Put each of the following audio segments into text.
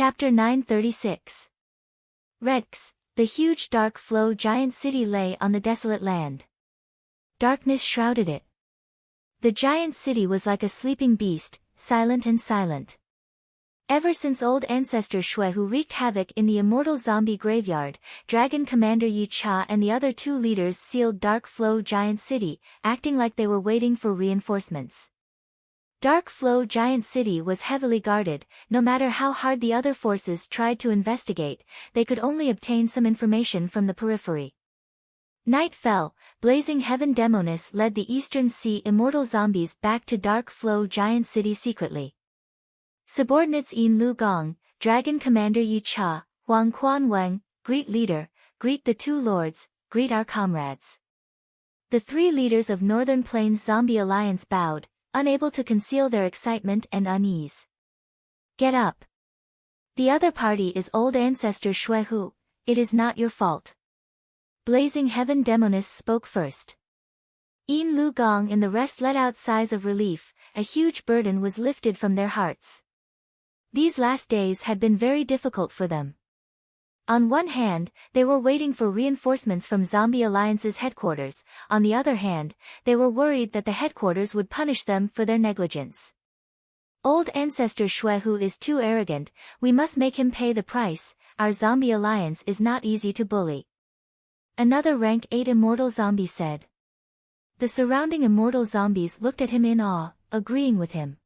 Chapter 936. Redx, the huge dark flow giant city lay on the desolate land. Darkness shrouded it. The giant city was like a sleeping beast, silent and silent. Ever since old ancestor Shui, who wreaked havoc in the immortal zombie graveyard, Dragon Commander Yi Cha and the other two leaders sealed Dark Flow Giant City, acting like they were waiting for reinforcements. Dark Flow Giant City was heavily guarded. No matter how hard the other forces tried to investigate, they could only obtain some information from the periphery. Night fell. Blazing Heaven Demonis led the Eastern Sea immortal zombies back to Dark Flow Giant City secretly. Subordinates Yin Lu Gong, Dragon Commander Yi Cha, Huang Quan Weng, greet leader, greet the two lords, greet our comrades. The three leaders of Northern Plains Zombie Alliance bowed, unable to conceal their excitement and unease. Get up. The other party is old ancestor Shui Hu. It is not your fault. Blazing Heaven Demonis spoke first. Yin Lu Gong and the rest let out sighs of relief. A huge burden was lifted from their hearts. These last days had been very difficult for them. On one hand, they were waiting for reinforcements from Zombie Alliance's headquarters. On the other hand, they were worried that the headquarters would punish them for their negligence. Old ancestor Shui Hu is too arrogant. We must make him pay the price. Our Zombie Alliance is not easy to bully. Another rank 8 immortal zombie said. The surrounding immortal zombies looked at him in awe, agreeing with him.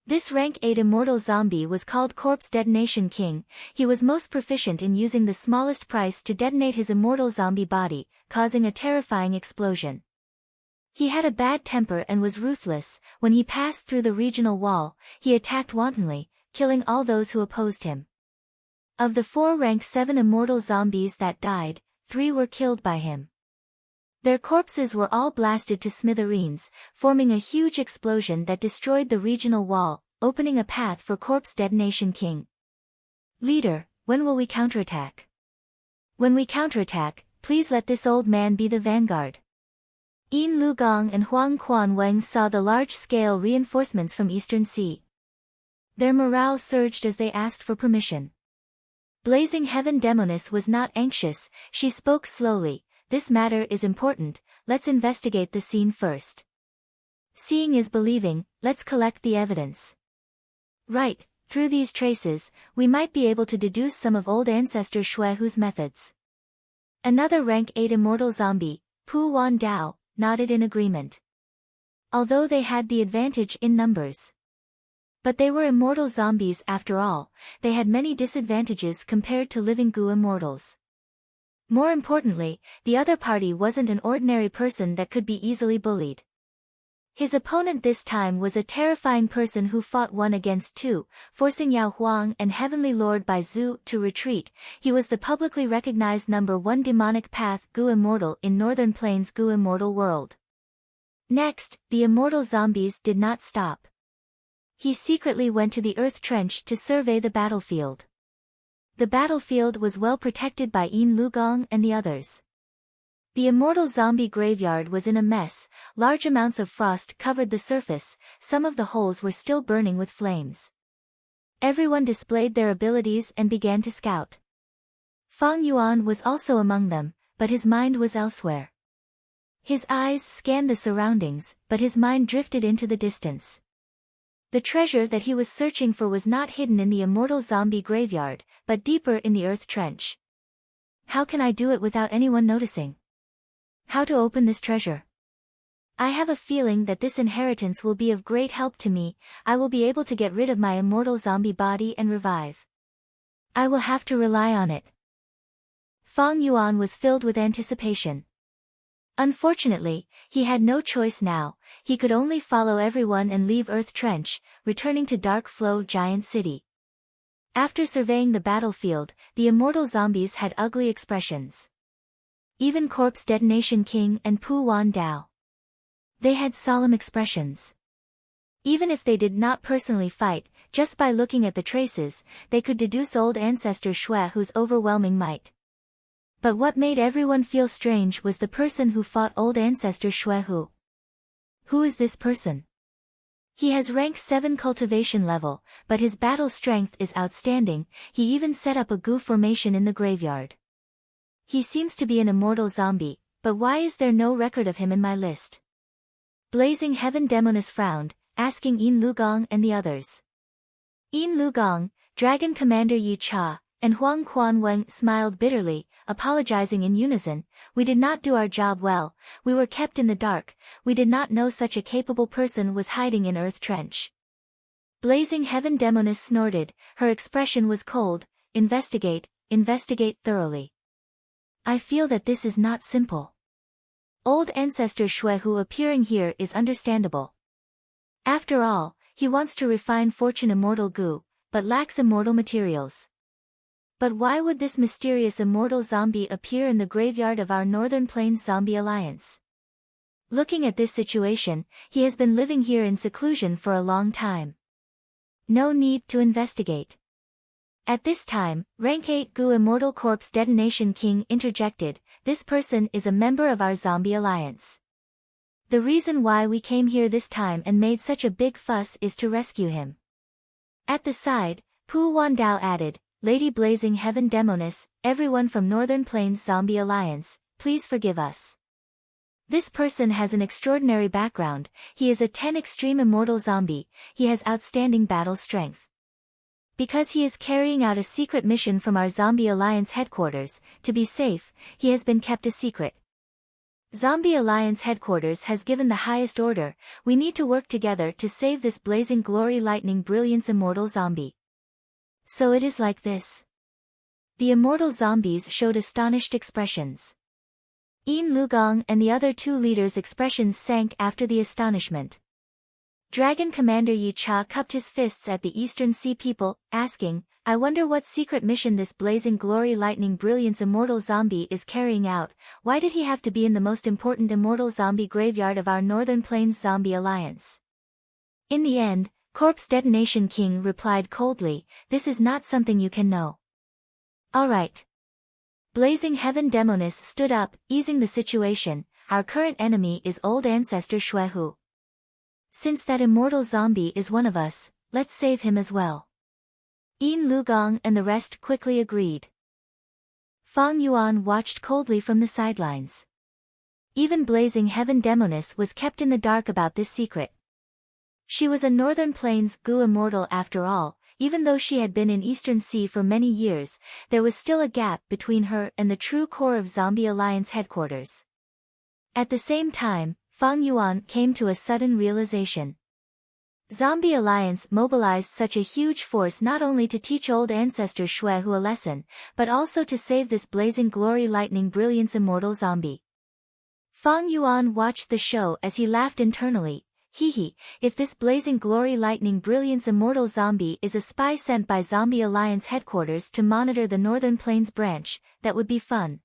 This rank 8 immortal zombie was called Corpse Detonation King. He was most proficient in using the smallest price to detonate his immortal zombie body, causing a terrifying explosion. He had a bad temper and was ruthless. When he passed through the regional wall, he attacked wantonly, killing all those who opposed him. Of the 4 rank 7 immortal zombies that died, 3 were killed by him. Their corpses were all blasted to smithereens, forming a huge explosion that destroyed the regional wall, opening a path for Corpse Detonation King. Leader, when will we counterattack? When we counterattack, please let this old man be the vanguard. Yin Lu Gong and Huang Quan Weng saw the large-scale reinforcements from Eastern Sea. Their morale surged as they asked for permission. Blazing Heaven Demonis was not anxious. She spoke slowly. This matter is important. Let's investigate the scene first. Seeing is believing. Let's collect the evidence. Right, through these traces, we might be able to deduce some of old ancestor Shui Hu's methods. Another rank 8 immortal zombie, Pu Wan Dao, nodded in agreement. Although they had the advantage in numbers. But they were immortal zombies after all. They had many disadvantages compared to living Gu immortals. More importantly, the other party wasn't an ordinary person that could be easily bullied. His opponent this time was a terrifying person who fought 1 against 2, forcing Yao Huang and Heavenly Lord Bai Zhu to retreat. He was the publicly recognized number 1 demonic path Gu immortal in Northern Plains Gu immortal world. Next, the immortal zombies did not stop. He secretly went to the Earth Trench to survey the battlefield. The battlefield was well protected by Yin Lu Gong and the others. The immortal zombie graveyard was in a mess. Large amounts of frost covered the surface. Some of the holes were still burning with flames. Everyone displayed their abilities and began to scout. Fang Yuan was also among them, but his mind was elsewhere. His eyes scanned the surroundings, but his mind drifted into the distance. The treasure that he was searching for was not hidden in the immortal zombie graveyard, but deeper in the Earth Trench. How can I do it without anyone noticing? How to open this treasure? I have a feeling that this inheritance will be of great help to me. I will be able to get rid of my immortal zombie body and revive. I will have to rely on it. Fang Yuan was filled with anticipation. Unfortunately, he had no choice now. He could only follow everyone and leave Earth Trench, returning to Dark Flow Giant City. After surveying the battlefield, the immortal zombies had ugly expressions. Even Corpse Detonation King and Pu Wan Dao. They had solemn expressions. Even if they did not personally fight, just by looking at the traces, they could deduce old ancestor Shui Hu's overwhelming might. But what made everyone feel strange was the person who fought old ancestor Shui Hu. Who is this person? He has rank 7 cultivation level, but his battle strength is outstanding. He even set up a goo formation in the graveyard. He seems to be an immortal zombie, but why is there no record of him in my list? Blazing Heaven Demoness frowned, asking Yin Lugong and the others. Yin Lugong, Dragon Commander Yi Cha, and Huang Quan Wen smiled bitterly, apologizing in unison. We did not do our job well, we were kept in the dark, we did not know such a capable person was hiding in Earth Trench. Blazing Heaven Demoness snorted, her expression was cold. Investigate thoroughly. I feel that this is not simple. Old Ancestor Shuehu appearing here is understandable. After all, he wants to refine Fortune Immortal Goo, but lacks immortal materials. But why would this mysterious immortal zombie appear in the graveyard of our Northern Plains Zombie Alliance? Looking at this situation, he has been living here in seclusion for a long time. No need to investigate. At this time, Rank 8 Goo Immortal Corpse Detonation King interjected, this person is a member of our Zombie Alliance. The reason why we came here this time and made such a big fuss is to rescue him. At the side, Pu Wandao added, Lady Blazing Heaven Demoness, everyone from Northern Plains Zombie Alliance, please forgive us. This person has an extraordinary background. He is a 10 extreme immortal zombie. He has outstanding battle strength. Because he is carrying out a secret mission from our Zombie Alliance headquarters, to be safe, he has been kept a secret. Zombie Alliance headquarters has given the highest order. We need to work together to save this blazing glory lightning brilliance immortal zombie. So it is like this. The immortal zombies showed astonished expressions. Yin Lugong and the other two leaders' expressions sank after the astonishment. Dragon Commander Yi Cha cupped his fists at the Eastern Sea people, asking, I wonder what secret mission this blazing glory lightning brilliance immortal zombie is carrying out. Why did he have to be in the most important immortal zombie graveyard of our Northern Plains Zombie Alliance? In the end, Corpse Detonation King replied coldly, this is not something you can know. Alright. Blazing Heaven Demoness stood up, easing the situation. Our current enemy is Old Ancestor Shuehu. Since that immortal zombie is one of us, let's save him as well. Yin Lugong and the rest quickly agreed. Fang Yuan watched coldly from the sidelines. Even Blazing Heaven Demoness was kept in the dark about this secret. She was a Northern Plains Goo immortal after all. Even though she had been in Eastern Sea for many years, there was still a gap between her and the true core of Zombie Alliance headquarters. At the same time, Fang Yuan came to a sudden realization. Zombie Alliance mobilized such a huge force not only to teach Old Ancestor Shuehu a lesson, but also to save this blazing glory lightning brilliance immortal zombie. Fang Yuan watched the show as he laughed internally. Hee, if this blazing glory lightning brilliance immortal zombie is a spy sent by Zombie Alliance headquarters to monitor the Northern Plains branch, that would be fun.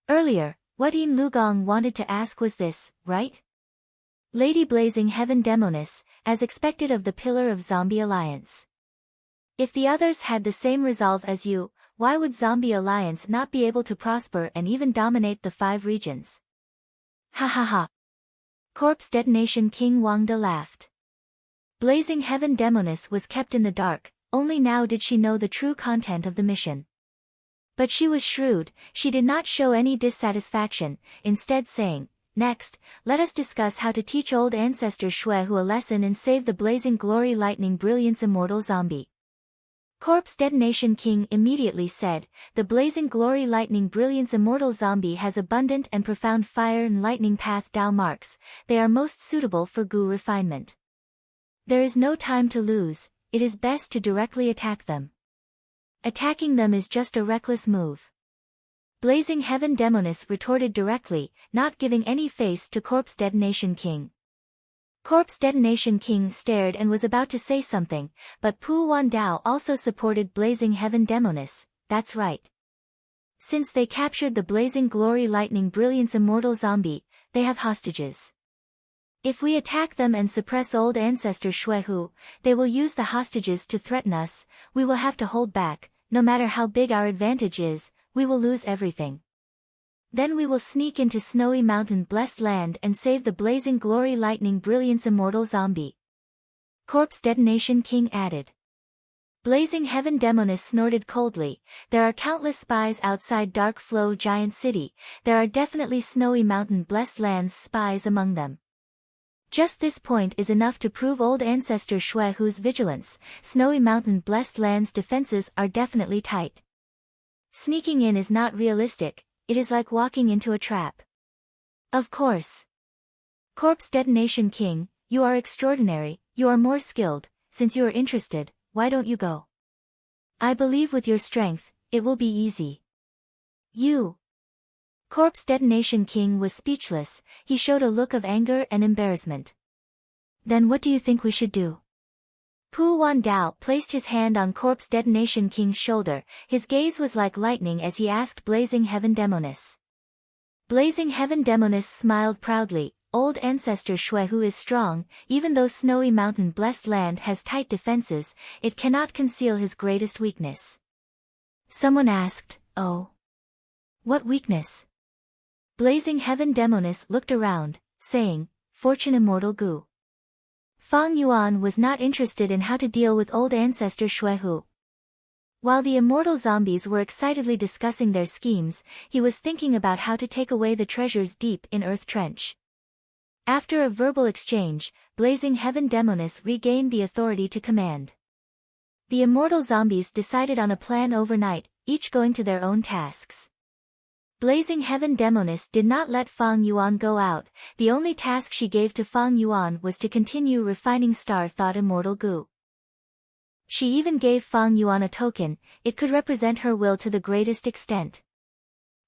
Earlier, what Yin Lugong wanted to ask was this, right? Lady Blazing Heaven Demoness, as expected of the pillar of Zombie Alliance. If the others had the same resolve as you, why would Zombie Alliance not be able to prosper and even dominate the 5 regions? Ha ha ha. Corpse Detonation King Wangda laughed. Blazing Heaven Demoness was kept in the dark, only now did she know the true content of the mission. But she was shrewd, she did not show any dissatisfaction, instead saying, next, let us discuss how to teach Old Ancestor Shuehu a lesson and save the blazing glory lightning brilliance immortal zombie. Corpse Detonation King immediately said, the blazing glory lightning brilliance immortal zombie has abundant and profound fire and lightning path Dao marks, they are most suitable for Goo refinement. There is no time to lose, it is best to directly attack them. Attacking them is just a reckless move. Blazing Heaven Demoness retorted directly, not giving any face to Corpse Detonation King. Corpse Detonation King stared and was about to say something, but Pu Wandao also supported Blazing Heaven Demoness, that's right. Since they captured the blazing glory lightning brilliance immortal zombie, they have hostages. If we attack them and suppress Old Ancestor Shuehu, they will use the hostages to threaten us, we will have to hold back, no matter how big our advantage is, we will lose everything. Then we will sneak into Snowy Mountain Blessed Land and save the blazing glory lightning brilliance immortal zombie. Corpse Detonation King added. Blazing Heaven Demoness snorted coldly. There are countless spies outside Dark Flow Giant City. There are definitely Snowy Mountain Blessed Lands spies among them. Just this point is enough to prove old ancestor Shuehu's vigilance. Snowy Mountain Blessed Lands defenses are definitely tight. Sneaking in is not realistic, it is like walking into a trap. Of course. Corpse Detonation King, you are extraordinary, you are more skilled. Since you are interested, why don't you go? I believe with your strength, it will be easy. You. Corpse Detonation King was speechless, he showed a look of anger and embarrassment. Then what do you think we should do? Pu Wan Dao placed his hand on Corpse Detonation King's shoulder, his gaze was like lightning as he asked Blazing Heaven Demoness. Blazing Heaven Demoness smiled proudly, old ancestor Shuehu is strong, even though Snowy Mountain Blessed Land has tight defenses, it cannot conceal his greatest weakness. Someone asked, oh. What weakness? Blazing Heaven Demoness looked around, saying, Fortune Immortal Gu. Fang Yuan was not interested in how to deal with old ancestor Shuehu. While the immortal zombies were excitedly discussing their schemes, he was thinking about how to take away the treasures deep in Earth Trench. After a verbal exchange, Blazing Heaven Demoness regained the authority to command. The immortal zombies decided on a plan overnight, each going to their own tasks. Blazing Heaven Demoness did not let Fang Yuan go out, the only task she gave to Fang Yuan was to continue refining Star Thought Immortal Gu. She even gave Fang Yuan a token, it could represent her will to the greatest extent.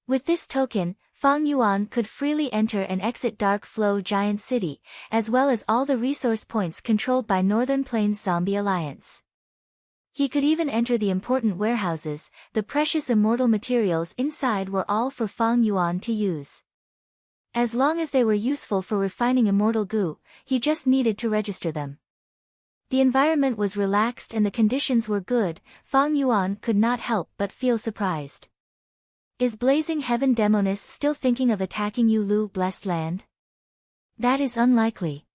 With this token, Fang Yuan could freely enter and exit Dark Flow Giant City, as well as all the resource points controlled by Northern Plains Zombie Alliance. He could even enter the important warehouses, the precious immortal materials inside were all for Fang Yuan to use. As long as they were useful for refining immortal Gu, he just needed to register them. The environment was relaxed and the conditions were good, Fang Yuan could not help but feel surprised. Is Blazing Heaven Demoness still thinking of attacking Yulu Blessed Land? That is unlikely.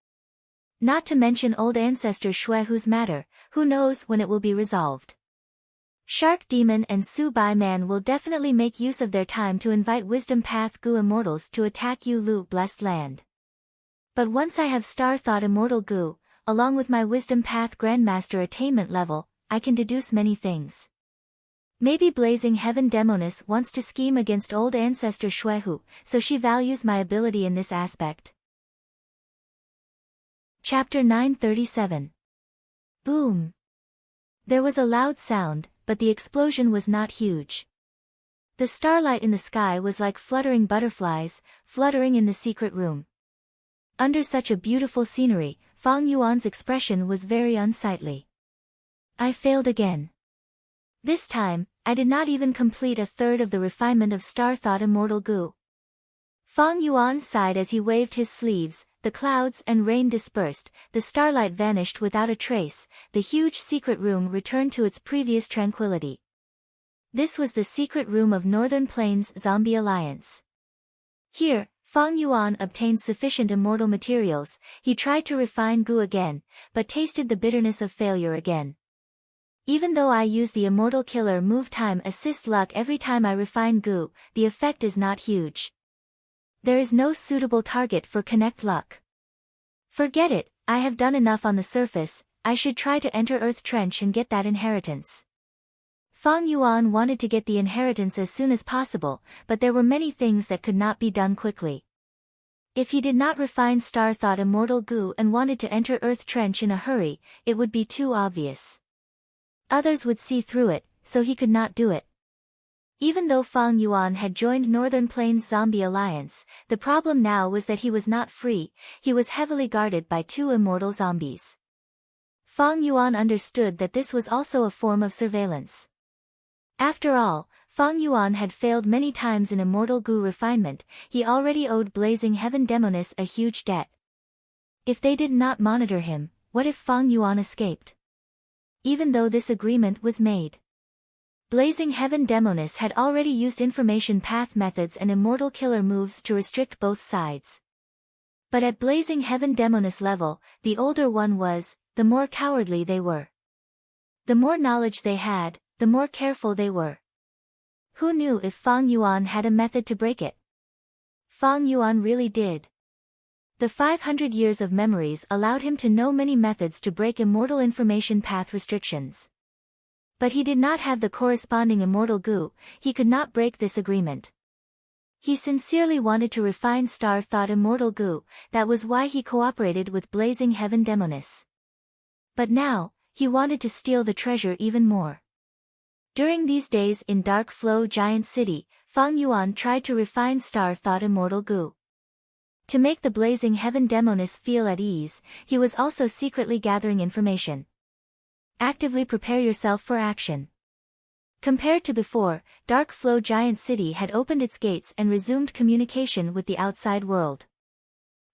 Not to mention old ancestor Shuehu's matter, who knows when it will be resolved. Shark Demon and Su Bai Man will definitely make use of their time to invite Wisdom Path Gu Immortals to attack Yulu Blessed Land. But once I have Star Thought Immortal Gu, along with my Wisdom Path Grandmaster attainment level, I can deduce many things. Maybe Blazing Heaven Demoness wants to scheme against old ancestor Shuehu, so she values my ability in this aspect. Chapter 937. Boom. There was a loud sound, but the explosion was not huge. The starlight in the sky was like fluttering butterflies, fluttering in the secret room. Under such a beautiful scenery, Fang Yuan's expression was very unsightly. I failed again. This time, I did not even complete a third of the refinement of Star Thought Immortal Gu. Fang Yuan sighed as he waved his sleeves, the clouds and rain dispersed, the starlight vanished without a trace, the huge secret room returned to its previous tranquility. This was the secret room of Northern Plains Zombie Alliance. Here, Fang Yuan obtained sufficient immortal materials, he tried to refine Gu again, but tasted the bitterness of failure again. Even though I use the Immortal Killer move time assist luck every time I refine Gu, the effect is not huge. There is no suitable target for connect luck. Forget it, I have done enough on the surface, I should try to enter Earth Trench and get that inheritance. Fang Yuan wanted to get the inheritance as soon as possible, but there were many things that could not be done quickly. If he did not refine Star Thought Immortal Gu and wanted to enter Earth Trench in a hurry, it would be too obvious. Others would see through it, so he could not do it. Even though Fang Yuan had joined Northern Plains Zombie Alliance, the problem now was that he was not free, he was heavily guarded by two immortal zombies. Fang Yuan understood that this was also a form of surveillance. After all, Fang Yuan had failed many times in Immortal Gu refinement, he already owed Blazing Heaven Demoness a huge debt. If they did not monitor him, what if Fang Yuan escaped? Even though this agreement was made. Blazing Heaven Demoness had already used information path methods and immortal killer moves to restrict both sides. But at Blazing Heaven Demoness level, the older one was, the more cowardly they were. The more knowledge they had, the more careful they were. Who knew if Fang Yuan had a method to break it? Fang Yuan really did. The 500 years of memories allowed him to know many methods to break immortal information path restrictions. But he did not have the corresponding immortal goo, he could not break this agreement. He sincerely wanted to refine star thought immortal goo, that was why he cooperated with Blazing Heaven Demoness. But now, he wanted to steal the treasure even more. During these days in Dark Flow Giant City, Fang Yuan tried to refine star thought immortal goo. To make the Blazing Heaven Demoness feel at ease, he was also secretly gathering information. Actively prepare yourself for action. Compared to before, Dark Flow Giant City had opened its gates and resumed communication with the outside world.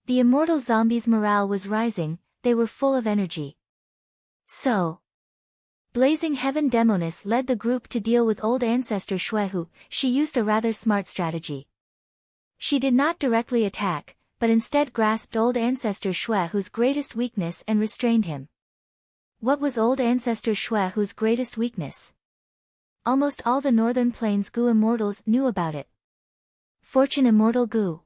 The immortal zombies' morale was rising, they were full of energy. So, Blazing Heaven Demoness led the group to deal with old ancestor Shuehu. She used a rather smart strategy. She did not directly attack, but instead grasped old ancestor Shuehu's greatest weakness and restrained him. What was old ancestor Shuehu's greatest weakness? Almost all the Northern Plains Goo immortals knew about it. Fortune Immortal Goo.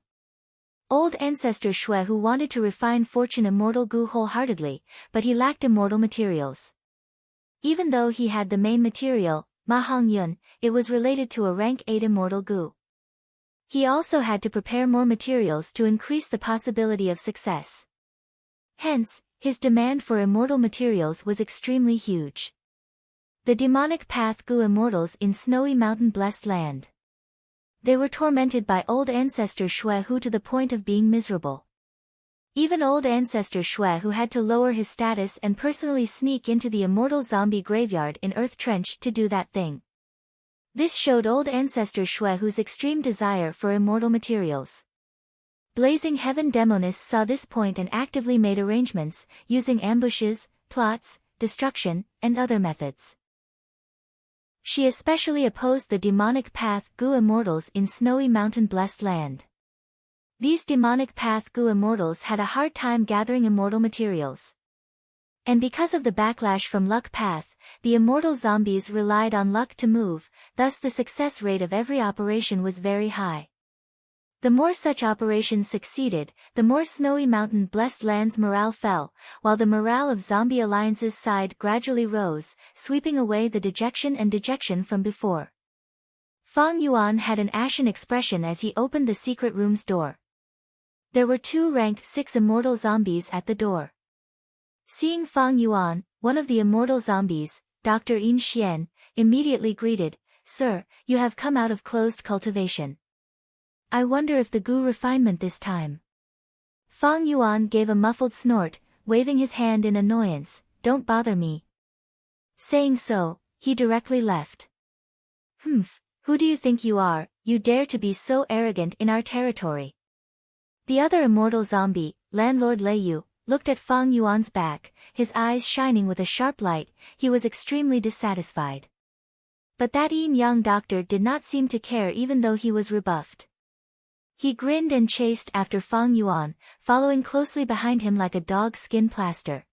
Old ancestor Shuehu wanted to refine Fortune Immortal Goo wholeheartedly, but he lacked immortal materials. Even though he had the main material, Ma Hong Yun, it was related to a rank 8 immortal goo. He also had to prepare more materials to increase the possibility of success. Hence, his demand for immortal materials was extremely huge. The demonic path Goo immortals in Snowy Mountain Blessed Land. They were tormented by old ancestor Shuehu to the point of being miserable. Even old ancestor Shuehu had to lower his status and personally sneak into the immortal zombie graveyard in Earth Trench to do that thing. This showed old ancestor Shuehu's extreme desire for immortal materials. Blazing Heaven Demoness saw this point and actively made arrangements, using ambushes, plots, destruction, and other methods. She especially opposed the demonic path Goo immortals in Snowy Mountain Blessed Land. These demonic path Goo immortals had a hard time gathering immortal materials. And because of the backlash from Luck Path, the immortal zombies relied on luck to move, thus the success rate of every operation was very high. The more such operations succeeded, the more Snowy Mountain Blessed Land's morale fell, while the morale of Zombie Alliance's side gradually rose, sweeping away the dejection from before. Fang Yuan had an ashen expression as he opened the secret room's door. There were 2 rank 6 immortal zombies at the door. Seeing Fang Yuan, one of the immortal zombies, Dr. Yin Xian, immediately greeted, "Sir, you have come out of closed cultivation. I wonder if the goo refinement this time." Fang Yuan gave a muffled snort, waving his hand in annoyance, "Don't bother me." Saying so, he directly left. "Humph, who do you think you are, you dare to be so arrogant in our territory?" The other immortal zombie, Landlord Leiyu, looked at Fang Yuan's back, his eyes shining with a sharp light. He was extremely dissatisfied. But that yin-yang doctor did not seem to care even though he was rebuffed. He grinned and chased after Fang Yuan, following closely behind him like a dog's skin plaster.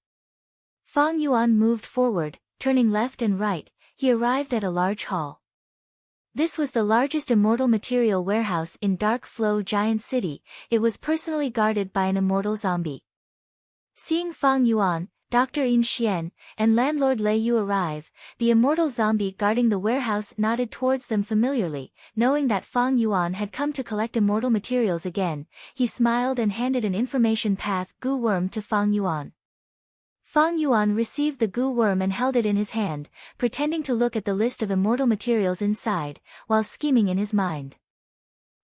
Fang Yuan moved forward, turning left and right. He arrived at a large hall. This was the largest immortal material warehouse in Dark Flow Giant City. It was personally guarded by an immortal zombie. Seeing Fang Yuan, Dr. Yin Xian, and Landlord Leiyu arrive, the immortal zombie guarding the warehouse nodded towards them familiarly. Knowing that Fang Yuan had come to collect immortal materials again, he smiled and handed an information path Goo worm to Fang Yuan. Fang Yuan received the goo worm and held it in his hand, pretending to look at the list of immortal materials inside, while scheming in his mind.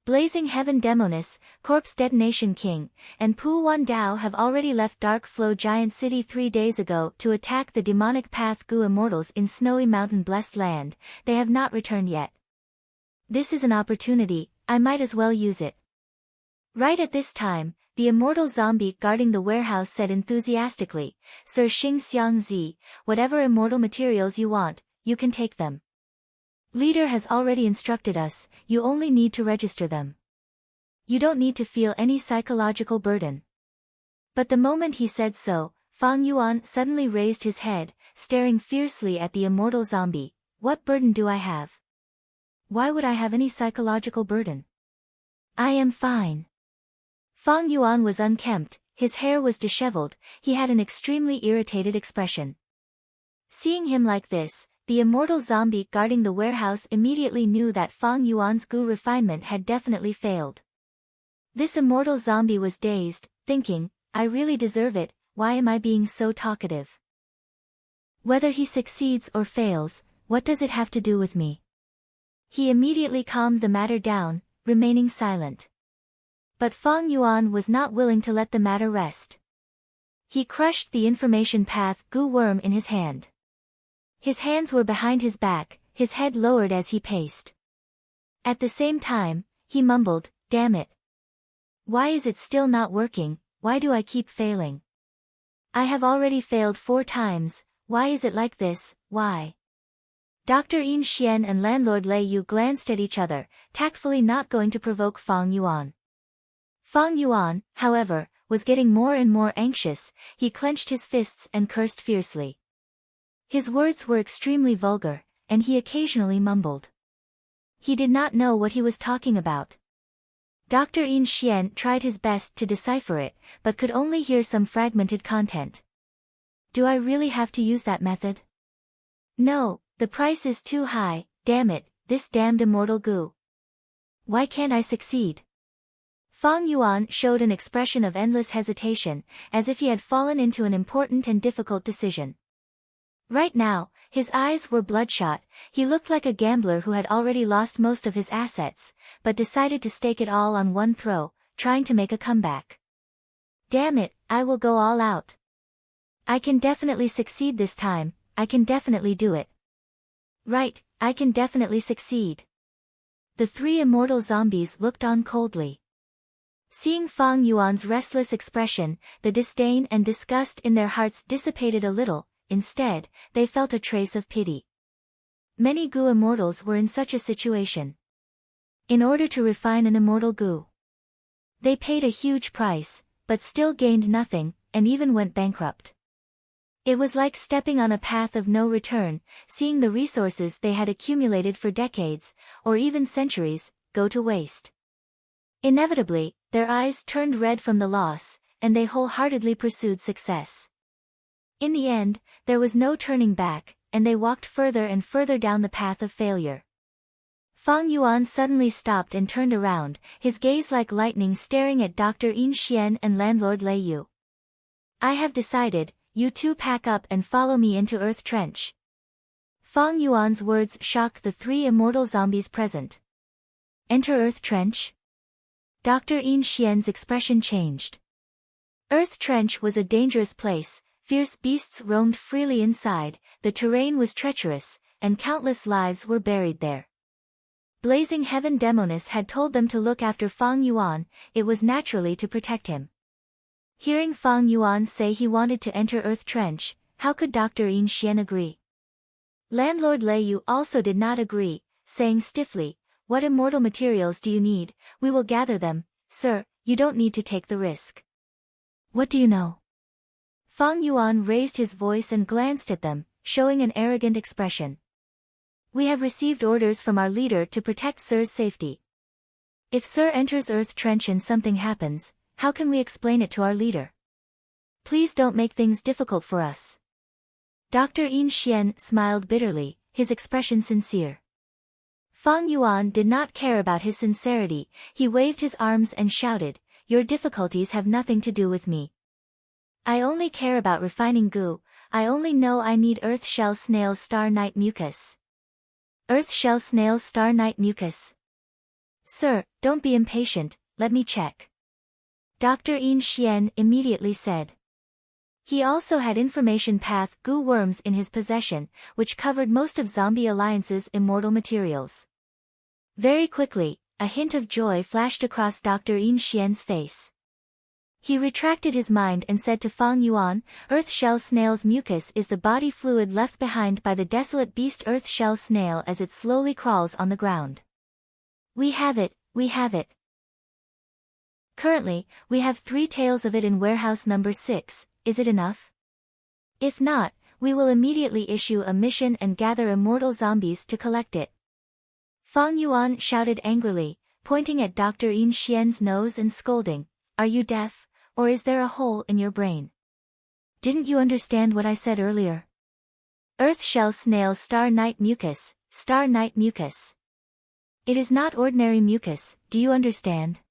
Blazing Heaven Demoness, Corpse Detonation King, and Pu Wan Dao have already left Dark Flow Giant City 3 days ago to attack the demonic path Goo immortals in Snowy Mountain Blessed Land. They have not returned yet. This is an opportunity, I might as well use it. Right at this time, the immortal zombie guarding the warehouse said enthusiastically, "Sir Xing Xiang Zi, whatever immortal materials you want, you can take them. Leader has already instructed us, you only need to register them. You don't need to feel any psychological burden." But the moment he said so, Fang Yuan suddenly raised his head, staring fiercely at the immortal zombie. What burden do I have? Why would I have any psychological burden? I am fine. Fang Yuan was unkempt, his hair was disheveled, he had an extremely irritated expression. Seeing him like this, the immortal zombie guarding the warehouse immediately knew that Fang Yuan's gu refinement had definitely failed. This immortal zombie was dazed, thinking, I really deserve it, why am I being so talkative? Whether he succeeds or fails, what does it have to do with me? He immediately calmed the matter down, remaining silent. But Fang Yuan was not willing to let the matter rest. He crushed the information path gu worm in his hand. His hands were behind his back, his head lowered as he paced. At the same time, he mumbled, damn it. Why is it still not working, why do I keep failing? I have already failed 4 times, why is it like this, why? Dr. Yin Xian and landlord Lei Yu glanced at each other, tactfully not going to provoke Fang Yuan. Fang Yuan, however, was getting more and more anxious, he clenched his fists and cursed fiercely. His words were extremely vulgar, and he occasionally mumbled. He did not know what he was talking about. Dr. Yin Xian tried his best to decipher it, but could only hear some fragmented content. Do I really have to use that method? No, the price is too high, damn it, this damned immortal goo. Why can't I succeed? Fang Yuan showed an expression of endless hesitation, as if he had fallen into an important and difficult decision. Right now, his eyes were bloodshot, he looked like a gambler who had already lost most of his assets, but decided to stake it all on one throw, trying to make a comeback. Damn it, I will go all out. I can definitely succeed this time, I can definitely do it. Right, I can definitely succeed. The 3 immortal zombies looked on coldly. Seeing Fang Yuan's restless expression, the disdain and disgust in their hearts dissipated a little. Instead, they felt a trace of pity. Many gu immortals were in such a situation. In order to refine an immortal gu, they paid a huge price, but still gained nothing, and even went bankrupt. It was like stepping on a path of no return, seeing the resources they had accumulated for decades, or even centuries, go to waste. Inevitably, their eyes turned red from the loss, and they wholeheartedly pursued success. In the end, there was no turning back, and they walked further and further down the path of failure. Fang Yuan suddenly stopped and turned around, his gaze like lightning staring at Dr. Yin Xian and landlord Lei Yu. I have decided, you 2 pack up and follow me into Earth Trench. Fang Yuan's words shocked the 3 immortal zombies present. Enter Earth Trench? Dr. Yin Xian's expression changed. Earth Trench was a dangerous place. Fierce beasts roamed freely inside, the terrain was treacherous, and countless lives were buried there. Blazing Heaven Demonis had told them to look after Fang Yuan, it was naturally to protect him. Hearing Fang Yuan say he wanted to enter Earth Trench, how could Dr. Yin Xian agree? Landlord Lei Yu also did not agree, saying stiffly, what immortal materials do you need? We will gather them, sir, you don't need to take the risk. What do you know? Fang Yuan raised his voice and glanced at them, showing an arrogant expression. We have received orders from our leader to protect Sir's safety. If Sir enters Earth Trench and something happens, how can we explain it to our leader? Please don't make things difficult for us. Dr. Yin Xian smiled bitterly, his expression sincere. Fang Yuan did not care about his sincerity, he waved his arms and shouted, your difficulties have nothing to do with me. I only care about refining goo, I only know I need Earth Shell Snail's Star Night Mucus. Earth Shell Snail's Star Night Mucus. Sir, don't be impatient, let me check. Dr. Yin Xian immediately said. He also had information path goo worms in his possession, which covered most of Zombie Alliance's immortal materials. Very quickly, a hint of joy flashed across Dr. Yin Xian's face. He retracted his mind and said to Fang Yuan, Earth Shell Snail's mucus is the body fluid left behind by the desolate beast Earth Shell Snail as it slowly crawls on the ground. We have it, we have it. Currently, we have 3 tails of it in warehouse number 6, is it enough? If not, we will immediately issue a mission and gather immortal zombies to collect it. Fang Yuan shouted angrily, pointing at Dr. Yin Xian's nose and scolding, "Are you deaf, or is there a hole in your brain? Didn't you understand what I said earlier? Earth shell snail star night mucus, star night mucus. It is not ordinary mucus, do you understand?"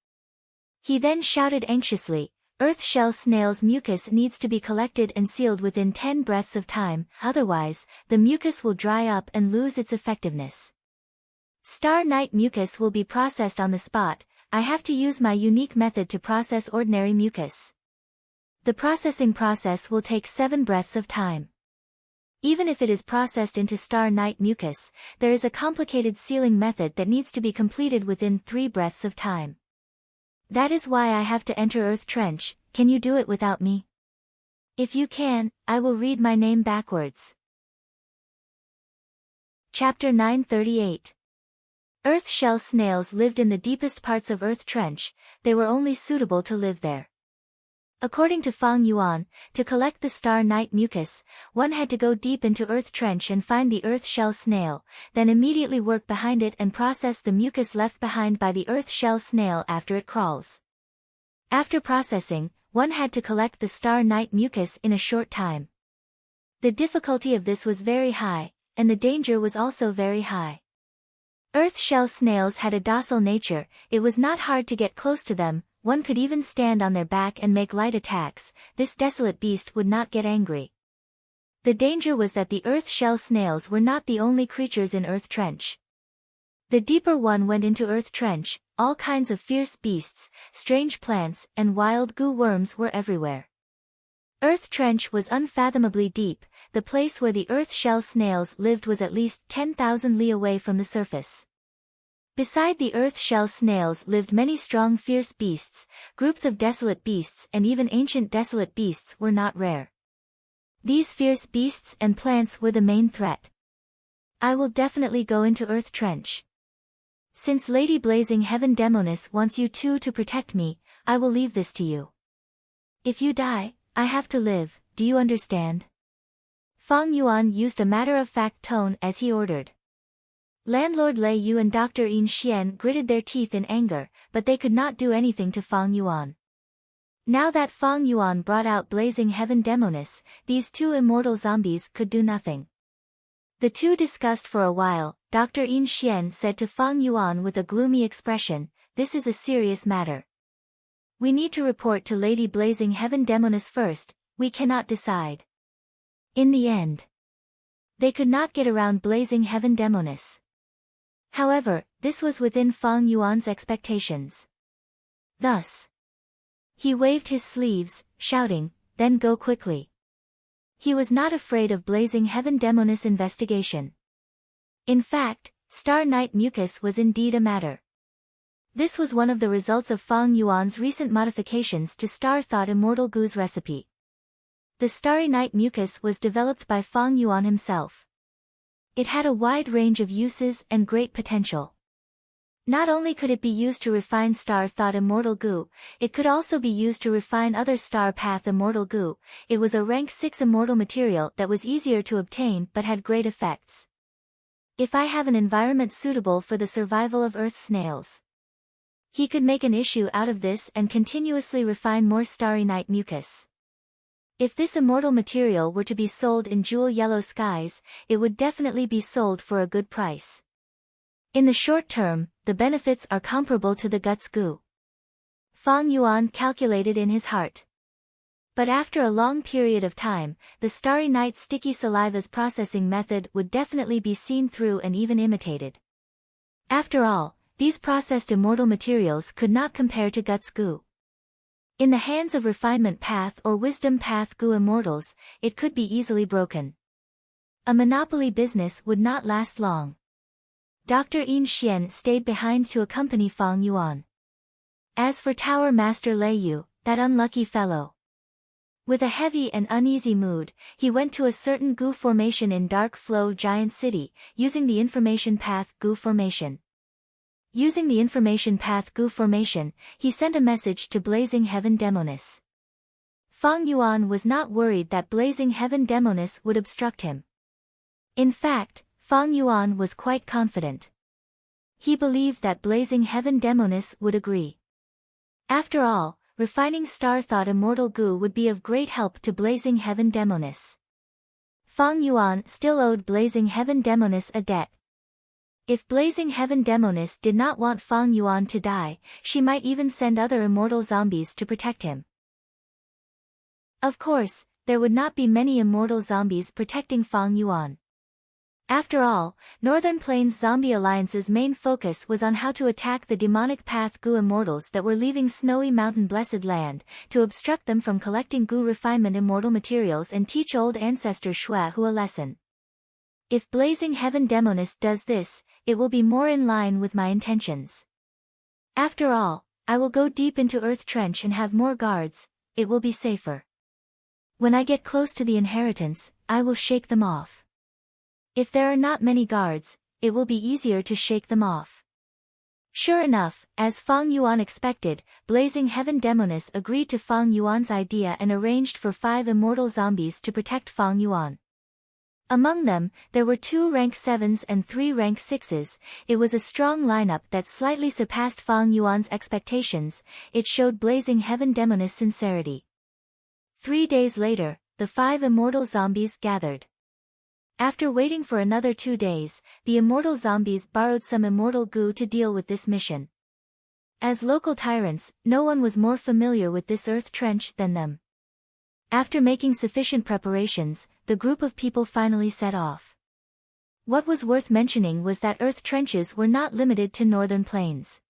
He then shouted anxiously, "Earth shell snail's mucus needs to be collected and sealed within 10 breaths of time, otherwise, the mucus will dry up and lose its effectiveness. Star night mucus will be processed on the spot. I have to use my unique method to process ordinary mucus. The processing process will take 7 breaths of time. Even if it is processed into star night mucus, there is a complicated sealing method that needs to be completed within 3 breaths of time. That is why I have to enter Earth Trench. Can you do it without me? If you can, I will read my name backwards." Chapter 938. Earth shell snails lived in the deepest parts of Earth Trench. They were only suitable to live there. According to Fang Yuan, to collect the star night mucus, one had to go deep into Earth Trench and find the earth shell snail, then immediately work behind it and process the mucus left behind by the earth shell snail after it crawls. After processing, one had to collect the star night mucus in a short time. The difficulty of this was very high, and the danger was also very high. Earth shell snails had a docile nature. It was not hard to get close to them. One could even stand on their back and make light attacks. This desolate beast would not get angry. The danger was that the earth shell snails were not the only creatures in Earth Trench. The deeper one went into Earth Trench, all kinds of fierce beasts, strange plants, and wild goo worms were everywhere. Earth Trench was unfathomably deep. The place where the earth shell snails lived was at least 10,000 li away from the surface. Beside the earth shell snails lived many strong fierce beasts. Groups of desolate beasts and even ancient desolate beasts were not rare. These fierce beasts and plants were the main threat. I will definitely go into Earth Trench. Since Lady Blazing Heaven Demoness wants you two to protect me, I will leave this to you. If you die, I have to live, do you understand? Fang Yuan used a matter-of-fact tone as he ordered. Landlord Lei Yu and Dr. Yin Xian gritted their teeth in anger, but they could not do anything to Fang Yuan. Now that Fang Yuan brought out Blazing Heaven Demoness, these two immortal zombies could do nothing. The two discussed for a while. Dr. Yin Xian said to Fang Yuan with a gloomy expression, "This is a serious matter. We need to report to Lady Blazing Heaven Demoness first. We cannot decide." In the end, they could not get around Blazing Heaven Demoness. However, this was within Fang Yuan's expectations. Thus, he waved his sleeves, shouting, "Then go quickly." He was not afraid of Blazing Heaven Demoness investigation. In fact, Star Night Mucus was indeed a matter. This was one of the results of Fang Yuan's recent modifications to Star Thought Immortal Goo's recipe. The Starry Night Mucus was developed by Fang Yuan himself. It had a wide range of uses and great potential. Not only could it be used to refine Star Thought Immortal Goo, it could also be used to refine other Star Path Immortal Goo. It was a rank 6 immortal material that was easier to obtain but had great effects. If I have an environment suitable for the survival of Earth snails, he could make an issue out of this and continuously refine more Starry Night Mucus. If this immortal material were to be sold in jewel yellow skies, it would definitely be sold for a good price. In the short term, the benefits are comparable to the Guts Goo. Fang Yuan calculated in his heart. But after a long period of time, the Starry Night Sticky Saliva's processing method would definitely be seen through and even imitated. After all, these processed immortal materials could not compare to Guts Goo. In the hands of Refinement Path or Wisdom Path Goo immortals, it could be easily broken. A monopoly business would not last long. Dr. Yin Xian stayed behind to accompany Fang Yuan. As for Tower Master Lei Yu, that unlucky fellow. With a heavy and uneasy mood, he went to a certain Goo formation in Dark Flow Giant City, using the Information Path Goo formation. Using the Information Path Goo formation, he sent a message to Blazing Heaven Demoness. Fang Yuan was not worried that blazing heaven demoness would obstruct him. In fact, Fang Yuan was quite confident. He believed that blazing heaven demoness would agree. After all, refining star thought immortal goo would be of great help to blazing heaven demoness. Fang Yuan still owed blazing heaven demoness a debt. If blazing heaven demoness did not want Fang Yuan to die, she might even send other immortal zombies to protect him. Of course, there would not be many immortal zombies protecting Fang Yuan. After all, Northern Plains Zombie Alliance's main focus was on how to attack the demonic path goo immortals that were leaving Snowy Mountain Blessed Land, to obstruct them from collecting goo refinement immortal materials and teach old ancestor Shui Hu a lesson. If blazing heaven demoness does this, it will be more in line with my intentions. After all, I will go deep into Earth Trench and have more guards, it will be safer. When I get close to the inheritance, I will shake them off. If there are not many guards, it will be easier to shake them off. Sure enough, as Fang Yuan expected, blazing heaven demoness agreed to Fang Yuan's idea and arranged for 5 immortal zombies to protect Fang Yuan. Among them, there were 2 rank 7s and 3 rank 6s. It was a strong lineup that slightly surpassed Fang Yuan's expectations. It showed blazing heaven demoness sincerity. 3 days later, the 5 immortal zombies gathered. After waiting for another 2 days, the immortal zombies borrowed some immortal goo to deal with this mission. As local tyrants, no one was more familiar with this earth trench than them. After making sufficient preparations, the group of people finally set off. What was worth mentioning was that earth trenches were not limited to Northern Plains.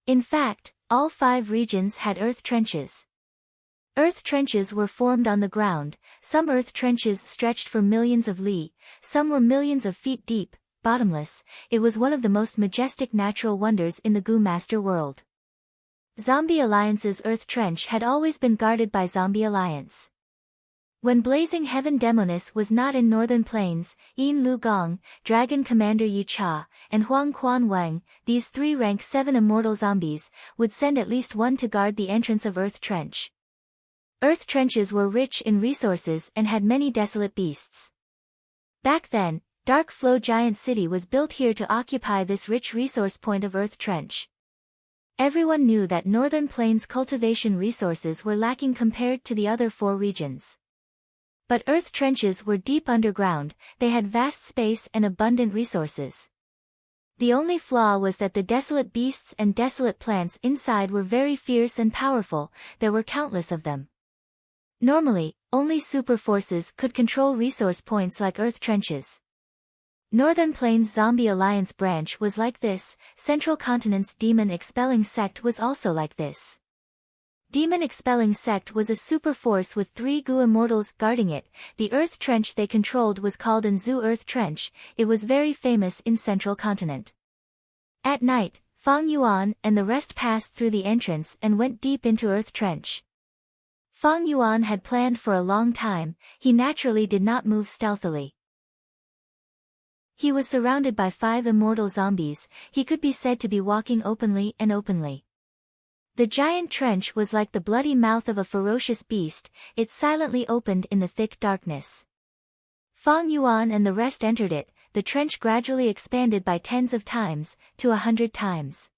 In fact, all 5 regions had earth trenches. Earth trenches were formed on the ground, some earth trenches stretched for millions of li, some were millions of feet deep, bottomless. It was one of the most majestic natural wonders in the Goo Master world. Zombie Alliance's earth trench had always been guarded by Zombie Alliance. When blazing heaven demoness was not in Northern Plains, Yin Lu Gong, Dragon Commander Yi Cha, and Huang Quan Wang, these 3 rank 7 immortal zombies, would send at least one to guard the entrance of earth trench. Earth trenches were rich in resources and had many desolate beasts. Back then, Dark Flow Giant City was built here to occupy this rich resource point of Earth Trench. Everyone knew that Northern Plains cultivation resources were lacking compared to the other 4 regions. But Earth trenches were deep underground, they had vast space and abundant resources. The only flaw was that the desolate beasts and desolate plants inside were very fierce and powerful, there were countless of them. Normally, only super forces could control resource points like earth trenches. Northern Plains Zombie Alliance branch was like this, Central Continent's Demon Expelling Sect was also like this. Demon Expelling Sect was a super force with 3 Goo Immortals guarding it. The earth trench they controlled was called Anzu Earth Trench, it was very famous in Central Continent. At night, Fang Yuan and the rest passed through the entrance and went deep into Earth Trench. Fang Yuan had planned for a long time, he naturally did not move stealthily. He was surrounded by 5 immortal zombies, he could be said to be walking openly and openly. The giant trench was like the bloody mouth of a ferocious beast, it silently opened in the thick darkness. Fang Yuan and the rest entered it, the trench gradually expanded by tens of times, to 100 times.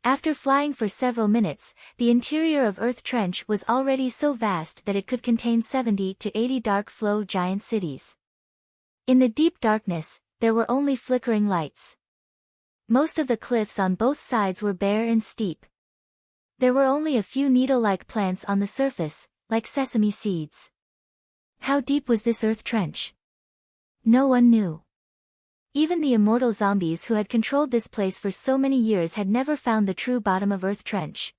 After flying for several minutes, the interior of Earth Trench was already so vast that it could contain 70 to 80 dark flow giant cities. In the deep darkness, there were only flickering lights. Most of the cliffs on both sides were bare and steep. There were only a few needle-like plants on the surface, like sesame seeds. How deep was this Earth Trench? No one knew. Even the immortal zombies who had controlled this place for so many years had never found the true bottom of Earth Trench.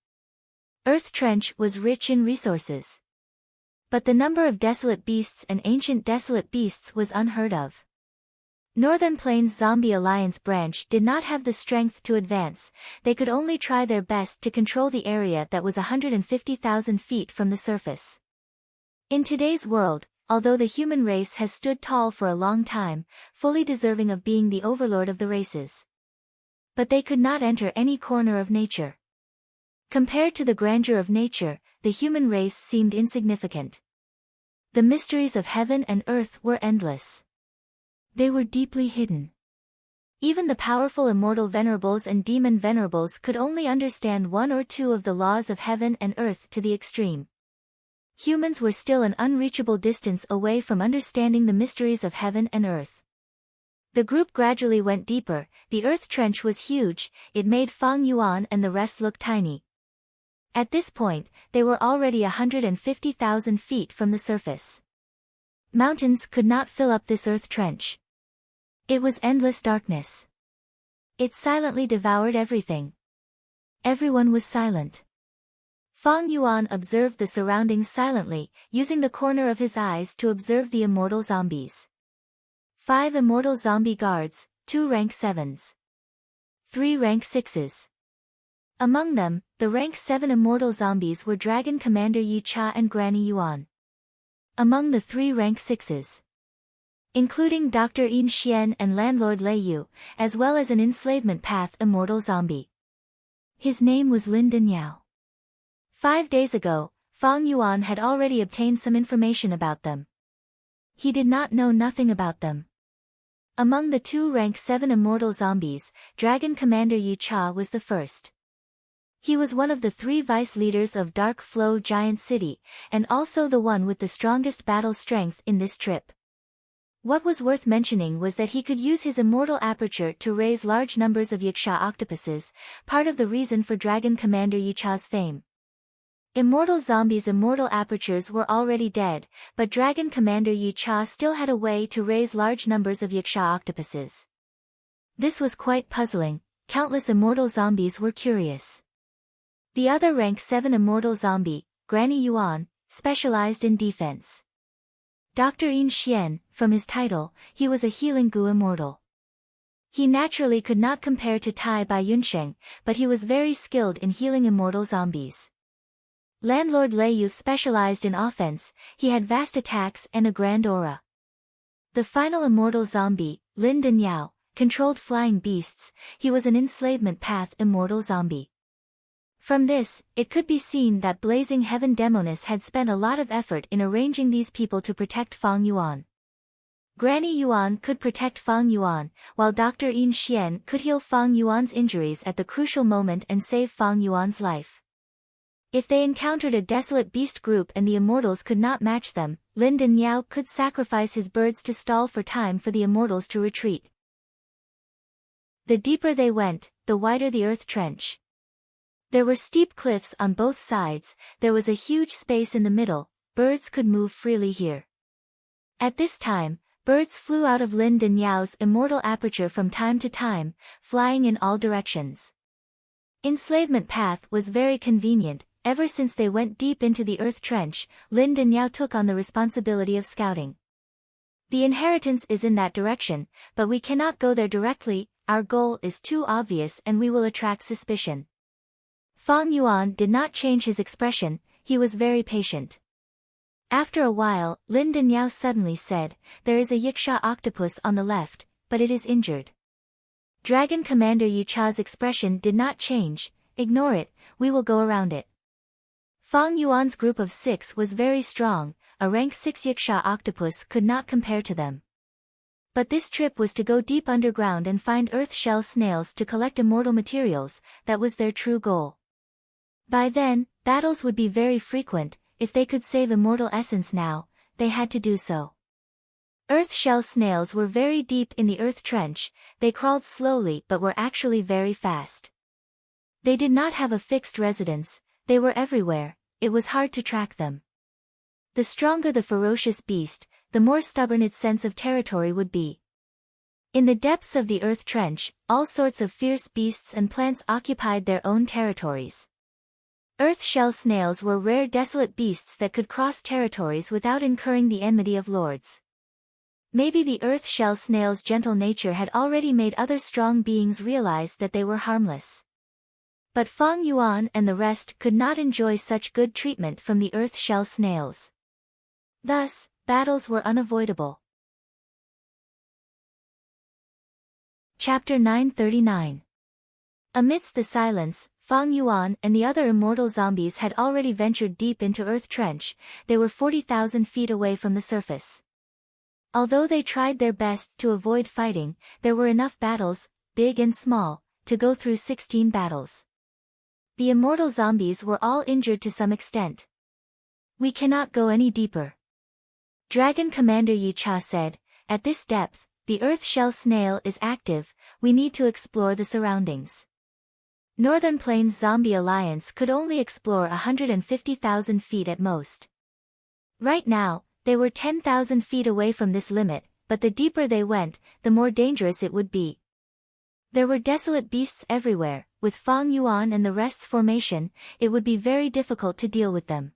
Earth Trench was rich in resources. But the number of desolate beasts and ancient desolate beasts was unheard of. Northern Plains Zombie Alliance branch did not have the strength to advance, they could only try their best to control the area that was 150,000 feet from the surface. In today's world, although the human race has stood tall for a long time, fully deserving of being the overlord of the races. But they could not enter any corner of nature. Compared to the grandeur of nature, the human race seemed insignificant. The mysteries of heaven and earth were endless. They were deeply hidden. Even the powerful immortal venerables and demon venerables could only understand one or two of the laws of heaven and earth to the extreme. Humans were still an unreachable distance away from understanding the mysteries of heaven and earth. The group gradually went deeper. The earth trench was huge, it made Fang Yuan and the rest look tiny. At this point, they were already 150,000 feet from the surface. Mountains could not fill up this earth trench. It was endless darkness. It silently devoured everything. Everyone was silent. Fang Yuan observed the surroundings silently, using the corner of his eyes to observe the immortal zombies. 5 immortal zombie guards, 2 rank 7s. 3 rank 6s. Among them, the rank 7 immortal zombies were Dragon Commander Yi Cha and Granny Yuan. Among the 3 rank 6s, including Dr. Yin Xian and Landlord Lei Yu, as well as an enslavement path immortal zombie. His name was Lin Danyao. 5 days ago, Fang Yuan had already obtained some information about them. He did not know nothing about them. Among the 2 rank 7 immortal zombies, Dragon Commander Yi Cha was the first. He was one of the 3 vice leaders of Dark Flow Giant City, and also the one with the strongest battle strength in this trip. What was worth mentioning was that he could use his immortal aperture to raise large numbers of Yaksha octopuses, part of the reason for Dragon Commander Yi Cha's fame. Immortal zombies' immortal apertures were already dead, but Dragon Commander Yi Cha still had a way to raise large numbers of Yaksha octopuses. This was quite puzzling. Countless immortal zombies were curious. The other rank 7 immortal zombie, Granny Yuan, specialized in defense. Dr. Yin Xian, from his title, he was a healing gu immortal. He naturally could not compare to Tai Bai Yunsheng, but he was very skilled in healing immortal zombies. Landlord Lei Yu specialized in offense, he had vast attacks and a grand aura. The final immortal zombie, Lin Danyao, controlled flying beasts, he was an enslavement path immortal zombie. From this, it could be seen that Blazing Heaven Demoness had spent a lot of effort in arranging these people to protect Fang Yuan. Granny Yuan could protect Fang Yuan, while Dr. Yin Xian could heal Fang Yuan's injuries at the crucial moment and save Fang Yuan's life. If they encountered a desolate beast group and the immortals could not match them, Lin Danyao could sacrifice his birds to stall for time for the immortals to retreat. The deeper they went, the wider the earth trench. There were steep cliffs on both sides, there was a huge space in the middle, birds could move freely here. At this time, birds flew out of Lin Danyao's immortal aperture from time to time, flying in all directions. Enslavement path was very convenient. Ever since they went deep into the earth trench, Lin Danyao took on the responsibility of scouting. The inheritance is in that direction, but we cannot go there directly, our goal is too obvious and we will attract suspicion. Fang Yuan did not change his expression, he was very patient. After a while, Lin Danyao suddenly said, "There is a Yiksha octopus on the left, but it is injured." Dragon Commander Yi Cha's expression did not change, "Ignore it, we will go around it." Fang Yuan's group of 6 was very strong, a rank 6 Yiksha octopus could not compare to them. But this trip was to go deep underground and find earth shell snails to collect immortal materials, that was their true goal. By then, battles would be very frequent, if they could save immortal essence now, they had to do so. Earth shell snails were very deep in the earth trench, they crawled slowly but were actually very fast. They did not have a fixed residence, they were everywhere, it was hard to track them. The stronger the ferocious beast, the more stubborn its sense of territory would be. In the depths of the earth trench, all sorts of fierce beasts and plants occupied their own territories. Earth shell snails were rare desolate beasts that could cross territories without incurring the enmity of lords. Maybe the earth shell snail's gentle nature had already made other strong beings realize that they were harmless. But Fang Yuan and the rest could not enjoy such good treatment from the earth shell snails. Thus, battles were unavoidable. Chapter 939. Amidst the silence, Fang Yuan and the other immortal zombies had already ventured deep into Earth Trench. They were 40,000 feet away from the surface. Although they tried their best to avoid fighting, there were enough battles, big and small, to go through 16 battles. The immortal zombies were all injured to some extent. "We cannot go any deeper," Dragon Commander Yi Cha said. "At this depth, the Earth Shell Snail is active, we need to explore the surroundings." Northern Plains Zombie Alliance could only explore 150,000 feet at most. Right now, they were 10,000 feet away from this limit, but the deeper they went, the more dangerous it would be. There were desolate beasts everywhere. With Fang Yuan and the rest's formation, it would be very difficult to deal with them.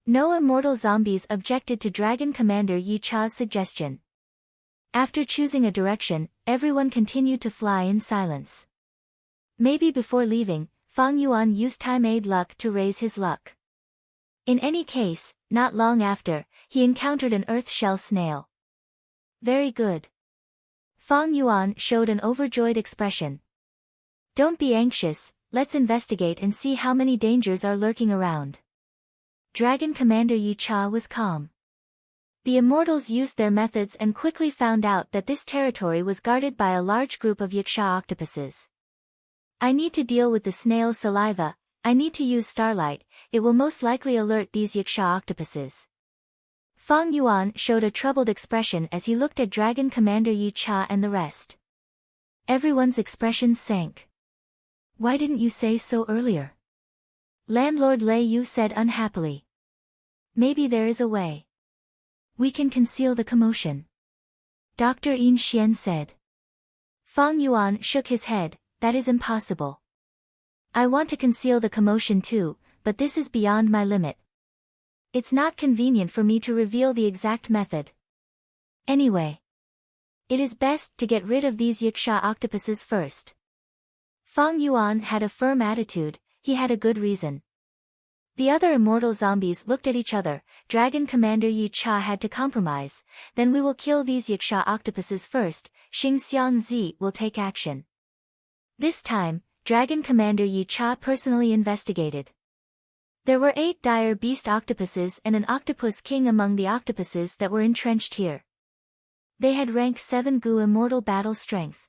No immortal zombies objected to Dragon Commander Yi Cha's suggestion. After choosing a direction, everyone continued to fly in silence. Maybe before leaving, Fang Yuan used time aid luck to raise his luck. In any case, not long after, he encountered an earth shell snail. "Very good." Fang Yuan showed an overjoyed expression. "Don't be anxious, let's investigate and see how many dangers are lurking around." Dragon Commander Yi Cha was calm. The immortals used their methods and quickly found out that this territory was guarded by a large group of Yiksha octopuses. "I need to deal with the snail's saliva, I need to use starlight, it will most likely alert these Yiksha octopuses." Fang Yuan showed a troubled expression as he looked at Dragon Commander Yi Cha and the rest. Everyone's expressions sank. "Why didn't you say so earlier?" Landlord Lei Yu said unhappily. "Maybe there is a way. We can conceal the commotion," Dr. Yin Xian said. Fang Yuan shook his head. "That is impossible. I want to conceal the commotion too, but this is beyond my limit. It's not convenient for me to reveal the exact method. Anyway, it is best to get rid of these Yiksha octopuses first." Fang Yuan had a firm attitude, he had a good reason. The other immortal zombies looked at each other. Dragon Commander Yi Cha had to compromise. "Then we will kill these Yiksha octopuses first, Xing Xiang Zi will take action." This time, Dragon Commander Yi Cha personally investigated. There were 8 dire beast octopuses and an octopus king among the octopuses that were entrenched here. They had rank 7 Gu immortal battle strength.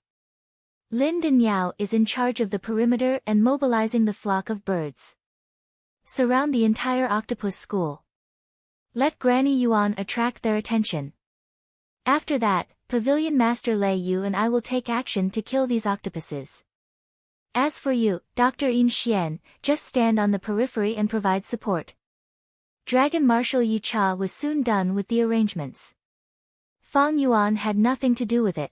Lin Danyao is in charge of the perimeter and mobilizing the flock of birds. Surround the entire octopus school. Let Granny Yuan attract their attention. After that, Pavilion Master Lei Yu and I will take action to kill these octopuses. As for you, Dr. Yin Xian, just stand on the periphery and provide support. Dragon Marshal Yi Cha was soon done with the arrangements. Fang Yuan had nothing to do with it.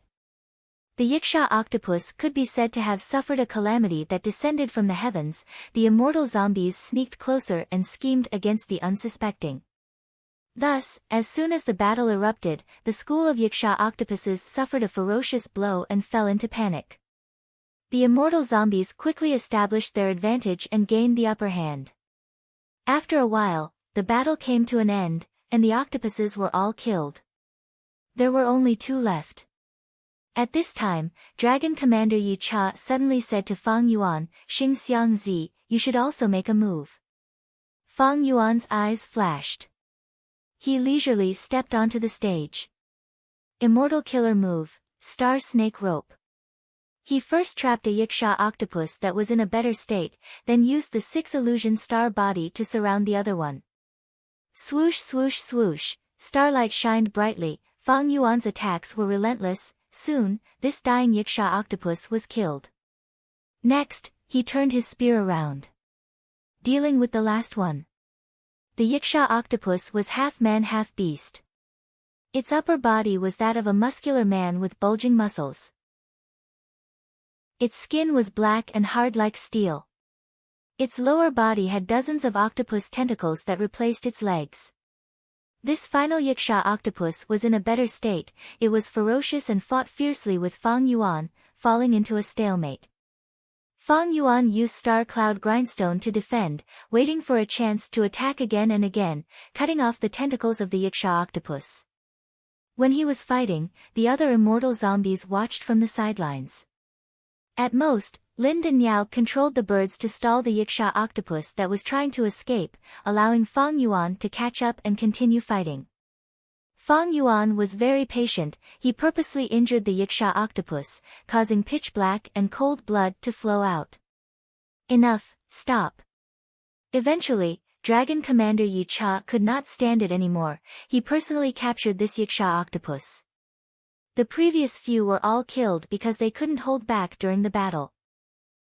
The Yiksha octopus could be said to have suffered a calamity that descended from the heavens. The immortal zombies sneaked closer and schemed against the unsuspecting. Thus, as soon as the battle erupted, the school of Yiksha octopuses suffered a ferocious blow and fell into panic. The immortal zombies quickly established their advantage and gained the upper hand. After a while, the battle came to an end, and the octopuses were all killed. There were only 2 left. At this time, Dragon Commander Yi Cha suddenly said to Fang Yuan, "Xing Xiang Zi, you should also make a move." Fang Yuan's eyes flashed. He leisurely stepped onto the stage. Immortal killer move, Star Snake Rope. He first trapped a Yiksha octopus that was in a better state, then used the 6 illusion star body to surround the other one. Swoosh swoosh swoosh, starlight shined brightly, Fang Yuan's attacks were relentless. Soon, this dying Yiksha octopus was killed. Next, he turned his spear around, dealing with the last one. The Yiksha octopus was half man half beast. Its upper body was that of a muscular man with bulging muscles. Its skin was black and hard like steel. Its lower body had dozens of octopus tentacles that replaced its legs. This final Yiksha octopus was in a better state, it was ferocious and fought fiercely with Fang Yuan, falling into a stalemate. Fang Yuan used Star Cloud Grindstone to defend, waiting for a chance to attack again and again, cutting off the tentacles of the Yiksha octopus. When he was fighting, the other immortal zombies watched from the sidelines. At most, Lin and Yao controlled the birds to stall the Yiksha octopus that was trying to escape, allowing Fang Yuan to catch up and continue fighting. Fang Yuan was very patient. He purposely injured the Yiksha octopus, causing pitch black and cold blood to flow out. Enough, stop. Eventually, Dragon Commander Yi Cha could not stand it anymore. He personally captured this Yiksha octopus. The previous few were all killed because they couldn't hold back during the battle.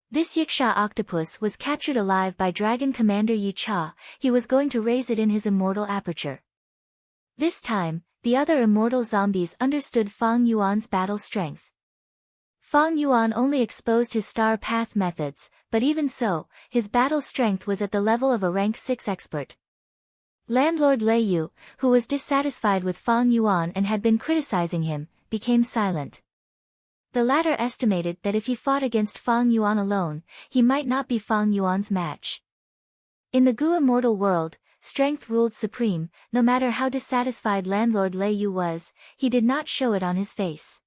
This Yiksha octopus was captured alive by Dragon Commander Yi Cha. He was going to raise it in his immortal aperture. This time, the other immortal zombies understood Fang Yuan's battle strength. Fang Yuan only exposed his star path methods, but even so, his battle strength was at the level of a rank 6 expert. Landlord Lei Yu, who was dissatisfied with Fang Yuan and had been criticizing him, became silent. The latter estimated that if he fought against Fang Yuan alone, he might not be Fang Yuan's match. In the Gu immortal world, strength ruled supreme. No matter how dissatisfied Landlord Lei Yu was, he did not show it on his face.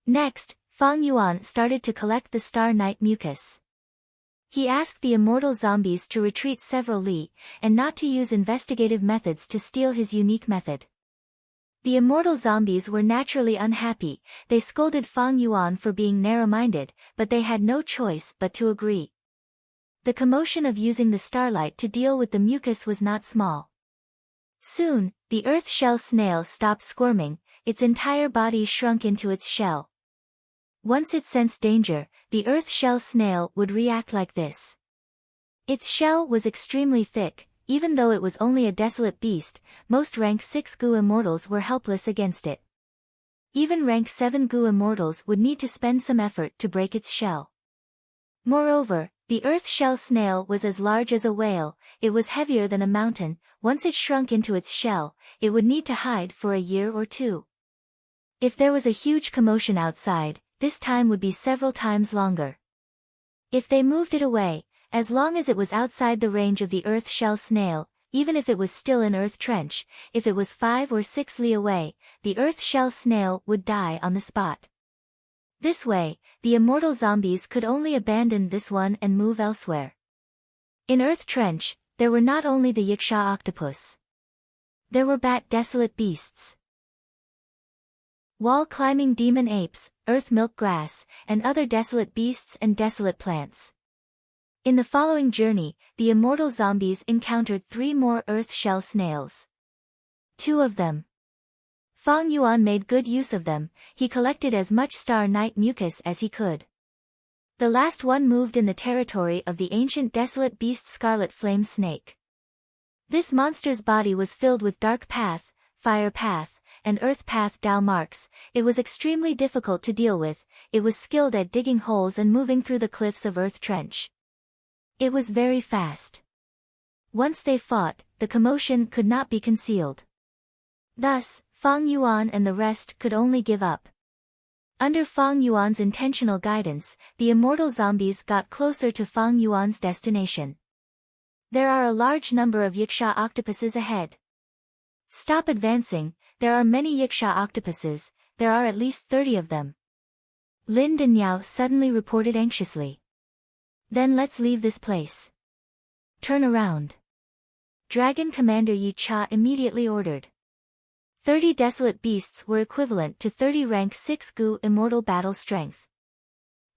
Next, Fang Yuan started to collect the Star Night mucus. He asked the immortal zombies to retreat several li, and not to use investigative methods to steal his unique method. The immortal zombies were naturally unhappy. They scolded Fang Yuan for being narrow-minded, but they had no choice but to agree. The commotion of using the starlight to deal with the mucus was not small. Soon, the earth shell snail stopped squirming. Its entire body shrunk into its shell. Once it sensed danger, the earth shell snail would react like this. Its shell was extremely thick. Even though it was only a desolate beast, most rank 6 Gu immortals were helpless against it. Even rank 7 Gu immortals would need to spend some effort to break its shell. Moreover, the earth shell snail was as large as a whale. It was heavier than a mountain. Once it shrunk into its shell, it would need to hide for a year or two. If there was a huge commotion outside, this time would be several times longer. If they moved it away, as long as it was outside the range of the earth shell snail, even if it was still in earth trench, if it was 5 or 6 li away, the earth shell snail would die on the spot. This way, the immortal zombies could only abandon this one and move elsewhere. In earth trench, there were not only the Yiksha octopus. There were desolate beasts. Wall-climbing demon apes, earth milk grass, and other desolate beasts and desolate plants. In the following journey, the immortal zombies encountered 3 more earth shell snails. 2 of them. Fang Yuan made good use of them. He collected as much Star Night mucus as he could. The last one moved in the territory of the ancient desolate beast Scarlet Flame Snake. This monster's body was filled with dark path, fire path, and earth path Dao marks. It was extremely difficult to deal with. It was skilled at digging holes and moving through the cliffs of earth trench. It was very fast. Once they fought, the commotion could not be concealed. Thus, Fang Yuan and the rest could only give up. Under Fang Yuan's intentional guidance, the immortal zombies got closer to Fang Yuan's destination. There are a large number of Yiksha octopuses ahead. Stop advancing, there are many Yiksha octopuses, there are at least 30 of them. Lin and Yao suddenly reported anxiously. Then let's leave this place. Turn around. Dragon Commander Yi Cha immediately ordered. 30 desolate beasts were equivalent to 30 rank 6 Gu immortal battle strength.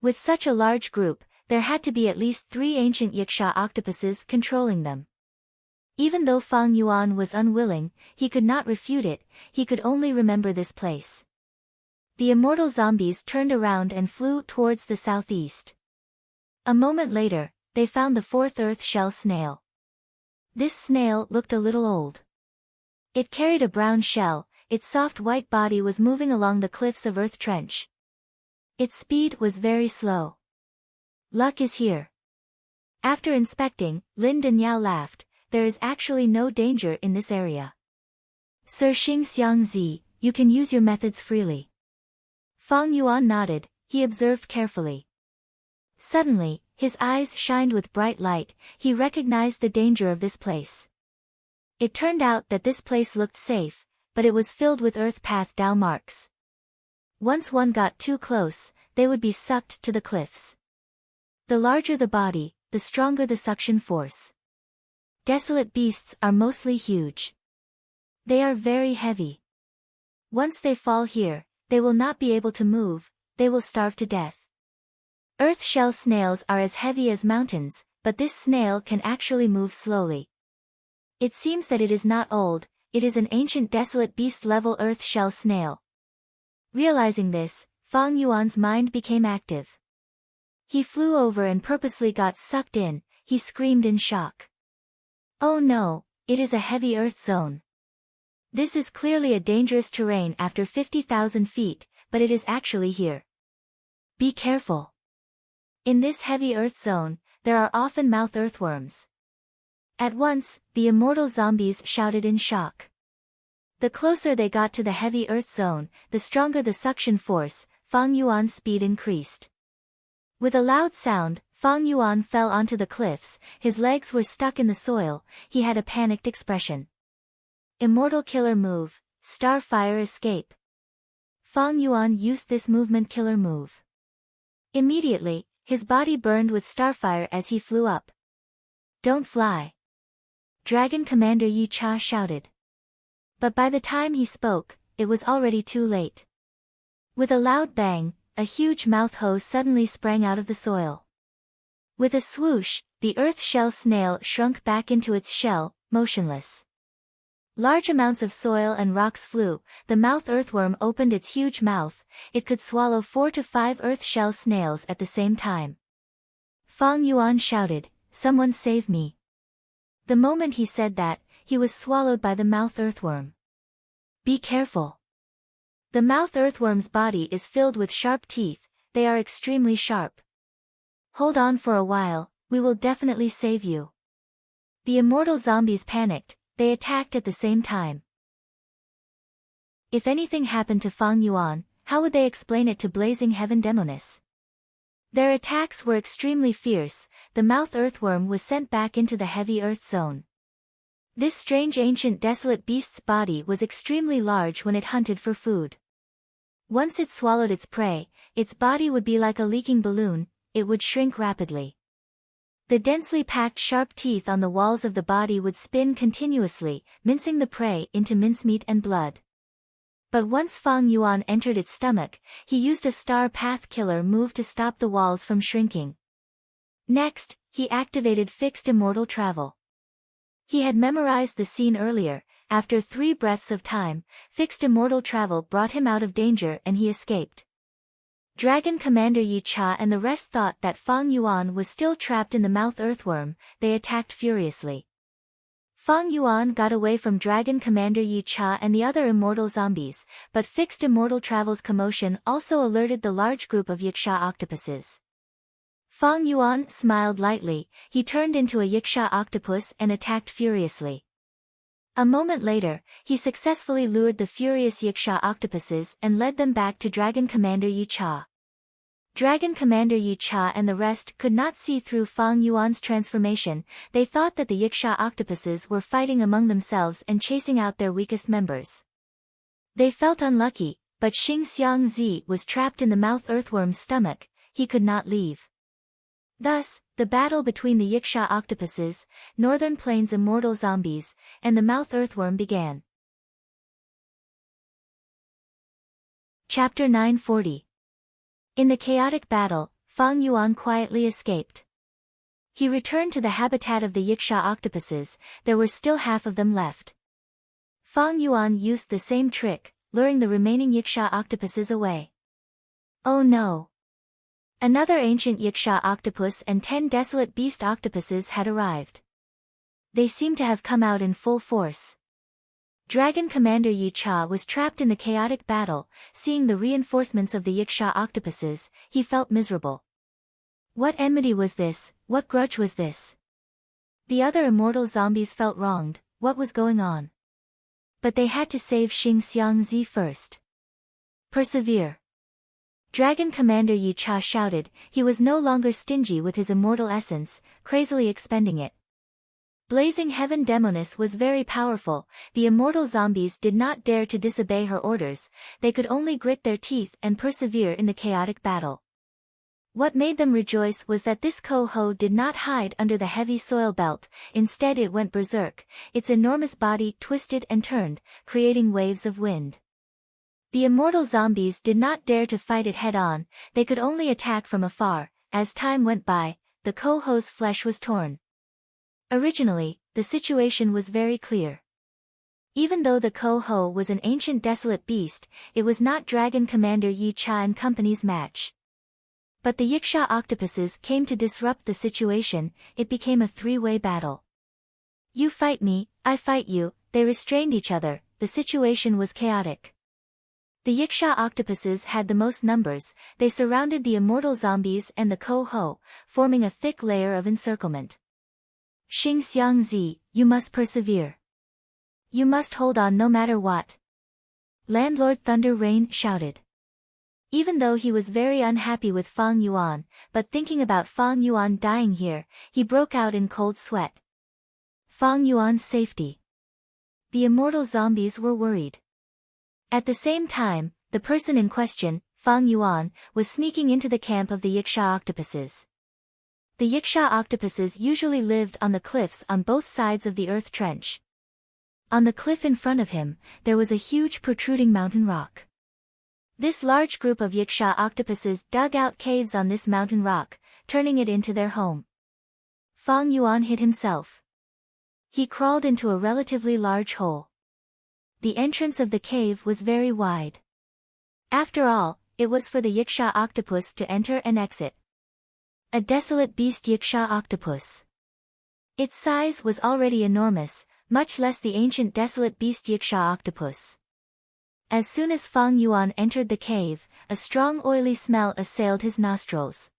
With such a large group, there had to be at least 3 ancient Yiksha octopuses controlling them. Even though Fang Yuan was unwilling, he could not refute it. He could only remember this place. The immortal zombies turned around and flew towards the southeast. A moment later, they found the 4th earth shell snail. This snail looked a little old. It carried a brown shell. Its soft white body was moving along the cliffs of earth trench. Its speed was very slow. Luck is here. After inspecting, Lin and Yao laughed. There is actually no danger in this area. Sir Xing Xiang Zi, you can use your methods freely. Fang Yuan nodded. He observed carefully. Suddenly, his eyes shined with bright light. He recognized the danger of this place. It turned out that this place looked safe, but it was filled with earth path Dao marks. Once one got too close, they would be sucked to the cliffs. The larger the body, the stronger the suction force. Desolate beasts are mostly huge. They are very heavy. Once they fall here, they will not be able to move, they will starve to death. Earth shell snails are as heavy as mountains, but this snail can actually move slowly. It seems that it is not old, it is an ancient desolate beast-level earth shell snail. Realizing this, Fang Yuan's mind became active. He flew over and purposely got sucked in, he screamed in shock. Oh no, it is a heavy earth zone. This is clearly a dangerous terrain after 50,000 feet, but it is actually here. Be careful. In this heavy earth zone, there are often mouth earthworms. At once, the immortal zombies shouted in shock. The closer they got to the heavy earth zone, the stronger the suction force, Fang Yuan's speed increased. With a loud sound, Fang Yuan fell onto the cliffs, his legs were stuck in the soil, he had a panicked expression. Immortal killer move, Starfire escape. Fang Yuan used this movement killer move. Immediately, his body burned with starfire as he flew up. Don't fly. Dragon Commander Yi Cha shouted. But by the time he spoke, it was already too late. With a loud bang, a huge mouth hose suddenly sprang out of the soil. With a swoosh, the earth shell snail shrunk back into its shell, motionless. Large amounts of soil and rocks flew, the mouth earthworm opened its huge mouth, it could swallow 4 to 5 earth shell snails at the same time. Fang Yuan shouted, "Someone save me." The moment he said that, he was swallowed by the mouth earthworm. Be careful. The mouth earthworm's body is filled with sharp teeth, they are extremely sharp. Hold on for a while, we will definitely save you. The immortal zombies panicked, they attacked at the same time. If anything happened to Fang Yuan, how would they explain it to Blazing Heaven Demoness? Their attacks were extremely fierce, the mouth earthworm was sent back into the heavy earth zone. This strange ancient desolate beast's body was extremely large when it hunted for food. Once it swallowed its prey, its body would be like a leaking balloon, it would shrink rapidly. The densely packed sharp teeth on the walls of the body would spin continuously, mincing the prey into mincemeat and blood. But once Fang Yuan entered its stomach, he used a star path killer move to stop the walls from shrinking. Next, he activated fixed immortal travel. He had memorized the scene earlier, after 3 breaths of time, fixed immortal travel brought him out of danger and he escaped. Dragon Commander Yi Cha and the rest thought that Fang Yuan was still trapped in the mouth earthworm, they attacked furiously. Fang Yuan got away from Dragon Commander Yi Cha and the other immortal zombies, but fixed immortal travel's commotion also alerted the large group of Yiksha octopuses. Fang Yuan smiled lightly, he turned into a Yiksha octopus and attacked furiously. A moment later, he successfully lured the furious Yiksha octopuses and led them back to Dragon Commander Yi Cha. Dragon Commander Yi Cha and the rest could not see through Fang Yuan's transformation, they thought that the Yiksha octopuses were fighting among themselves and chasing out their weakest members. They felt unlucky, but Xing Xiangzi was trapped in the mouth earthworm's stomach, he could not leave. Thus, the battle between the Yiksha octopuses, Northern Plains immortal zombies, and the mouth earthworm began. Chapter 940. In the chaotic battle, Fang Yuan quietly escaped. He returned to the habitat of the Yiksha octopuses, there were still half of them left. Fang Yuan used the same trick, luring the remaining Yiksha octopuses away. Oh no! Another ancient Yiksha octopus and 10 desolate beast octopuses had arrived. They seemed to have come out in full force. Dragon Commander Yi Cha was trapped in the chaotic battle, seeing the reinforcements of the Yiksha octopuses, he felt miserable. What enmity was this, what grudge was this? The other immortal zombies felt wronged, what was going on? But they had to save Xing Xiangzi first. Persevere. Dragon Commander Yi Cha shouted, he was no longer stingy with his immortal essence, crazily expending it. Blazing Heaven Demoness was very powerful, the immortal zombies did not dare to disobey her orders, they could only grit their teeth and persevere in the chaotic battle. What made them rejoice was that this Ko-ho did not hide under the heavy soil belt, instead it went berserk, its enormous body twisted and turned, creating waves of wind. The immortal zombies did not dare to fight it head-on, they could only attack from afar. As time went by, the Ko-ho's flesh was torn. Originally, the situation was very clear. Even though the Ko-ho was an ancient desolate beast, it was not Dragon Commander Yi-Cha and company's match. But the Yiksha octopuses came to disrupt the situation, it became a three-way battle. You fight me, I fight you, they restrained each other, the situation was chaotic. The Yiksha octopuses had the most numbers, they surrounded the immortal zombies and the Ko-ho, forming a thick layer of encirclement. Xing Xiang Zi, you must persevere. You must hold on no matter what. Landlord Thunder Rain shouted. Even though he was very unhappy with Fang Yuan, but thinking about Fang Yuan dying here, he broke out in cold sweat. Fang Yuan's safety. The immortal zombies were worried. At the same time, the person in question, Fang Yuan, was sneaking into the camp of the Yiksha octopuses. The Yiksha octopuses usually lived on the cliffs on both sides of the earth trench. On the cliff in front of him, there was a huge protruding mountain rock. This large group of Yiksha octopuses dug out caves on this mountain rock, turning it into their home. Fang Yuan hid himself. He crawled into a relatively large hole. The entrance of the cave was very wide. After all, it was for the Yiksha octopus to enter and exit. A desolate beast Yiksha octopus. Its size was already enormous, much less the ancient desolate beast Yiksha octopus. As soon as Fang Yuan entered the cave, a strong oily smell assailed his nostrils.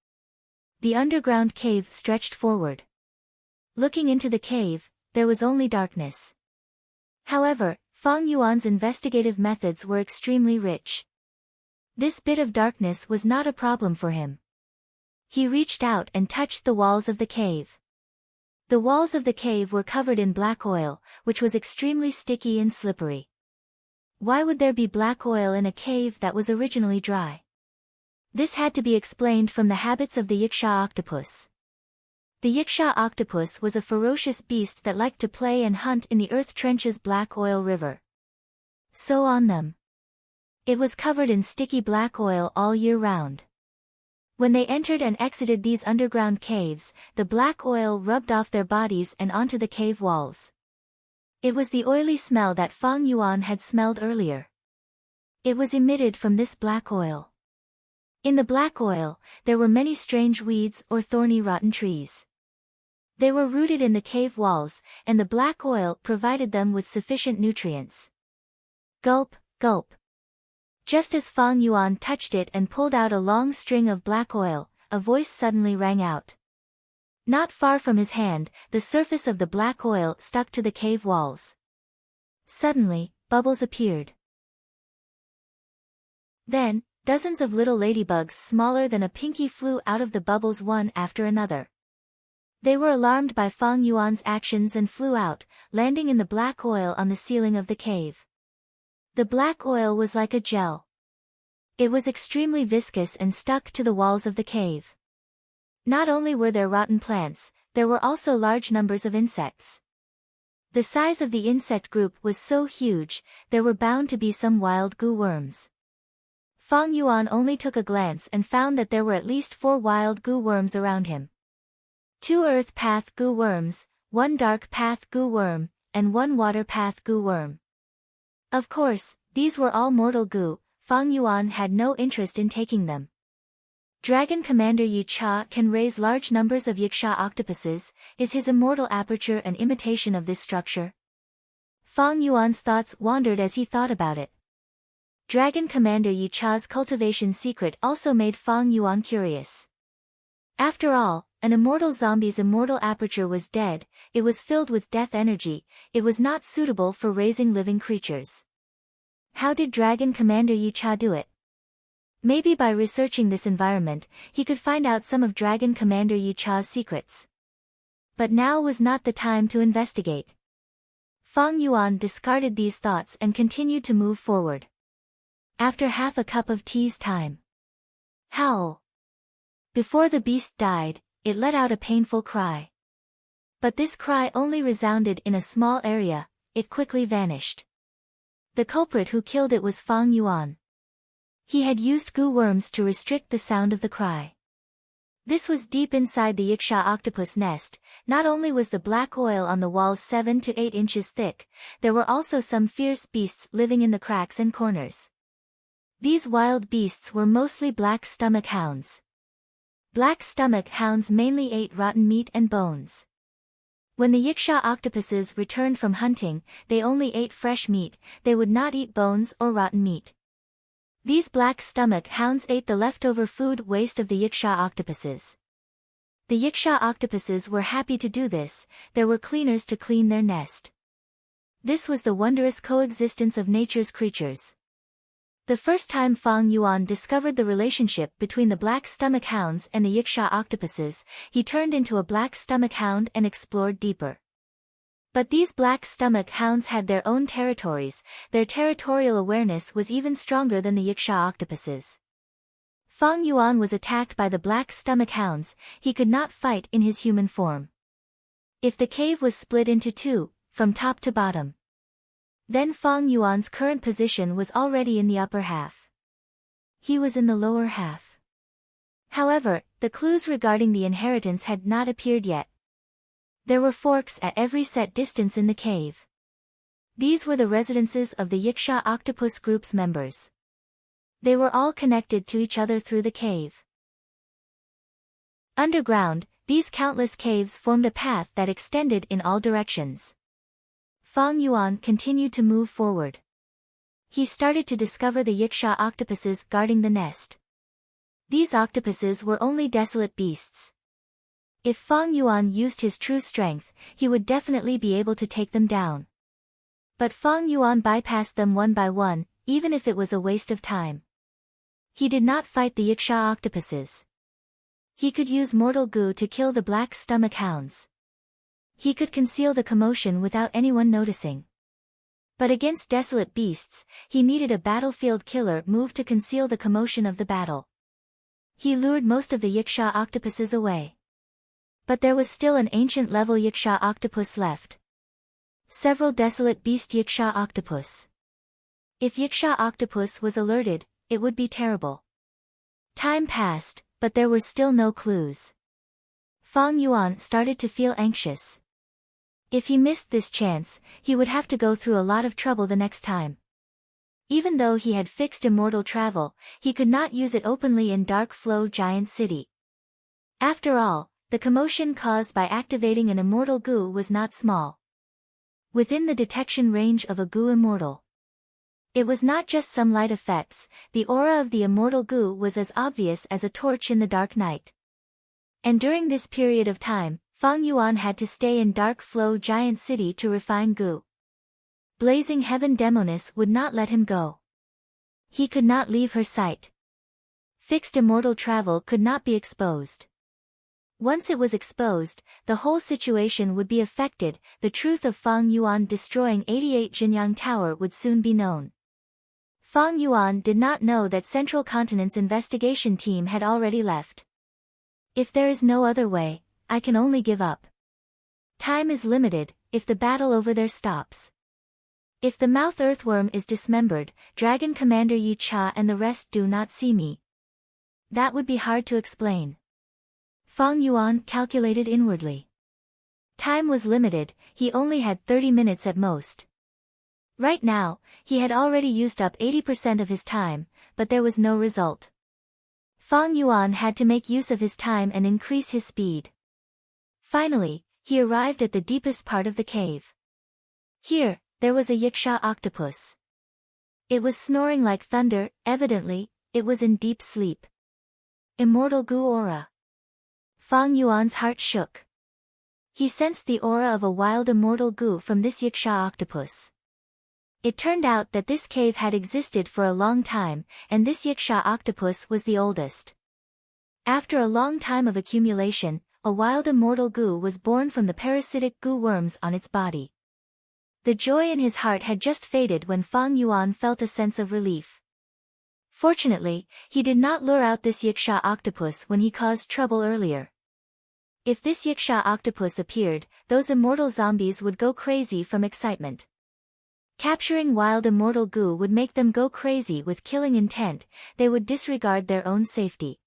The underground cave stretched forward. Looking into the cave, there was only darkness. However, Fang Yuan's investigative methods were extremely rich. This bit of darkness was not a problem for him. He reached out and touched the walls of the cave. The walls of the cave were covered in black oil, which was extremely sticky and slippery. Why would there be black oil in a cave that was originally dry? This had to be explained from the habits of the Yiksha octopus. The Yiksha octopus was a ferocious beast that liked to play and hunt in the earth trench's black oil river. So on them. It was covered in sticky black oil all year round. When they entered and exited these underground caves, the black oil rubbed off their bodies and onto the cave walls. It was the oily smell that Fang Yuan had smelled earlier. It was emitted from this black oil. In the black oil, there were many strange weeds or thorny rotten trees. They were rooted in the cave walls, and the black oil provided them with sufficient nutrients. Gulp, gulp. Just as Fang Yuan touched it and pulled out a long string of black oil, a voice suddenly rang out. Not far from his hand, the surface of the black oil stuck to the cave walls. Suddenly, bubbles appeared. Then, dozens of little ladybugs smaller than a pinky flew out of the bubbles one after another. They were alarmed by Fang Yuan's actions and flew out, landing in the black oil on the ceiling of the cave. The black oil was like a gel. It was extremely viscous and stuck to the walls of the cave. Not only were there rotten plants, there were also large numbers of insects. The size of the insect group was so huge, there were bound to be some wild goo worms. Fang Yuan only took a glance and found that there were at least 4 wild goo worms around him. 2 earth path goo worms, 1 dark path goo worm, and 1 water path goo worm. Of course, these were all mortal goo, Fang Yuan had no interest in taking them. Dragon Commander Yi-Cha can raise large numbers of Yiksha octopuses, is his immortal aperture an imitation of this structure? Fang Yuan's thoughts wandered as he thought about it. Dragon Commander Yi-Cha's cultivation secret also made Fang Yuan curious. After all, an immortal zombie's immortal aperture was dead, it was filled with death energy, it was not suitable for raising living creatures. How did Dragon Commander Yi-Cha do it? Maybe by researching this environment, he could find out some of Dragon Commander Yi-Cha's secrets. But now was not the time to investigate. Fang Yuan discarded these thoughts and continued to move forward. After half a cup of tea's time. Howl! Before the beast died, it let out a painful cry. But this cry only resounded in a small area, it quickly vanished. The culprit who killed it was Fang Yuan. He had used goo worms to restrict the sound of the cry. This was deep inside the Yiksha octopus nest. Not only was the black oil on the walls 7 to 8 inches thick, there were also some fierce beasts living in the cracks and corners. These wild beasts were mostly black stomach hounds. Black stomach hounds mainly ate rotten meat and bones. When the Yiksha octopuses returned from hunting, they only ate fresh meat, they would not eat bones or rotten meat. These black stomach hounds ate the leftover food waste of the Yiksha octopuses. The Yiksha octopuses were happy to do this, there were cleaners to clean their nest. This was the wondrous coexistence of nature's creatures. The first time Fang Yuan discovered the relationship between the black stomach hounds and the Yiksha octopuses, he turned into a black stomach hound and explored deeper. But these black stomach hounds had their own territories, their territorial awareness was even stronger than the Yiksha octopuses. Fang Yuan was attacked by the black stomach hounds, he could not fight in his human form. If the cave was split into two, from top to bottom, then Fang Yuan's current position was already in the upper half. He was in the lower half. However, the clues regarding the inheritance had not appeared yet. There were forks at every set distance in the cave. These were the residences of the Yiksha octopus group's members. They were all connected to each other through the cave. Underground, these countless caves formed a path that extended in all directions. Fang Yuan continued to move forward. He started to discover the Yiksha octopuses guarding the nest. These octopuses were only desolate beasts. If Fang Yuan used his true strength, he would definitely be able to take them down. But Fang Yuan bypassed them one by one, even if it was a waste of time. He did not fight the Yiksha octopuses. He could use mortal goo to kill the black stomach hounds. He could conceal the commotion without anyone noticing. But against desolate beasts, he needed a battlefield killer move to conceal the commotion of the battle. He lured most of the Yiksha octopuses away. But there was still an ancient level Yiksha octopus left. Several desolate beast Yiksha octopus. If Yiksha octopus was alerted, it would be terrible. Time passed, but there were still no clues. Fang Yuan started to feel anxious. If he missed this chance, he would have to go through a lot of trouble the next time. Even though he had fixed immortal travel, he could not use it openly in Dark Flow Giant City. After all, the commotion caused by activating an immortal goo was not small. Within the detection range of a goo immortal. It was not just some light effects, the aura of the immortal goo was as obvious as a torch in the dark night. And during this period of time, Fang Yuan had to stay in Dark Flow Giant City to refine goo. Blazing Heaven Demoness would not let him go. He could not leave her sight. Fixed immortal travel could not be exposed. Once it was exposed, the whole situation would be affected, the truth of Fang Yuan destroying 88 Jinyang Tower would soon be known. Fang Yuan did not know that Central Continent's investigation team had already left. If there is no other way, I can only give up. Time is limited, if the battle over there stops. If the mouth earthworm is dismembered, Dragon Commander Yi Cha and the rest do not see me. That would be hard to explain. Fang Yuan calculated inwardly. Time was limited, he only had 30 minutes at most. Right now, he had already used up 80% of his time, but there was no result. Fang Yuan had to make use of his time and increase his speed. Finally, he arrived at the deepest part of the cave. Here, there was a Yiksha octopus. It was snoring like thunder, evidently, it was in deep sleep. Immortal goo aura. Fang Yuan's heart shook. He sensed the aura of a wild immortal goo from this Yiksha octopus. It turned out that this cave had existed for a long time, and this Yiksha octopus was the oldest. After a long time of accumulation, a wild immortal goo was born from the parasitic goo worms on its body. The joy in his heart had just faded when Fang Yuan felt a sense of relief. Fortunately, he did not lure out this Yiksha octopus when he caused trouble earlier. If this Yiksha octopus appeared, those immortal zombies would go crazy from excitement. Capturing wild immortal goo would make them go crazy with killing intent, they would disregard their own safety.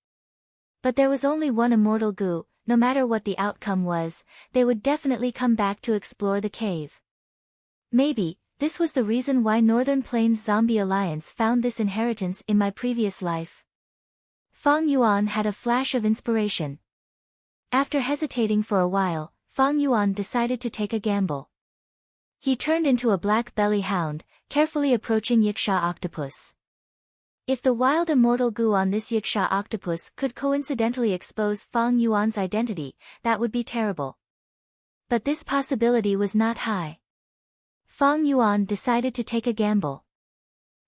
But there was only one immortal goo, no matter what the outcome was, they would definitely come back to explore the cave. Maybe, this was the reason why Northern Plains Zombie Alliance found this inheritance in my previous life. Fang Yuan had a flash of inspiration. After hesitating for a while, Fang Yuan decided to take a gamble. He turned into a black belly hound, carefully approaching Yiksha octopus. If the wild immortal goo on this Yiksha octopus could coincidentally expose Fang Yuan's identity, that would be terrible. But this possibility was not high. Fang Yuan decided to take a gamble.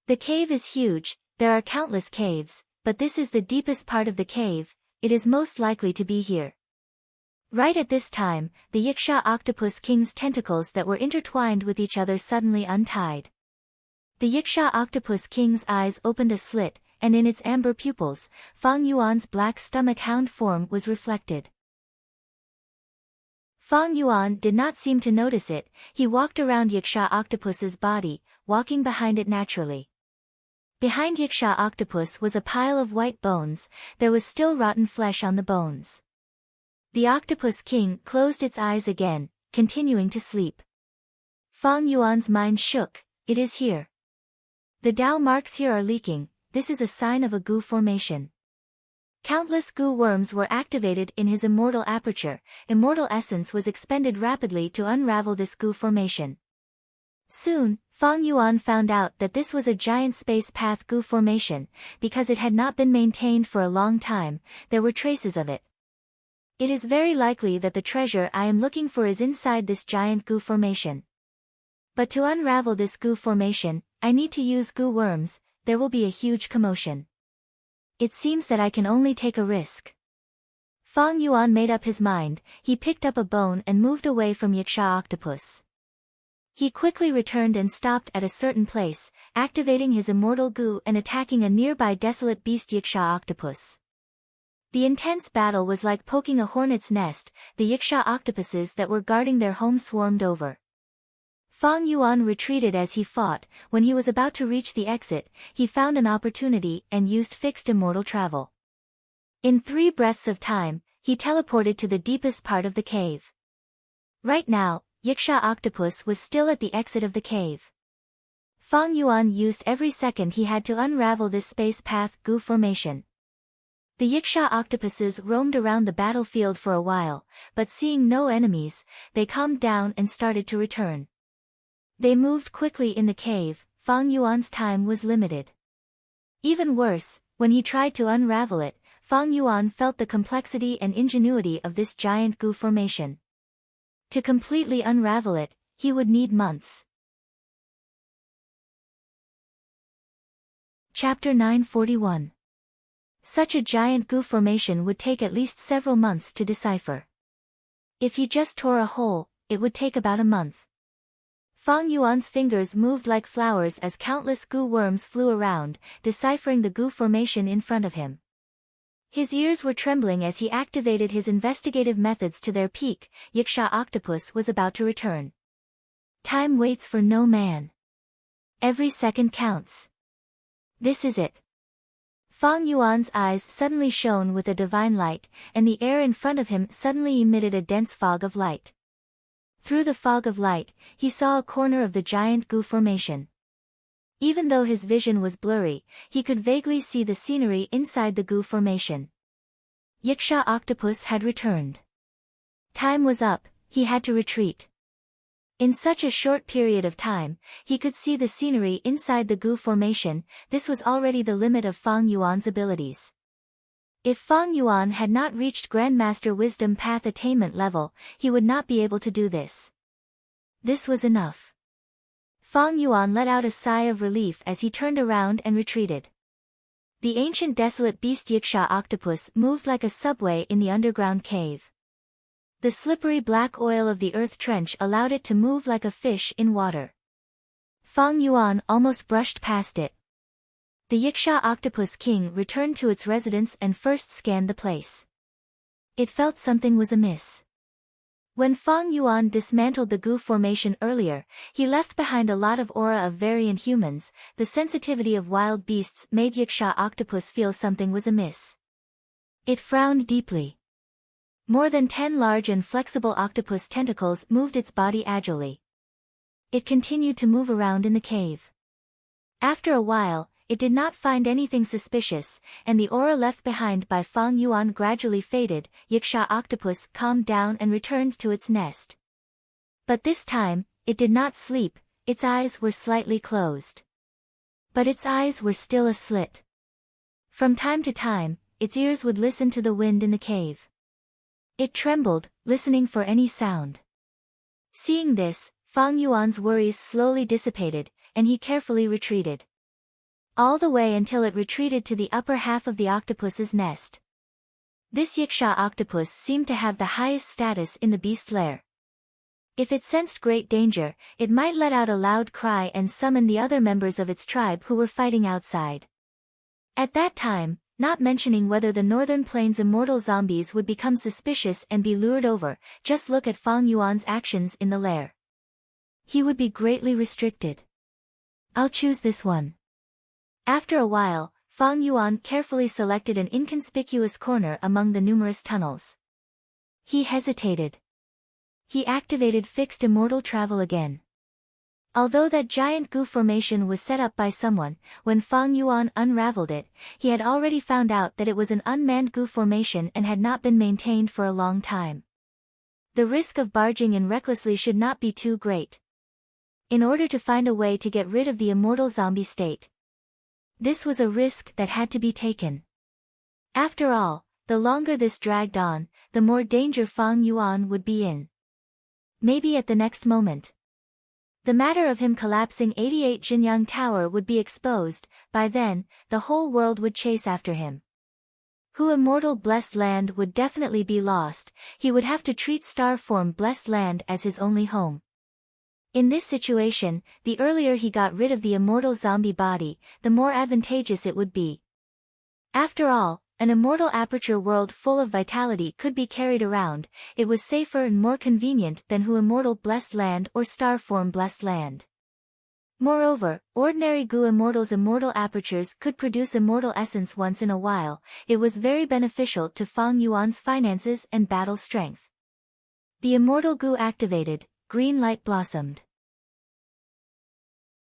The cave is huge, there are countless caves, but this is the deepest part of the cave, it is most likely to be here. Right at this time, the Yiksha octopus king's tentacles that were intertwined with each other suddenly untied. The Yiksha octopus king's eyes opened a slit, and in its amber pupils, Fang Yuan's black stomach hound form was reflected. Fang Yuan did not seem to notice it, he walked around Yiksha octopus's body, walking behind it naturally. Behind Yiksha octopus was a pile of white bones, there was still rotten flesh on the bones. The octopus king closed its eyes again, continuing to sleep. Fang Yuan's mind shook, it is here. The Dao marks here are leaking, this is a sign of a goo formation. Countless goo worms were activated in his immortal aperture, immortal essence was expended rapidly to unravel this goo formation. Soon, Fang Yuan found out that this was a giant space path goo formation, because it had not been maintained for a long time, there were traces of it. It is very likely that the treasure I am looking for is inside this giant goo formation. But to unravel this goo formation, I need to use goo worms, there will be a huge commotion. It seems that I can only take a risk. Fang Yuan made up his mind, he picked up a bone and moved away from Yiksha octopus. He quickly returned and stopped at a certain place, activating his immortal goo and attacking a nearby desolate beast Yiksha octopus. The intense battle was like poking a hornet's nest, the Yiksha octopuses that were guarding their home swarmed over. Fang Yuan retreated as he fought, when he was about to reach the exit, he found an opportunity and used fixed immortal travel. In 3 breaths of time, he teleported to the deepest part of the cave. Right now, Yiksha octopus was still at the exit of the cave. Fang Yuan used every second he had to unravel this space path goo formation. The Yiksha octopuses roamed around the battlefield for a while, but seeing no enemies, they calmed down and started to return. They moved quickly in the cave, Fang Yuan's time was limited. Even worse, when he tried to unravel it, Fang Yuan felt the complexity and ingenuity of this giant goo formation. To completely unravel it, he would need months. Chapter 941. Such a giant goo formation would take at least several months to decipher. If he just tore a hole, it would take about a month. Fang Yuan's fingers moved like flowers as countless goo worms flew around, deciphering the goo formation in front of him. His ears were trembling as he activated his investigative methods to their peak, Yiksha octopus was about to return. Time waits for no man. Every second counts. This is it. Fang Yuan's eyes suddenly shone with a divine light, and the air in front of him suddenly emitted a dense fog of light. Through the fog of light, he saw a corner of the giant goo formation. Even though his vision was blurry, he could vaguely see the scenery inside the goo formation. Yiksha octopus had returned. Time was up, he had to retreat. In such a short period of time, he could see the scenery inside the goo formation, this was already the limit of Fang Yuan's abilities. If Fang Yuan had not reached Grandmaster Wisdom Path attainment level, he would not be able to do this. This was enough. Fang Yuan let out a sigh of relief as he turned around and retreated. The ancient desolate beast Yiksha octopus moved like a subway in the underground cave. The slippery black oil of the earth trench allowed it to move like a fish in water. Fang Yuan almost brushed past it. The Yiksha Octopus King returned to its residence and first scanned the place. It felt something was amiss. When Fang Yuan dismantled the goo formation earlier, he left behind a lot of aura of variant humans. The sensitivity of wild beasts made Yiksha Octopus feel something was amiss. It frowned deeply. More than 10 large and flexible octopus tentacles moved its body agilely. It continued to move around in the cave. After a while, it did not find anything suspicious, and the aura left behind by Fang Yuan gradually faded. Yiksha Octopus calmed down and returned to its nest. But this time, it did not sleep, its eyes were slightly closed. But its eyes were still aslit. From time to time, its ears would listen to the wind in the cave. It trembled, listening for any sound. Seeing this, Fang Yuan's worries slowly dissipated, and he carefully retreated. All the way until it retreated to the upper half of the octopus's nest. This Yiksha octopus seemed to have the highest status in the beast lair. If it sensed great danger, it might let out a loud cry and summon the other members of its tribe who were fighting outside. At that time, not mentioning whether the Northern Plains immortal zombies would become suspicious and be lured over, just look at Fang Yuan's actions in the lair. He would be greatly restricted. I'll choose this one. After a while, Fang Yuan carefully selected an inconspicuous corner among the numerous tunnels. He hesitated. He activated fixed immortal travel again. Although that giant goo formation was set up by someone, when Fang Yuan unraveled it, he had already found out that it was an unmanned goo formation and had not been maintained for a long time. The risk of barging in recklessly should not be too great. In order to find a way to get rid of the immortal zombie state. This was a risk that had to be taken. After all, the longer this dragged on, the more danger Fang Yuan would be in. Maybe at the next moment. The matter of him collapsing 88 Jinyang Tower would be exposed. By then, the whole world would chase after him. Hu Immortal Blessed Land would definitely be lost. He would have to treat Star Form Blessed Land as his only home. In this situation, the earlier he got rid of the immortal zombie body, the more advantageous it would be. After all, an immortal aperture world full of vitality could be carried around. It was safer and more convenient than Hu Immortal Blessed Land or Star Form Blessed Land. Moreover, ordinary Gu Immortal's immortal apertures could produce immortal essence once in a while. It was very beneficial to Fang Yuan's finances and battle strength. The immortal Gu activated. Green light blossomed.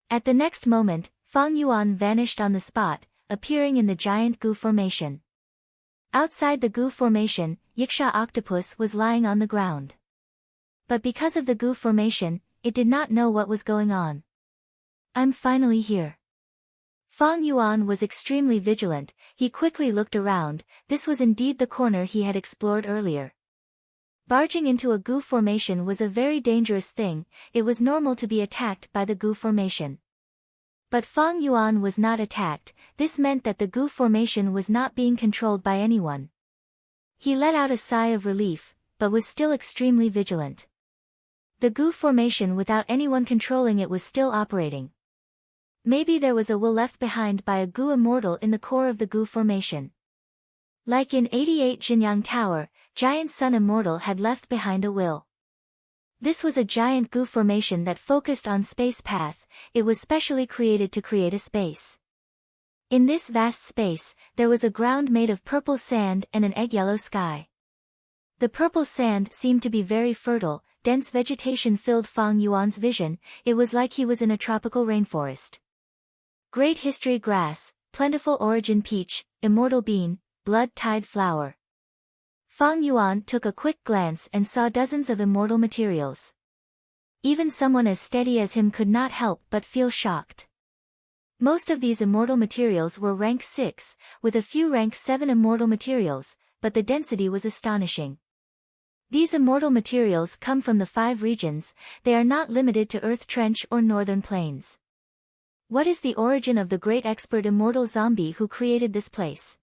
At the next moment, Fang Yuan vanished on the spot, appearing in the giant goo formation. Outside the goo formation, Yiksha Octopus was lying on the ground. But because of the goo formation, it did not know what was going on. I'm finally here. Fang Yuan was extremely vigilant. He quickly looked around. This was indeed the corner he had explored earlier. Barging into a goo formation was a very dangerous thing. It was normal to be attacked by the goo formation. But Fang Yuan was not attacked. This meant that the goo formation was not being controlled by anyone. He let out a sigh of relief, but was still extremely vigilant. The goo formation without anyone controlling it was still operating. Maybe there was a will left behind by a goo immortal in the core of the goo formation. Like in 88 Jinyang Tower, Giant Sun Immortal had left behind a will. This was a giant goo formation that focused on space path. It was specially created to create a space. In this vast space, there was a ground made of purple sand and an egg-yellow sky. The purple sand seemed to be very fertile. Dense vegetation filled Fang Yuan's vision. It was like he was in a tropical rainforest. Great history grass, plentiful origin peach, immortal bean, blood-tide flower. Fang Yuan took a quick glance and saw dozens of immortal materials. Even someone as steady as him could not help but feel shocked. Most of these immortal materials were rank 6, with a few rank 7 immortal materials, but the density was astonishing. These immortal materials come from the 5 regions. They are not limited to Earth Trench or Northern Plains. What is the origin of the great expert immortal zombie who created this place?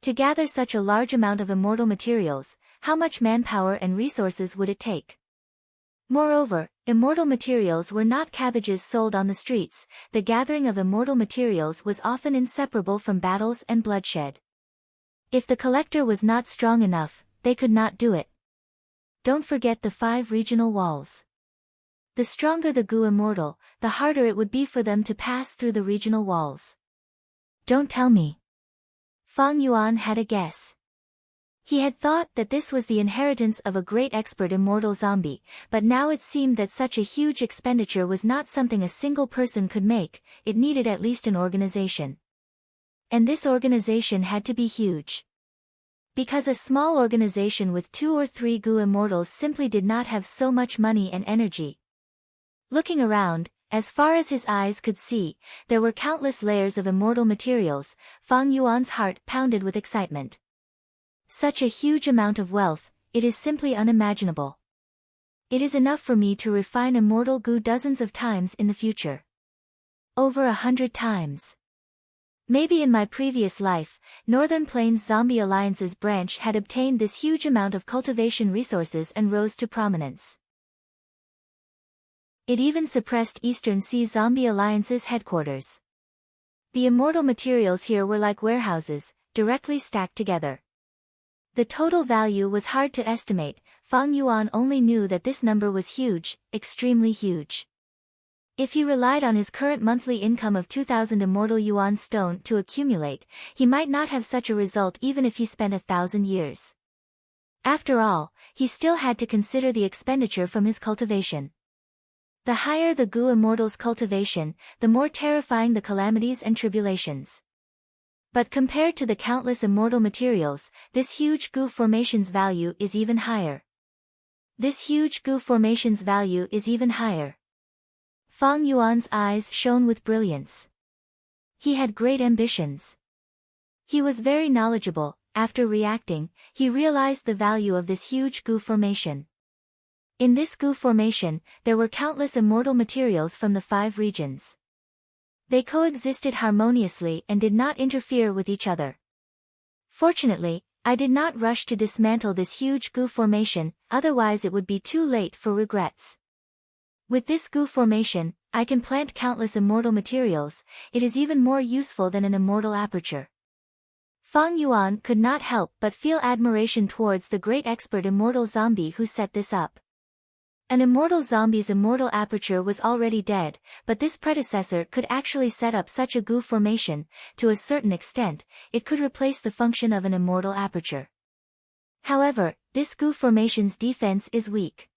To gather such a large amount of immortal materials, how much manpower and resources would it take? Moreover, immortal materials were not cabbages sold on the streets. The gathering of immortal materials was often inseparable from battles and bloodshed. If the collector was not strong enough, they could not do it. Don't forget the 5 regional walls. The stronger the Gu immortal, the harder it would be for them to pass through the regional walls. Don't tell me. Fang Yuan had a guess. He had thought that this was the inheritance of a great expert immortal zombie, but now it seemed that such a huge expenditure was not something a single person could make. It needed at least an organization. And this organization had to be huge. Because a small organization with 2 or 3 Gu immortals simply did not have so much money and energy. Looking around, as far as his eyes could see, there were countless layers of immortal materials. Fang Yuan's heart pounded with excitement. Such a huge amount of wealth, it is simply unimaginable. It is enough for me to refine immortal Gu dozens of times in the future. Over 100 times. Maybe in my previous life, Northern Plains Zombie Alliance's branch had obtained this huge amount of cultivation resources and rose to prominence. It even suppressed Eastern Sea Zombie Alliance's headquarters. The immortal materials here were like warehouses, directly stacked together. The total value was hard to estimate. Fang Yuan only knew that this number was huge, extremely huge. If he relied on his current monthly income of 2,000 immortal yuan stone to accumulate, he might not have such a result even if he spent 1,000 years. After all, he still had to consider the expenditure from his cultivation. The higher the Gu immortal's cultivation, the more terrifying the calamities and tribulations. But compared to the countless immortal materials, this huge Gu formation's value is even higher. This huge Gu formation's value is even higher. Fang Yuan's eyes shone with brilliance. He had great ambitions. He was very knowledgeable. After reacting, he realized the value of this huge Gu formation. In this Gu formation, there were countless immortal materials from the 5 regions. They coexisted harmoniously and did not interfere with each other. Fortunately, I did not rush to dismantle this huge Gu formation, otherwise it would be too late for regrets. With this Gu formation, I can plant countless immortal materials. It is even more useful than an immortal aperture. Fang Yuan could not help but feel admiration towards the great expert immortal zombie who set this up. An immortal zombie's immortal aperture was already dead, but this predecessor could actually set up such a Gu formation. To a certain extent, it could replace the function of an immortal aperture. However, this Gu formation's defense is weak.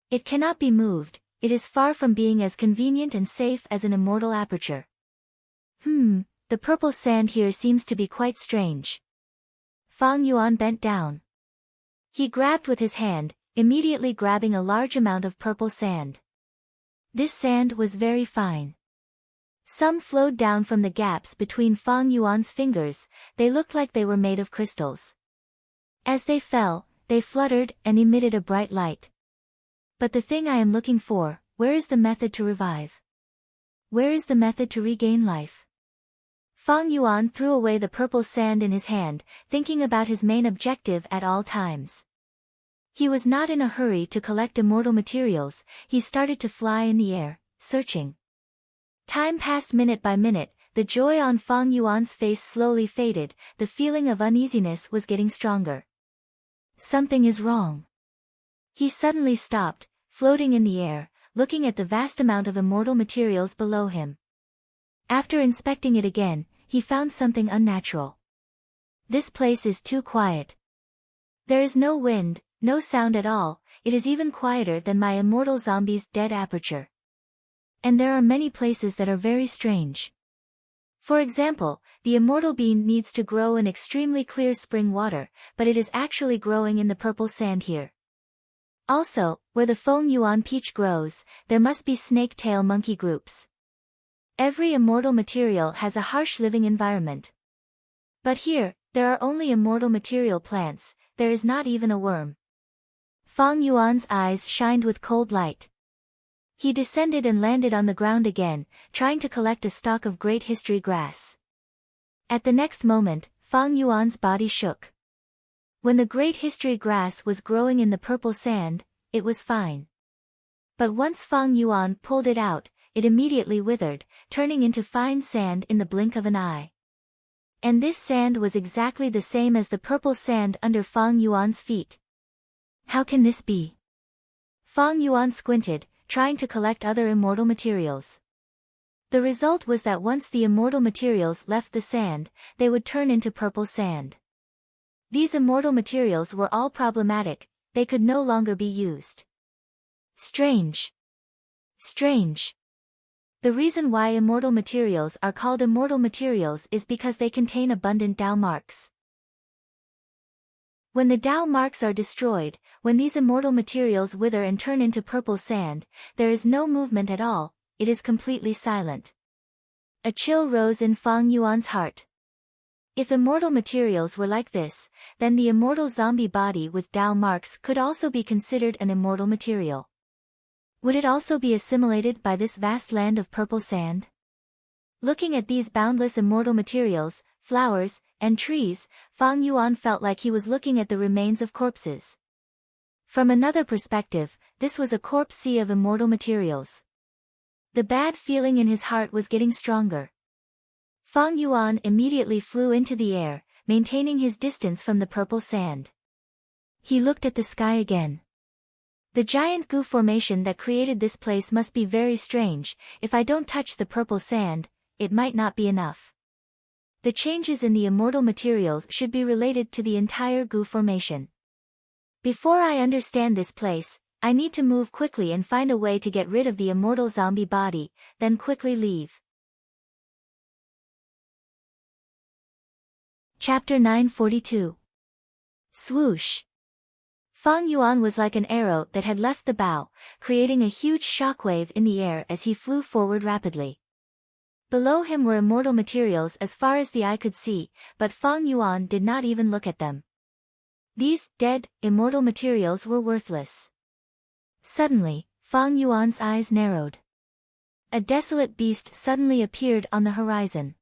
It cannot be moved. It is far from being as convenient and safe as an immortal aperture. The purple sand here seems to be quite strange. Fang Yuan bent down. He grabbed with his hand, immediately grabbing a large amount of purple sand. This sand was very fine. Some flowed down from the gaps between Fang Yuan's fingers. They looked like they were made of crystals. As they fell, they fluttered and emitted a bright light. But the thing I am looking for, where is the method to revive? Where is the method to regain life? Fang Yuan threw away the purple sand in his hand, thinking about his main objective at all times. He was not in a hurry to collect immortal materials. He started to fly in the air, searching. Time passed minute by minute. The joy on Fang Yuan's face slowly faded. The feeling of uneasiness was getting stronger. Something is wrong. He suddenly stopped, floating in the air, looking at the vast amount of immortal materials below him. After inspecting it again, he found something unnatural. This place is too quiet. There is no wind, no sound at all. It is even quieter than my immortal zombie's dead aperture. And there are many places that are very strange. For example, the immortal bean needs to grow in extremely clear spring water, but it is actually growing in the purple sand here. Also, where the Feng Yuan peach grows, there must be snake-tail monkey groups. Every immortal material has a harsh living environment. But here, there are only immortal material plants. There is not even a worm. Fang Yuan's eyes shined with cold light. He descended and landed on the ground again, trying to collect a stalk of great history grass. At the next moment, Fang Yuan's body shook. When the great history grass was growing in the purple sand, it was fine. But once Fang Yuan pulled it out, it immediately withered, turning into fine sand in the blink of an eye. And this sand was exactly the same as the purple sand under Fang Yuan's feet. How can this be? Fang Yuan squinted, trying to collect other immortal materials. The result was that once the immortal materials left the sand, they would turn into purple sand. These immortal materials were all problematic, they could no longer be used. Strange. Strange. The reason why immortal materials are called immortal materials is because they contain abundant Tao marks. When the Tao marks are destroyed, when these immortal materials wither and turn into purple sand, there is no movement at all, it is completely silent. A chill rose in Fang Yuan's heart. If immortal materials were like this, then the immortal zombie body with Tao marks could also be considered an immortal material. Would it also be assimilated by this vast land of purple sand? Looking at these boundless immortal materials, flowers, and trees, Fang Yuan felt like he was looking at the remains of corpses. From another perspective, this was a corpse sea of immortal materials. The bad feeling in his heart was getting stronger. Fang Yuan immediately flew into the air, maintaining his distance from the purple sand. He looked at the sky again. The giant goo formation that created this place must be very strange. If I don't touch the purple sand, it might not be enough. The changes in the immortal materials should be related to the entire goo formation. Before I understand this place, I need to move quickly and find a way to get rid of the immortal zombie body, then quickly leave. Chapter 942. Swoosh. Fang Yuan was like an arrow that had left the bow, creating a huge shockwave in the air as he flew forward rapidly. Below him were immortal materials as far as the eye could see, but Fang Yuan did not even look at them. These, dead, immortal materials were worthless. Suddenly, Fang Yuan's eyes narrowed. A desolate beast suddenly appeared on the horizon.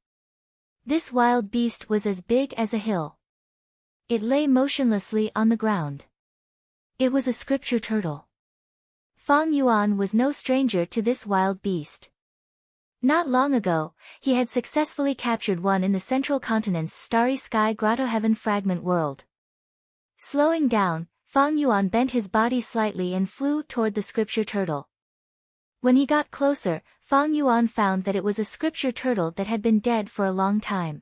This wild beast was as big as a hill. It lay motionlessly on the ground. It was a scripture turtle. Fang Yuan was no stranger to this wild beast. Not long ago, he had successfully captured one in the central continent's starry sky grotto heaven fragment world. Slowing down, Fang Yuan bent his body slightly and flew toward the scripture turtle. When he got closer, Fang Yuan found that it was a scripture turtle that had been dead for a long time.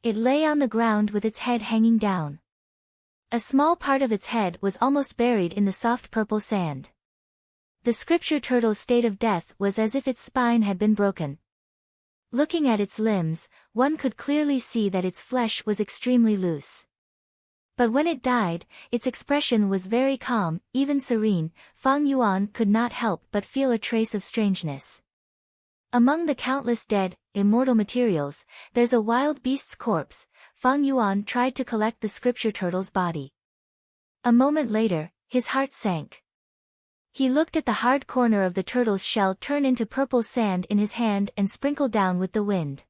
It lay on the ground with its head hanging down. A small part of its head was almost buried in the soft purple sand. The scripture turtle's state of death was as if its spine had been broken. Looking at its limbs, one could clearly see that its flesh was extremely loose. But when it died, its expression was very calm, even serene. Fang Yuan could not help but feel a trace of strangeness. Among the countless dead, immortal materials, there's a wild beast's corpse. Fang Yuan tried to collect the scripture turtle's body. A moment later, his heart sank. He looked at the hard corner of the turtle's shell turn into purple sand in his hand and sprinkle down with the wind.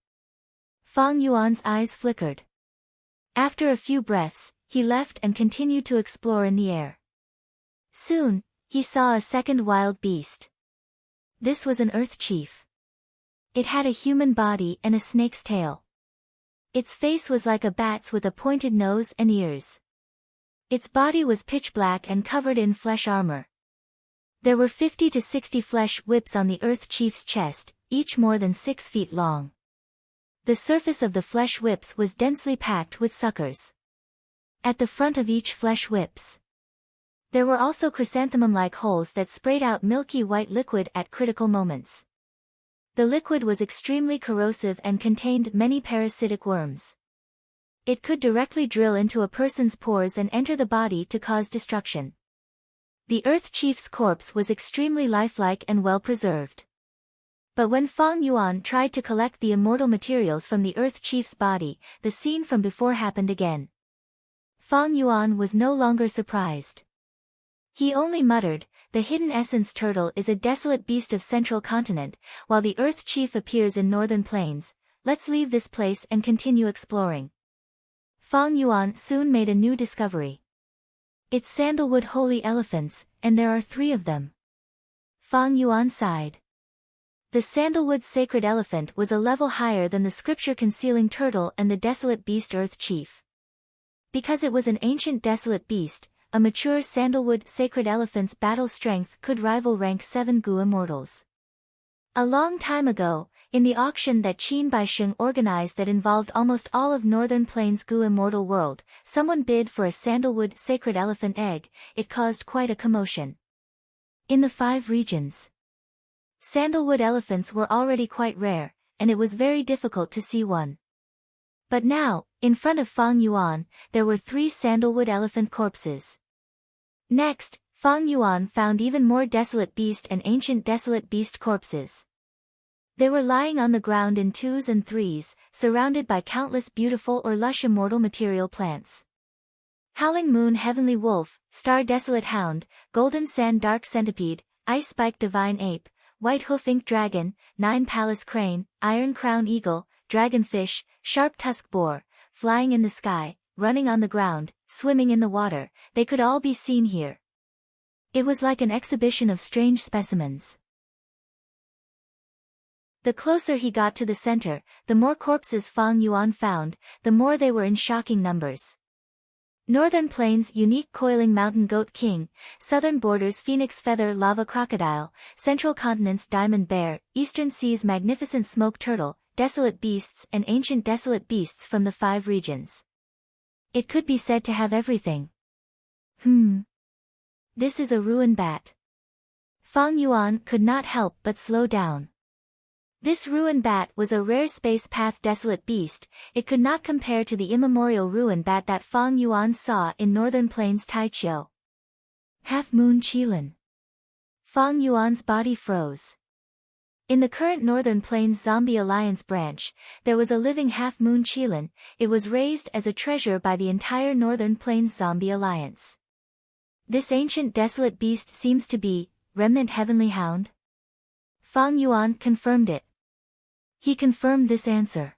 Fang Yuan's eyes flickered. After a few breaths, he left and continued to explore in the air. Soon, he saw a second wild beast. This was an earth chief. It had a human body and a snake's tail. Its face was like a bat's with a pointed nose and ears. Its body was pitch black and covered in flesh armor. There were 50 to 60 flesh whips on the earth chief's chest, each more than 6 feet long. The surface of the flesh whips was densely packed with suckers. At the front of each flesh whips, there were also chrysanthemum-like holes that sprayed out milky white liquid at critical moments. The liquid was extremely corrosive and contained many parasitic worms. It could directly drill into a person's pores and enter the body to cause destruction. The Earth Chief's corpse was extremely lifelike and well preserved. But when Fang Yuan tried to collect the immortal materials from the Earth Chief's body, the scene from before happened again. Fang Yuan was no longer surprised. He only muttered, "The hidden essence turtle is a desolate beast of central continent, while the Earth Chief appears in northern plains. Let's leave this place and continue exploring." Fang Yuan soon made a new discovery. It's sandalwood holy elephants, and there are 3 of them. Fang Yuan sighed. The sandalwood sacred elephant was a level higher than the scripture-concealing turtle and the desolate beast Earth Chief. Because it was an ancient desolate beast, a mature sandalwood sacred elephant's battle strength could rival rank 7 Gu immortals. A long time ago, in the auction that Qin Baisheng organized that involved almost all of Northern Plains Gu immortal world, someone bid for a sandalwood sacred elephant egg. It caused quite a commotion. In the 5 regions, sandalwood elephants were already quite rare, and it was very difficult to see one. But now, in front of Fang Yuan, there were 3 sandalwood elephant corpses. Next, Fang Yuan found even more desolate beast and ancient desolate beast corpses. They were lying on the ground in 2s and 3s, surrounded by countless beautiful or lush immortal material plants. Howling Moon Heavenly Wolf, Star Desolate Hound, Golden Sand Dark Centipede, Ice Spike Divine Ape, White Hoof Ink Dragon, 9 Palace Crane, Iron Crown Eagle, Dragonfish, Sharp Tusk Boar, flying in the sky, running on the ground, swimming in the water, they could all be seen here. It was like an exhibition of strange specimens. The closer he got to the center, the more corpses Fang Yuan found, the more they were in shocking numbers. Northern Plains Unique Coiling Mountain Goat King, Southern Borders Phoenix Feather Lava Crocodile, Central Continent's Diamond Bear, Eastern Seas Magnificent Smoke Turtle, Desolate Beasts and Ancient Desolate Beasts from the 5 regions. It could be said to have everything. This is a ruin bat. Fang Yuan could not help but slow down. This ruin bat was a rare space path desolate beast. It could not compare to the immemorial ruin bat that Fang Yuan saw in Northern Plains Taichou. Half Moon Qilin. Fang Yuan's body froze. In the current Northern Plains Zombie Alliance branch, there was a living Half Moon Qilin. It was raised as a treasure by the entire Northern Plains Zombie Alliance. This ancient desolate beast seems to be Remnant Heavenly Hound. Fang Yuan confirmed it. He confirmed this answer.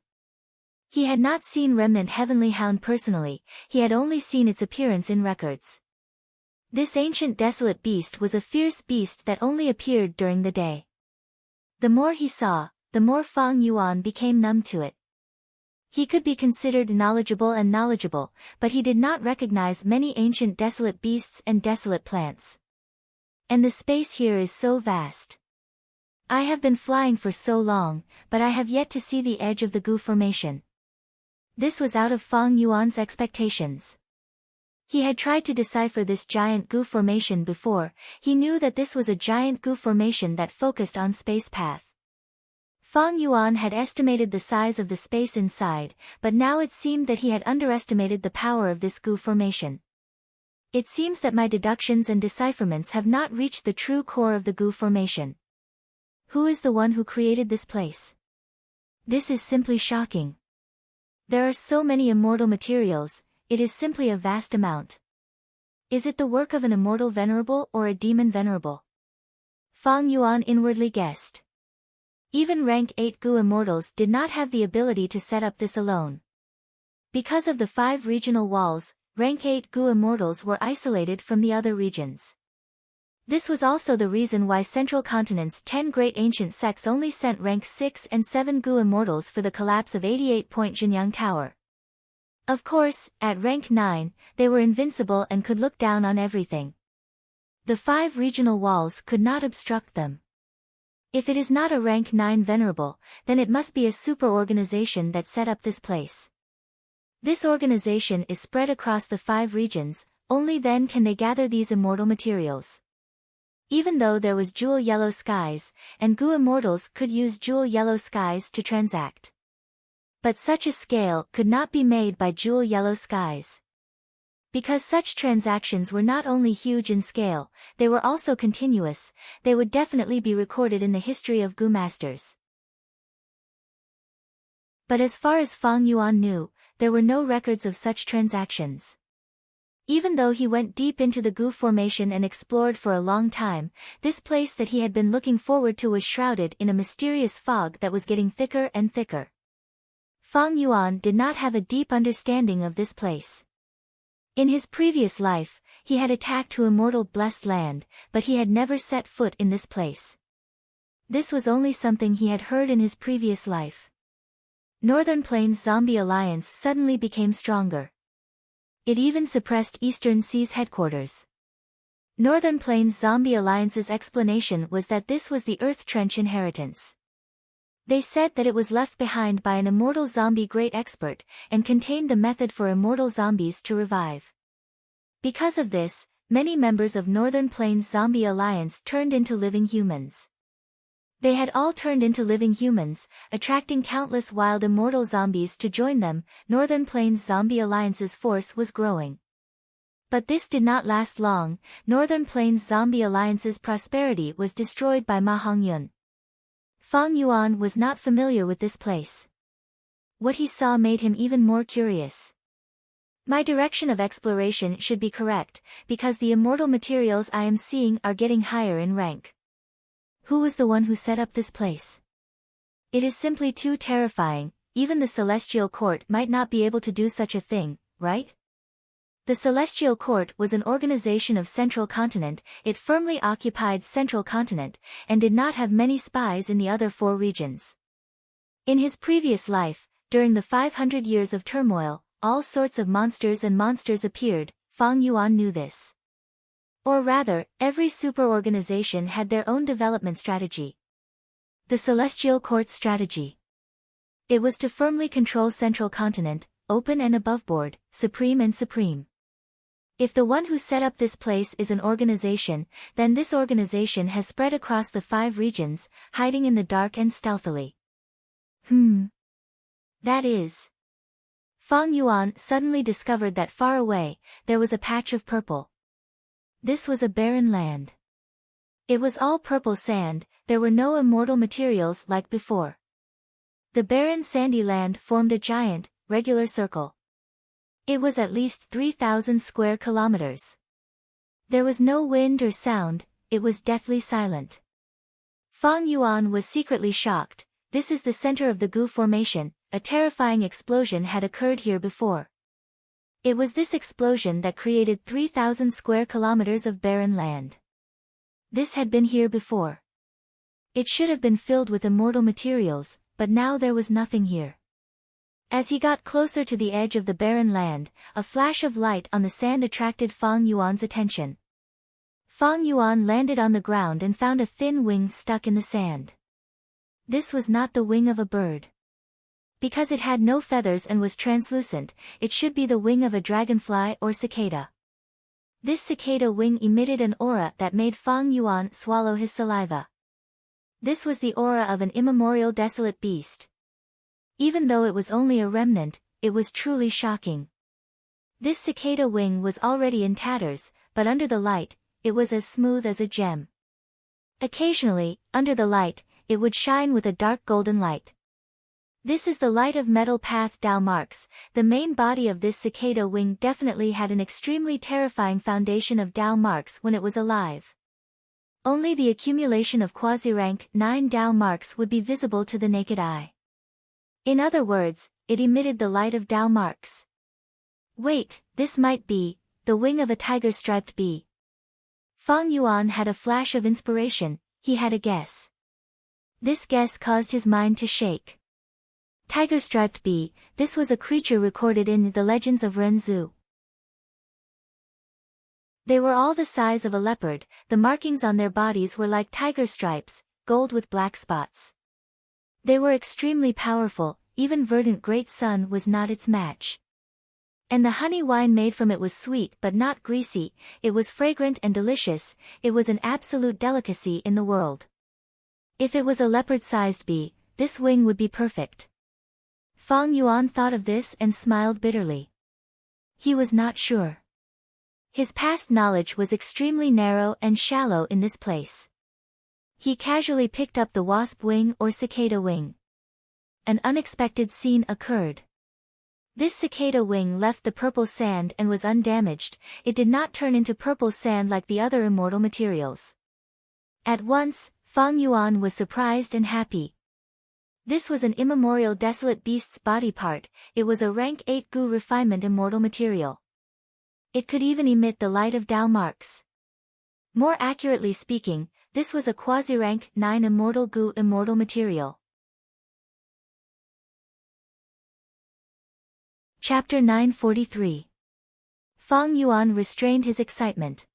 He had not seen Remnant Heavenly Hound personally, he had only seen its appearance in records. This ancient desolate beast was a fierce beast that only appeared during the day. The more he saw, the more Fang Yuan became numb to it. He could be considered knowledgeable, but he did not recognize many ancient desolate beasts and desolate plants. And the space here is so vast. I have been flying for so long, but I have yet to see the edge of the Gu formation. This was out of Fang Yuan's expectations. He had tried to decipher this giant Gu formation before. He knew that this was a giant Gu formation that focused on space path. Fang Yuan had estimated the size of the space inside, but now it seemed that he had underestimated the power of this Gu formation. It seems that my deductions and decipherments have not reached the true core of the Gu formation. Who is the one who created this place? This is simply shocking. There are so many immortal materials, it is simply a vast amount. Is it the work of an immortal venerable or a demon venerable? Fang Yuan inwardly guessed. Even rank 8 Gu immortals did not have the ability to set up this alone. Because of the 5 regional walls, rank 8 Gu immortals were isolated from the other regions. This was also the reason why Central Continent's 10 great ancient sects only sent rank 6 and 7 Gu immortals for the collapse of 88-point Jinyang Tower. Of course, at rank 9, they were invincible and could look down on everything. The 5 regional walls could not obstruct them. If it is not a rank 9 venerable, then it must be a super organization that set up this place. This organization is spread across the 5 regions, only then can they gather these immortal materials. Even though there was jewel yellow skies, and Gu immortals could use jewel yellow skies to transact. But such a scale could not be made by jewel yellow skies. Because such transactions were not only huge in scale, they were also continuous, they would definitely be recorded in the history of Gu masters. But as far as Fang Yuan knew, there were no records of such transactions. Even though he went deep into the Gu formation and explored for a long time, this place that he had been looking forward to was shrouded in a mysterious fog that was getting thicker and thicker. Fang Yuan did not have a deep understanding of this place. In his previous life, he had attacked to immortal blessed land, but he had never set foot in this place. This was only something he had heard in his previous life. Northern Plains Zombie Alliance suddenly became stronger. It even suppressed Eastern Sea's headquarters. Northern Plains Zombie Alliance's explanation was that this was the Earth Trench inheritance. They said that it was left behind by an immortal zombie great expert, and contained the method for immortal zombies to revive. Because of this, many members of Northern Plains Zombie Alliance turned into living humans. They had all turned into living humans, attracting countless wild immortal zombies to join them. Northern Plains Zombie Alliance's force was growing. But this did not last long. Northern Plains Zombie Alliance's prosperity was destroyed by Ma Hongyun. Fang Yuan was not familiar with this place. What he saw made him even more curious. My direction of exploration should be correct, because the immortal materials I am seeing are getting higher in rank. Who was the one who set up this place? It is simply too terrifying. Even the Celestial Court might not be able to do such a thing, right? The Celestial Court was an organization of Central Continent. It firmly occupied Central Continent, and did not have many spies in the other 4 regions. In his previous life, during the 500 years of turmoil, all sorts of monsters appeared. Fang Yuan knew this. Or rather, every superorganization had their own development strategy. The Celestial Court's strategy. It was to firmly control Central Continent, open and aboveboard, supreme and supreme. If the one who set up this place is an organization, then this organization has spread across the 5 regions, hiding in the dark and stealthily. That is. Fang Yuan suddenly discovered that far away, there was a patch of purple. This was a barren land. It was all purple sand. There were no immortal materials like before. The barren sandy land formed a giant, regular circle. It was at least 3,000 square kilometers. There was no wind or sound. It was deathly silent. Fang Yuan was secretly shocked. This is the center of the Gu Formation. A terrifying explosion had occurred here before. It was this explosion that created 3,000 square kilometers of barren land. This had been here before. It should have been filled with immortal materials, but now there was nothing here. As he got closer to the edge of the barren land, a flash of light on the sand attracted Fang Yuan's attention. Fang Yuan landed on the ground and found a thin wing stuck in the sand. This was not the wing of a bird. Because it had no feathers and was translucent, it should be the wing of a dragonfly or cicada. This cicada wing emitted an aura that made Fang Yuan swallow his saliva. This was the aura of an immemorial desolate beast. Even though it was only a remnant, it was truly shocking. This cicada wing was already in tatters, but under the light, it was as smooth as a gem. Occasionally, under the light, it would shine with a dark golden light. This is the light of metal path Dao marks. The main body of this cicada wing definitely had an extremely terrifying foundation of Dao marks when it was alive. Only the accumulation of quasi-rank 9 Dao marks would be visible to the naked eye. In other words, it emitted the light of Dao marks. Wait, this might be the wing of a tiger-striped bee. Fang Yuan had a flash of inspiration. He had a guess. This guess caused his mind to shake. Tiger-striped bee, this was a creature recorded in the legends of Renzu. They were all the size of a leopard. The markings on their bodies were like tiger stripes, gold with black spots. They were extremely powerful. Even verdant great sun was not its match. And the honey wine made from it was sweet but not greasy. It was fragrant and delicious. It was an absolute delicacy in the world. If it was a leopard-sized bee, this wing would be perfect. Fang Yuan thought of this and smiled bitterly. He was not sure. His past knowledge was extremely narrow and shallow in this place. He casually picked up the wasp wing or cicada wing. An unexpected scene occurred. This cicada wing left the purple sand and was undamaged. It did not turn into purple sand like the other immortal materials. At once, Fang Yuan was surprised and happy. This was an immemorial desolate beast's body part. It was a rank 8 Gu refinement immortal material. It could even emit the light of Tao marks. More accurately speaking, this was a quasi-rank 9 immortal goo immortal material. Chapter 943. Fang Yuan restrained his excitement.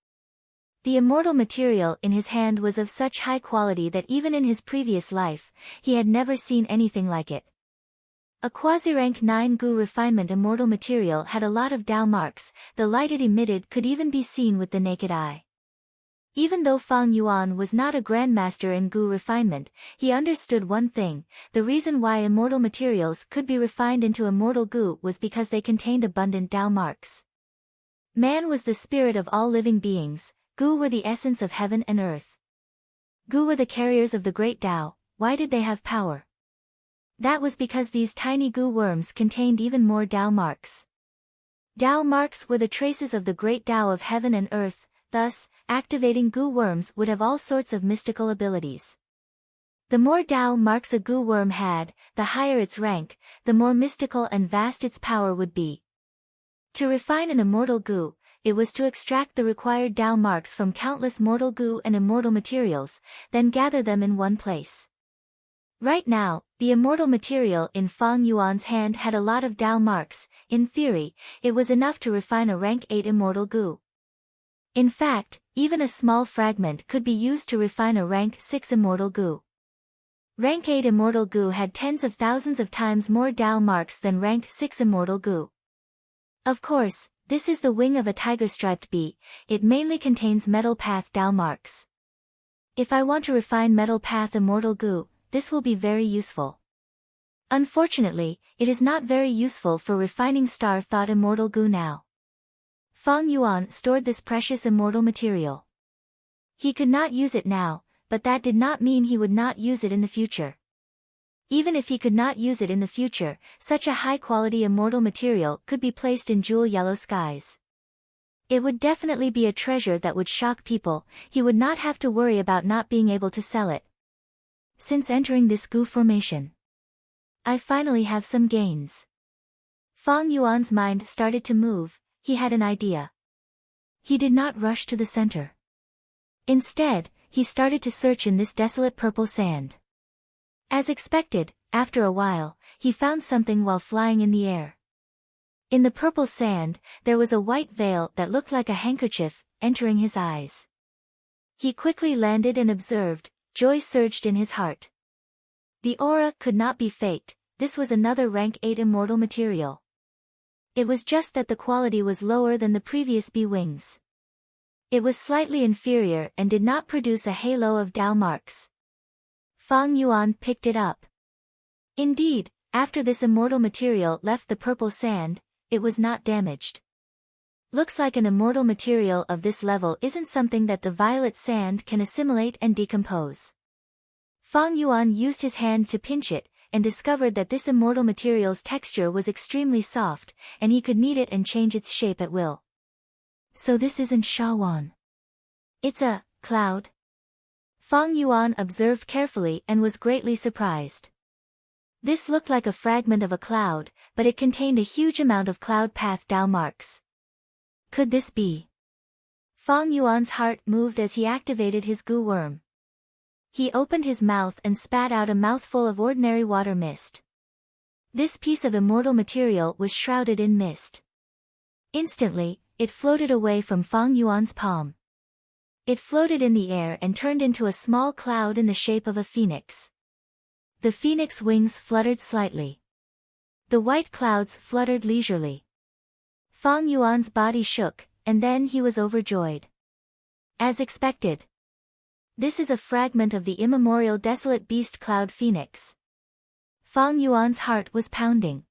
The immortal material in his hand was of such high quality that even in his previous life, he had never seen anything like it. A quasi-rank 9 Gu refinement immortal material had a lot of Tao marks, the light it emitted could even be seen with the naked eye. Even though Fang Yuan was not a grandmaster in Gu refinement, he understood one thing: the reason why immortal materials could be refined into immortal Gu was because they contained abundant Tao marks. Man was the spirit of all living beings, Gu were the essence of heaven and earth. Gu were the carriers of the great Tao. Why did they have power? That was because these tiny Gu worms contained even more Tao marks. Tao marks were the traces of the great Tao of heaven and earth, thus, activating Gu worms would have all sorts of mystical abilities. The more Tao marks a Gu worm had, the higher its rank, the more mystical and vast its power would be. To refine an immortal Gu, it was to extract the required Tao marks from countless mortal Gu and immortal materials, then gather them in one place. Right now, the immortal material in Fang Yuan's hand had a lot of Tao marks. In theory, it was enough to refine a rank 8 immortal Gu. In fact, even a small fragment could be used to refine a rank 6 immortal Gu. Rank 8 immortal Gu had tens of thousands of times more Tao marks than rank 6 immortal Gu. Of course, this is the wing of a tiger-striped bee, it mainly contains metal path Tao marks. If I want to refine metal path immortal Gu, this will be very useful. Unfortunately, it is not very useful for refining star thought immortal Gu now. Fang Yuan stored this precious immortal material. He could not use it now, but that did not mean he would not use it in the future. Even if he could not use it in the future, such a high-quality immortal material could be placed in jewel yellow skies. It would definitely be a treasure that would shock people. He would not have to worry about not being able to sell it. Since entering this Gu formation, I finally have some gains. Fang Yuan's mind started to move. He had an idea. He did not rush to the center. Instead, he started to search in this desolate purple sand. As expected, after a while, he found something while flying in the air. In the purple sand, there was a white veil that looked like a handkerchief, entering his eyes. He quickly landed and observed. Joy surged in his heart. The aura could not be faked, this was another rank 8 immortal material. It was just that the quality was lower than the previous bee wings. It was slightly inferior and did not produce a halo of Tao marks. Fang Yuan picked it up. Indeed, after this immortal material left the purple sand, it was not damaged. Looks like an immortal material of this level isn't something that the violet sand can assimilate and decompose. Fang Yuan used his hand to pinch it, and discovered that this immortal material's texture was extremely soft, and he could knead it and change its shape at will. So this isn't Shawan. It's a cloud? Fang Yuan observed carefully and was greatly surprised. This looked like a fragment of a cloud, but it contained a huge amount of cloud path Tao marks. Could this be? Fang Yuan's heart moved as he activated his Gu worm. He opened his mouth and spat out a mouthful of ordinary water mist. This piece of immortal material was shrouded in mist. Instantly, it floated away from Fang Yuan's palm. It floated in the air and turned into a small cloud in the shape of a phoenix. The phoenix wings fluttered slightly. The white clouds fluttered leisurely. Fang Yuan's body shook, and then he was overjoyed. As expected. This is a fragment of the immemorial desolate beast cloud phoenix. Fang Yuan's heart was pounding.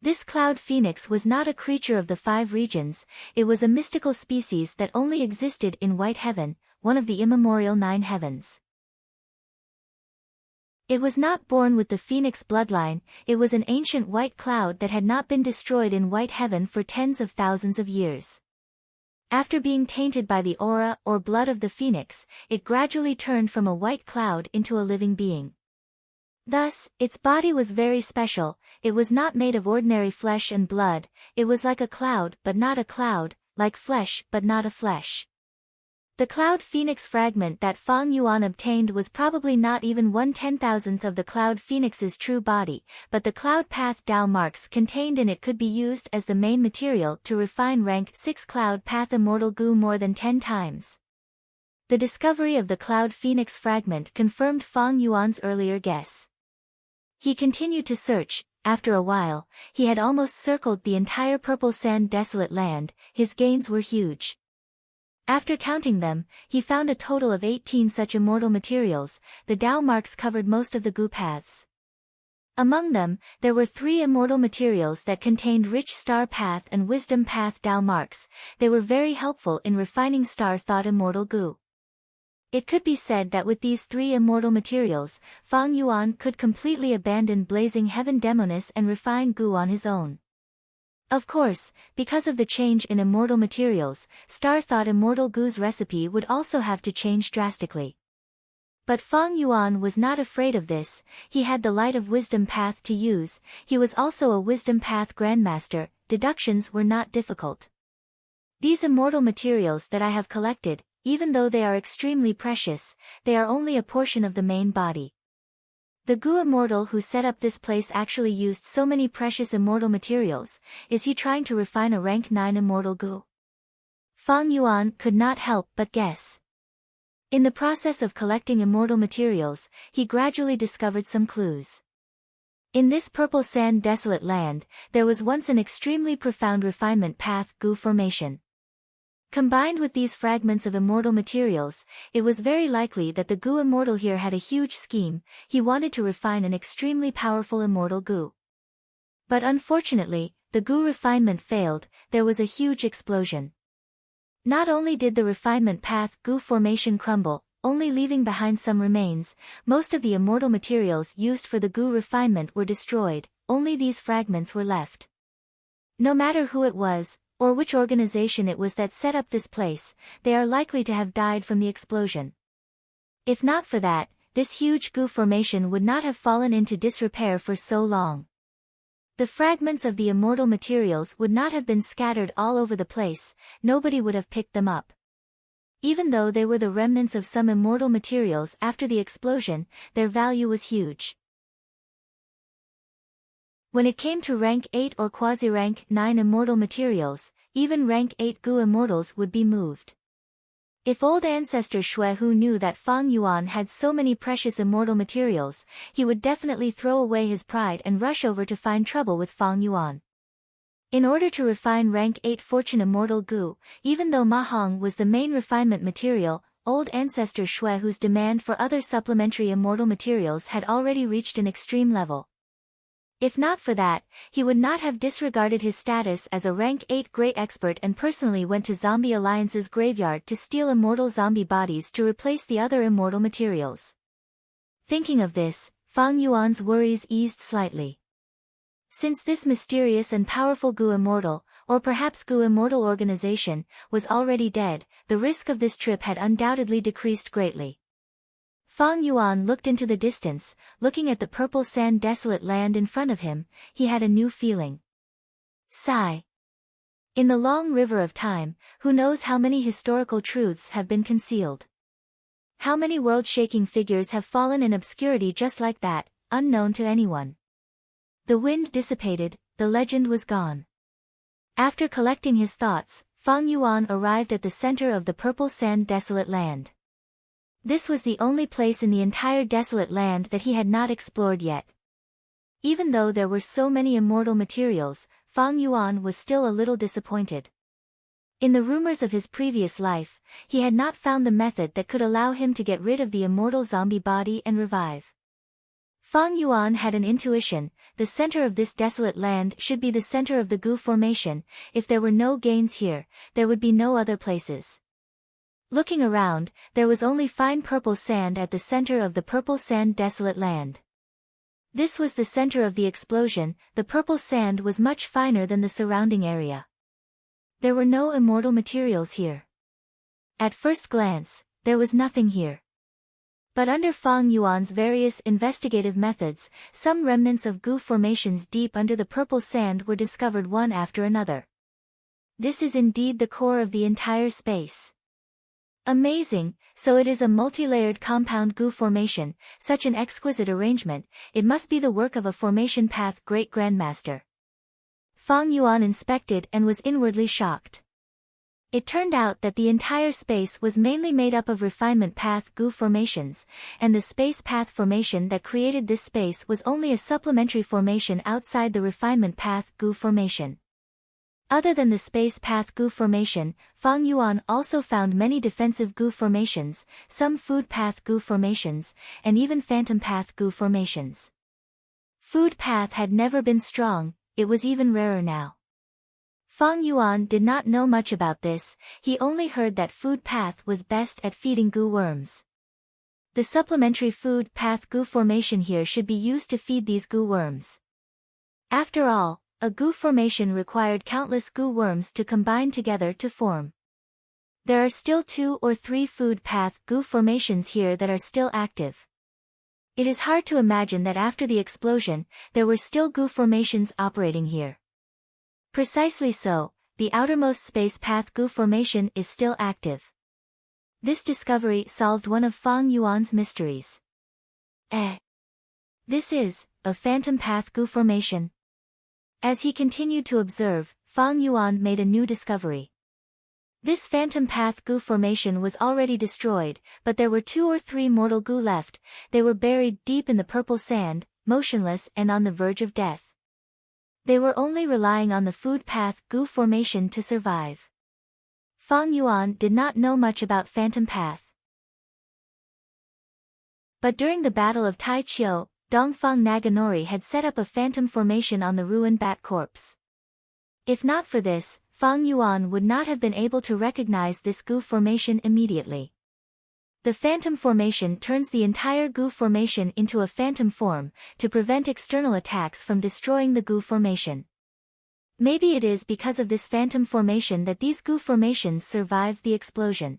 This cloud phoenix was not a creature of the 5 regions, it was a mystical species that only existed in White Heaven, one of the immemorial 9 heavens. It was not born with the phoenix bloodline, it was an ancient white cloud that had not been destroyed in White Heaven for tens of thousands of years. After being tainted by the aura or blood of the phoenix, it gradually turned from a white cloud into a living being. Thus, its body was very special, it was not made of ordinary flesh and blood, it was like a cloud but not a cloud, like flesh but not a flesh. The cloud phoenix fragment that Fang Yuan obtained was probably not even 1/10,000th of the cloud phoenix's true body, but the cloud path Dao marks contained in it could be used as the main material to refine rank 6 cloud path immortal goo more than 10 times. The discovery of the cloud phoenix fragment confirmed Fang Yuan's earlier guess. He continued to search. After a while, he had almost circled the entire purple sand desolate land. His gains were huge. After counting them, he found a total of 18 such immortal materials. The Dao marks covered most of the goo paths. Among them, there were 3 immortal materials that contained rich star path and wisdom path Dao marks. They were very helpful in refining star thought immortal goo. It could be said that with these 3 immortal materials, Fang Yuan could completely abandon blazing heaven demoness and refine goo on his own. Of course, because of the change in immortal materials, Star thought immortal goo's recipe would also have to change drastically. But Fang Yuan was not afraid of this. He had the light of wisdom path to use. He was also a wisdom path grandmaster. Deductions were not difficult. These immortal materials that I have collected, even though they are extremely precious, they are only a portion of the main body. The goo immortal who set up this place actually used so many precious immortal materials. Is he trying to refine a rank 9 immortal goo? Fang Yuan could not help but guess. In the process of collecting immortal materials, he gradually discovered some clues. In this purple sand desolate land, there was once an extremely profound refinement path goo formation. Combined with these fragments of immortal materials, it was very likely that the goo immortal here had a huge scheme. He wanted to refine an extremely powerful immortal goo. But unfortunately, the goo refinement failed. There was a huge explosion. Not only did the refinement path goo formation crumble, only leaving behind some remains, most of the immortal materials used for the goo refinement were destroyed. Only these fragments were left. No matter who it was, or which organization it was that set up this place, they are likely to have died from the explosion. If not for that, this huge goo formation would not have fallen into disrepair for so long. The fragments of the immortal materials would not have been scattered all over the place. Nobody would have picked them up. Even though they were the remnants of some immortal materials after the explosion, their value was huge. When it came to rank 8 or quasi-rank 9 immortal materials, even rank 8 goo immortals would be moved. If old ancestor Shui Hu knew that Fang Yuan had so many precious immortal materials, he would definitely throw away his pride and rush over to find trouble with Fang Yuan. In order to refine rank 8 fortune immortal goo, even though Ma Hong was the main refinement material, old ancestor Shui Hu's demand for other supplementary immortal materials had already reached an extreme level. If not for that, he would not have disregarded his status as a rank 8 great expert and personally went to Zombie Alliance's graveyard to steal immortal zombie bodies to replace the other immortal materials. Thinking of this, Fang Yuan's worries eased slightly. Since this mysterious and powerful goo immortal, or perhaps goo immortal organization, was already dead, the risk of this trip had undoubtedly decreased greatly. Fang Yuan looked into the distance, looking at the purple sand desolate land in front of him. He had a new feeling. Sigh. In the long river of time, who knows how many historical truths have been concealed? How many world-shaking figures have fallen in obscurity just like that, unknown to anyone? The wind dissipated, the legend was gone. After collecting his thoughts, Fang Yuan arrived at the center of the purple sand desolate land. This was the only place in the entire desolate land that he had not explored yet. Even though there were so many immortal materials, Fang Yuan was still a little disappointed. In the rumors of his previous life, he had not found the method that could allow him to get rid of the immortal zombie body and revive. Fang Yuan had an intuition. The center of this desolate land should be the center of the goo formation. If there were no gains here, there would be no other places. Looking around, there was only fine purple sand at the center of the purple sand desolate land. This was the center of the explosion. The purple sand was much finer than the surrounding area. There were no immortal materials here. At first glance, there was nothing here. But under Fang Yuan's various investigative methods, some remnants of goo formations deep under the purple sand were discovered one after another. This is indeed the core of the entire space. Amazing, so it is a multi-layered compound goo formation, such an exquisite arrangement, it must be the work of a formation path great grandmaster. Fang Yuan inspected and was inwardly shocked. It turned out that the entire space was mainly made up of refinement path goo formations, and the space path formation that created this space was only a supplementary formation outside the refinement path goo formation. Other than the space path goo formation, Fang Yuan also found many defensive goo formations, some food path goo formations, and even phantom path goo formations. Food path had never been strong, it was even rarer now. Fang Yuan did not know much about this, he only heard that food path was best at feeding goo worms. The supplementary food path goo formation here should be used to feed these goo worms. After all, a goo formation required countless goo worms to combine together to form. There are still 2 or 3 food path goo formations here that are still active. It is hard to imagine that after the explosion, there were still goo formations operating here. Precisely so, the outermost space path goo formation is still active. This discovery solved one of Fang Yuan's mysteries. This is a phantom path goo formation. As he continued to observe, Fang Yuan made a new discovery. This phantom path goo formation was already destroyed, but there were 2 or 3 mortal goo left, they were buried deep in the purple sand, motionless and on the verge of death. They were only relying on the food path goo formation to survive. Fang Yuan did not know much about phantom path. But during the Battle of Taichio, Dongfang Naganori had set up a phantom formation on the ruined bat corpse. If not for this, Fang Yuan would not have been able to recognize this goo formation immediately. The phantom formation turns the entire goo formation into a phantom form, to prevent external attacks from destroying the goo formation. Maybe it is because of this phantom formation that these goo formations survived the explosion.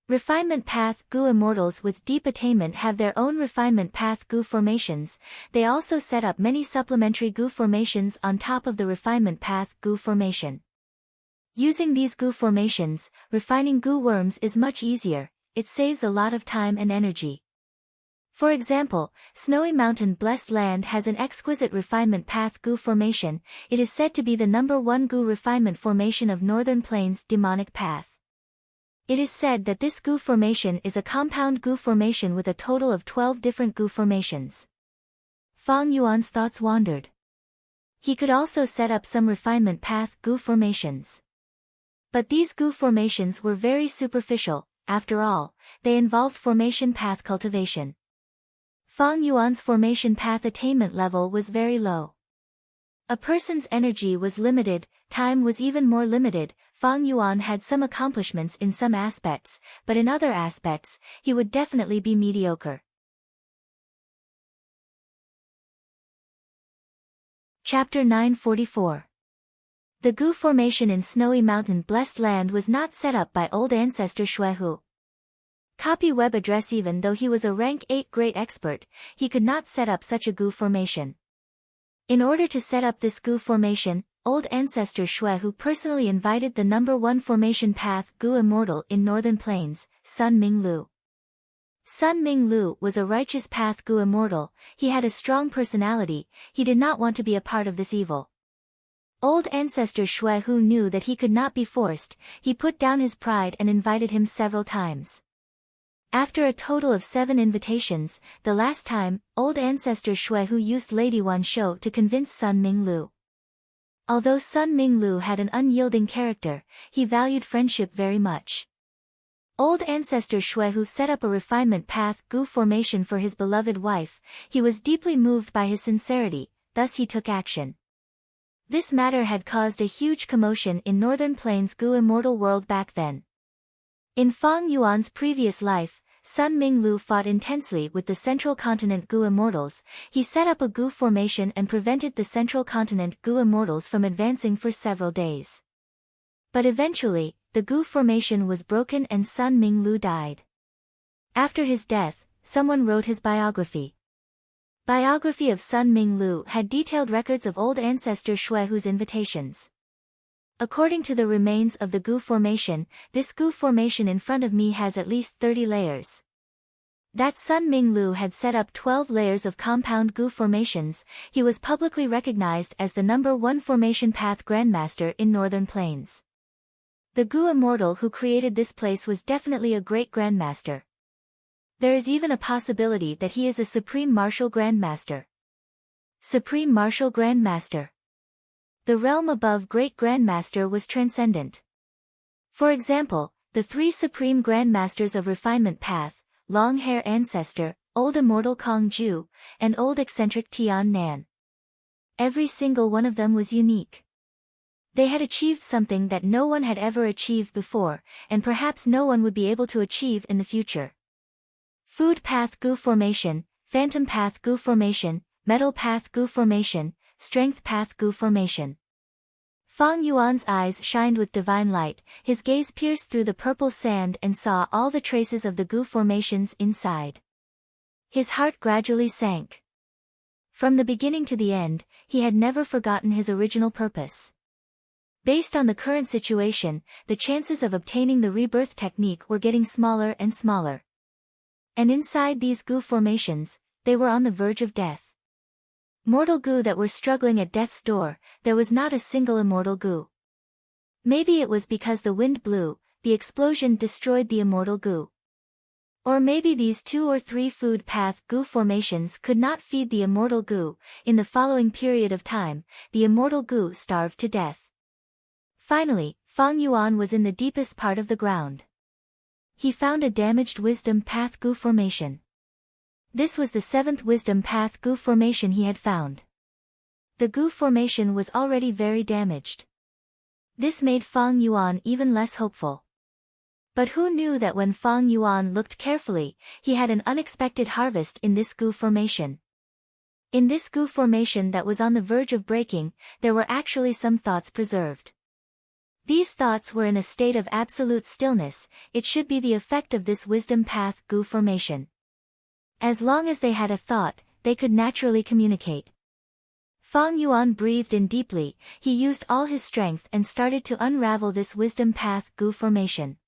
Refinement path goo immortals with deep attainment have their own refinement path goo formations, they also set up many supplementary goo formations on top of the refinement path goo formation. Using these goo formations, refining goo worms is much easier. It saves a lot of time and energy. For example, Snowy Mountain Blessed Land has an exquisite refinement path goo formation, it is said to be the #1 goo refinement formation of Northern Plains demonic path. It is said that this goo formation is a compound goo formation with a total of 12 different goo formations. Fang Yuan's thoughts wandered. He could also set up some refinement path goo formations. But these goo formations were very superficial. After all, they involved formation path cultivation. Fang Yuan's formation path attainment level was very low. A person's energy was limited, time was even more limited. Fang Yuan had some accomplishments in some aspects, but in other aspects, he would definitely be mediocre. Chapter 944. The goo formation in Snowy Mountain Blessed Land was not set up by old ancestor Xuehu. Copy web address. Even though he was a rank 8 great expert, he could not set up such a goo formation. In order to set up this goo formation, old ancestor Xuehu personally invited the #1 formation path goo immortal in Northern Plains, Sun Minglu. Sun Minglu was a righteous path goo immortal, he had a strong personality, he did not want to be a part of this evil. Old ancestor Xuehu knew that he could not be forced, he put down his pride and invited him several times. After a total of 7 invitations, the last time, old ancestor Xuehu used Lady Wan Shou to convince Sun Minglu. Although Sun Minglu had an unyielding character, he valued friendship very much. Old ancestor Xuehu set up a refinement path goo formation for his beloved wife, he was deeply moved by his sincerity, thus he took action. This matter had caused a huge commotion in Northern Plains goo immortal world back then. In Fang Yuan's previous life, Sun Minglu fought intensely with the Central Continent goo immortals, he set up a goo formation and prevented the Central Continent goo immortals from advancing for several days. But eventually, the goo formation was broken and Sun Minglu died. After his death, someone wrote his biography. Biography of Sun Minglu had detailed records of old ancestor Xuehu's invitations. According to the remains of the goo formation, this goo formation in front of me has at least 30 layers. That Sun Ming Lu had set up 12 layers of compound goo formations. He was publicly recognized as the #1 formation path grandmaster in Northern Plains. The goo immortal who created this place was definitely a great grandmaster. There is even a possibility that he is a supreme martial grandmaster. Supreme martial grandmaster. The realm above great grandmaster was transcendent. For example, the 3 supreme grandmasters of refinement path, long hair ancestor, old immortal Kong Ju, and old eccentric Tian Nan. Every single one of them was unique. They had achieved something that no one had ever achieved before, and perhaps no one would be able to achieve in the future. Food path goo formation, phantom path goo formation, metal path goo formation, strength path goo formation. Fang Yuan's eyes shined with divine light, his gaze pierced through the purple sand and saw all the traces of the goo formations inside. His heart gradually sank. From the beginning to the end, he had never forgotten his original purpose. Based on the current situation, the chances of obtaining the rebirth technique were getting smaller and smaller. And inside these goo formations, they were on the verge of death. Mortal goo that were struggling at death's door, there was not a single immortal goo. Maybe it was because the wind blew, the explosion destroyed the immortal goo. Or maybe these 2 or 3 food path goo formations could not feed the immortal goo. In the following period of time, the immortal goo starved to death. Finally, Fang Yuan was in the deepest part of the ground. He found a damaged wisdom path goo formation. This was the 7th wisdom path goo formation he had found. The goo formation was already very damaged. This made Fang Yuan even less hopeful. But who knew that when Fang Yuan looked carefully, he had an unexpected harvest in this goo formation. In this goo formation that was on the verge of breaking, there were actually some thoughts preserved. These thoughts were in a state of absolute stillness. It should be the effect of this wisdom path goo formation. As long as they had a thought, they could naturally communicate. Fang Yuan breathed in deeply, he used all his strength and started to unravel this wisdom path goo formation.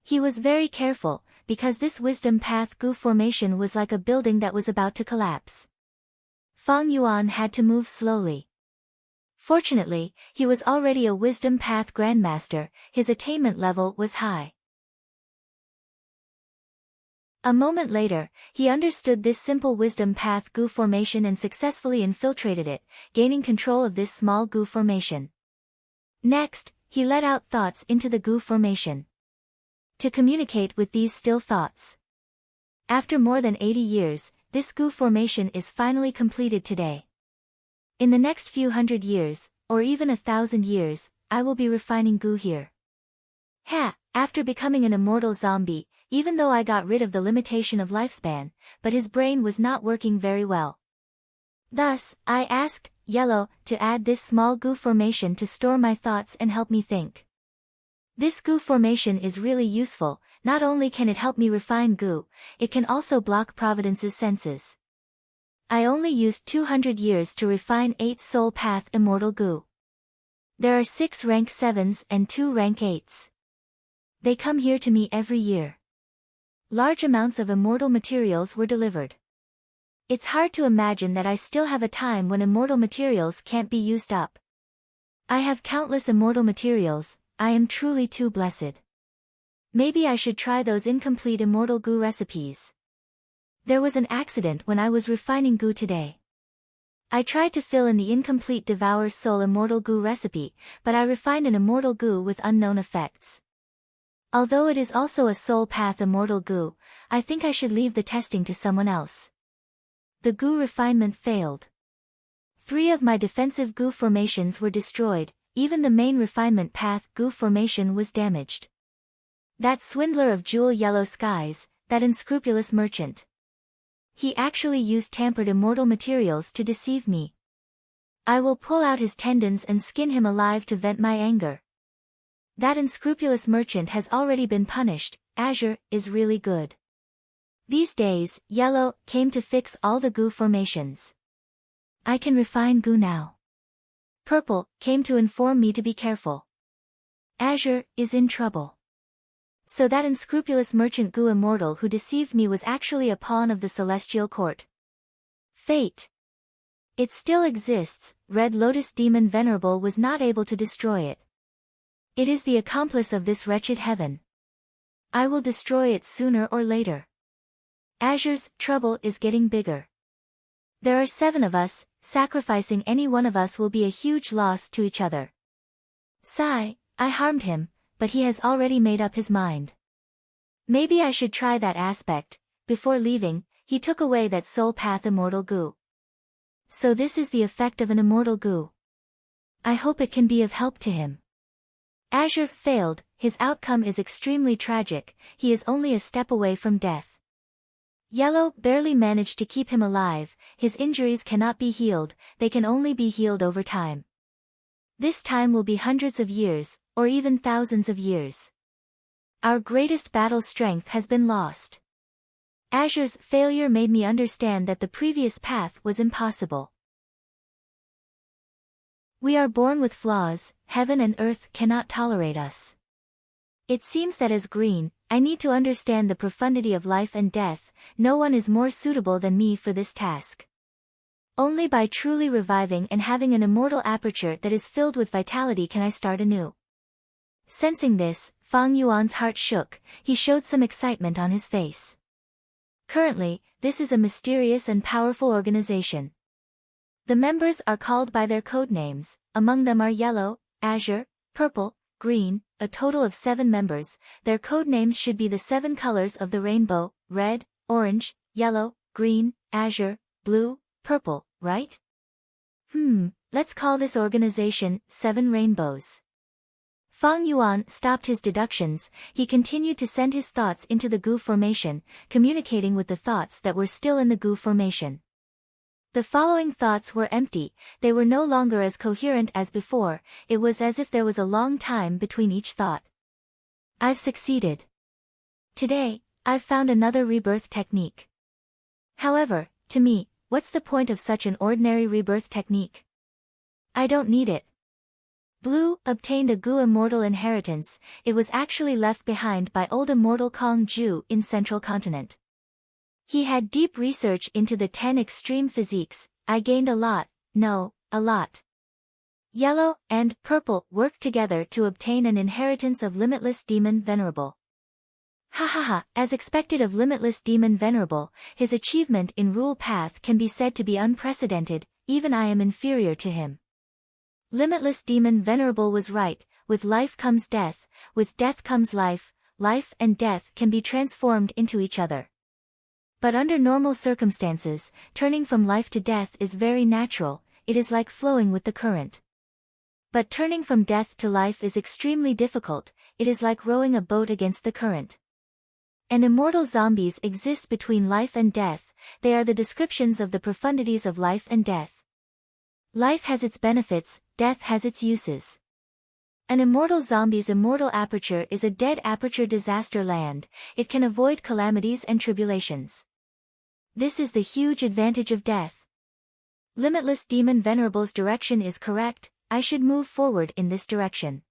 He was very careful, because this wisdom path goo formation was like a building that was about to collapse. Fang Yuan had to move slowly. Fortunately, he was already a wisdom path grandmaster, his attainment level was high. A moment later, he understood this simple wisdom path goo formation and successfully infiltrated it, gaining control of this small goo formation. Next, he let out thoughts into the goo formation to communicate with these still thoughts. After more than 80 years, this goo formation is finally completed today. In the next few hundred years, or even 1,000 years, I will be refining goo here. After becoming an immortal zombie, even though I got rid of the limitation of lifespan, but his brain was not working very well. Thus, I asked Yellow to add this small goo formation to store my thoughts and help me think. This goo formation is really useful. Not only can it help me refine goo, it can also block Providence's senses. I only used 200 years to refine 8 soul path immortal goo. There are 6 rank 7s and 2 rank 8s. They come here to me every year. Large amounts of immortal materials were delivered. It's hard to imagine that I still have a time when immortal materials can't be used up. I have countless immortal materials. I am truly too blessed. Maybe I should try those incomplete immortal goo recipes. There was an accident when I was refining goo today. I tried to fill in the incomplete Devour Soul immortal goo recipe, but I refined an immortal goo with unknown effects. Although it is also a soul path immortal goo, I think I should leave the testing to someone else. The goo refinement failed. 3 of my defensive goo formations were destroyed, even the main refinement path goo formation was damaged. That swindler of jewel yellow skies, that unscrupulous merchant. He actually used tampered immortal materials to deceive me. I will pull out his tendons and skin him alive to vent my anger. That unscrupulous merchant has already been punished. Azure is really good. These days, Yellow came to fix all the goo formations. I can refine goo now. Purple came to inform me to be careful. Azure is in trouble. So that unscrupulous merchant Gu Immortal who deceived me was actually a pawn of the celestial court. Fate. It still exists. Red Lotus Demon Venerable was not able to destroy it. It is the accomplice of this wretched heaven. I will destroy it sooner or later. Azure's trouble is getting bigger. There are 7 of us, sacrificing any one of us will be a huge loss to each other. Sigh, I harmed him, but he has already made up his mind. Maybe I should try that aspect. Before leaving, he took away that soul path immortal Gu. So this is the effect of an immortal Gu. I hope it can be of help to him. Azure failed, his outcome is extremely tragic, he is only a step away from death. Yellow barely managed to keep him alive, his injuries cannot be healed, they can only be healed over time. This time will be hundreds of years, or even thousands of years. Our greatest battle strength has been lost. Azure's failure made me understand that the previous path was impossible. We are born with flaws, heaven and earth cannot tolerate us. It seems that as green, I need to understand the profundity of life and death, no one is more suitable than me for this task. Only by truly reviving and having an immortal aperture that is filled with vitality can I start anew. Sensing this, Fang Yuan's heart shook, he showed some excitement on his face. Currently, this is a mysterious and powerful organization. The members are called by their code names, among them are yellow, azure, purple, green, a total of 7 members, their code names should be the 7 colors of the rainbow, red, orange, yellow, green, azure, blue, purple, right? Let's call this organization 7 Rainbows. Fang Yuan stopped his deductions, he continued to send his thoughts into the Gu formation, communicating with the thoughts that were still in the Gu formation. The following thoughts were empty, they were no longer as coherent as before, it was as if there was a long time between each thought. I've succeeded. Today, I've found another rebirth technique. However, to me, what's the point of such an ordinary rebirth technique? I don't need it. Blue obtained a Gu immortal inheritance, it was actually left behind by old immortal Kong Ju in Central Continent. He had deep research into the 10 extreme physiques, I gained a lot. Yellow and purple worked together to obtain an inheritance of Limitless Demon Venerable. As expected of Limitless Demon Venerable, his achievement in Rule Path can be said to be unprecedented, even I am inferior to him. Limitless Demon Venerable was right, with life comes death, with death comes life, life and death can be transformed into each other. But under normal circumstances, turning from life to death is very natural, it is like flowing with the current. But turning from death to life is extremely difficult, it is like rowing a boat against the current. And immortal zombies exist between life and death, they are the descriptions of the profundities of life and death. Life has its benefits, death has its uses. An immortal zombie's immortal aperture is a dead aperture disaster land, it can avoid calamities and tribulations. This is the huge advantage of death. Limitless Demon Venerable's direction is correct, I should move forward in this direction.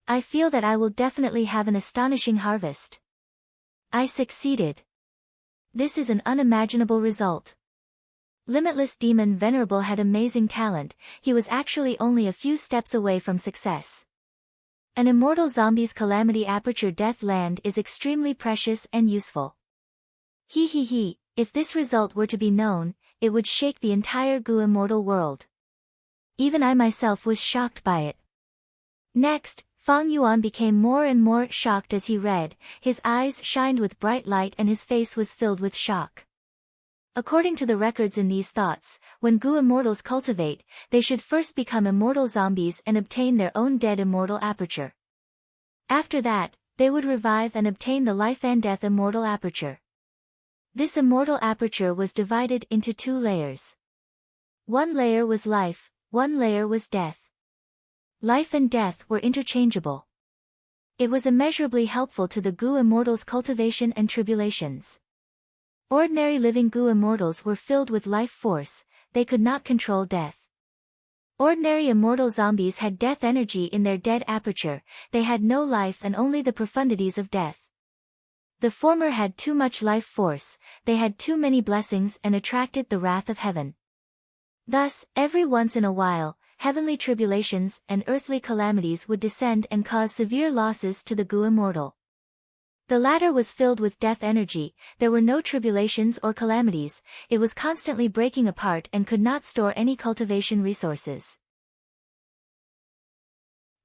I feel that I will definitely have an astonishing harvest. I succeeded. This is an unimaginable result. Limitless Demon Venerable had amazing talent, he was actually only a few steps away from success. An immortal zombie's calamity aperture death land is extremely precious and useful. If this result were to be known, it would shake the entire Gu immortal world. Even I myself was shocked by it. Next, Fang Yuan became more and more shocked as he read, his eyes shined with bright light and his face was filled with shock. According to the records in these thoughts, when Gu immortals cultivate, they should first become immortal zombies and obtain their own dead immortal aperture. After that, they would revive and obtain the life and death immortal aperture. This immortal aperture was divided into 2 layers. One layer was life, one layer was death. Life and death were interchangeable. It was immeasurably helpful to the Gu immortals' cultivation and tribulations. Ordinary living Gu immortals were filled with life force, they could not control death. Ordinary immortal zombies had death energy in their dead aperture, they had no life and only the profundities of death. The former had too much life force, they had too many blessings and attracted the wrath of heaven. Thus, every once in a while, heavenly tribulations and earthly calamities would descend and cause severe losses to the Gu immortal. The latter was filled with death energy, there were no tribulations or calamities, it was constantly breaking apart and could not store any cultivation resources.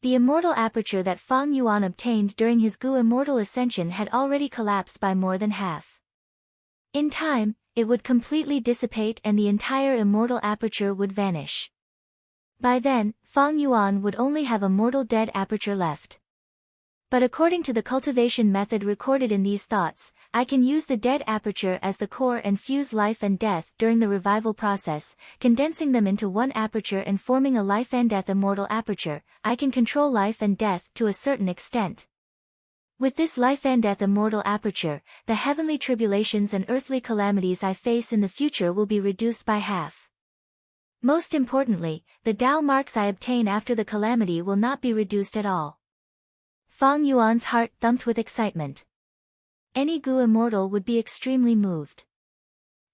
The immortal aperture that Fang Yuan obtained during his Gu immortal ascension had already collapsed by more than half. In time, it would completely dissipate and the entire immortal aperture would vanish. By then, Fang Yuan would only have a mortal dead aperture left. But according to the cultivation method recorded in these thoughts, I can use the dead aperture as the core and fuse life and death during the revival process, condensing them into one aperture and forming a life and death immortal aperture. I can control life and death to a certain extent. With this life and death immortal aperture, the heavenly tribulations and earthly calamities I face in the future will be reduced by half. Most importantly, the Tao marks I obtain after the calamity will not be reduced at all. Fang Yuan's heart thumped with excitement. Any Gu immortal would be extremely moved.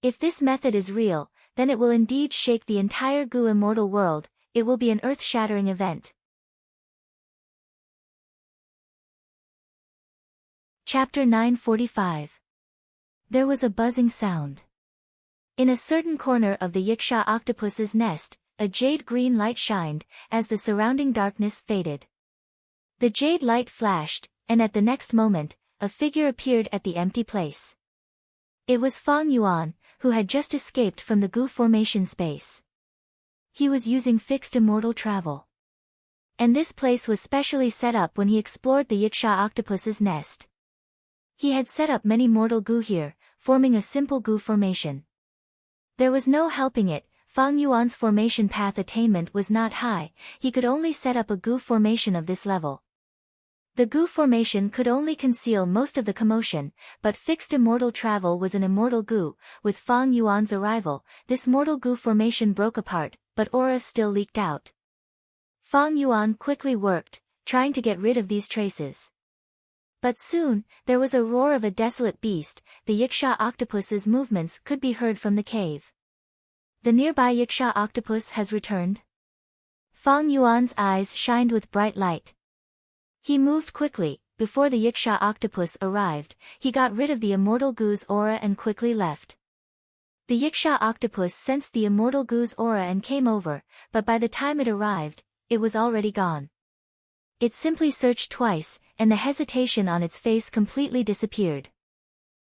If this method is real, then it will indeed shake the entire Gu immortal world, it will be an earth-shattering event. Chapter 945. There was a buzzing sound. In a certain corner of the Yiksha octopus's nest, a jade-green light shined, as the surrounding darkness faded. The jade light flashed, and at the next moment, a figure appeared at the empty place. It was Fang Yuan, who had just escaped from the Gu formation space. He was using fixed immortal travel. And this place was specially set up when he explored the Yiksha octopus's nest. He had set up many mortal Gu here, forming a simple Gu formation. There was no helping it, Fang Yuan's formation path attainment was not high, he could only set up a Gu formation of this level. The Gu formation could only conceal most of the commotion, but fixed immortal travel was an immortal Gu. With Fang Yuan's arrival, this mortal Gu formation broke apart, but aura still leaked out. Fang Yuan quickly worked, trying to get rid of these traces. But soon, there was a roar of a desolate beast, the Yiksha octopus's movements could be heard from the cave. The nearby Yiksha octopus has returned? Fang Yuan's eyes shined with bright light. He moved quickly, before the Yiksha octopus arrived, he got rid of the immortal Gu's aura and quickly left. The Yiksha octopus sensed the immortal Gu's aura and came over, but by the time it arrived, it was already gone. It simply searched twice, and the hesitation on its face completely disappeared.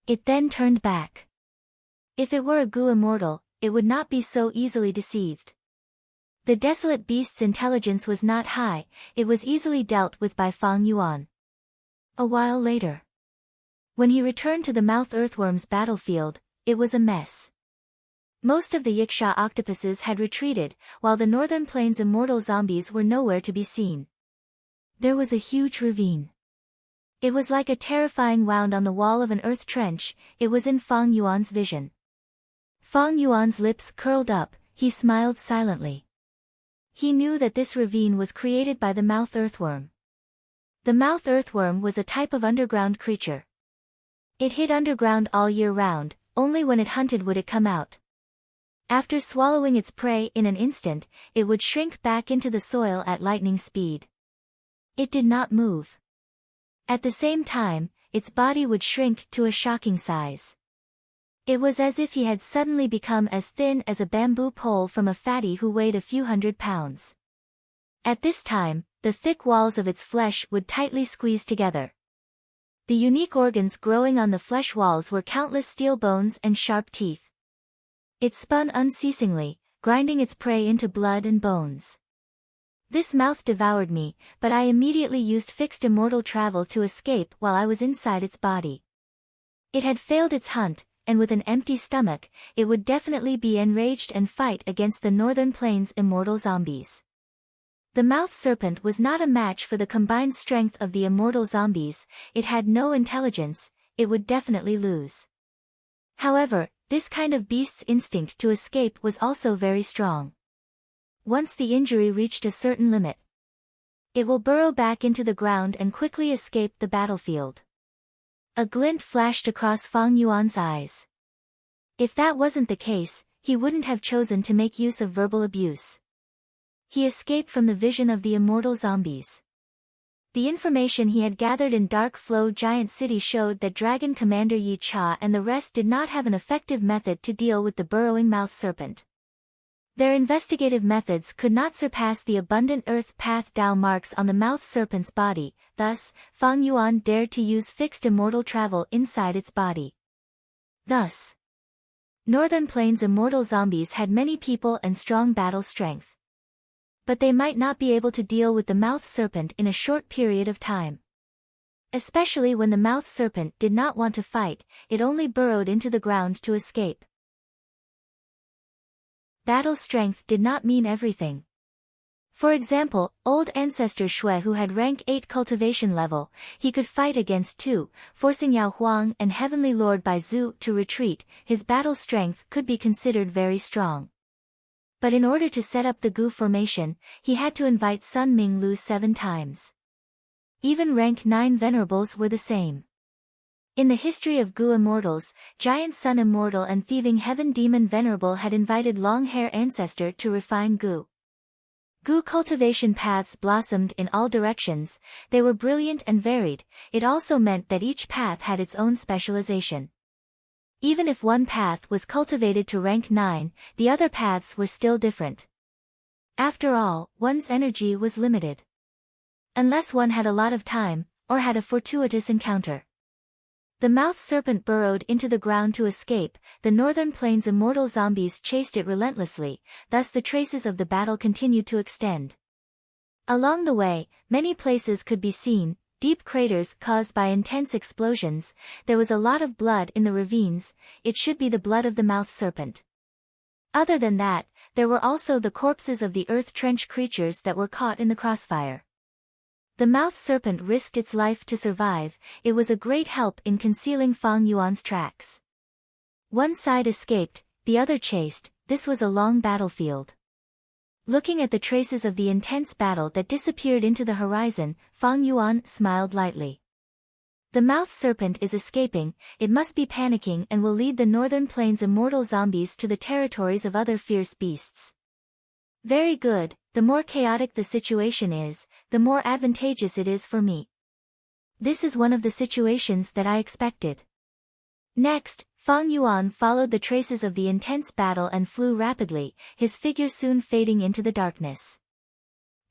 It then turned back. If it were a Gu immortal, it would not be so easily deceived. The desolate beast's intelligence was not high, it was easily dealt with by Fang Yuan. A while later, when he returned to the mouth earthworm's battlefield, it was a mess. Most of the Yiksha octopuses had retreated, while the northern plains immortal zombies were nowhere to be seen. There was a huge ravine. It was like a terrifying wound on the wall of an earth trench, it was in Fang Yuan's vision. Fang Yuan's lips curled up, he smiled silently. He knew that this ravine was created by the mouth earthworm. The mouth earthworm was a type of underground creature. It hid underground all year round, only when it hunted would it come out. After swallowing its prey in an instant, it would shrink back into the soil at lightning speed. It did not move. At the same time, its body would shrink to a shocking size. It was as if he had suddenly become as thin as a bamboo pole from a fatty who weighed a few hundred pounds. At this time, the thick walls of its flesh would tightly squeeze together. The unique organs growing on the flesh walls were countless steel bones and sharp teeth. It spun unceasingly, grinding its prey into blood and bones. This mouth devoured me, but I immediately used fixed immortal travel to escape while I was inside its body. It had failed its hunt, and with an empty stomach, it would definitely be enraged and fight against the northern plains immortal zombies. The mouth serpent was not a match for the combined strength of the immortal zombies, it had no intelligence, it would definitely lose. However, this kind of beast's instinct to escape was also very strong. once the injury reached a certain limit. It will burrow back into the ground and quickly escape the battlefield. A glint flashed across Fang Yuan's eyes. If that wasn't the case, he wouldn't have chosen to make use of verbal abuse. He escaped from the vision of the immortal zombies. The information he had gathered in Dark Flow Giant City showed that Dragon Commander Yi Cha and the rest did not have an effective method to deal with the burrowing mouth serpent. Their investigative methods could not surpass the abundant earth path Dao marks on the mouth serpent's body, thus, Fang Yuan dared to use fixed immortal travel inside its body. Thus, Northern Plains immortal zombies had many people and strong battle strength. But they might not be able to deal with the mouth serpent in a short period of time. Especially when the mouth serpent did not want to fight, it only burrowed into the ground to escape. Battle strength did not mean everything. For example, old ancestor Shui who had rank 8 cultivation level, he could fight against 2, forcing Yao Huang and Heavenly Lord Bai Zhu to retreat. His battle strength could be considered very strong. But in order to set up the Gu formation, he had to invite Sun Ming Lu 7 times. Even rank 9 venerables were the same. In the history of Gu immortals, Giant Sun Immortal and Thieving Heaven Demon Venerable had invited Long Hair Ancestor to refine Gu. Gu cultivation paths blossomed in all directions, they were brilliant and varied. It also meant that each path had its own specialization. Even if one path was cultivated to rank 9, the other paths were still different. After all, one's energy was limited. Unless one had a lot of time, or had a fortuitous encounter. The mouth serpent burrowed into the ground to escape, the Northern Plains immortal zombies chased it relentlessly, thus the traces of the battle continued to extend. Along the way, many places could be seen, deep craters caused by intense explosions, there was a lot of blood in the ravines, it should be the blood of the mouth serpent. Other than that, there were also the corpses of the earth trench creatures that were caught in the crossfire. The mouth serpent risked its life to survive, it was a great help in concealing Fang Yuan's tracks. One side escaped, the other chased, this was a long battlefield. Looking at the traces of the intense battle that disappeared into the horizon, Fang Yuan smiled lightly. The mouth serpent is escaping, it must be panicking and will lead the Northern Plains immortal zombies to the territories of other fierce beasts. Very good, the more chaotic the situation is, the more advantageous it is for me. This is one of the situations that I expected. Next, Fang Yuan followed the traces of the intense battle and flew rapidly, his figure soon fading into the darkness.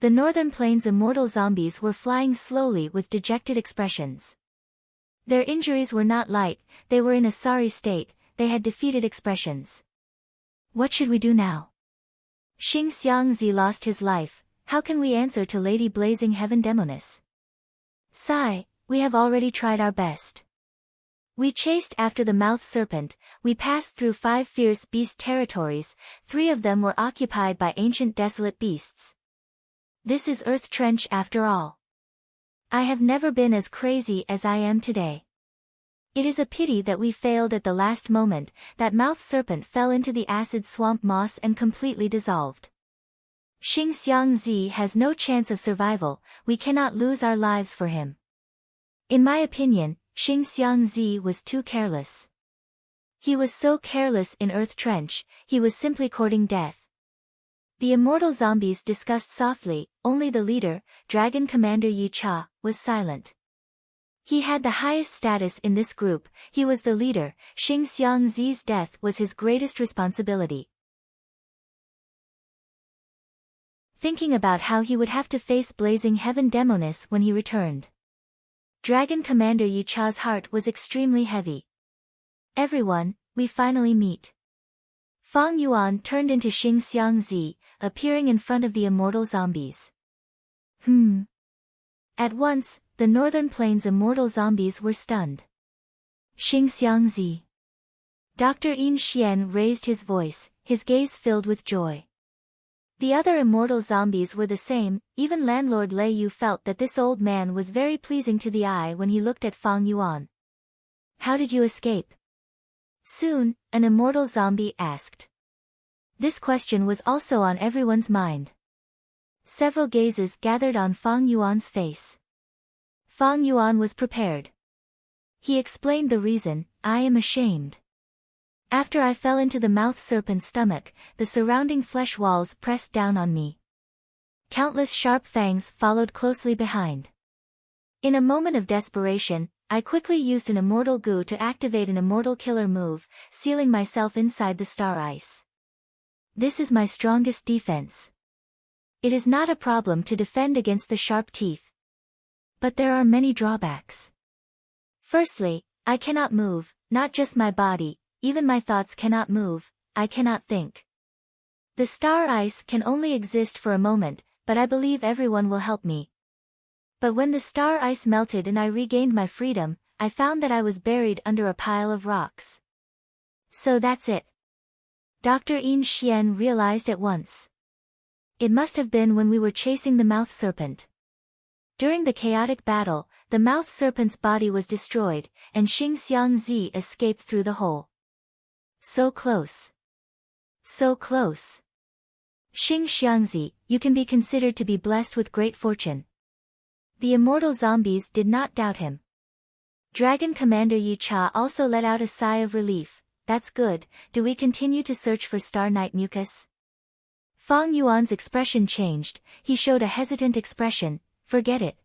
The Northern Plains immortal zombies were flying slowly with dejected expressions. Their injuries were not light, they were in a sorry state, they had defeated expressions. What should we do now? Xing Xiangzi lost his life, how can we answer to Lady Blazing Heaven Demoness? Sigh, we have already tried our best. We chased after the mouth serpent, we passed through 5 fierce beast territories, 3 of them were occupied by ancient desolate beasts. This is Earth Trench after all. I have never been as crazy as I am today. It is a pity that we failed at the last moment, that mouth serpent fell into the acid swamp moss and completely dissolved. Xing Xiangzi has no chance of survival, we cannot lose our lives for him. In my opinion, Xing Xiangzi was too careless. He was so careless in Earth Trench, he was simply courting death. The immortal zombies discussed softly, only the leader, Dragon Commander Yi Cha, was silent. He had the highest status in this group, he was the leader, Xing Xiangzi's death was his greatest responsibility. Thinking about how he would have to face Blazing Heaven Demoness when he returned. Dragon Commander Yi Cha's heart was extremely heavy. Everyone, we finally meet. Fang Yuan turned into Xing Xiangzi, appearing in front of the immortal zombies. At once, the Northern Plains immortal zombies were stunned. Xing Xiangzi. Dr. Yin Xian raised his voice, his gaze filled with joy. The other immortal zombies were the same, even landlord Lei Yu felt that this old man was very pleasing to the eye when he looked at Fang Yuan. How did you escape? Soon, an immortal zombie asked. This question was also on everyone's mind. Several gazes gathered on Fang Yuan's face. Fang Yuan was prepared. He explained the reason: I am ashamed. After I fell into the mouth serpent's stomach, the surrounding flesh walls pressed down on me. Countless sharp fangs followed closely behind. In a moment of desperation, I quickly used an immortal goo to activate an immortal killer move, sealing myself inside the star ice. This is my strongest defense. It is not a problem to defend against the sharp teeth. But there are many drawbacks. Firstly, I cannot move, not just my body, even my thoughts cannot move, I cannot think. The star ice can only exist for a moment, but I believe everyone will help me. But when the star ice melted and I regained my freedom, I found that I was buried under a pile of rocks. So that's it. Dr. Yin Xian realized at once. It must have been when we were chasing the mouth serpent. During the chaotic battle, the mouth serpent's body was destroyed, and Xing Xiangzi escaped through the hole. So close. So close. Xing Xiangzi, you can be considered to be blessed with great fortune. The immortal zombies did not doubt him. Dragon Commander Yi Cha also let out a sigh of relief. That's good. Do we continue to search for Star Night mucus? Fang Yuan's expression changed. He showed a hesitant expression. Forget it.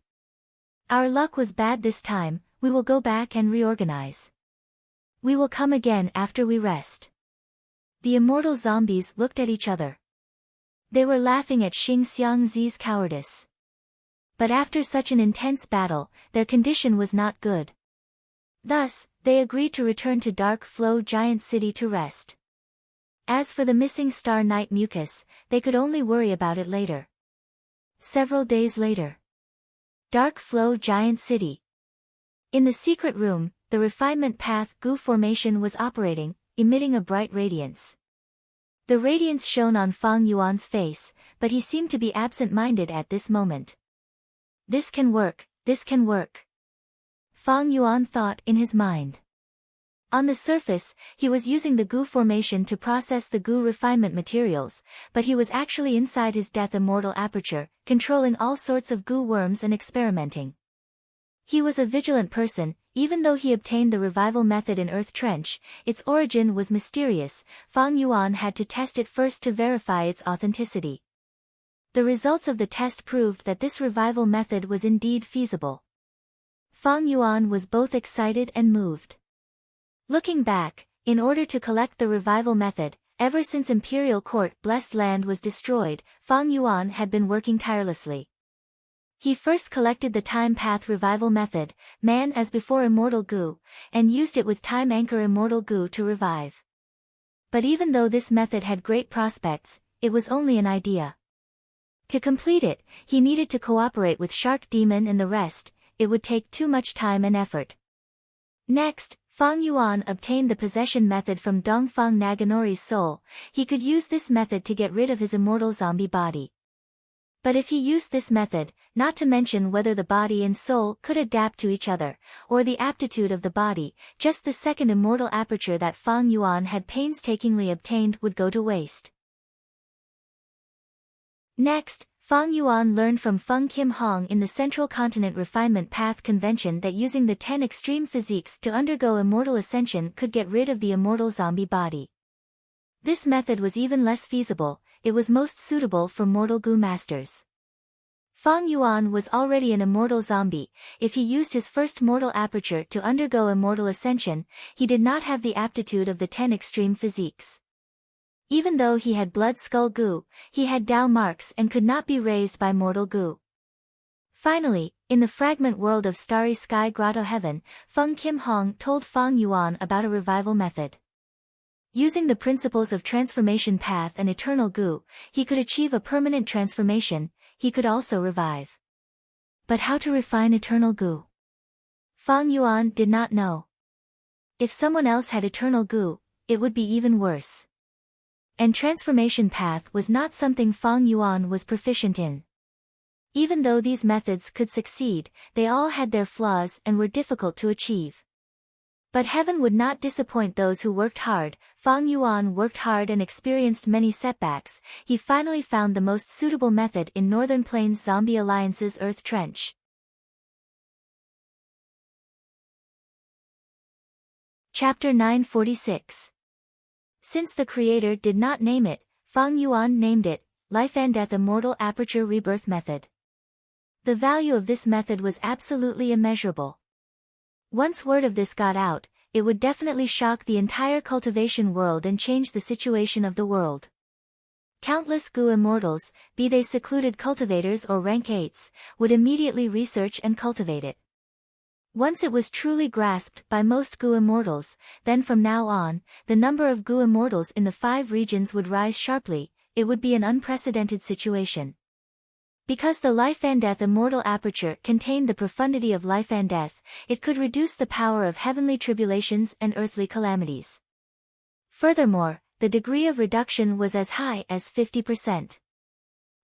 Our luck was bad this time. We will go back and reorganize. We will come again after we rest. The immortal zombies looked at each other. They were laughing at Xing Xiangzi's cowardice. But after such an intense battle, their condition was not good. Thus, they agreed to return to Dark Flow Giant City to rest. As for the missing Star Night mucus, they could only worry about it later. Several days later. Dark Flow Giant City. In the secret room, the refinement path goo formation was operating, emitting a bright radiance. The radiance shone on Fang Yuan's face, but he seemed to be absent-minded at this moment. This can work, this can work. Fang Yuan thought in his mind. On the surface, he was using the goo formation to process the goo refinement materials, but he was actually inside his death immortal aperture, controlling all sorts of goo worms and experimenting. He was a vigilant person. Even though he obtained the revival method in Earth Trench, its origin was mysterious. Fang Yuan had to test it first to verify its authenticity. The results of the test proved that this revival method was indeed feasible. Fang Yuan was both excited and moved. Looking back, in order to collect the revival method, ever since Imperial Court Blessed Land was destroyed, Fang Yuan had been working tirelessly. He first collected the Time Path Revival Method, Man as Before Immortal Goo, and used it with Time Anchor Immortal Goo to revive. But even though this method had great prospects, it was only an idea. To complete it, he needed to cooperate with Shark Demon and the rest. It would take too much time and effort. Next, Fang Yuan obtained the possession method from Dongfang Naganori's soul. He could use this method to get rid of his immortal zombie body. But if he used this method, not to mention whether the body and soul could adapt to each other, or the aptitude of the body, just the second immortal aperture that Fang Yuan had painstakingly obtained would go to waste. Next, Fang Yuan learned from Feng Kim Hong in the Central Continent Refinement Path Convention that using the 10 extreme physiques to undergo immortal ascension could get rid of the immortal zombie body. This method was even less feasible. It was most suitable for mortal goo masters. Fang Yuan was already an immortal zombie. If he used his first mortal aperture to undergo immortal ascension, he did not have the aptitude of the 10 extreme physiques. Even though he had blood skull goo, he had Dao marks and could not be raised by mortal goo. Finally, in the fragment world of Starry Sky Grotto Heaven, Feng Kim Hong told Fang Yuan about a revival method. Using the principles of transformation path and eternal goo, he could achieve a permanent transformation. He could also revive. But how to refine eternal goo? Fang Yuan did not know. If someone else had eternal goo, it would be even worse. And transformation path was not something Fang Yuan was proficient in. Even though these methods could succeed, they all had their flaws and were difficult to achieve. But heaven would not disappoint those who worked hard. Fang Yuan worked hard and experienced many setbacks. He finally found the most suitable method in Northern Plains Zombie Alliance's Earth Trench. Chapter 946. Since the creator did not name it, Fang Yuan named it, Life and Death Immortal Aperture Rebirth Method. The value of this method was absolutely immeasurable. Once word of this got out, it would definitely shock the entire cultivation world and change the situation of the world. Countless Gu immortals, be they secluded cultivators or rank 8s, would immediately research and cultivate it. Once it was truly grasped by most Gu immortals, then from now on, the number of Gu immortals in the 5 regions would rise sharply. It would be an unprecedented situation. Because the Life and Death Immortal Aperture contained the profundity of life and death, it could reduce the power of heavenly tribulations and earthly calamities. Furthermore, the degree of reduction was as high as 50%.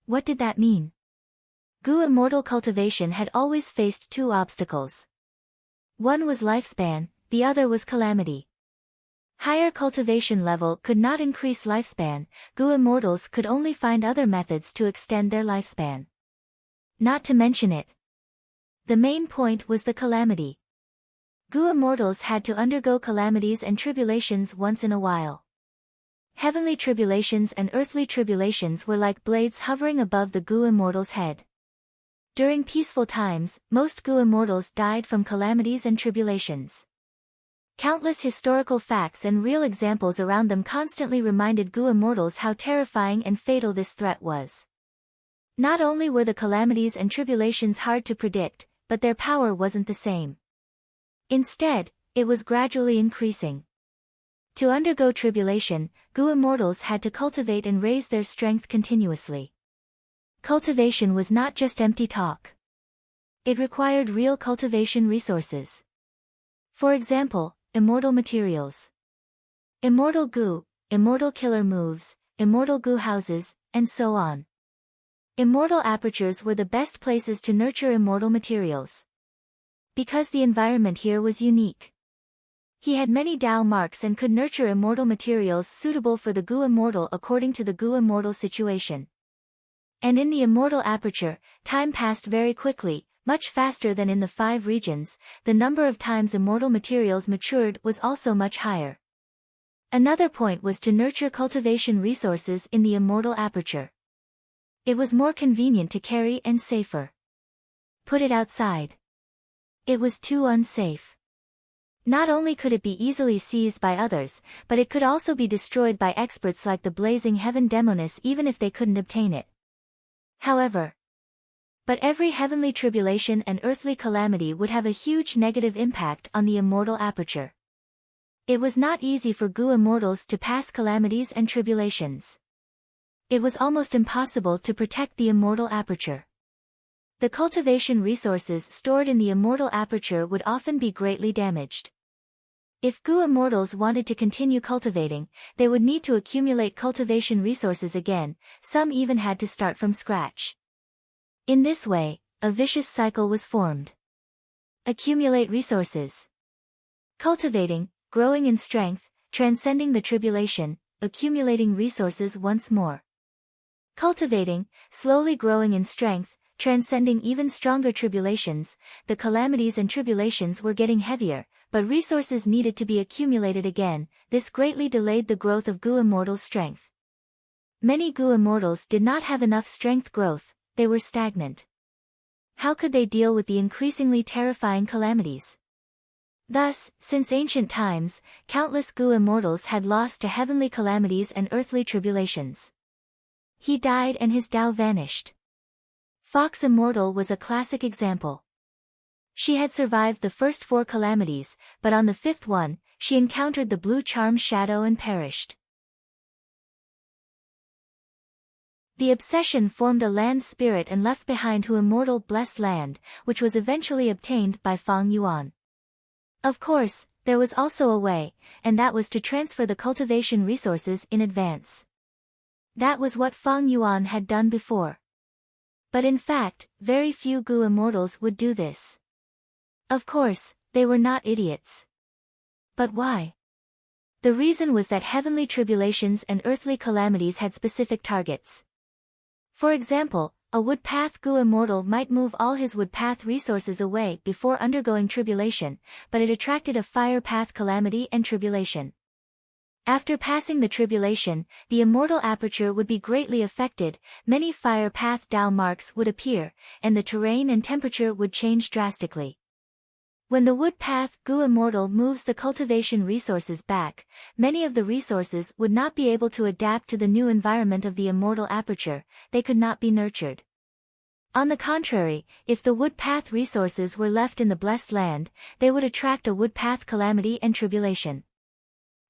What did that mean? Gu immortal cultivation had always faced 2 obstacles. One was lifespan, the other was calamity. Higher cultivation level could not increase lifespan. Gu immortals could only find other methods to extend their lifespan. Not to mention it. The main point was the calamity. Gu immortals had to undergo calamities and tribulations once in a while. Heavenly tribulations and earthly tribulations were like blades hovering above the Gu immortals' head. During peaceful times, most Gu immortals died from calamities and tribulations. Countless historical facts and real examples around them constantly reminded Gu immortals how terrifying and fatal this threat was. Not only were the calamities and tribulations hard to predict, but their power wasn't the same. Instead, it was gradually increasing. To undergo tribulation, Gu immortals had to cultivate and raise their strength continuously. Cultivation was not just empty talk. It required real cultivation resources. For example, immortal materials. Immortal Gu, immortal killer moves, immortal Gu houses, and so on. Immortal apertures were the best places to nurture immortal materials. Because the environment here was unique. He had many Dao marks and could nurture immortal materials suitable for the Gu immortal according to the Gu immortal situation. And in the immortal aperture, time passed very quickly. Much faster than in the 5 regions, the number of times immortal materials matured was also much higher. Another point was to nurture cultivation resources in the immortal aperture. It was more convenient to carry and safer. Put it outside. It was too unsafe. Not only could it be easily seized by others, but it could also be destroyed by experts like the blazing heaven demoness even if they couldn't obtain it. However, but every heavenly tribulation and earthly calamity would have a huge negative impact on the immortal aperture. It was not easy for Gu immortals to pass calamities and tribulations. It was almost impossible to protect the immortal aperture. The cultivation resources stored in the immortal aperture would often be greatly damaged. If Gu immortals wanted to continue cultivating, they would need to accumulate cultivation resources again. Some even had to start from scratch. In this way, a vicious cycle was formed. Accumulate resources. Cultivating, growing in strength, transcending the tribulation, accumulating resources once more. Cultivating, slowly growing in strength, transcending even stronger tribulations. The calamities and tribulations were getting heavier, but resources needed to be accumulated again. This greatly delayed the growth of Gu immortals' strength. Many Gu immortals did not have enough strength growth. They were stagnant. How could they deal with the increasingly terrifying calamities? Thus, since ancient times, countless Gu immortals had lost to heavenly calamities and earthly tribulations. He died and his Tao vanished. Fox Immortal was a classic example. She had survived the first 4 calamities, but on the 5th one, she encountered the blue charm shadow and perished. The obsession formed a land spirit and left behind Hu immortal blessed land, which was eventually obtained by Fang Yuan. Of course, there was also a way, and that was to transfer the cultivation resources in advance. That was what Fang Yuan had done before. But in fact, very few Gu immortals would do this. Of course, they were not idiots. But why? The reason was that heavenly tribulations and earthly calamities had specific targets. For example, a woodpath Gu immortal might move all his woodpath resources away before undergoing tribulation, but it attracted a fire path calamity and tribulation. After passing the tribulation, the immortal aperture would be greatly affected, many fire path Dao marks would appear, and the terrain and temperature would change drastically. When the wood path Gu immortal moves the cultivation resources back, many of the resources would not be able to adapt to the new environment of the immortal aperture, they could not be nurtured. On the contrary, if the wood path resources were left in the blessed land, they would attract a wood path calamity and tribulation.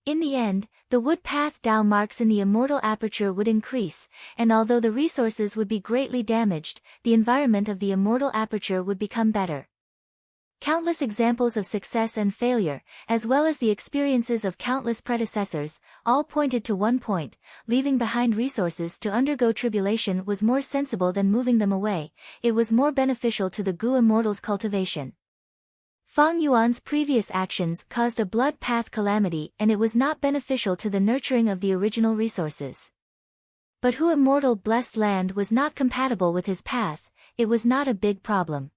In the end, the wood path Dao marks in the immortal aperture would increase, and although the resources would be greatly damaged, the environment of the immortal aperture would become better. Countless examples of success and failure, as well as the experiences of countless predecessors, all pointed to one point: leaving behind resources to undergo tribulation was more sensible than moving them away, it was more beneficial to the Gu immortal's cultivation. Feng Yuan's previous actions caused a blood path calamity and it was not beneficial to the nurturing of the original resources. But Hu immortal blessed land was not compatible with his path, it was not a big problem.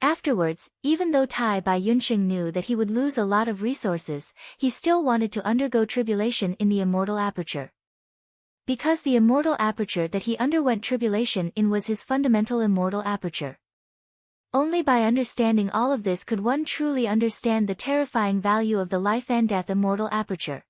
Afterwards, even though Tai Bai Yunxing knew that he would lose a lot of resources, he still wanted to undergo tribulation in the immortal aperture. Because the immortal aperture that he underwent tribulation in was his fundamental immortal aperture. Only by understanding all of this could one truly understand the terrifying value of the life and death immortal aperture.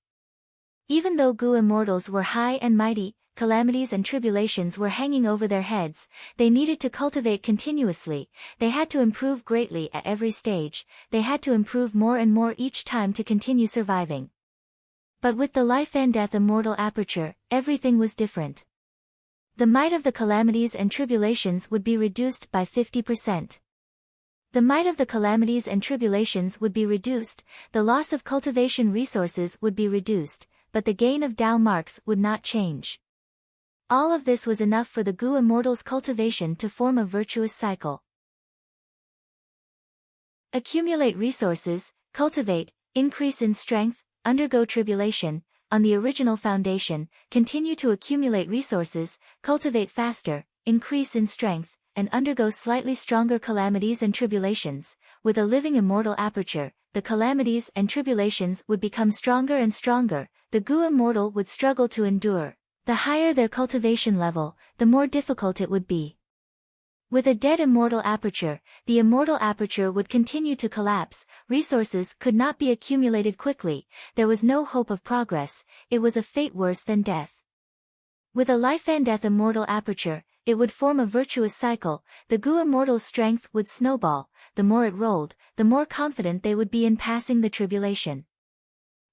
Even though Gu immortals were high and mighty, calamities and tribulations were hanging over their heads, they needed to cultivate continuously, they had to improve greatly at every stage, they had to improve more and more each time to continue surviving. But with the life and death immortal aperture, everything was different. The might of the calamities and tribulations would be reduced by 50%. The might of the calamities and tribulations would be reduced, the loss of cultivation resources would be reduced, but the gain of Dao marks would not change. All of this was enough for the Gu immortal's cultivation to form a virtuous cycle. Accumulate resources, cultivate, increase in strength, undergo tribulation, on the original foundation, continue to accumulate resources, cultivate faster, increase in strength, and undergo slightly stronger calamities and tribulations. With a living immortal aperture, the calamities and tribulations would become stronger and stronger, the Gu immortal would struggle to endure. The higher their cultivation level, the more difficult it would be. With a dead immortal aperture, the immortal aperture would continue to collapse, resources could not be accumulated quickly, there was no hope of progress, it was a fate worse than death. With a life and death immortal aperture, it would form a virtuous cycle, the Gu immortal's strength would snowball, the more it rolled, the more confident they would be in passing the tribulation.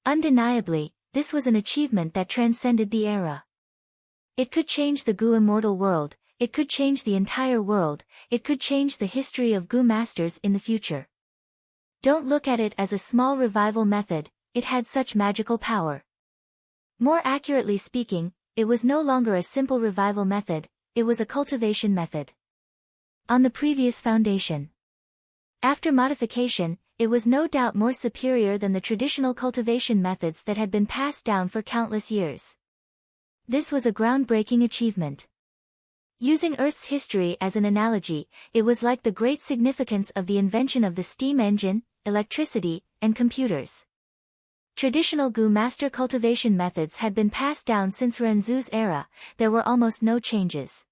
Undeniably, this was an achievement that transcended the era. It could change the Gu immortal world, it could change the entire world, it could change the history of Gu masters in the future. Don't look at it as a small revival method, it had such magical power. More accurately speaking, it was no longer a simple revival method, it was a cultivation method. On the previous foundation. After modification, it was no doubt more superior than the traditional cultivation methods that had been passed down for countless years. This was a groundbreaking achievement. Using Earth's history as an analogy, it was like the great significance of the invention of the steam engine, electricity, and computers. Traditional Gu master cultivation methods had been passed down since Renzu's era, there were almost no changes.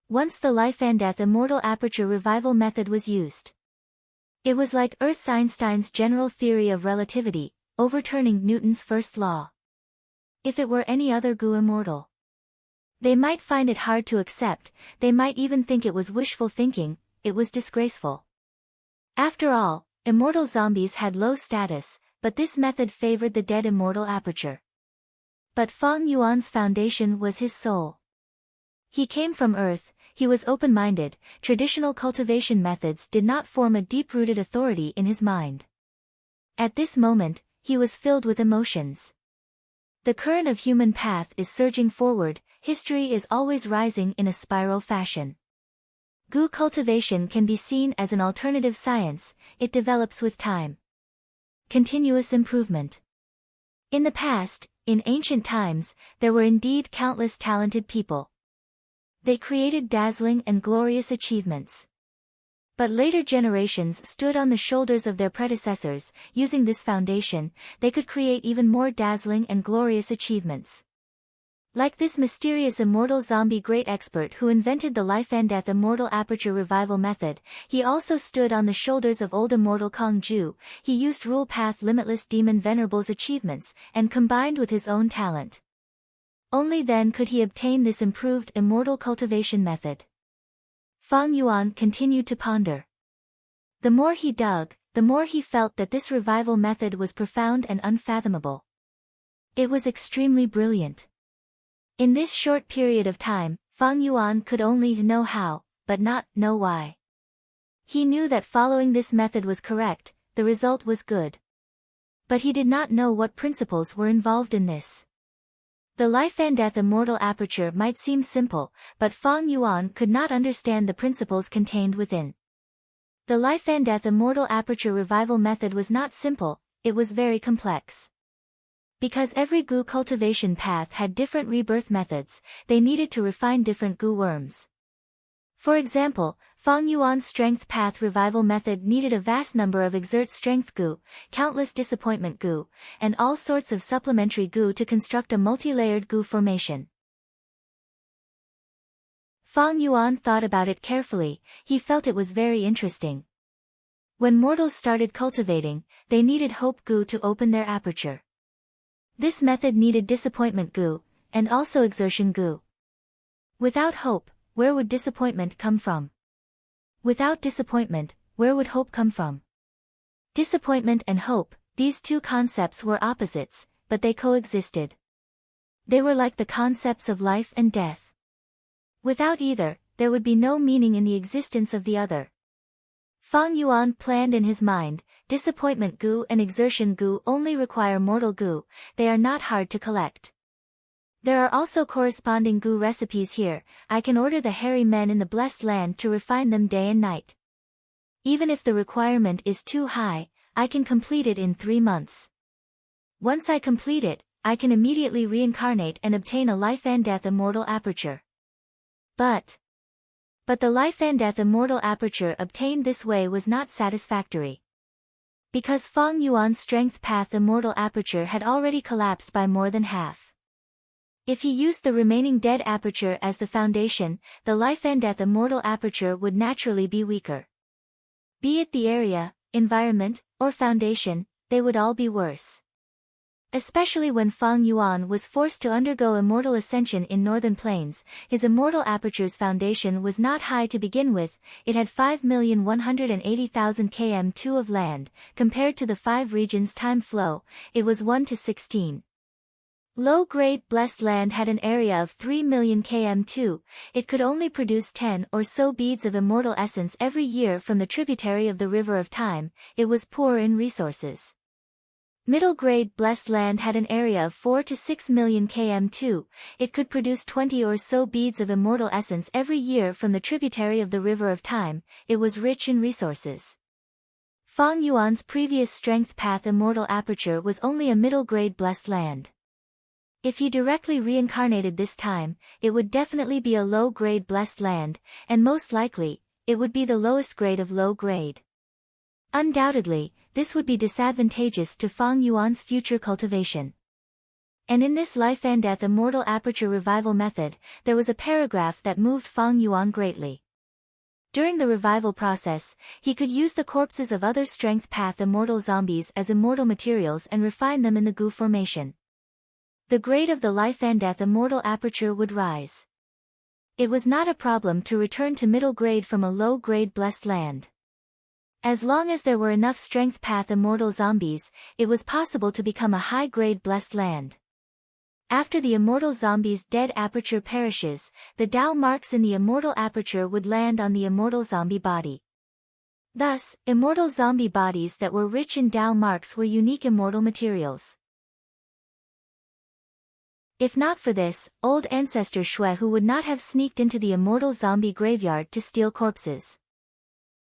Once the life and death immortal aperture revival method was used. It was like Earth's Einstein's general theory of relativity, overturning Newton's first law. If it were any other Gu immortal, they might find it hard to accept, they might even think it was wishful thinking, it was disgraceful. After all, immortal zombies had low status, but this method favored the dead immortal aperture. But Feng Yuan's foundation was his soul. He came from Earth, he was open-minded, traditional cultivation methods did not form a deep-rooted authority in his mind. At this moment, he was filled with emotions. The current of human path is surging forward, history is always rising in a spiral fashion. Gu cultivation can be seen as an alternative science, it develops with time. continuous improvement. In the past, in ancient times, there were indeed countless talented people. They created dazzling and glorious achievements. But later generations stood on the shoulders of their predecessors. Using this foundation, they could create even more dazzling and glorious achievements. Like this mysterious immortal zombie great expert who invented the life and death immortal aperture revival method, he also stood on the shoulders of old immortal Kong Ju. He used Rule Path Limitless Demon Venerable's achievements, and combined with his own talent. Only then could he obtain this improved immortal cultivation method. Fang Yuan continued to ponder. The more he dug, the more he felt that this revival method was profound and unfathomable. It was extremely brilliant. In this short period of time, Fang Yuan could only know how, but not know why. He knew that following this method was correct, the result was good. But he did not know what principles were involved in this. The life and death immortal aperture might seem simple, but Fang Yuan could not understand the principles contained within. The life and death immortal aperture revival method was not simple, it was very complex. Because every gu cultivation path had different rebirth methods, they needed to refine different gu worms. For example, Fang Yuan's strength path revival method needed a vast number of exert strength gu, countless disappointment gu, and all sorts of supplementary gu to construct a multi-layered gu formation. Fang Yuan thought about it carefully. He felt it was very interesting. When mortals started cultivating, they needed hope gu to open their aperture. This method needed disappointment gu, and also exertion gu. Without hope, where would disappointment come from? Without disappointment, where would hope come from? Disappointment and hope, these two concepts were opposites, but they coexisted. They were like the concepts of life and death. Without either, there would be no meaning in the existence of the other. Fang Yuan planned in his mind, disappointment gu and exertion gu only require mortal gu, they are not hard to collect. There are also corresponding gu recipes here. I can order the hairy men in the blessed land to refine them day and night. Even if the requirement is too high, I can complete it in 3 months. Once I complete it, I can immediately reincarnate and obtain a life and death immortal aperture. But the life and death immortal aperture obtained this way was not satisfactory. Because Fang Yuan's strength path immortal aperture had already collapsed by more than half. If he used the remaining dead aperture as the foundation, the life and death immortal aperture would naturally be weaker. Be it the area, environment, or foundation, they would all be worse. Especially when Fang Yuan was forced to undergo immortal ascension in northern plains, his immortal aperture's foundation was not high to begin with. It had 5,180,000 km2 of land, compared to the 5 regions time flow, it was 1 to 16. Low-grade blessed land had an area of 3 million km2, it could only produce 10 or so beads of immortal essence every year from the tributary of the river of time, it was poor in resources. Middle-grade blessed land had an area of 4 to 6 million km2, it could produce 20 or so beads of immortal essence every year from the tributary of the river of time, it was rich in resources. Fang Yuan's previous strength path immortal aperture was only a middle-grade blessed land. If he directly reincarnated this time, it would definitely be a low-grade blessed land, and most likely, it would be the lowest grade of low grade. Undoubtedly, this would be disadvantageous to Fang Yuan's future cultivation. And in this life and death immortal aperture revival method, there was a paragraph that moved Fang Yuan greatly. During the revival process, he could use the corpses of other strength path immortal zombies as immortal materials and refine them in the gu formation. The grade of the life and death immortal aperture would rise. It was not a problem to return to middle grade from a low grade blessed land. As long as there were enough strength path immortal zombies, it was possible to become a high-grade blessed land. After the immortal zombie's dead aperture perishes, the Tao marks in the immortal aperture would land on the immortal zombie body. Thus, immortal zombie bodies that were rich in Tao marks were unique immortal materials. If not for this, old ancestor Shui Hu would not have sneaked into the immortal zombie graveyard to steal corpses.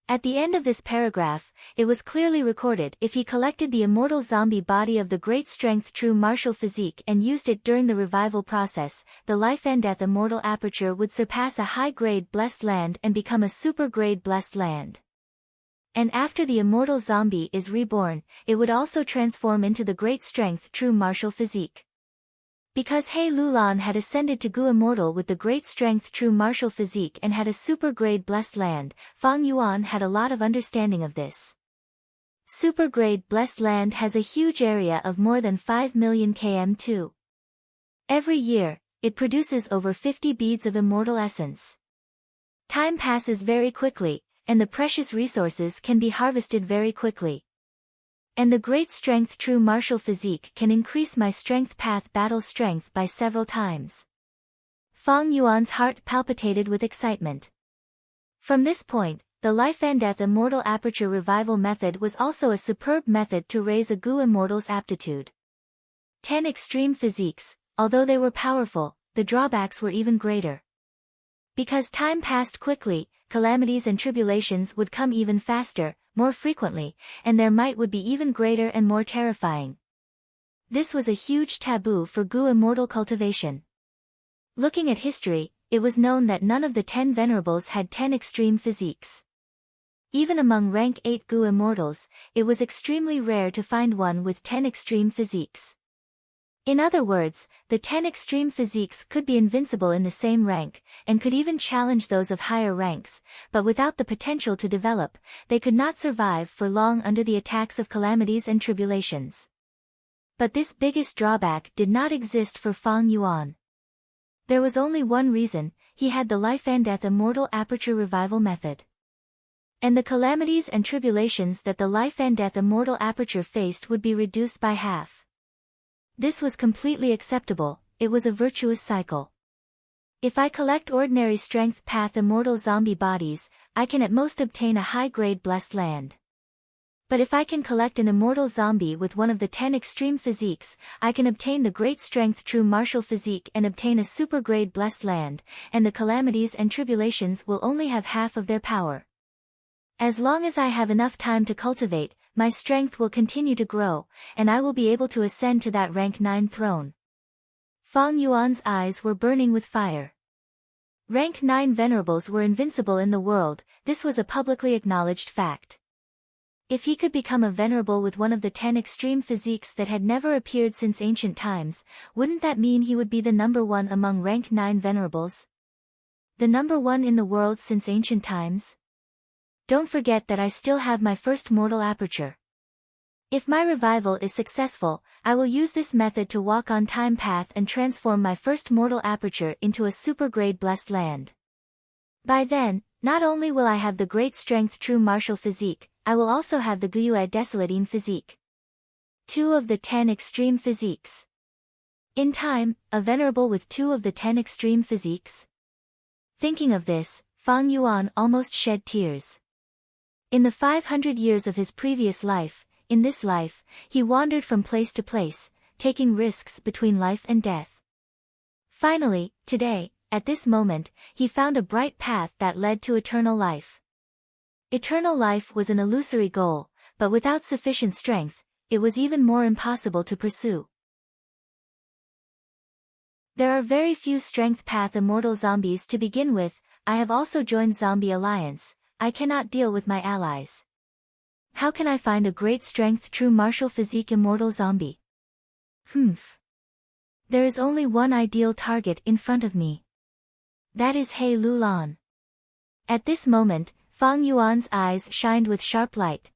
At the end of this paragraph, it was clearly recorded if he collected the immortal zombie body of the great strength true martial physique and used it during the revival process, the life and death immortal aperture would surpass a high-grade blessed land and become a super-grade blessed land. And after the immortal zombie is reborn, it would also transform into the great strength true martial physique. Because He Lulan had ascended to Gu Immortal with the great strength true martial physique and had a super-grade blessed land, Fang Yuan had a lot of understanding of this. Super-grade blessed land has a huge area of more than 5 million km2. Every year, it produces over 50 beads of immortal essence. Time passes very quickly, and the precious resources can be harvested very quickly. And the great strength true martial physique can increase my strength path battle strength by several times. Fang Yuan's heart palpitated with excitement. From this point, the life and death immortal aperture revival method was also a superb method to raise a Gu immortal's aptitude. 10 extreme physiques, although they were powerful, the drawbacks were even greater. Because time passed quickly, calamities and tribulations would come even faster, more frequently, and their might would be even greater and more terrifying. This was a huge taboo for Gu immortal cultivation. Looking at history, it was known that none of the 10 venerables had 10 extreme physiques. Even among rank 8 Gu immortals, it was extremely rare to find one with 10 extreme physiques. In other words, the 10 extreme physiques could be invincible in the same rank, and could even challenge those of higher ranks, but without the potential to develop, they could not survive for long under the attacks of calamities and tribulations. But this biggest drawback did not exist for Fang Yuan. There was only one reason: he had the life and death immortal aperture revival method. And the calamities and tribulations that the life and death immortal aperture faced would be reduced by half. This was completely acceptable, it was a virtuous cycle. If I collect ordinary strength path immortal zombie bodies, I can at most obtain a high-grade blessed land. But if I can collect an immortal zombie with one of the 10 extreme physiques, I can obtain the great strength true martial physique and obtain a super-grade blessed land, and the calamities and tribulations will only have half of their power. As long as I have enough time to cultivate, my strength will continue to grow, and I will be able to ascend to that rank 9 throne. Fang Yuan's eyes were burning with fire. Rank 9 venerables were invincible in the world, this was a publicly acknowledged fact. If he could become a venerable with one of the 10 extreme physiques that had never appeared since ancient times, wouldn't that mean he would be the number 1 among rank 9 venerables? The number 1 in the world since ancient times? Don't forget that I still have my first mortal aperture. If my revival is successful, I will use this method to walk on time path and transform my first mortal aperture into a super-grade blessed land. By then, not only will I have the great strength true martial physique, I will also have the Guyue Desolatine physique. 2 of the 10 extreme physiques. In time, a venerable with 2 of the 10 extreme physiques. Thinking of this, Fang Yuan almost shed tears. In the 500 years of his previous life, in this life, he wandered from place to place, taking risks between life and death. Finally, today, at this moment, he found a bright path that led to eternal life. Eternal life was an illusory goal, but without sufficient strength, it was even more impossible to pursue. There are very few strength path immortal zombies to begin with. I have also joined Zombie Alliance. I cannot deal with my allies. How can I find a great strength true martial physique immortal zombie? There is only one ideal target in front of me. That is He Lulan. At this moment, Fang Yuan's eyes shined with sharp light.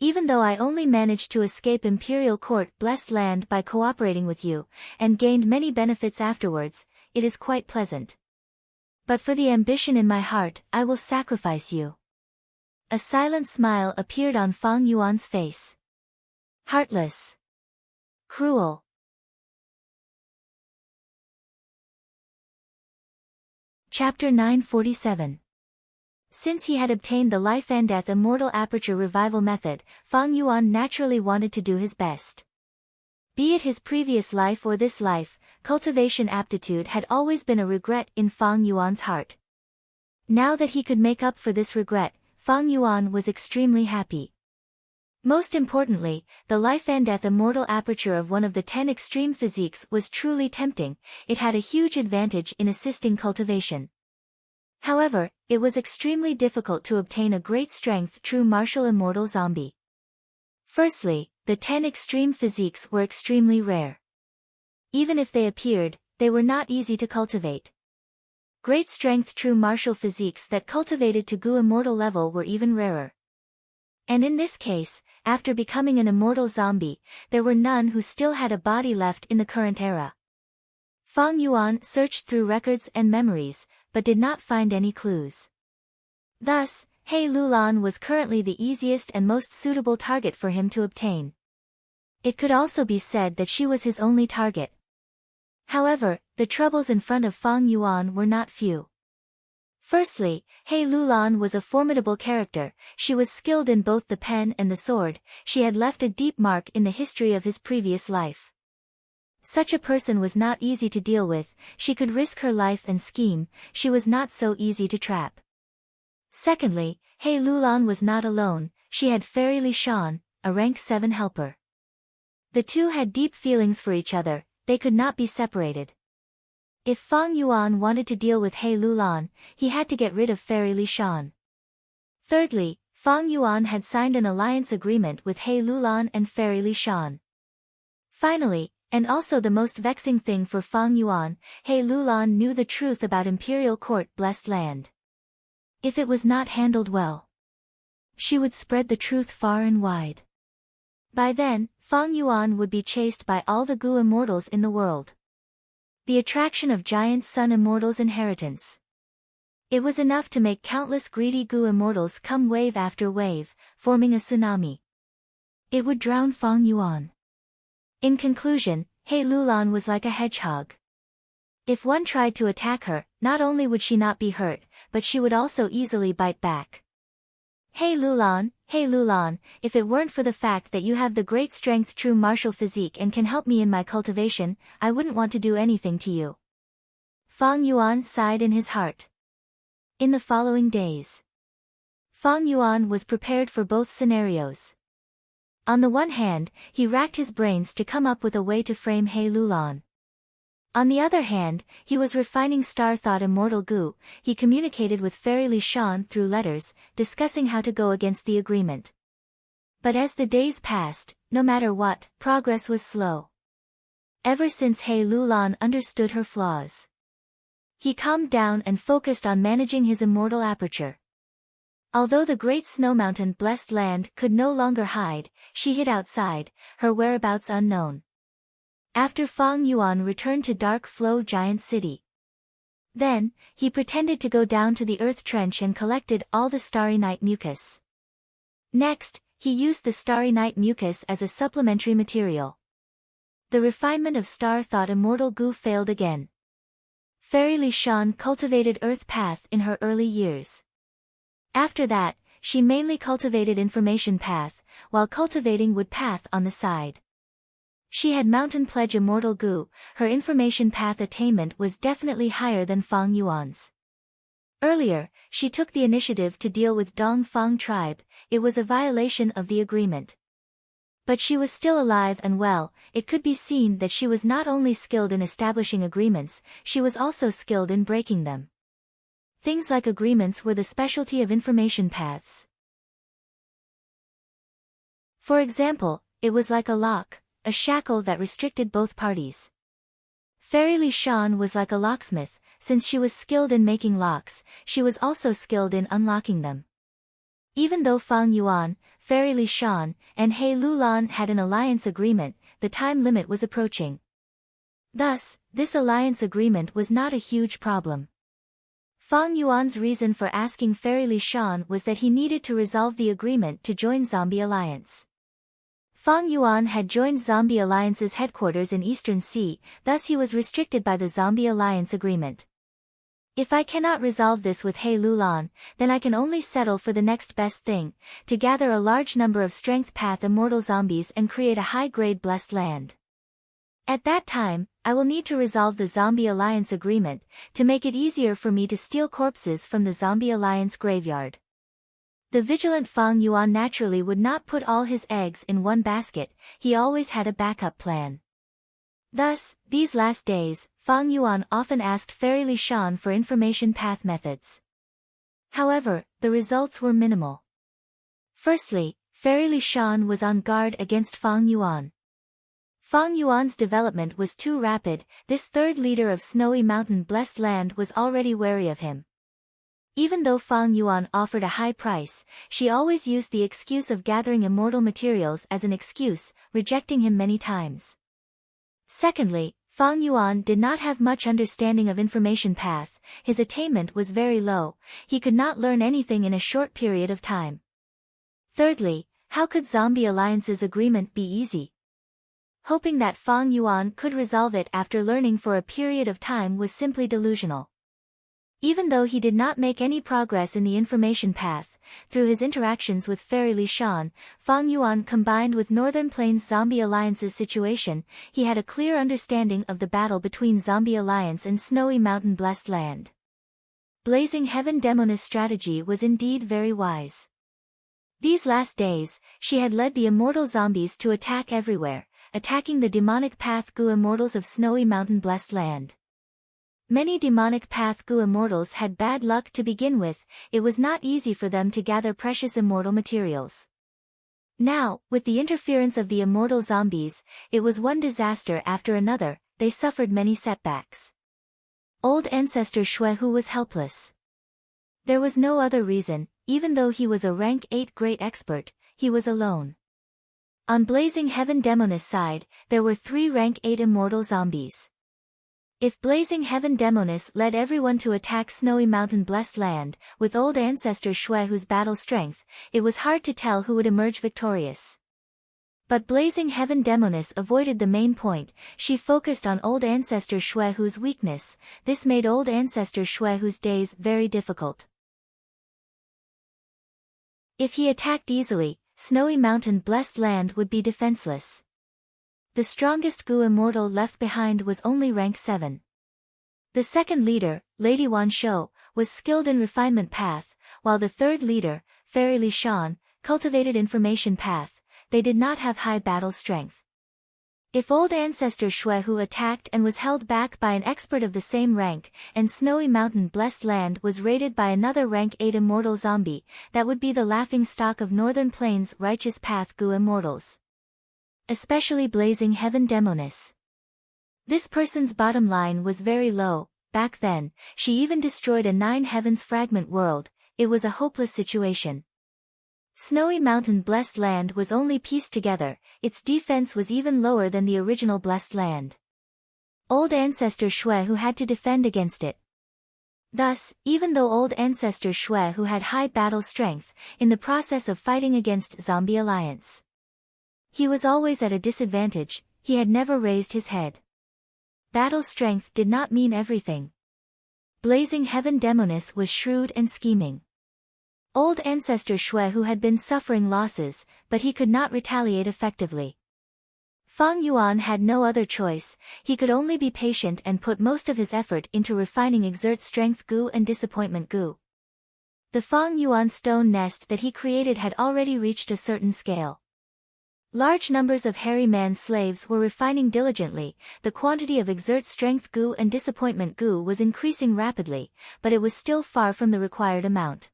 Even though I only managed to escape Imperial Court blessed land by cooperating with you, and gained many benefits afterwards, it is quite pleasant. But for the ambition in my heart, I will sacrifice you. A silent smile appeared on Fang Yuan's face. Heartless. Cruel. Chapter 947. Since he had obtained the life and death immortal aperture revival method, Fang Yuan naturally wanted to do his best. Be it his previous life or this life, cultivation aptitude had always been a regret in Fang Yuan's heart. Now that he could make up for this regret, Fang Yuan was extremely happy. Most importantly, the life and death immortal aperture of one of the 10 extreme physiques was truly tempting. It had a huge advantage in assisting cultivation. However, it was extremely difficult to obtain a great strength true martial immortal zombie. Firstly, the 10 extreme physiques were extremely rare. Even if they appeared, they were not easy to cultivate. Great strength true martial physiques that cultivated to Gu immortal level were even rarer. And in this case, after becoming an immortal zombie, there were none who still had a body left in the current era. Fang Yuan searched through records and memories, but did not find any clues. Thus, He Lulan was currently the easiest and most suitable target for him to obtain. It could also be said that she was his only target. However, the troubles in front of Fang Yuan were not few. Firstly, He Lulan was a formidable character. She was skilled in both the pen and the sword. She had left a deep mark in the history of his previous life. Such a person was not easy to deal with. She could risk her life and scheme. She was not so easy to trap. Secondly, He Lulan was not alone. She had Fairy Li Shan, a rank 7 helper. The two had deep feelings for each other. They could not be separated. If Fang Yuan wanted to deal with He Lulan, he had to get rid of Fairy Li Shan. Thirdly, Fang Yuan had signed an alliance agreement with He Lulan and Fairy Li Shan. Finally, and also the most vexing thing for Fang Yuan, He Lulan knew the truth about Imperial Court Blessed Land. If it was not handled well, she would spread the truth far and wide. By then, Fang Yuan would be chased by all the Gu immortals in the world. The attraction of giant sun immortals' inheritance. It was enough to make countless greedy Gu immortals come wave after wave, forming a tsunami. It would drown Fang Yuan. In conclusion, He Lulan was like a hedgehog. If one tried to attack her, not only would she not be hurt, but she would also easily bite back. He Lulan, if it weren't for the fact that you have the great strength true martial physique and can help me in my cultivation, I wouldn't want to do anything to you. Fang Yuan sighed in his heart. In the following days, Fang Yuan was prepared for both scenarios. On the one hand, he racked his brains to come up with a way to frame He Lulan. On the other hand, he was refining Star Thought Immortal Gu. He communicated with Fairy Li Shan through letters, discussing how to go against the agreement. But as the days passed, no matter what, progress was slow. Ever since He Lulan understood her flaws, he calmed down and focused on managing his immortal aperture. Although the great snow mountain Blessed Land could no longer hide, she hid outside, her whereabouts unknown. After Fang Yuan returned to Dark Flow Giant City. Then, he pretended to go down to the earth trench and collected all the Starry Night mucus. Next, he used the Starry Night mucus as a supplementary material. The refinement of Star Thought Immortal Gu failed again. Fairy Li Shan cultivated Earth Path in her early years. After that, she mainly cultivated Information Path, while cultivating Wood Path on the side. She had Mountain Pledge Immortal Gu. Her Information Path attainment was definitely higher than Fang Yuan's. Earlier, she took the initiative to deal with Dong Fang tribe. It was a violation of the agreement. But she was still alive and well. It could be seen that she was not only skilled in establishing agreements, she was also skilled in breaking them. Things like agreements were the specialty of Information Paths. For example, it was like a lock, a shackle that restricted both parties. Fairy Li Shan was like a locksmith. Since she was skilled in making locks, she was also skilled in unlocking them. Even though Fang Yuan, Fairy Li Shan, and He Lulan had an alliance agreement, the time limit was approaching. Thus, this alliance agreement was not a huge problem. Fang Yuan's reason for asking Fairy Li Shan was that he needed to resolve the agreement to join Zombie Alliance. Fang Yuan had joined Zombie Alliance's headquarters in Eastern Sea, thus he was restricted by the Zombie Alliance agreement. If I cannot resolve this with He Lulan, then I can only settle for the next best thing, to gather a large number of Strength Path immortal zombies and create a high-grade Blessed Land. At that time, I will need to resolve the Zombie Alliance agreement, to make it easier for me to steal corpses from the Zombie Alliance graveyard. The vigilant Fang Yuan naturally would not put all his eggs in one basket, he always had a backup plan. Thus, these last days, Fang Yuan often asked Fairy Li Shan for information path methods. However, the results were minimal. Firstly, Fairy Li Shan was on guard against Fang Yuan. Fang Yuan's development was too rapid, this third leader of Snowy Mountain Blessed Land was already wary of him. Even though Fang Yuan offered a high price, she always used the excuse of gathering immortal materials as an excuse, rejecting him many times. Secondly, Fang Yuan did not have much understanding of information path, his attainment was very low, he could not learn anything in a short period of time. Thirdly, how could Zombie Alliance's agreement be easy? Hoping that Fang Yuan could resolve it after learning for a period of time was simply delusional. Even though he did not make any progress in the information path, through his interactions with Fairy Li Shan, Fang Yuan combined with Northern Plains Zombie Alliance's situation, he had a clear understanding of the battle between Zombie Alliance and Snowy Mountain Blessed Land. Blazing Heaven Demoness' strategy was indeed very wise. These last days, she had led the immortal zombies to attack everywhere, attacking the demonic path Gu immortals of Snowy Mountain Blessed Land. Many demonic path Gu immortals had bad luck to begin with, it was not easy for them to gather precious immortal materials. Now, with the interference of the immortal zombies, it was one disaster after another, they suffered many setbacks. Old Ancestor Shuehu was helpless. There was no other reason, even though he was a rank 8 great expert, he was alone. On Blazing Heaven Demoness' side, there were 3 rank 8 immortal zombies. If Blazing Heaven Demoness led everyone to attack Snowy Mountain Blessed Land, with Old Ancestor Shuehu's battle strength, it was hard to tell who would emerge victorious. But Blazing Heaven Demoness avoided the main point, she focused on Old Ancestor Shuehu's weakness, this made Old Ancestor Shuehu's days very difficult. If he attacked easily, Snowy Mountain Blessed Land would be defenseless. The strongest Gu immortal left behind was only rank 7. The second leader, Lady Wan Shou, was skilled in refinement path, while the third leader, Fairy Li Shan, cultivated information path, they did not have high battle strength. If Old Ancestor Shuehu attacked and was held back by an expert of the same rank, and Snowy Mountain Blessed Land was raided by another rank 8 immortal zombie, that would be the laughing stock of Northern Plains Righteous Path Gu immortals. Especially Blazing Heaven Demoness. This person's bottom line was very low, back then, she even destroyed a 9 Heavens fragment world, it was a hopeless situation. Snowy Mountain Blessed Land was only pieced together, its defense was even lower than the original Blessed Land. Old Ancestor Shuehu had to defend against it. Thus, even though Old Ancestor Shuehu had high battle strength, in the process of fighting against Zombie Alliance, he was always at a disadvantage, he had never raised his head. Battle strength did not mean everything. Blazing Heaven Demoness was shrewd and scheming. Old Ancestor Shuehu had been suffering losses, but he could not retaliate effectively. Fang Yuan had no other choice, he could only be patient and put most of his effort into refining Exert Strength Gu and Disappointment Gu. The Fang Yuan stone nest that he created had already reached a certain scale. Large numbers of hairy man slaves were refining diligently, the quantity of Exert Strength Gu and Disappointment Gu was increasing rapidly, but it was still far from the required amount.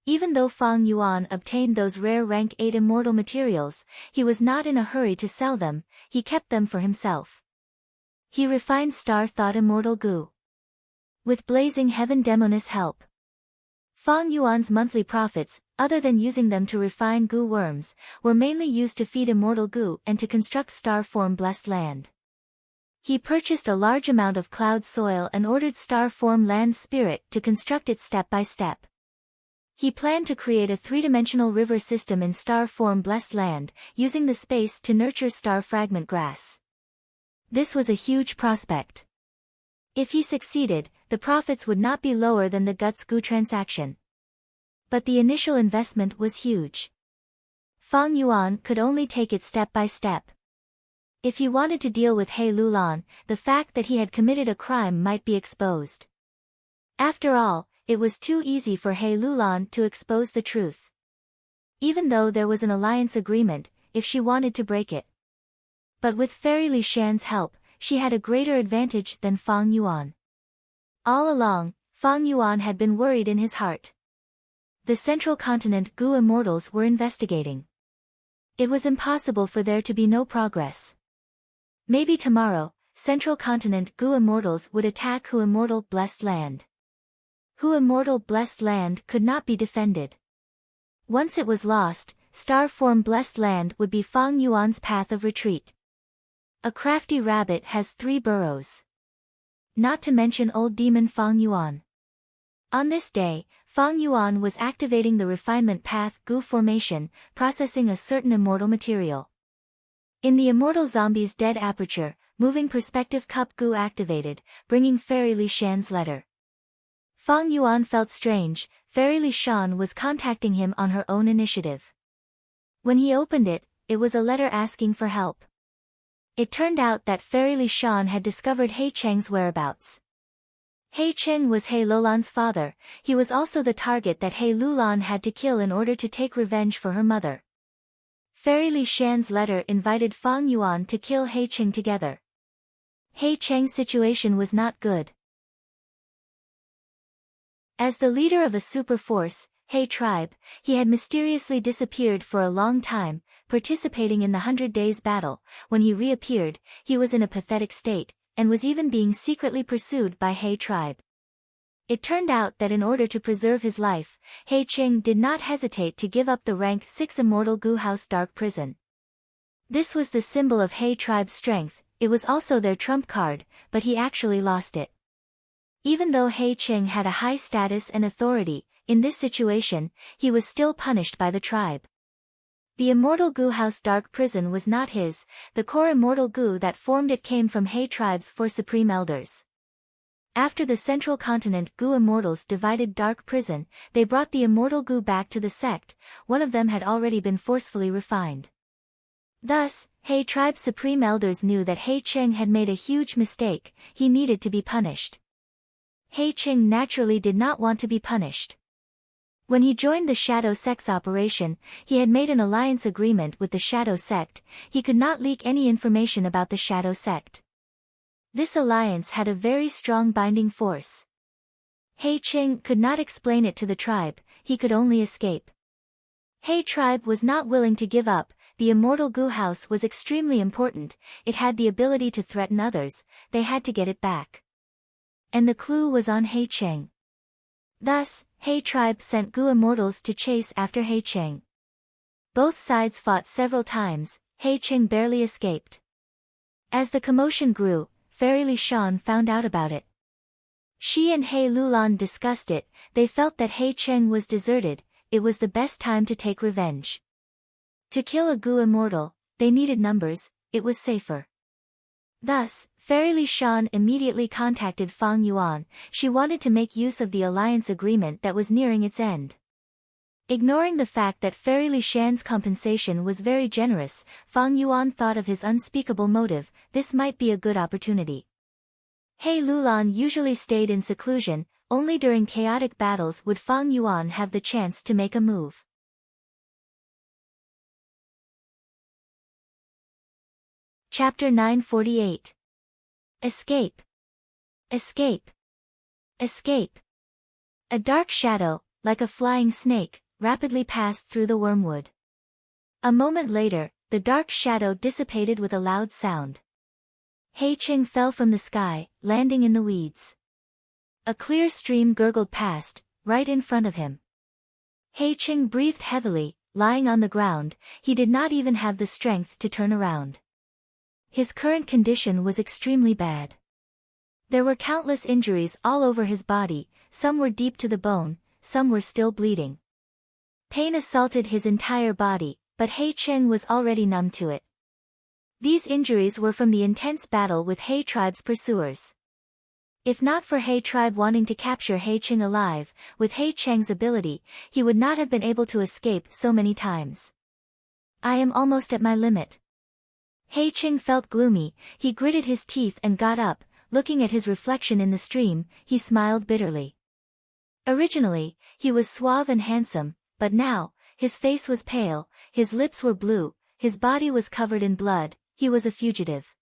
Even though Fang Yuan obtained those rare rank 8 immortal materials, he was not in a hurry to sell them, he kept them for himself. He refined Star Thought Immortal Gu. With Blazing Heaven Demoness' help, Fang Yuan's monthly profits, other than using them to refine Gu worms, were mainly used to feed Immortal Gu and to construct Star Form Blessed Land. He purchased a large amount of cloud soil and ordered Star Form Land's spirit to construct it step by step. He planned to create a 3-dimensional river system in Star Form Blessed Land, using the space to nurture Star Fragment Grass. This was a huge prospect. If he succeeded, the profits would not be lower than the Guts Gu transaction. But the initial investment was huge. Fang Yuan could only take it step by step. If he wanted to deal with He Lulan, the fact that he had committed a crime might be exposed. After all, it was too easy for He Lulan to expose the truth. Even though there was an alliance agreement, if she wanted to break it. But with Fairy Li Shan's help, she had a greater advantage than Fang Yuan. All along, Fang Yuan had been worried in his heart. The Central Continent Gu Immortals were investigating. It was impossible for there to be no progress. Maybe tomorrow, Central Continent Gu Immortals would attack Hu Immortal Blessed Land. Hu Immortal Blessed Land could not be defended. Once it was lost, Star Form Blessed Land would be Fang Yuan's path of retreat. A crafty rabbit has 3 burrows. Not to mention old demon Fang Yuan. On this day, Fang Yuan was activating the refinement path Gu formation, processing a certain immortal material. In the immortal zombie's dead aperture, moving perspective cup Gu activated, bringing Fairy Li Shan's letter. Fang Yuan felt strange, Fairy Li Shan was contacting him on her own initiative. When he opened it, it was a letter asking for help. It turned out that Fairy Li Shan had discovered He Cheng's whereabouts. He Cheng was He Lulan's father, he was also the target that He Lulan had to kill in order to take revenge for her mother. Fairy Li Shan's letter invited Fang Yuan to kill He Cheng together. He Cheng's situation was not good. As the leader of a super force, He tribe, he had mysteriously disappeared for a long time, participating in the 100 Days battle. When he reappeared, he was in a pathetic state, and was even being secretly pursued by He tribe. It turned out that in order to preserve his life, He Cheng did not hesitate to give up the rank 6 Immortal Gu House Dark Prison. This was the symbol of He tribe's strength, it was also their trump card, but he actually lost it. Even though He Cheng had a high status and authority, in this situation, he was still punished by the tribe. The Immortal Gu House Dark Prison was not his, the core Immortal Gu that formed it came from He tribe's 4 Supreme Elders. After the Central Continent Gu Immortals divided Dark Prison, they brought the Immortal Gu back to the sect, one of them had already been forcefully refined. Thus, He tribe's Supreme Elders knew that He Cheng had made a huge mistake, he needed to be punished. He Cheng naturally did not want to be punished. When he joined the Shadow Sect's operation, he had made an alliance agreement with the Shadow Sect, he could not leak any information about the Shadow Sect. This alliance had a very strong binding force. He Cheng could not explain it to the tribe, he could only escape. He tribe was not willing to give up, the Immortal Gu House was extremely important, it had the ability to threaten others, they had to get it back. And the clue was on He Cheng. Thus, He tribe sent Gu Immortals to chase after He Cheng. Both sides fought several times, He Cheng barely escaped. As the commotion grew, Fairy Li Shan found out about it. She and He Lulan discussed it, they felt that He Cheng was deserted, it was the best time to take revenge. To kill a Gu Immortal, they needed numbers, it was safer. Thus, Fairy Li Shan immediately contacted Fang Yuan, she wanted to make use of the alliance agreement that was nearing its end. Ignoring the fact that Fairy Li Shan's compensation was very generous, Fang Yuan thought of his unspeakable motive, this might be a good opportunity. He Lulan usually stayed in seclusion, only during chaotic battles would Fang Yuan have the chance to make a move. Chapter 948. Escape. Escape. Escape. A dark shadow, like a flying snake, rapidly passed through the wormwood. A moment later, the dark shadow dissipated with a loud sound. He Cheng fell from the sky, landing in the weeds. A clear stream gurgled past, right in front of him. He Cheng breathed heavily, lying on the ground, he did not even have the strength to turn around. His current condition was extremely bad. There were countless injuries all over his body, some were deep to the bone, some were still bleeding. Pain assaulted his entire body, but He Cheng was already numb to it. These injuries were from the intense battle with He tribe's pursuers. If not for He tribe wanting to capture He Cheng alive, with He Cheng's ability, he would not have been able to escape so many times. I am almost at my limit. He Cheng felt gloomy, he gritted his teeth and got up, looking at his reflection in the stream, he smiled bitterly. Originally, he was suave and handsome, but now, his face was pale, his lips were blue, his body was covered in blood, he was a fugitive.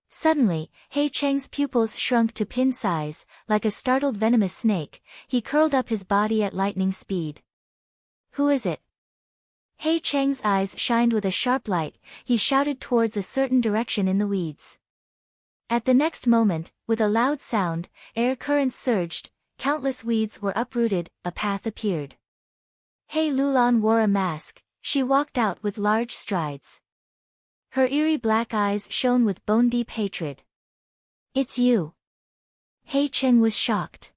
Suddenly, He Cheng's pupils shrunk to pin size, like a startled venomous snake, he curled up his body at lightning speed. Who is it? He Cheng's eyes shined with a sharp light, he shouted towards a certain direction in the weeds. At the next moment, with a loud sound, air currents surged, countless weeds were uprooted, a path appeared. He Lulan wore a mask, she walked out with large strides. Her eerie black eyes shone with bone-deep hatred. It's you. He Cheng was shocked.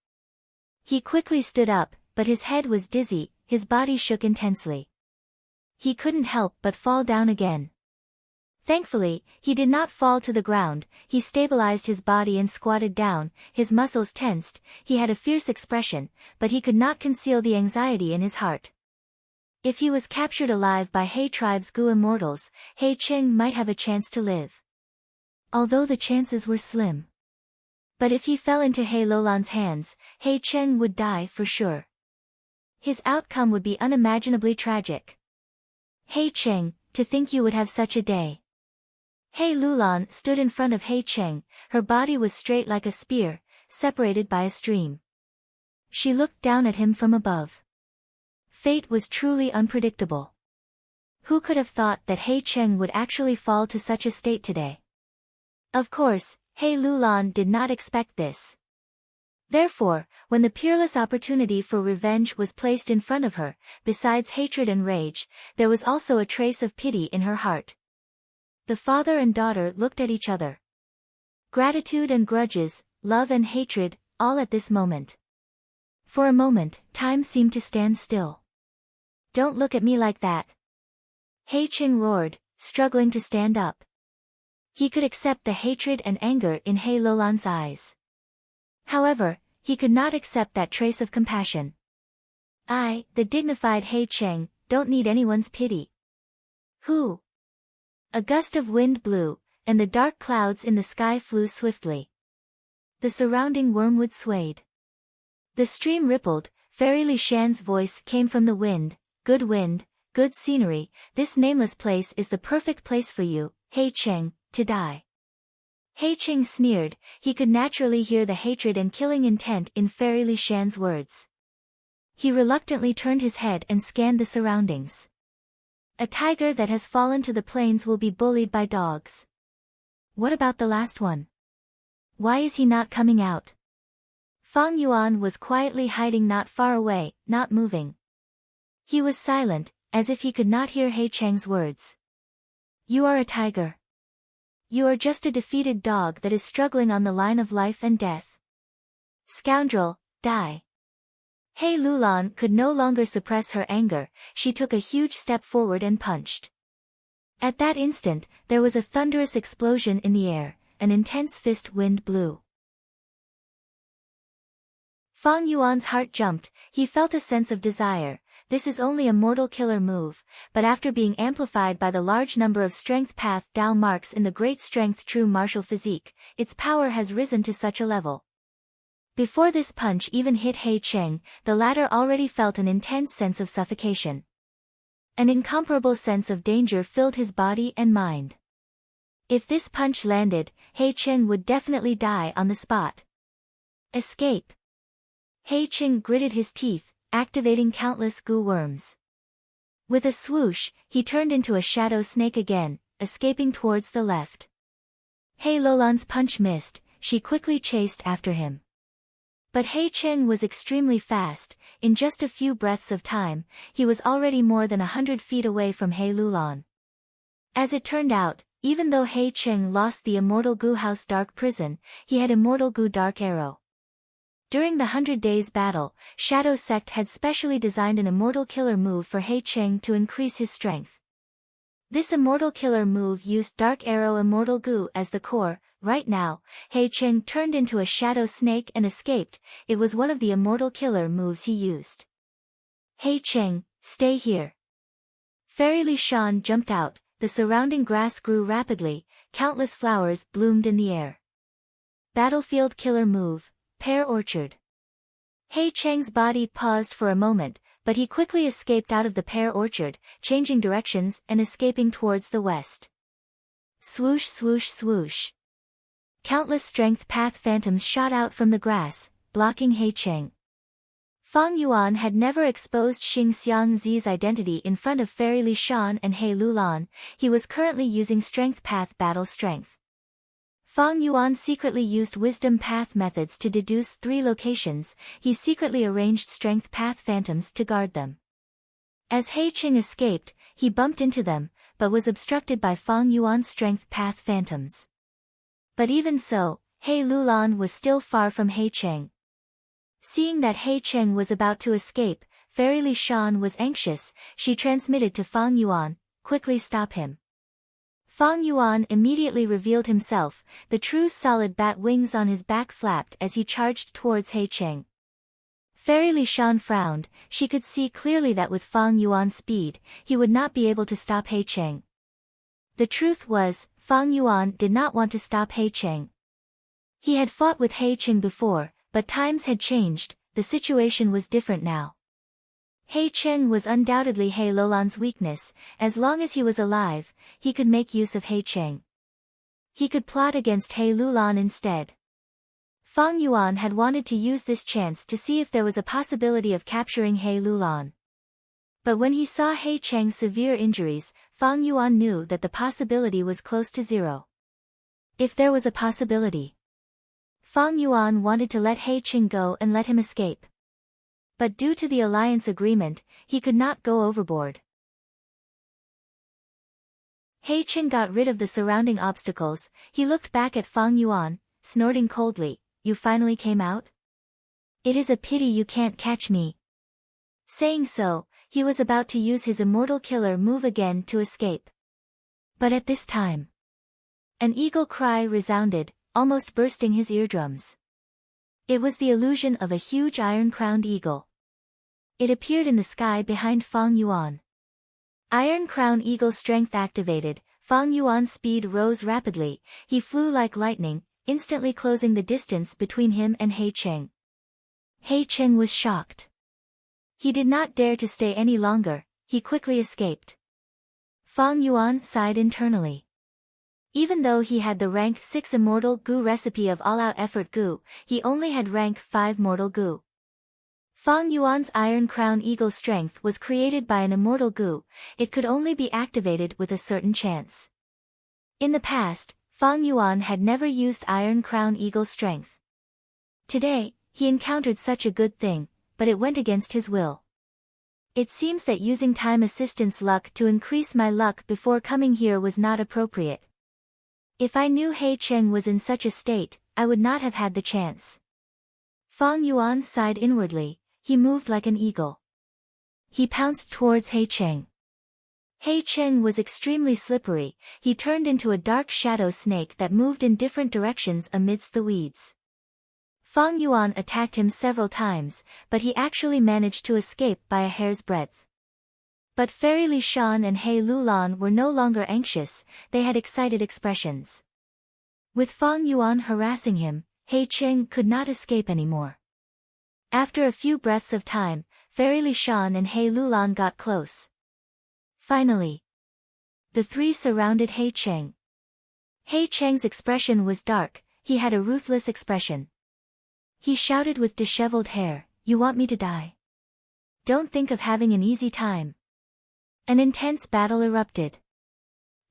He quickly stood up, but his head was dizzy, his body shook intensely. He couldn't help but fall down again. Thankfully, he did not fall to the ground, he stabilized his body and squatted down, his muscles tensed, he had a fierce expression, but he could not conceal the anxiety in his heart. If he was captured alive by He tribe's Gu immortals, He Cheng might have a chance to live. Although the chances were slim. But if he fell into He Lulan's hands, He Cheng would die for sure. His outcome would be unimaginably tragic. He Cheng, to think you would have such a day. He Lulan stood in front of He Cheng, her body was straight like a spear, separated by a stream. She looked down at him from above. Fate was truly unpredictable. Who could have thought that He Cheng would actually fall to such a state today? Of course, He Lulan did not expect this. Therefore, when the peerless opportunity for revenge was placed in front of her, besides hatred and rage, there was also a trace of pity in her heart. The father and daughter looked at each other. Gratitude and grudges, love and hatred, all at this moment. For a moment, time seemed to stand still. Don't look at me like that. He Cheng roared, struggling to stand up. He could accept the hatred and anger in He Lulan's eyes. However, he could not accept that trace of compassion. I, the dignified He Cheng, don't need anyone's pity. Who? A gust of wind blew, and the dark clouds in the sky flew swiftly. The surrounding wormwood swayed. The stream rippled, Fairy Li Shan's voice came from the wind, wind, good scenery, this nameless place is the perfect place for you, He Cheng, to die. He Cheng sneered, he could naturally hear the hatred and killing intent in Fairy Li Shan's words. He reluctantly turned his head and scanned the surroundings. A tiger that has fallen to the plains will be bullied by dogs. What about the last one? Why is he not coming out? Fang Yuan was quietly hiding not far away, not moving. He was silent, as if he could not hear He Cheng's words. You are a tiger. You are just a defeated dog that is struggling on the line of life and death. Scoundrel, die. He Lulan could no longer suppress her anger, she took a huge step forward and punched. At that instant, there was a thunderous explosion in the air, an intense fist wind blew. Fang Yuan's heart jumped, he felt a sense of desire. This is only a mortal killer move, but after being amplified by the large number of strength path Dao marks in the great strength true martial physique, its power has risen to such a level. Before this punch even hit He Cheng, the latter already felt an intense sense of suffocation. An incomparable sense of danger filled his body and mind. If this punch landed, He Cheng would definitely die on the spot. Escape. He Cheng gritted his teeth, activating countless Gu worms. With a swoosh, he turned into a shadow snake again, escaping towards the left. He Lulan's punch missed, she quickly chased after him. But He Cheng was extremely fast, in just a few breaths of time, he was already more than 100 feet away from He Lulan. As it turned out, even though He Cheng lost the immortal Gu House Dark Prison, he had immortal Gu Dark Arrow. During the 100 Days battle, Shadow Sect had specially designed an immortal killer move for He Cheng to increase his strength. This immortal killer move used Dark Arrow Immortal Gu as the core. Right now, He Cheng turned into a shadow snake and escaped, it was one of the immortal killer moves he used. He Cheng, stay here. Fairy Li Shan jumped out, the surrounding grass grew rapidly, countless flowers bloomed in the air. Battlefield killer move, Pear Orchard. He Cheng's body paused for a moment, but he quickly escaped out of the pear orchard, changing directions and escaping towards the west. Swoosh swoosh swoosh. Countless strength path phantoms shot out from the grass, blocking He Cheng. Fang Yuan had never exposed Xing Xiangzi's identity in front of Fairy Li Shan and He Lulan. He was currently using strength path battle strength. Fang Yuan secretly used wisdom path methods to deduce 3 locations. He secretly arranged strength path phantoms to guard them. As He Cheng escaped, he bumped into them, but was obstructed by Fang Yuan's strength path phantoms. But even so, He Lulan was still far from He Cheng. Seeing that He Cheng was about to escape, Fairy Li Shan was anxious. She transmitted to Fang Yuan, "Quickly stop him." Fang Yuan immediately revealed himself. The true solid bat wings on his back flapped as he charged towards He Cheng. Fairy Li Shan frowned. She could see clearly that with Fang Yuan's speed, he would not be able to stop He Cheng. The truth was, Fang Yuan did not want to stop He Cheng. He had fought with He Cheng before, but times had changed. The situation was different now. He Cheng was undoubtedly He Lulan's weakness. As long as he was alive, he could make use of He Cheng. He could plot against He Lulan instead. Fang Yuan had wanted to use this chance to see if there was a possibility of capturing He Lulan. But when he saw He Cheng's severe injuries, Fang Yuan knew that the possibility was close to 0. If there was a possibility, Fang Yuan wanted to let He Cheng go and let him escape. But due to the alliance agreement, he could not go overboard. He Cheng got rid of the surrounding obstacles. He looked back at Fang Yuan, snorting coldly, "You finally came out? It is a pity you can't catch me." Saying so, he was about to use his immortal killer move again to escape. But at this time, an eagle cry resounded, almost bursting his eardrums. It was the illusion of a huge iron-crowned eagle. It appeared in the sky behind Fang Yuan. Iron Crown Eagle strength activated. Fang Yuan's speed rose rapidly. He flew like lightning, instantly closing the distance between him and He Cheng. He Cheng was shocked. He did not dare to stay any longer. He quickly escaped. Fang Yuan sighed internally. Even though he had the rank 6 Immortal Gu recipe of all-out effort Gu, he only had rank 5 Mortal Gu. Fang Yuan's Iron Crown Eagle strength was created by an Immortal Gu. It could only be activated with a certain chance. In the past, Fang Yuan had never used Iron Crown Eagle strength. Today, he encountered such a good thing, but it went against his will. It seems that using time assistance luck to increase my luck before coming here was not appropriate. If I knew He Cheng was in such a state, I would not have had the chance. Fang Yuan sighed inwardly. He moved like an eagle. He pounced towards He Cheng. He Cheng was extremely slippery. He turned into a dark shadow snake that moved in different directions amidst the weeds. Fang Yuan attacked him several times, but he actually managed to escape by a hair's breadth. But Fairy Li Shan and He Lulan were no longer anxious. They had excited expressions. With Fang Yuan harassing him, He Cheng could not escape anymore. After a few breaths of time, Fairy Li Shan and He Lulan got close. Finally, the 3 surrounded He Cheng. He Cheng's expression was dark. He had a ruthless expression. He shouted with disheveled hair, "You want me to die? Don't think of having an easy time." An intense battle erupted.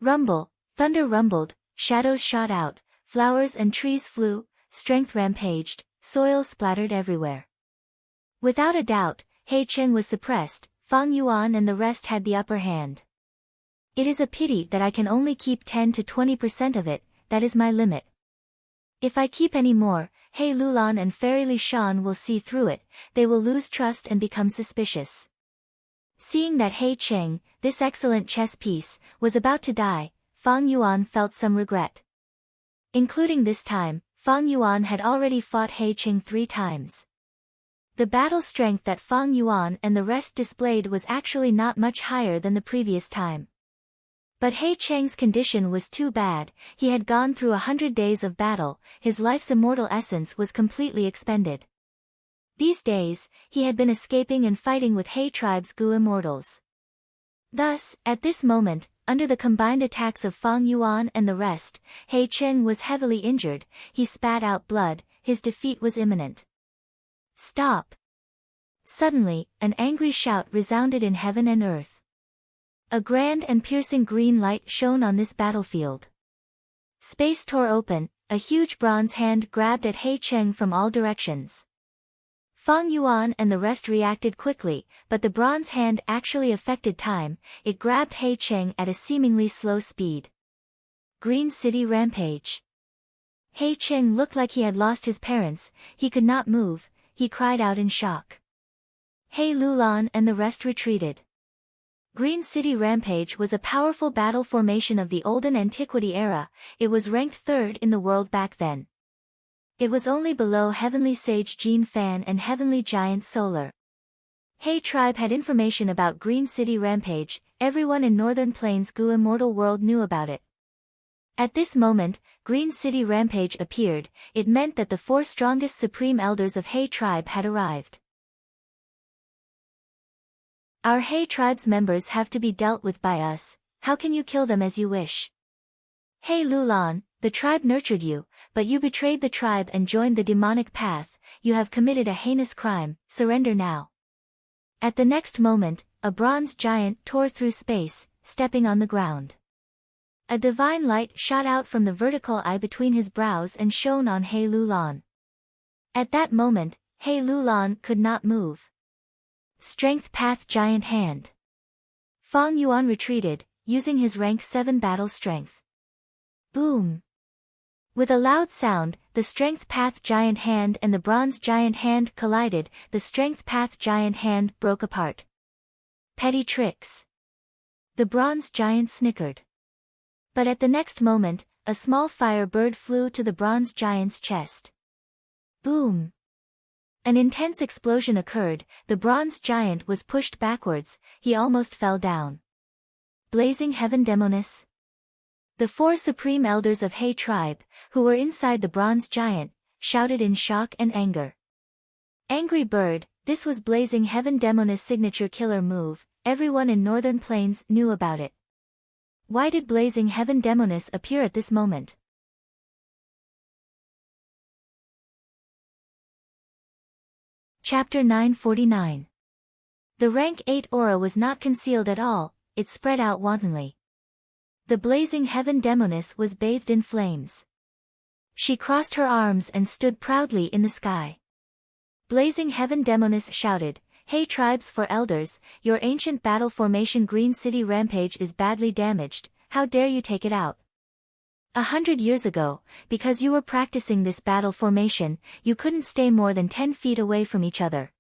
Rumble, thunder rumbled, shadows shot out, flowers and trees flew, strength rampaged, soil splattered everywhere. Without a doubt, He Cheng was suppressed. Fang Yuan and the rest had the upper hand. It is a pity that I can only keep 10 to 20% of it. That is my limit. If I keep any more, He Lulan and Fairy Li Shan will see through it. They will lose trust and become suspicious. Seeing that He Cheng, this excellent chess piece, was about to die, Fang Yuan felt some regret. Including this time, Fang Yuan had already fought He Cheng 3 times. The battle strength that Fang Yuan and the rest displayed was actually not much higher than the previous time. But He Cheng's condition was too bad. He had gone through 100 days of battle. His life's immortal essence was completely expended. These days, he had been escaping and fighting with He tribe's Gu immortals. Thus, at this moment, under the combined attacks of Fang Yuan and the rest, He Cheng was heavily injured, he spat out blood, his defeat was imminent. Stop! Suddenly, an angry shout resounded in heaven and earth. A grand and piercing green light shone on this battlefield. Space tore open, a huge bronze hand grabbed at He Cheng from all directions. Fang Yuan and the rest reacted quickly, but the bronze hand actually affected time, it grabbed He Cheng at a seemingly slow speed. Green City Rampage. He Cheng looked like he had lost his parents, he could not move, he cried out in shock. He Lulan and the rest retreated. Green City Rampage was a powerful battle formation of the olden antiquity era, it was ranked third in the world back then. It was only below Heavenly Sage Jean Fan and Heavenly Giant Solar. He tribe had information about Green City Rampage, everyone in Northern Plains Gu Immortal World knew about it. At this moment, Green City Rampage appeared, it meant that the 4 strongest supreme elders of He tribe had arrived. Our He tribe's members have to be dealt with by us, how can you kill them as you wish? He Lulan, the tribe nurtured you, but you betrayed the tribe and joined the demonic path, you have committed a heinous crime, surrender now. At the next moment, a bronze giant tore through space, stepping on the ground. A divine light shot out from the vertical eye between his brows and shone on He Lulan. At that moment, He Lulan could not move. Strength Path Giant Hand. Fang Yuan retreated, using his rank 7 battle strength. Boom! With a loud sound, the Strength Path Giant Hand and the Bronze Giant Hand collided, the Strength Path Giant Hand broke apart. Petty tricks. The Bronze Giant snickered. But at the next moment, a small fire bird flew to the Bronze Giant's chest. Boom! An intense explosion occurred, the Bronze Giant was pushed backwards, he almost fell down. Blazing Heaven Demoness. The 4 supreme elders of He tribe, who were inside the Bronze Giant, shouted in shock and anger. Angry Bird, this was Blazing Heaven Demoness' signature killer move, everyone in Northern Plains knew about it. Why did Blazing Heaven Demoness appear at this moment? Chapter 949. The rank 8 aura was not concealed at all, it spread out wantonly. The Blazing Heaven Demoness was bathed in flames. She crossed her arms and stood proudly in the sky. Blazing Heaven Demoness shouted, Hey tribes for elders, your ancient battle formation Green City Rampage is badly damaged, how dare you take it out? 100 years ago, because you were practicing this battle formation, you couldn't stay more than 10 feet away from each other.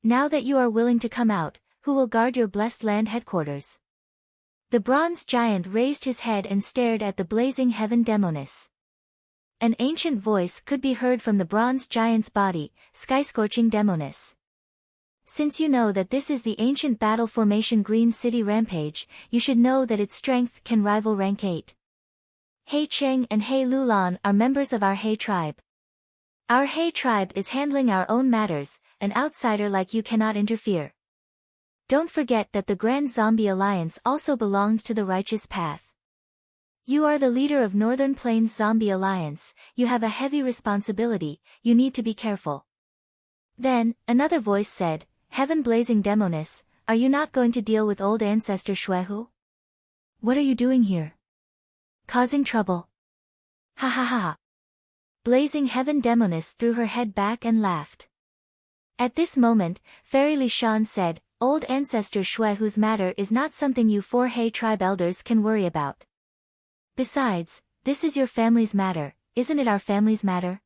Now that you are willing to come out, who will guard your blessed land headquarters? The Bronze Giant raised his head and stared at the Blazing Heaven Demoness. An ancient voice could be heard from the Bronze Giant's body, Sky-Scorching Demoness. Since you know that this is the ancient battle formation Green City Rampage, you should know that its strength can rival rank 8. He Cheng and He Lulan are members of our He tribe. Our He tribe is handling our own matters, an outsider like you cannot interfere. Don't forget that the Grand Zombie Alliance also belongs to the righteous path. You are the leader of Northern Plains Zombie Alliance, you have a heavy responsibility, you need to be careful. Then, another voice said, Heaven Blazing Demoness, are you not going to deal with old ancestor Shuehu? What are you doing here? Causing trouble. Ha ha ha. Blazing Heaven Demoness threw her head back and laughed. At this moment, Fairy Li Shan said, Old ancestor Shuehu's matter is not something you 4 He tribe elders can worry about. Besides, this is your family's matter, isn't it our family's matter?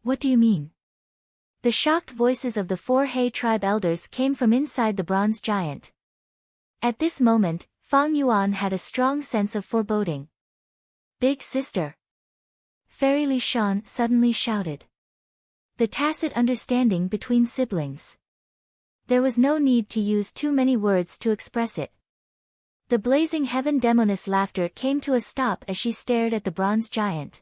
What do you mean? The shocked voices of the 4 He tribe elders came from inside the Bronze Giant. At this moment, Fang Yuan had a strong sense of foreboding. Big sister! Fairy Li Shan suddenly shouted. The tacit understanding between siblings. There was no need to use too many words to express it. The Blazing Heaven Demoness laughter came to a stop as she stared at the Bronze Giant.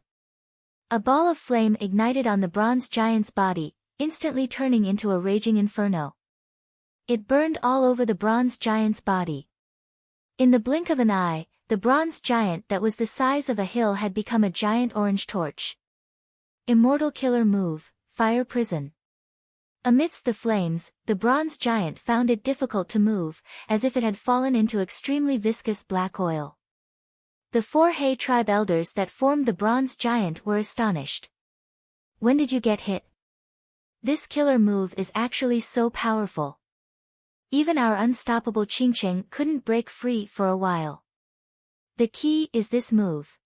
A ball of flame ignited on the Bronze Giant's body, instantly turning into a raging inferno. It burned all over the bronze giant's body. In the blink of an eye, the bronze giant that was the size of a hill had become a giant orange torch. Immortal killer move, fire prison. Amidst the flames, the bronze giant found it difficult to move, as if it had fallen into extremely viscous black oil. The 4 Hay tribe elders that formed the bronze giant were astonished. When did you get hit? This killer move is actually so powerful. Even our unstoppable Qingqing couldn't break free for a while. The key is this move.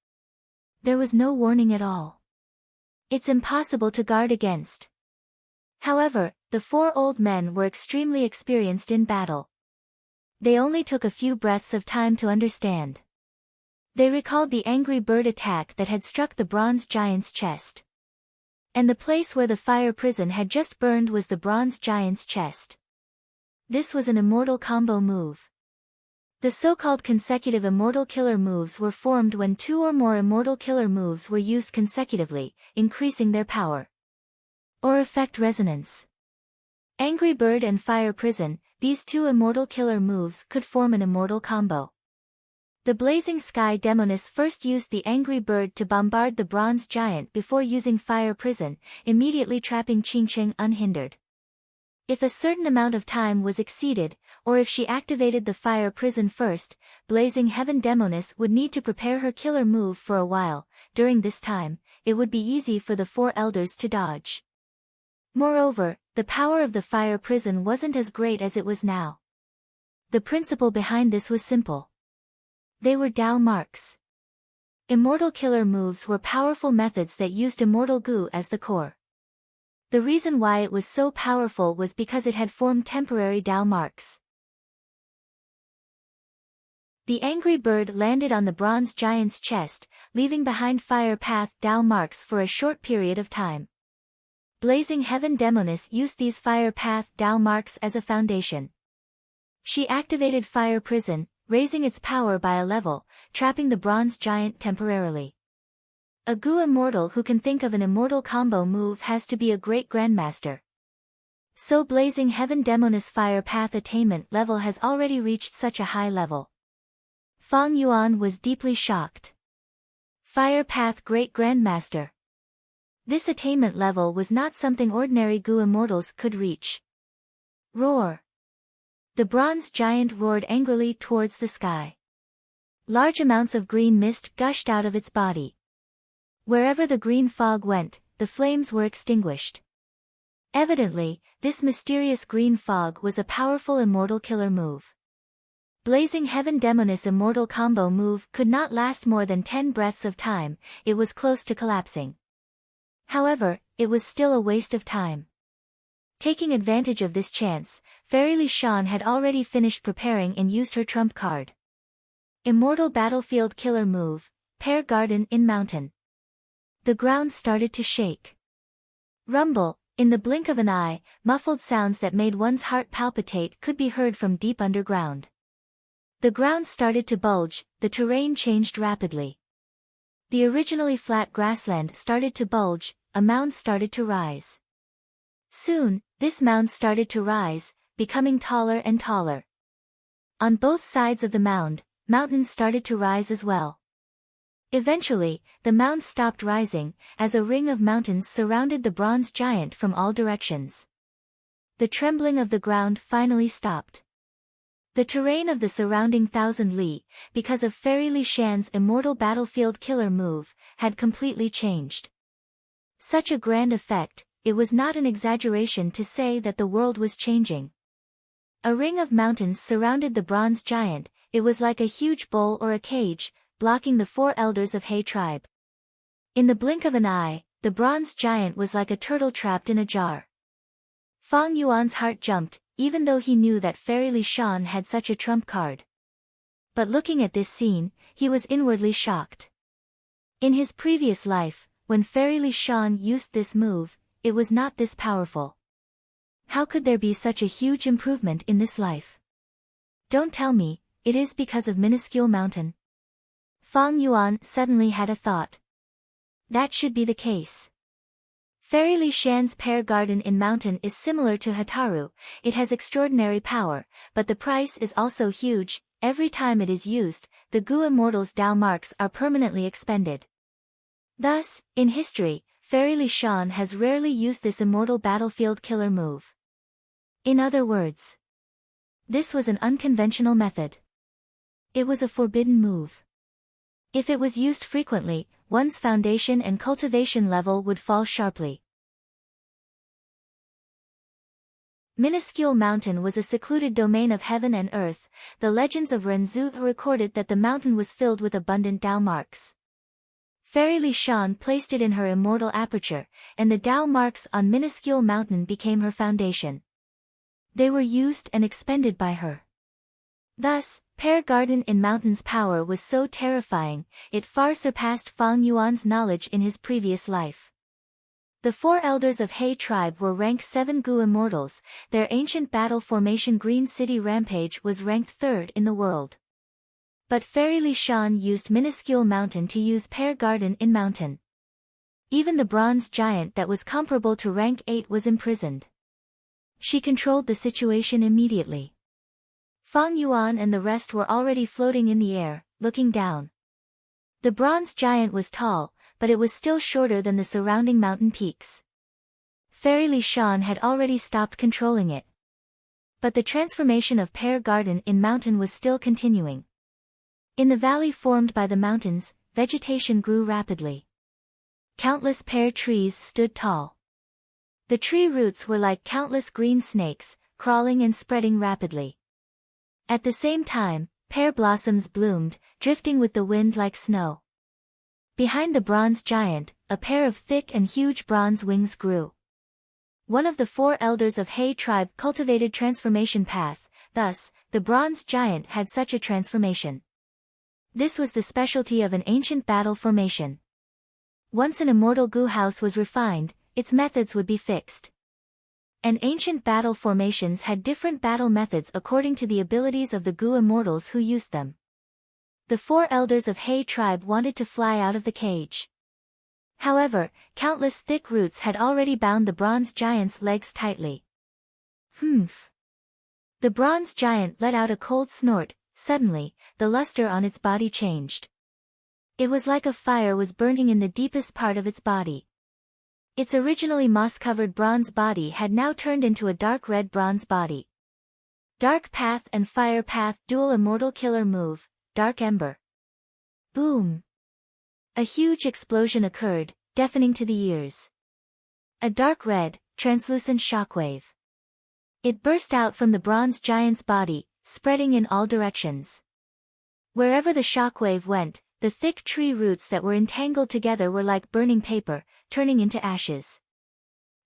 There was no warning at all. It's impossible to guard against. However, the 4 old men were extremely experienced in battle. They only took a few breaths of time to understand. They recalled the angry bird attack that had struck the bronze giant's chest. And the place where the fire prison had just burned was the bronze giant's chest. This was an immortal combo move. The so-called consecutive immortal killer moves were formed when 2 or more immortal killer moves were used consecutively, increasing their power. Or effect resonance. Angry Bird and Fire Prison, these 2 immortal killer moves could form an immortal combo. The Blazing Sky Demoness first used the Angry Bird to bombard the bronze giant before using Fire Prison, immediately trapping Qingqing unhindered. If a certain amount of time was exceeded, or if she activated the Fire Prison first, Blazing Heaven Demoness would need to prepare her killer move for a while. During this time, it would be easy for the 4 elders to dodge. Moreover, the power of the fire prison wasn't as great as it was now. The principle behind this was simple. They were Tao marks. Immortal killer moves were powerful methods that used immortal goo as the core. The reason why it was so powerful was because it had formed temporary Tao marks. The angry bird landed on the bronze giant's chest, leaving behind fire path Tao marks for a short period of time. Blazing Heaven Demoness used these fire path Tao marks as a foundation. She activated Fire Prison, raising its power by a level, trapping the bronze giant temporarily. A Gu immortal who can think of an immortal combo move has to be a great grandmaster. So Blazing Heaven Demoness Fire Path attainment level has already reached such a high level. Fang Yuan was deeply shocked. Fire Path Great Grandmaster. This attainment level was not something ordinary Gu immortals could reach. Roar. The bronze giant roared angrily towards the sky. Large amounts of green mist gushed out of its body. Wherever the green fog went, the flames were extinguished. Evidently, this mysterious green fog was a powerful immortal killer move. Blazing Heaven Demoness immortal combo move could not last more than 10 breaths of time, it was close to collapsing. However, it was still a waste of time. Taking advantage of this chance, Fairy Li Shan had already finished preparing and used her trump card. Immortal Battlefield Killer Move, Pear Garden in Mountain. The ground started to shake. Rumble, in the blink of an eye, muffled sounds that made one's heart palpitate could be heard from deep underground. The ground started to bulge, the terrain changed rapidly. The originally flat grassland started to bulge, a mound started to rise. Soon, this mound started to rise, becoming taller and taller. On both sides of the mound, mountains started to rise as well. Eventually, the mound stopped rising, as a ring of mountains surrounded the bronze giant from all directions. The trembling of the ground finally stopped. The terrain of the surrounding 1,000 li, because of Fairy Li Shan's immortal battlefield killer move, had completely changed. Such a grand effect, it was not an exaggeration to say that the world was changing. A ring of mountains surrounded the bronze giant, it was like a huge bowl or a cage, blocking the 4 elders of Hay tribe. In the blink of an eye, the bronze giant was like a turtle trapped in a jar. Fang Yuan's heart jumped, even though he knew that Fairy Li Shan had such a trump card. But looking at this scene, he was inwardly shocked. In his previous life, when Fairy Li Shan used this move, it was not this powerful. How could there be such a huge improvement in this life? Don't tell me, it is because of minuscule mountain. Fang Yuan suddenly had a thought. That should be the case. Fairy Li Shan's pear garden in mountain is similar to Hataru. It has extraordinary power, but the price is also huge. Every time it is used, the Gu Immortal's Dao marks are permanently expended. Thus, in history, Fairy Li Shan has rarely used this immortal battlefield killer move. In other words, this was an unconventional method. It was a forbidden move. If it was used frequently, one's foundation and cultivation level would fall sharply. Minuscule Mountain was a secluded domain of heaven and earth. The legends of Renzu recorded that the mountain was filled with abundant Dao marks. Fairy Li Shan placed it in her immortal aperture, and the Dao marks on Minuscule Mountain became her foundation. They were used and expended by her. Thus, Pear Garden in Mountain's power was so terrifying, it far surpassed Fang Yuan's knowledge in his previous life. The 4 elders of He tribe were rank 7 Gu Immortals. Their ancient battle formation Green City Rampage was ranked 3rd in the world. But Fairy Li Shan used Minuscule Mountain to use Pear Garden in Mountain. Even the bronze giant that was comparable to rank 8 was imprisoned. She controlled the situation immediately. Fang Yuan and the rest were already floating in the air, looking down. The bronze giant was tall, but it was still shorter than the surrounding mountain peaks. Fairy Li Shan had already stopped controlling it. But the transformation of Pear Garden in Mountain was still continuing. In the valley formed by the mountains, vegetation grew rapidly. Countless pear trees stood tall. The tree roots were like countless green snakes, crawling and spreading rapidly. At the same time, pear blossoms bloomed, drifting with the wind like snow. Behind the bronze giant, a pair of thick and huge bronze wings grew. One of the 4 elders of He tribe cultivated transformation path, thus, the bronze giant had such a transformation. This was the specialty of an ancient battle formation. Once an immortal Gu house was refined, its methods would be fixed. And ancient battle formations had different battle methods according to the abilities of the Gu Immortals who used them. The 4 elders of He tribe wanted to fly out of the cage. However, countless thick roots had already bound the bronze giant's legs tightly. Humph! The bronze giant let out a cold snort. Suddenly, the luster on its body changed. It was like a fire was burning in the deepest part of its body. Its originally moss-covered bronze body had now turned into a dark red bronze body. Dark Path and Fire Path dual immortal killer move, Dark Ember. Boom! A huge explosion occurred, deafening to the ears. A dark red, translucent shockwave. It burst out from the bronze giant's body, spreading in all directions. Wherever the shockwave went, the thick tree roots that were entangled together were like burning paper, turning into ashes.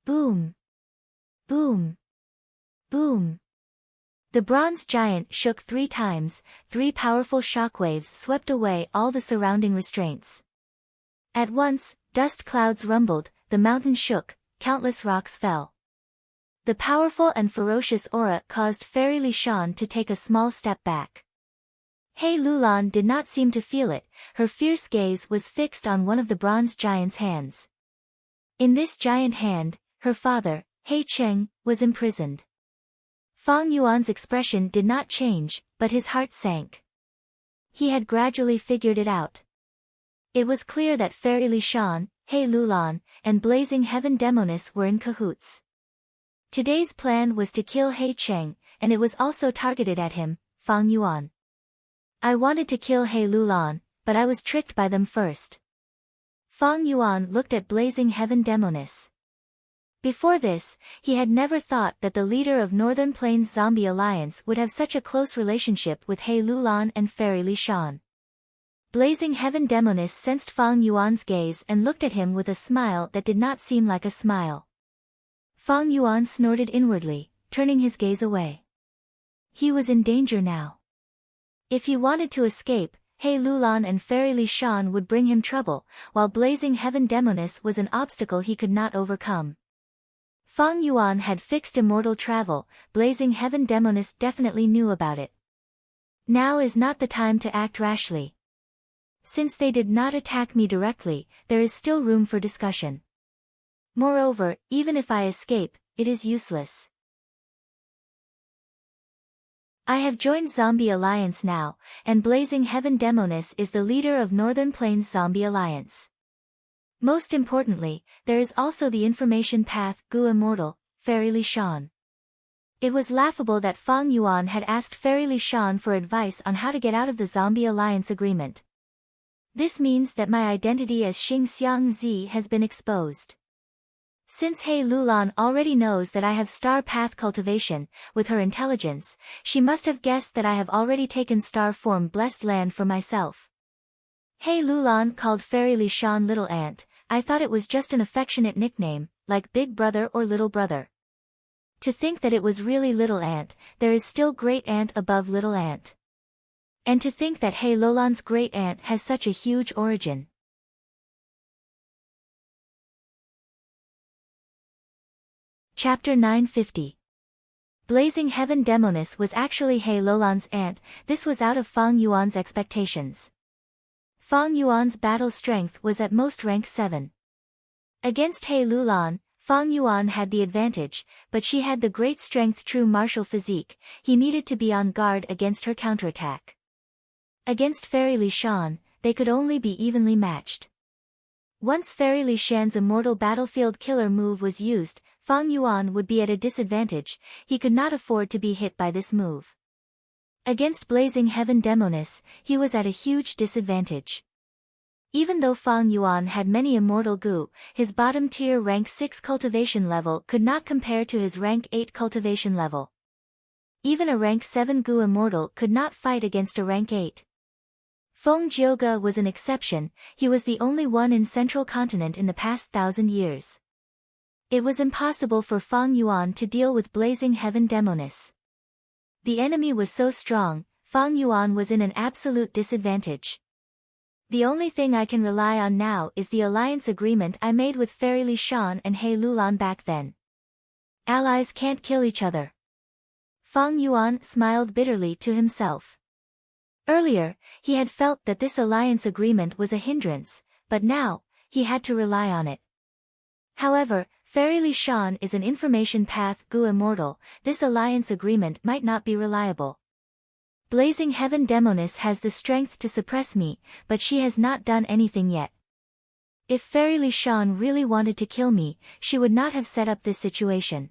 Boom! Boom! Boom! The bronze giant shook 3 times, 3 powerful shockwaves swept away all the surrounding restraints. At once, dust clouds rumbled, the mountain shook, countless rocks fell. The powerful and ferocious aura caused Fairy Li Shan to take a small step back. He Lulan did not seem to feel it, her fierce gaze was fixed on one of the bronze giant's hands. In this giant hand, her father, He Cheng, was imprisoned. Fang Yuan's expression did not change, but his heart sank. He had gradually figured it out. It was clear that Fairy Li Shan, He Lulan, and Blazing Heaven Demoness were in cahoots. Today's plan was to kill He Cheng, and it was also targeted at him, Fang Yuan. I wanted to kill He Lulan, but I was tricked by them first. Fang Yuan looked at Blazing Heaven Demoness. Before this, he had never thought that the leader of Northern Plains Zombie Alliance would have such a close relationship with He Lulan and Fairy Li Shan. Blazing Heaven Demoness sensed Fang Yuan's gaze and looked at him with a smile that did not seem like a smile. Fang Yuan snorted inwardly, turning his gaze away. He was in danger now. If he wanted to escape, He Lulan and Fairy Li Shan would bring him trouble, while Blazing Heaven Demoness was an obstacle he could not overcome. Fang Yuan had fixed immortal travel, Blazing Heaven Demoness definitely knew about it. Now is not the time to act rashly. Since they did not attack me directly, there is still room for discussion. Moreover, even if I escape, it is useless. I have joined Zombie Alliance now, and Blazing Heaven Demonis is the leader of Northern Plains Zombie Alliance. Most importantly, there is also the information path Gu Immortal, Fairy Li Shan. It was laughable that Fang Yuan had asked Fairy Li Shan for advice on how to get out of the Zombie Alliance agreement. This means that my identity as Xing Xiang Zi has been exposed. Since He Lulan already knows that I have star path cultivation, with her intelligence, she must have guessed that I have already taken star form Blessed Land for myself. He Lulan called Fairy Li Shan Little Ant. I thought it was just an affectionate nickname, like Big Brother or Little Brother. To think that it was really Little Ant, there is still Great Ant above Little Ant. And to think that He Lulan's Great Ant has such a huge origin. Chapter 950. Blazing Heaven Demonis was actually He Lulan's aunt. This was out of Fang Yuan's expectations. Fang Yuan's battle strength was at most rank 7. Against He Lulan, Fang Yuan had the advantage, but she had the great strength true martial physique. He needed to be on guard against her counterattack. Against Fairy Li Shan, they could only be evenly matched. Once Fairy Li Shan's immortal battlefield killer move was used, Fang Yuan would be at a disadvantage. He could not afford to be hit by this move. Against Blazing Heaven Demonis, he was at a huge disadvantage. Even though Fang Yuan had many immortal Gu, his bottom tier rank 6 cultivation level could not compare to his rank 8 cultivation level. Even a rank 7 Gu immortal could not fight against a rank 8. Feng Jioge was an exception. He was the only one in Central Continent in the past 1,000 years. It was impossible for Fang Yuan to deal with Blazing Heaven Demonis. The enemy was so strong, Fang Yuan was in an absolute disadvantage. The only thing I can rely on now is the alliance agreement I made with Fairy Li Shan and He Lulan back then. Allies can't kill each other. Fang Yuan smiled bitterly to himself. Earlier, he had felt that this alliance agreement was a hindrance, but now, he had to rely on it. However, Fairy Li Shan is an information path Gu Immortal. This alliance agreement might not be reliable. Blazing Heaven Demonis has the strength to suppress me, but she has not done anything yet. If Fairy Li Shan really wanted to kill me, she would not have set up this situation.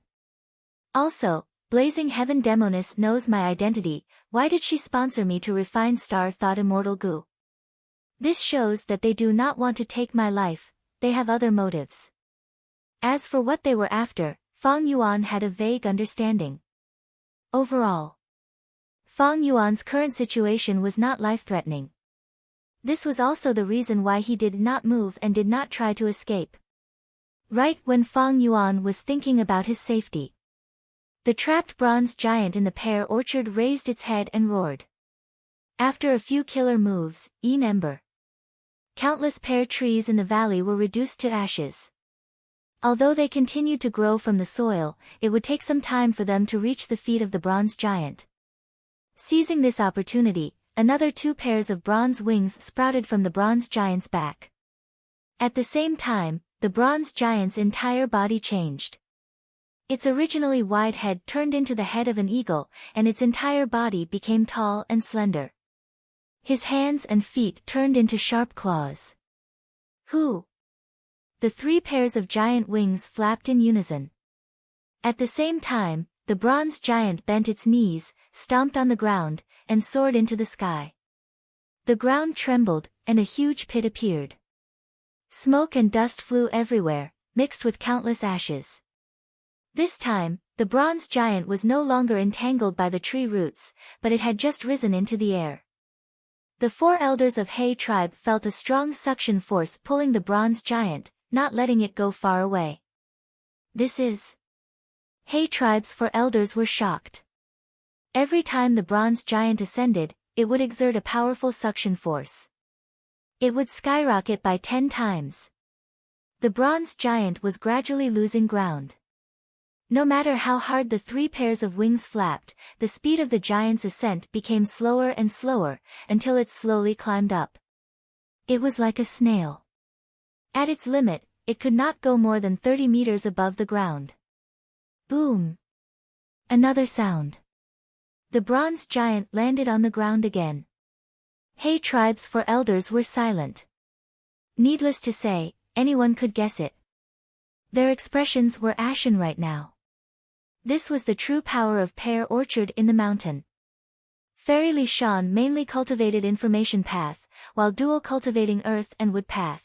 Also, Blazing Heaven Demonis knows my identity. Why did she sponsor me to refine Star Thought Immortal Gu? This shows that they do not want to take my life, they have other motives. As for what they were after, Fang Yuan had a vague understanding. Overall, Fang Yuan's current situation was not life-threatening. This was also the reason why he did not move and did not try to escape. Right when Fang Yuan was thinking about his safety, the trapped bronze giant in the pear orchard raised its head and roared. After a few killer moves, ember, countless pear trees in the valley were reduced to ashes. Although they continued to grow from the soil, it would take some time for them to reach the feet of the bronze giant. Seizing this opportunity, another 2 pairs of bronze wings sprouted from the bronze giant's back. At the same time, the bronze giant's entire body changed. Its originally wide head turned into the head of an eagle, and its entire body became tall and slender. His hands and feet turned into sharp claws. Who? The 3 pairs of giant wings flapped in unison. At the same time, the bronze giant bent its knees, stomped on the ground, and soared into the sky. The ground trembled, and a huge pit appeared. Smoke and dust flew everywhere, mixed with countless ashes. This time, the bronze giant was no longer entangled by the tree roots, but it had just risen into the air. The 4 elders of He tribe felt a strong suction force pulling the bronze giant, not letting it go far away. This is. He tribe's 4 elders were shocked. Every time the bronze giant ascended, it would exert a powerful suction force. It would skyrocket by 10 times. The bronze giant was gradually losing ground. No matter how hard the 3 pairs of wings flapped, the speed of the giant's ascent became slower and slower, until it slowly climbed up. It was like a snail. At its limit, it could not go more than 30 meters above the ground. Boom! Another sound. The bronze giant landed on the ground again. Hey, tribes for elders were silent. Needless to say, anyone could guess it. Their expressions were ashen right now. This was the true power of Pear Orchard in the mountain. Fairy Li Shan mainly cultivated Information Path, while Dual cultivating Earth and Wood Path.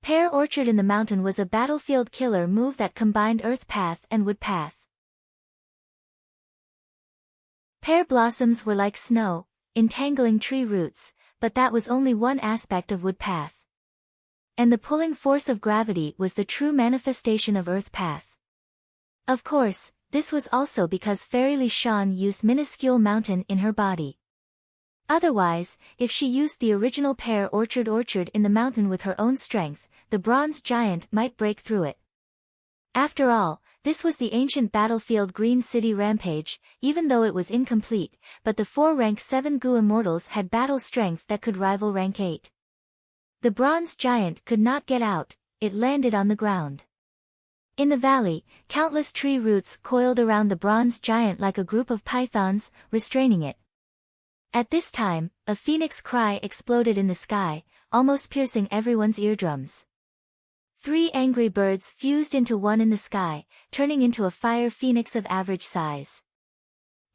Pear Orchard in the mountain was a battlefield killer move that combined Earth Path and Wood Path. Pear blossoms were like snow, entangling tree roots, but that was only one aspect of Wood Path. And the pulling force of gravity was the true manifestation of Earth Path. Of course, this was also because Fairy Li Shan used minuscule mountain in her body. Otherwise, if she used the original Pear Orchard in the mountain with her own strength, the bronze giant might break through it. After all, this was the ancient battlefield Green City Rampage, even though it was incomplete, but the 4 rank 7 Gu immortals had battle strength that could rival rank 8. The bronze giant could not get out, it landed on the ground. In the valley, countless tree roots coiled around the bronze giant like a group of pythons, restraining it. At this time, a phoenix cry exploded in the sky, almost piercing everyone's eardrums. 3 angry birds fused into one in the sky, turning into a fire phoenix of average size.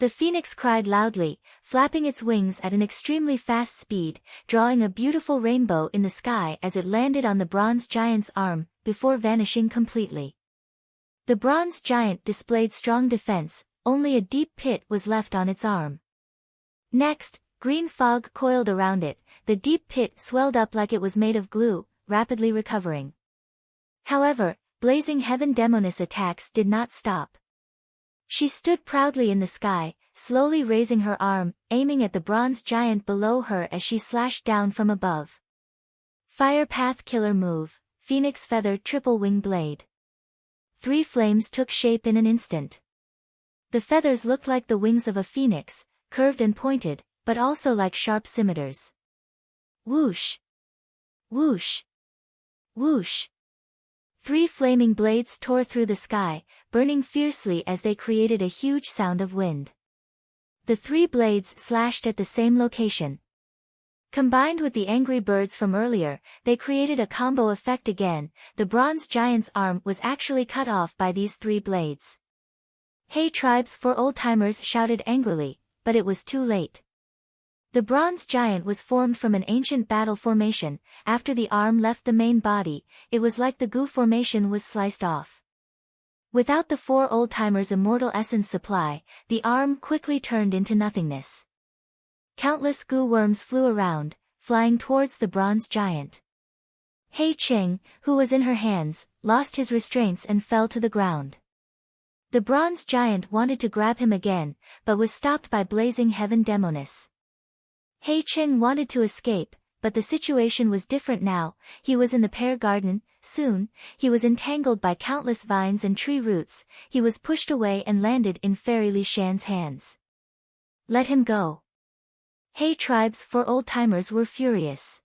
The phoenix cried loudly, flapping its wings at an extremely fast speed, drawing a beautiful rainbow in the sky as it landed on the bronze giant's arm, before vanishing completely. The bronze giant displayed strong defense, only a deep pit was left on its arm. Next, green fog coiled around it, the deep pit swelled up like it was made of glue, rapidly recovering. However, blazing heaven demoness attacks did not stop. She stood proudly in the sky, slowly raising her arm, aiming at the bronze giant below her as she slashed down from above. Fire Path Killer Move, Phoenix Feather Triple Wing Blade. 3 flames took shape in an instant. The feathers looked like the wings of a phoenix, curved and pointed, but also like sharp scimitars. Whoosh! Whoosh! Whoosh! 3 flaming blades tore through the sky, burning fiercely as they created a huge sound of wind. The 3 blades slashed at the same location. Combined with the angry birds from earlier, they created a combo effect again. The bronze giant's arm was actually cut off by these 3 blades. Hey, tribes for old-timers shouted angrily, but it was too late. The bronze giant was formed from an ancient battle formation. After the arm left the main body, it was like the Gu formation was sliced off. Without the 4 old-timers' immortal essence supply, the arm quickly turned into nothingness. Countless Gu worms flew around, flying towards the bronze giant. Hei Qing, who was in her hands, lost his restraints and fell to the ground. The bronze giant wanted to grab him again, but was stopped by blazing heaven demoness. Hei Qing wanted to escape, but the situation was different now. He was in the pear garden. Soon, he was entangled by countless vines and tree roots. He was pushed away and landed in Fairy Li Shan's hands. Let him go. Hey, tribes for old-timers were furious.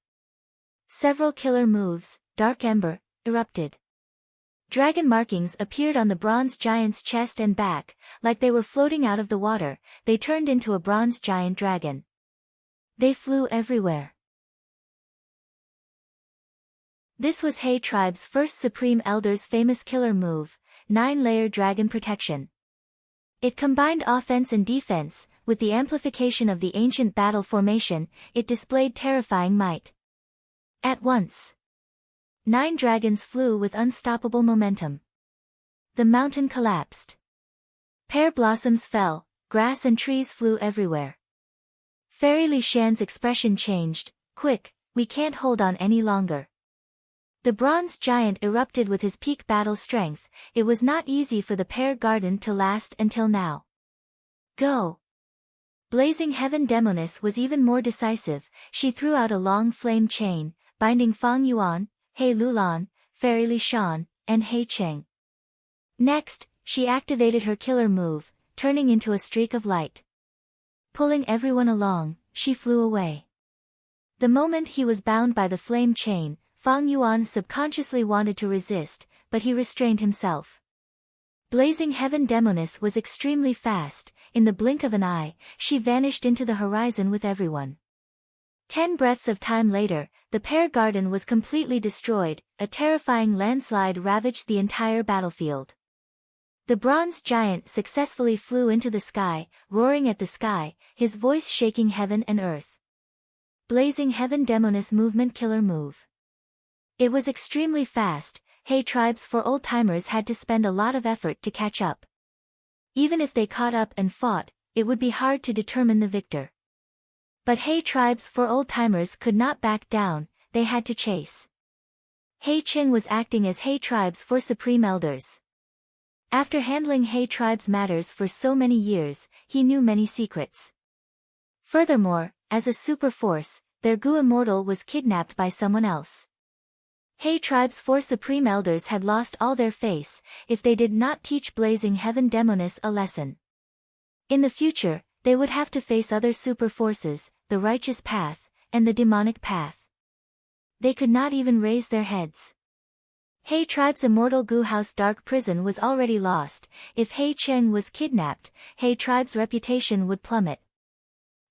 Several killer moves, Dark Ember, erupted. Dragon markings appeared on the bronze giant's chest and back, like they were floating out of the water. They turned into a bronze giant dragon. They flew everywhere. This was Hei Tribe's first Supreme Elder's famous killer move, 9-layer Dragon Protection. It combined offense and defense. With the amplification of the ancient battle formation, it displayed terrifying might. At once, 9 dragons flew with unstoppable momentum. The mountain collapsed. Pear blossoms fell, grass and trees flew everywhere. Fairy Li Shan's expression changed. Quick, we can't hold on any longer. The bronze giant erupted with his peak battle strength. It was not easy for the pear garden to last until now. Go! Blazing Heaven Demoness was even more decisive. She threw out a long flame chain, binding Fang Yuan, Hei Lulan, Fairy Li Shan, and Hei Qing. Next, she activated her killer move, turning into a streak of light. Pulling everyone along, she flew away. The moment he was bound by the flame chain, Fang Yuan subconsciously wanted to resist, but he restrained himself. Blazing Heaven Demoness was extremely fast. In the blink of an eye, she vanished into the horizon with everyone. 10 breaths of time later, the pear garden was completely destroyed. A terrifying landslide ravaged the entire battlefield. The bronze giant successfully flew into the sky, roaring at the sky, his voice shaking heaven and earth. Blazing Heaven Demoness movement killer move. It was extremely fast. Hey tribes for old-timers had to spend a lot of effort to catch up. Even if they caught up and fought, it would be hard to determine the victor. But Hey tribes for old-timers could not back down, they had to chase. Hey Qing was acting as Hey tribes for supreme elders. After handling Hey tribes matters for so many years, he knew many secrets. Furthermore, as a super force, their Gu immortal was kidnapped by someone else. Hey tribes 4 supreme elders had lost all their face, if they did not teach Blazing Heaven Demoness a lesson. In the future, they would have to face other super forces, the righteous path, and the demonic path. They could not even raise their heads. Hey tribe's immortal Gu house dark prison was already lost. If Hey Cheng was kidnapped, Hey tribe's reputation would plummet.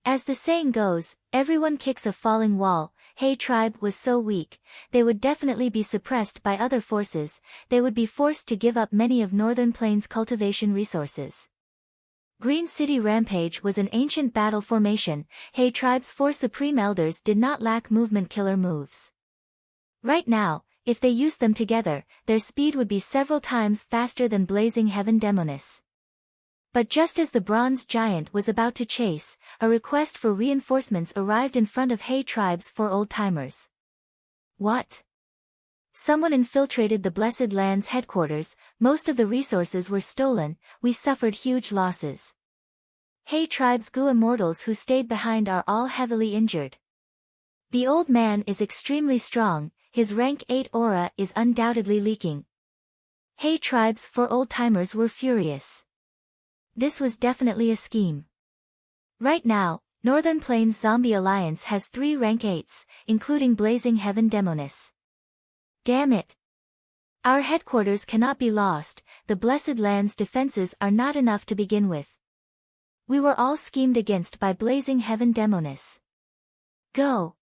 As the saying goes, everyone kicks a falling wall. Hey tribe was so weak, they would definitely be suppressed by other forces. They would be forced to give up many of Northern Plains' cultivation resources. Green City Rampage was an ancient battle formation. Hey tribe's 4 supreme elders did not lack movement killer moves. Right now, if they used them together, their speed would be several times faster than Blazing Heaven Demoness. But just as the bronze giant was about to chase, a request for reinforcements arrived in front of Hey tribes for old-timers. What? Someone infiltrated the Blessed Land's headquarters, most of the resources were stolen, we suffered huge losses. Hey tribe's Gu immortals who stayed behind are all heavily injured. The old man is extremely strong, his rank 8 aura is undoubtedly leaking. Hey tribes for old-timers were furious. This was definitely a scheme. Right now, Northern Plains Zombie Alliance has 3 rank 8s, including Blazing Heaven Demoness. Damn it! Our headquarters cannot be lost, the Blessed Land's defenses are not enough to begin with. We were all schemed against by Blazing Heaven Demoness. Go!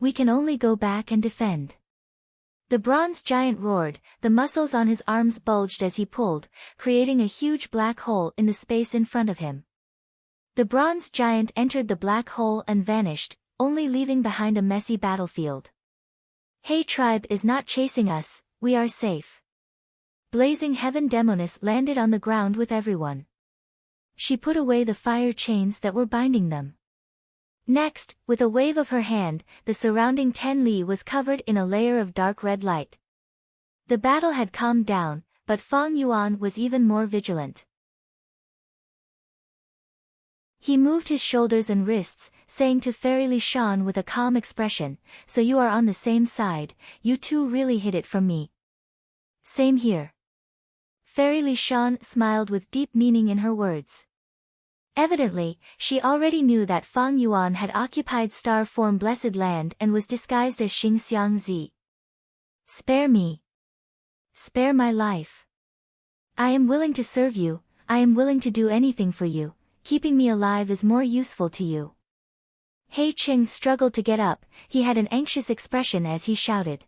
We can only go back and defend. The bronze giant roared, the muscles on his arms bulged as he pulled, creating a huge black hole in the space in front of him. The bronze giant entered the black hole and vanished, only leaving behind a messy battlefield. Hey tribe is not chasing us, we are safe. Blazing Heaven Demoness landed on the ground with everyone. She put away the fire chains that were binding them. Next, with a wave of her hand, the surrounding 10 li was covered in a layer of dark red light. The battle had calmed down, but Fang Yuan was even more vigilant. He moved his shoulders and wrists, saying to Fairy Li Shan with a calm expression, "So you are on the same side, you two really hid it from me." "Same here." Fairy Li Shan smiled with deep meaning in her words. Evidently, she already knew that Fang Yuan had occupied Star Form Blessed Land and was disguised as Xingxiang Zi. "Spare me. Spare my life. I am willing to serve you, I am willing to do anything for you, keeping me alive is more useful to you." Hey Qing struggled to get up, he had an anxious expression as he shouted.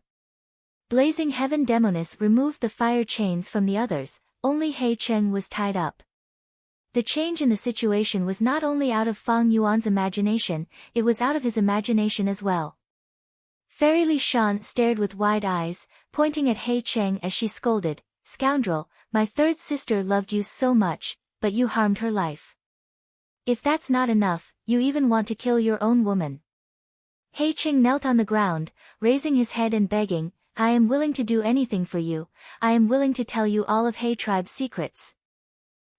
Blazing Heaven Demoness removed the fire chains from the others, only Hey Qing was tied up. The change in the situation was not only out of Fang Yuan's imagination, it was out of his imagination as well. Fairy Li Shan stared with wide eyes, pointing at Hey Cheng as she scolded, "Scoundrel, my third sister loved you so much, but you harmed her life. If that's not enough, you even want to kill your own woman." Hey Cheng knelt on the ground, raising his head and begging, "I am willing to do anything for you, I am willing to tell you all of Hey Tribe's secrets.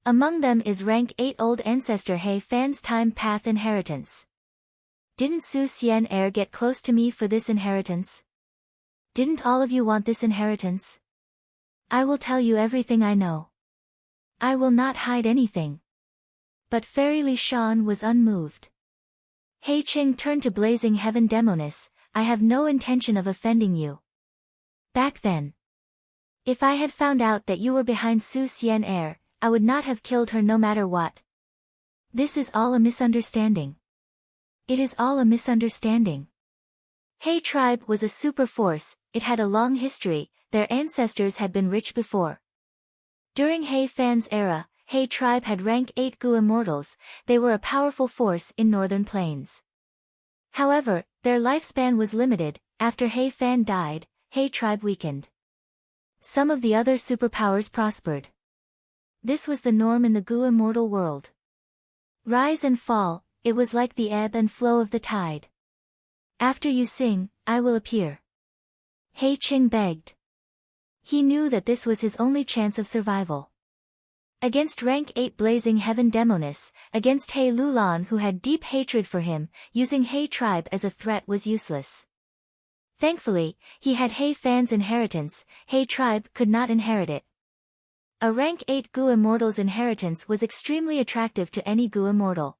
Among them is rank 8 old ancestor He Fan's time path inheritance. Didn't Su Xian Er get close to me for this inheritance? Didn't all of you want this inheritance? I will tell you everything I know. I will not hide anything." But Fairy Li Shan was unmoved. He Qing turned to Blazing Heaven Demoness, I have no intention of offending you. Back then, if I had found out that you were behind Su Xian Er, I would not have killed her no matter what. This is all a misunderstanding. It is all a misunderstanding. He tribe was a super force, it had a long history, their ancestors had been rich before. During He Fan's era, He tribe had rank 8 Gu immortals, they were a powerful force in northern plains. However, their lifespan was limited, after He Fan died, He tribe weakened. Some of the other superpowers prospered. This was the norm in the Gu immortal world. Rise and fall, it was like the ebb and flow of the tide. After you sing, I will appear. He Qing begged. He knew that this was his only chance of survival. Against rank 8 blazing heaven Demonis, against He Lulan who had deep hatred for him, using He tribe as a threat was useless. Thankfully, he had He Fan's inheritance, He tribe could not inherit it. A rank 8 Gu immortal's inheritance was extremely attractive to any Gu immortal.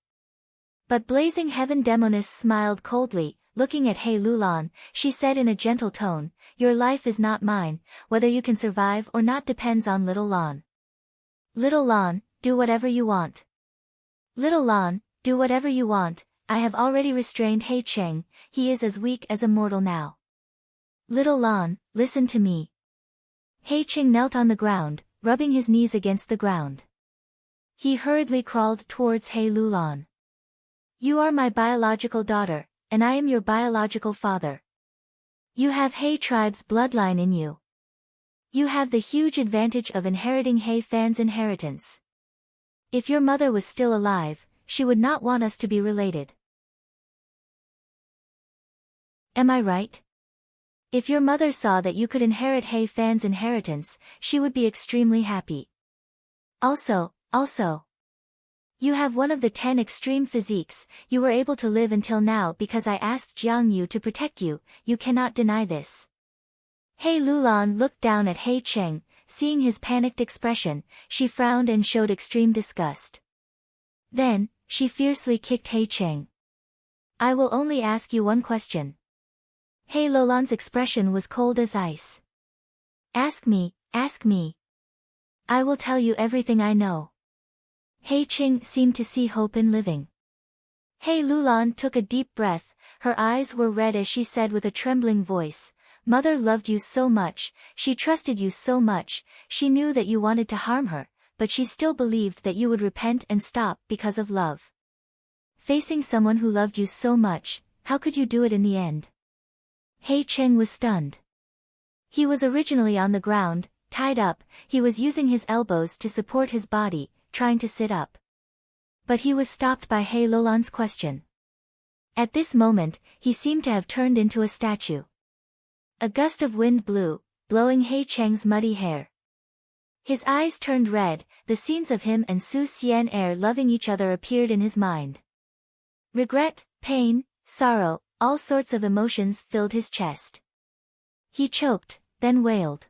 But blazing heaven Demonis smiled coldly, looking at He Lulan, she said in a gentle tone, "Your life is not mine, whether you can survive or not depends on Little Lan. Little Lan, do whatever you want. Little Lan, do whatever you want, I have already restrained He Cheng, he is as weak as a mortal now. Little Lan, listen to me." He Cheng knelt on the ground, rubbing his knees against the ground. He hurriedly crawled towards He Lulan. "You are my biological daughter, and I am your biological father. You have He tribe's bloodline in you. You have the huge advantage of inheriting He Fan's inheritance. If your mother was still alive, she would not want us to be related. Am I right? If your mother saw that you could inherit He Fan's inheritance, she would be extremely happy. Also, you have one of the 10 extreme physiques, you were able to live until now because I asked Jiang Yu to protect you, you cannot deny this." He Lulan looked down at He Cheng, seeing his panicked expression, she frowned and showed extreme disgust. Then, she fiercely kicked He Cheng. "I will only ask you one question." He Lulan's expression was cold as ice. Ask me. I will tell you everything I know." He Cheng seemed to see hope in living. He Lulan took a deep breath, her eyes were red as she said with a trembling voice, "Mother loved you so much, she trusted you so much, she knew that you wanted to harm her, but she still believed that you would repent and stop because of love. Facing someone who loved you so much, how could you do it in the end?" He Cheng was stunned. He was originally on the ground, tied up, he was using his elbows to support his body, trying to sit up. But he was stopped by He Lulan's question. At this moment, he seemed to have turned into a statue. A gust of wind blew, blowing He Cheng's muddy hair. His eyes turned red, the scenes of him and Su Xian Er loving each other appeared in his mind. Regret, pain, sorrow, all sorts of emotions filled his chest. He choked, then wailed.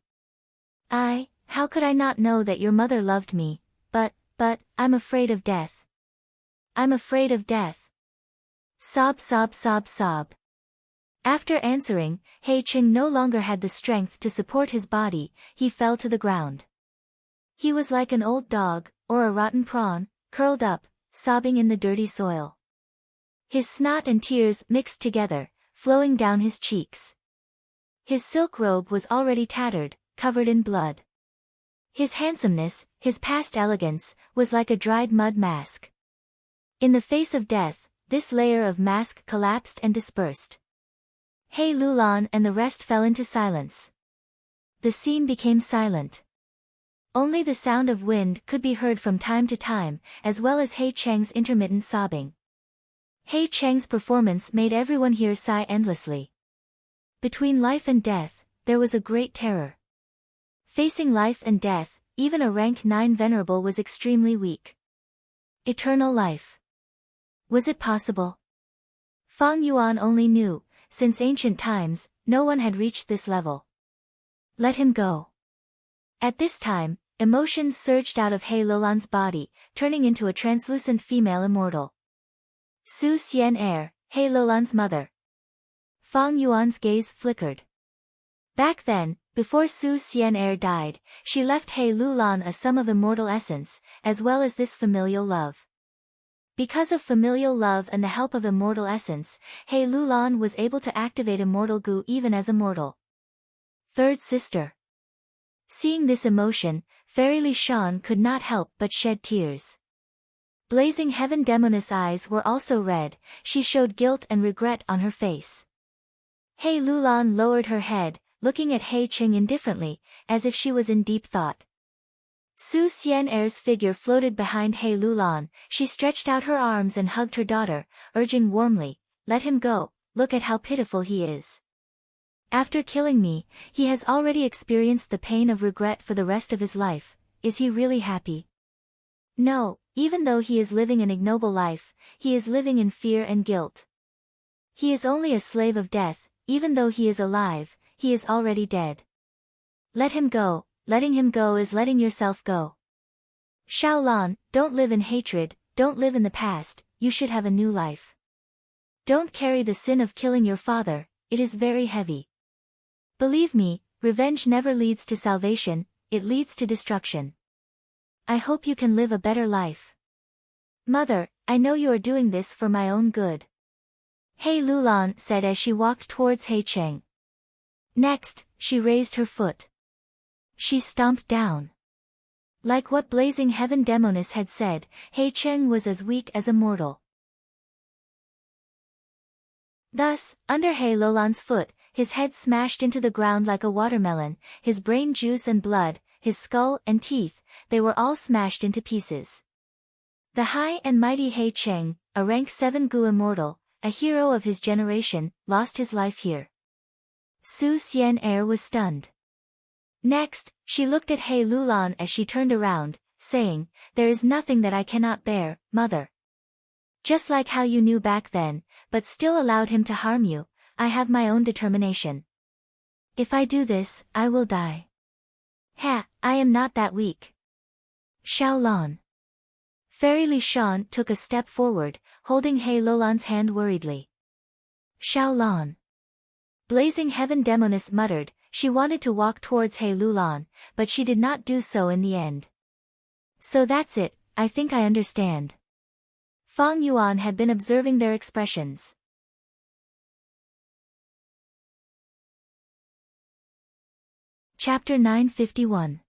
How could I not know that your mother loved me, but, I'm afraid of death. I'm afraid of death. Sob. After answering, He Cheng no longer had the strength to support his body, he fell to the ground. He was like an old dog, or a rotten prawn, curled up, sobbing in the dirty soil. His snot and tears mixed together, flowing down his cheeks. His silk robe was already tattered, covered in blood. His handsomeness, his past elegance, was like a dried mud mask. In the face of death, this layer of mask collapsed and dispersed. He Lulan and the rest fell into silence. The scene became silent. Only the sound of wind could be heard from time to time, as well as He Cheng's intermittent sobbing. He Cheng's performance made everyone here sigh endlessly. Between life and death, there was a great terror. Facing life and death, even a rank 9 venerable was extremely weak. Eternal life. Was it possible? Fang Yuan only knew, since ancient times, no one had reached this level. Let him go. At this time, emotions surged out of He Lulan's body, turning into a translucent female immortal. Su Xian Er, He Lulan's mother. Fang Yuan's gaze flickered. Back then, before Su Xian'er died, she left He Lulan a sum of immortal essence, as well as this familial love. Because of familial love and the help of immortal essence, He Lulan was able to activate immortal gu even as a mortal. Third sister. Seeing this emotion, Fairy Li Shan could not help but shed tears. Blazing Heaven Demoness' eyes were also red, she showed guilt and regret on her face. He Lulan lowered her head, looking at He Qing indifferently, as if she was in deep thought. Su Xian'er's figure floated behind He Lulan, she stretched out her arms and hugged her daughter, urging warmly, "Let him go, look at how pitiful he is. After killing me, he has already experienced the pain of regret for the rest of his life. Is he really happy? No, even though he is living an ignoble life, he is living in fear and guilt. He is only a slave of death, even though he is alive, he is already dead. Let him go, letting him go is letting yourself go. Xiaolan, don't live in hatred, don't live in the past, you should have a new life. Don't carry the sin of killing your father, it is very heavy. Believe me, revenge never leads to salvation, it leads to destruction. I hope you can live a better life. Mother, I know you are doing this for my own good." He Lulan said as she walked towards He Cheng. Next, she raised her foot. She stomped down. Like what Blazing Heaven Demoness had said, He Cheng was as weak as a mortal. Thus, under He Lulan's foot, his head smashed into the ground like a watermelon, his brain juice and blood, his skull and teeth, they were all smashed into pieces. The high and mighty He Cheng, a rank 7 Gu immortal, a hero of his generation, lost his life here. Su Xian'er was stunned. Next, she looked at He Lulan as she turned around, saying, "There is nothing that I cannot bear, mother. Just like how you knew back then, but still allowed him to harm you, I have my own determination. If I do this, I will die. Ha, I am not that weak." Xiaolan. Fairy Li Shan took a step forward, holding He Lulan's hand worriedly. Xiaolan. Blazing Heaven Demoness muttered, she wanted to walk towards He Lulan, but she did not do so in the end. So that's it, I think I understand. Fang Yuan had been observing their expressions. Chapter 951.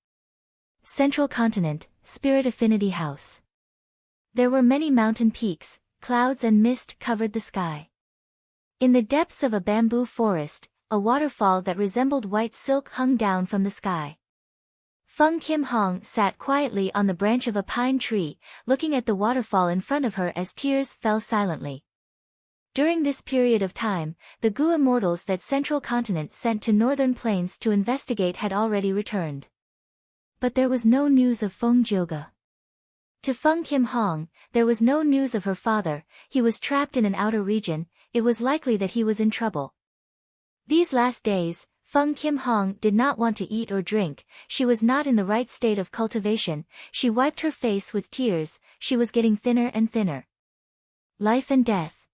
Central Continent, Spirit Affinity House. There were many mountain peaks, clouds and mist covered the sky. In the depths of a bamboo forest, a waterfall that resembled white silk hung down from the sky. Feng Kim Hong sat quietly on the branch of a pine tree, looking at the waterfall in front of her as tears fell silently. During this period of time, the Gu immortals that Central Continent sent to Northern Plains to investigate had already returned. But there was no news of Feng Jioge. To Feng Kim Hong, there was no news of her father, he was trapped in an outer region, it was likely that he was in trouble. These last days, Feng Kim Hong did not want to eat or drink, she was not in the right state of cultivation, she wiped her face with tears, she was getting thinner and thinner. Life and death.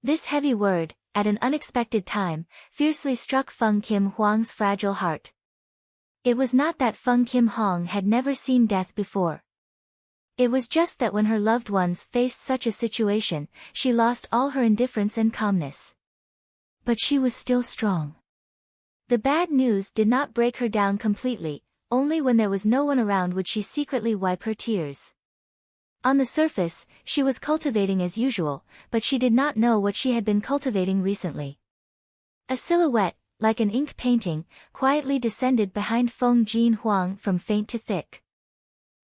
This heavy word, at an unexpected time, fiercely struck Feng Kim Huang's fragile heart. It was not that Feng Kim Hong had never seen death before. It was just that when her loved ones faced such a situation, she lost all her indifference and calmness. But she was still strong. The bad news did not break her down completely, only when there was no one around would she secretly wipe her tears. On the surface, she was cultivating as usual, but she did not know what she had been cultivating recently. A silhouette, like an ink painting, quietly descended behind Feng Jin Huang from faint to thick.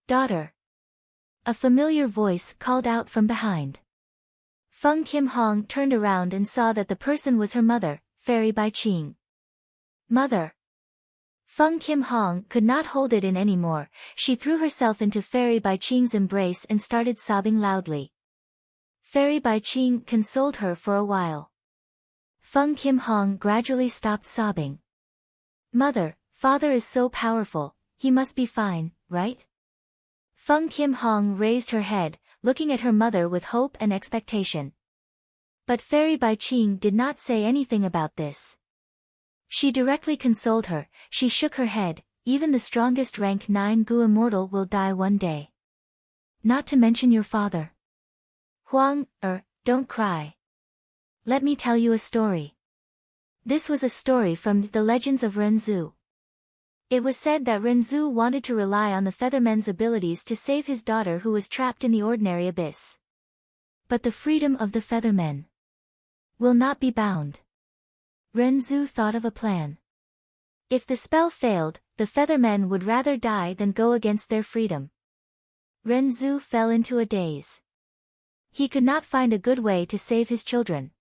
"Daughter." A familiar voice called out from behind. Feng Kim Hong turned around and saw that the person was her mother, Fairy Bai Qing. "Mother." Feng Kim Hong could not hold it in anymore, she threw herself into Fairy Bai Qing's embrace and started sobbing loudly. Fairy Bai Qing consoled her for a while. Feng Kim Hong gradually stopped sobbing. "Mother, father is so powerful, he must be fine, right?" Feng Kim Hong raised her head, looking at her mother with hope and expectation. But Fairy Bai Qing did not say anything about this. She directly consoled her. She shook her head. Even the strongest rank 9 Gu immortal will die one day. Not to mention your father. Huang, don't cry. Let me tell you a story. This was a story from the Legends of Renzu. It was said that Renzu wanted to rely on the Featherman's abilities to save his daughter who was trapped in the ordinary abyss. But the freedom of the Feathermen will not be bound. Renzu thought of a plan. If the spell failed, the Feathermen would rather die than go against their freedom. Renzu fell into a daze. He could not find a good way to save his children.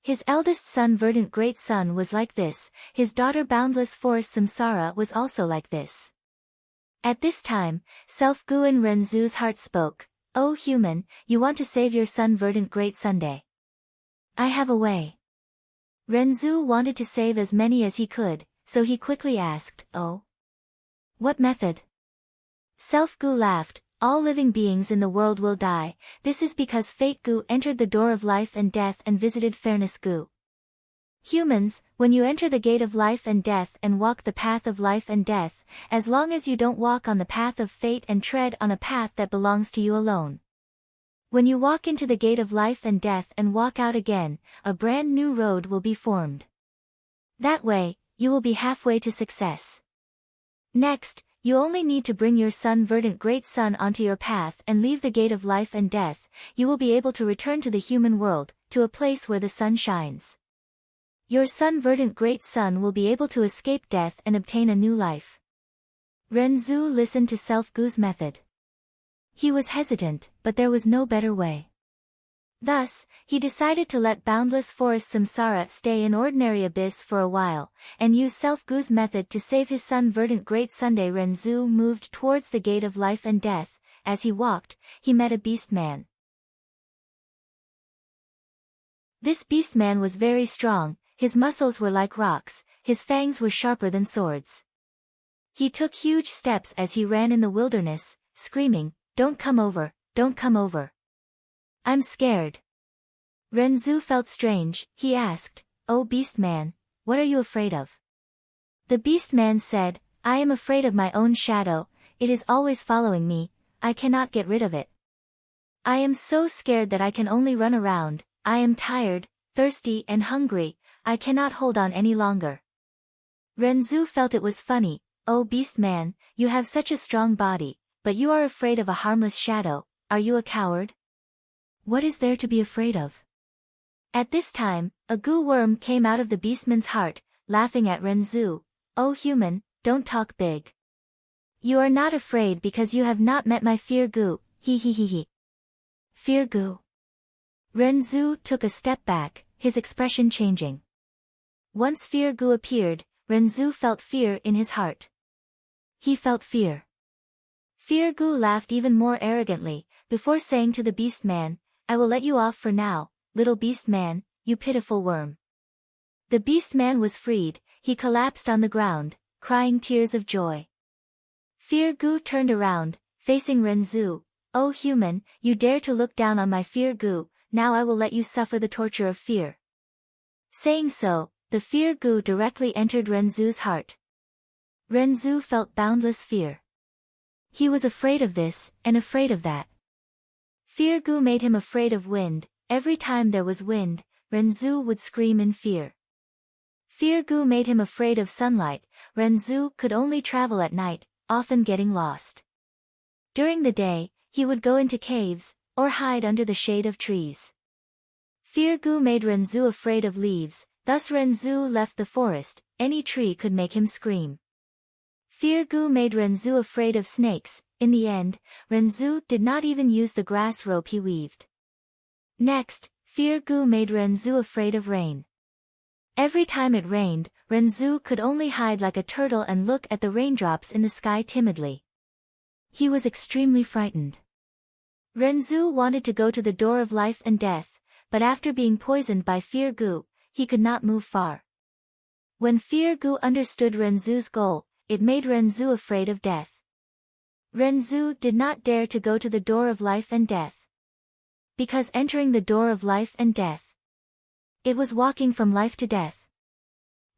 His eldest son Verdant Great Son was like this, his daughter Boundless Forest Samsara was also like this. At this time, Self-Gu in Renzu's heart spoke, "O human, you want to save your son Verdant Great Sunday. I have a way." Renzu wanted to save as many as he could, so he quickly asked, "Oh? What method?" Self-Gu laughed, "All living beings in the world will die. This is because Fate Gu entered the door of life and death and visited Fairness Gu. Humans, when you enter the gate of life and death and walk the path of life and death, as long as you don't walk on the path of fate and tread on a path that belongs to you alone. When you walk into the gate of life and death and walk out again, a brand new road will be formed. That way, you will be halfway to success. Next, you only need to bring your son Verdant Great Son onto your path and leave the gate of life and death. You will be able to return to the human world, to a place where the sun shines. Your son Verdant Great Son will be able to escape death and obtain a new life." Renzu listened to Self-Gu's method. He was hesitant, but there was no better way. Thus, he decided to let Boundless Forest Samsara stay in ordinary abyss for a while, and use Self-Gu's method to save his son Verdant Great Sunday. Renzu moved towards the gate of life and death. As he walked, he met a beast man. This beast man was very strong, his muscles were like rocks, his fangs were sharper than swords. He took huge steps as he ran in the wilderness, screaming, "Don't come over, don't come over. I'm scared." Renzu felt strange. He asked, "Oh beast man, what are you afraid of?" The beast man said, "I am afraid of my own shadow, it is always following me, I cannot get rid of it. I am so scared that I can only run around, I am tired, thirsty and hungry, I cannot hold on any longer." Renzu felt it was funny. "Oh beast man, you have such a strong body, but you are afraid of a harmless shadow, are you a coward? What is there to be afraid of?" At this time, a Gu worm came out of the beastman's heart, laughing at Renzu. "Oh human, don't talk big. You are not afraid because you have not met my Fear Gu, he he he he." Fear Gu. Renzu took a step back, his expression changing. Once Fear Gu appeared, Renzu felt fear in his heart. He felt fear. Fear Gu laughed even more arrogantly, before saying to the beast man, "I will let you off for now, little beast man, you pitiful worm." The beast man was freed, he collapsed on the ground, crying tears of joy. Fear Gu turned around, facing Renzu. "Oh human, you dare to look down on my Fear Gu, now I will let you suffer the torture of fear." Saying so, the Fear Gu directly entered Renzu's heart. Renzu felt boundless fear. He was afraid of this, and afraid of that. Fear Gu made him afraid of wind. Every time there was wind, Renzu would scream in fear. Fear Gu made him afraid of sunlight. Renzu could only travel at night, often getting lost. During the day, he would go into caves, or hide under the shade of trees. Fear Gu made Renzu afraid of leaves, thus Renzu left the forest, any tree could make him scream. Fear Gu made Renzu afraid of snakes. In the end, Renzu did not even use the grass rope he weaved. Next, Fear Gu made Renzu afraid of rain. Every time it rained, Renzu could only hide like a turtle and look at the raindrops in the sky timidly. He was extremely frightened. Renzu wanted to go to the door of life and death, but after being poisoned by Fear Gu, he could not move far. When Fear Gu understood Renzu's goal, it made Renzu afraid of death. Renzu did not dare to go to the door of life and death. Because entering the door of life and death It was walking from life to death.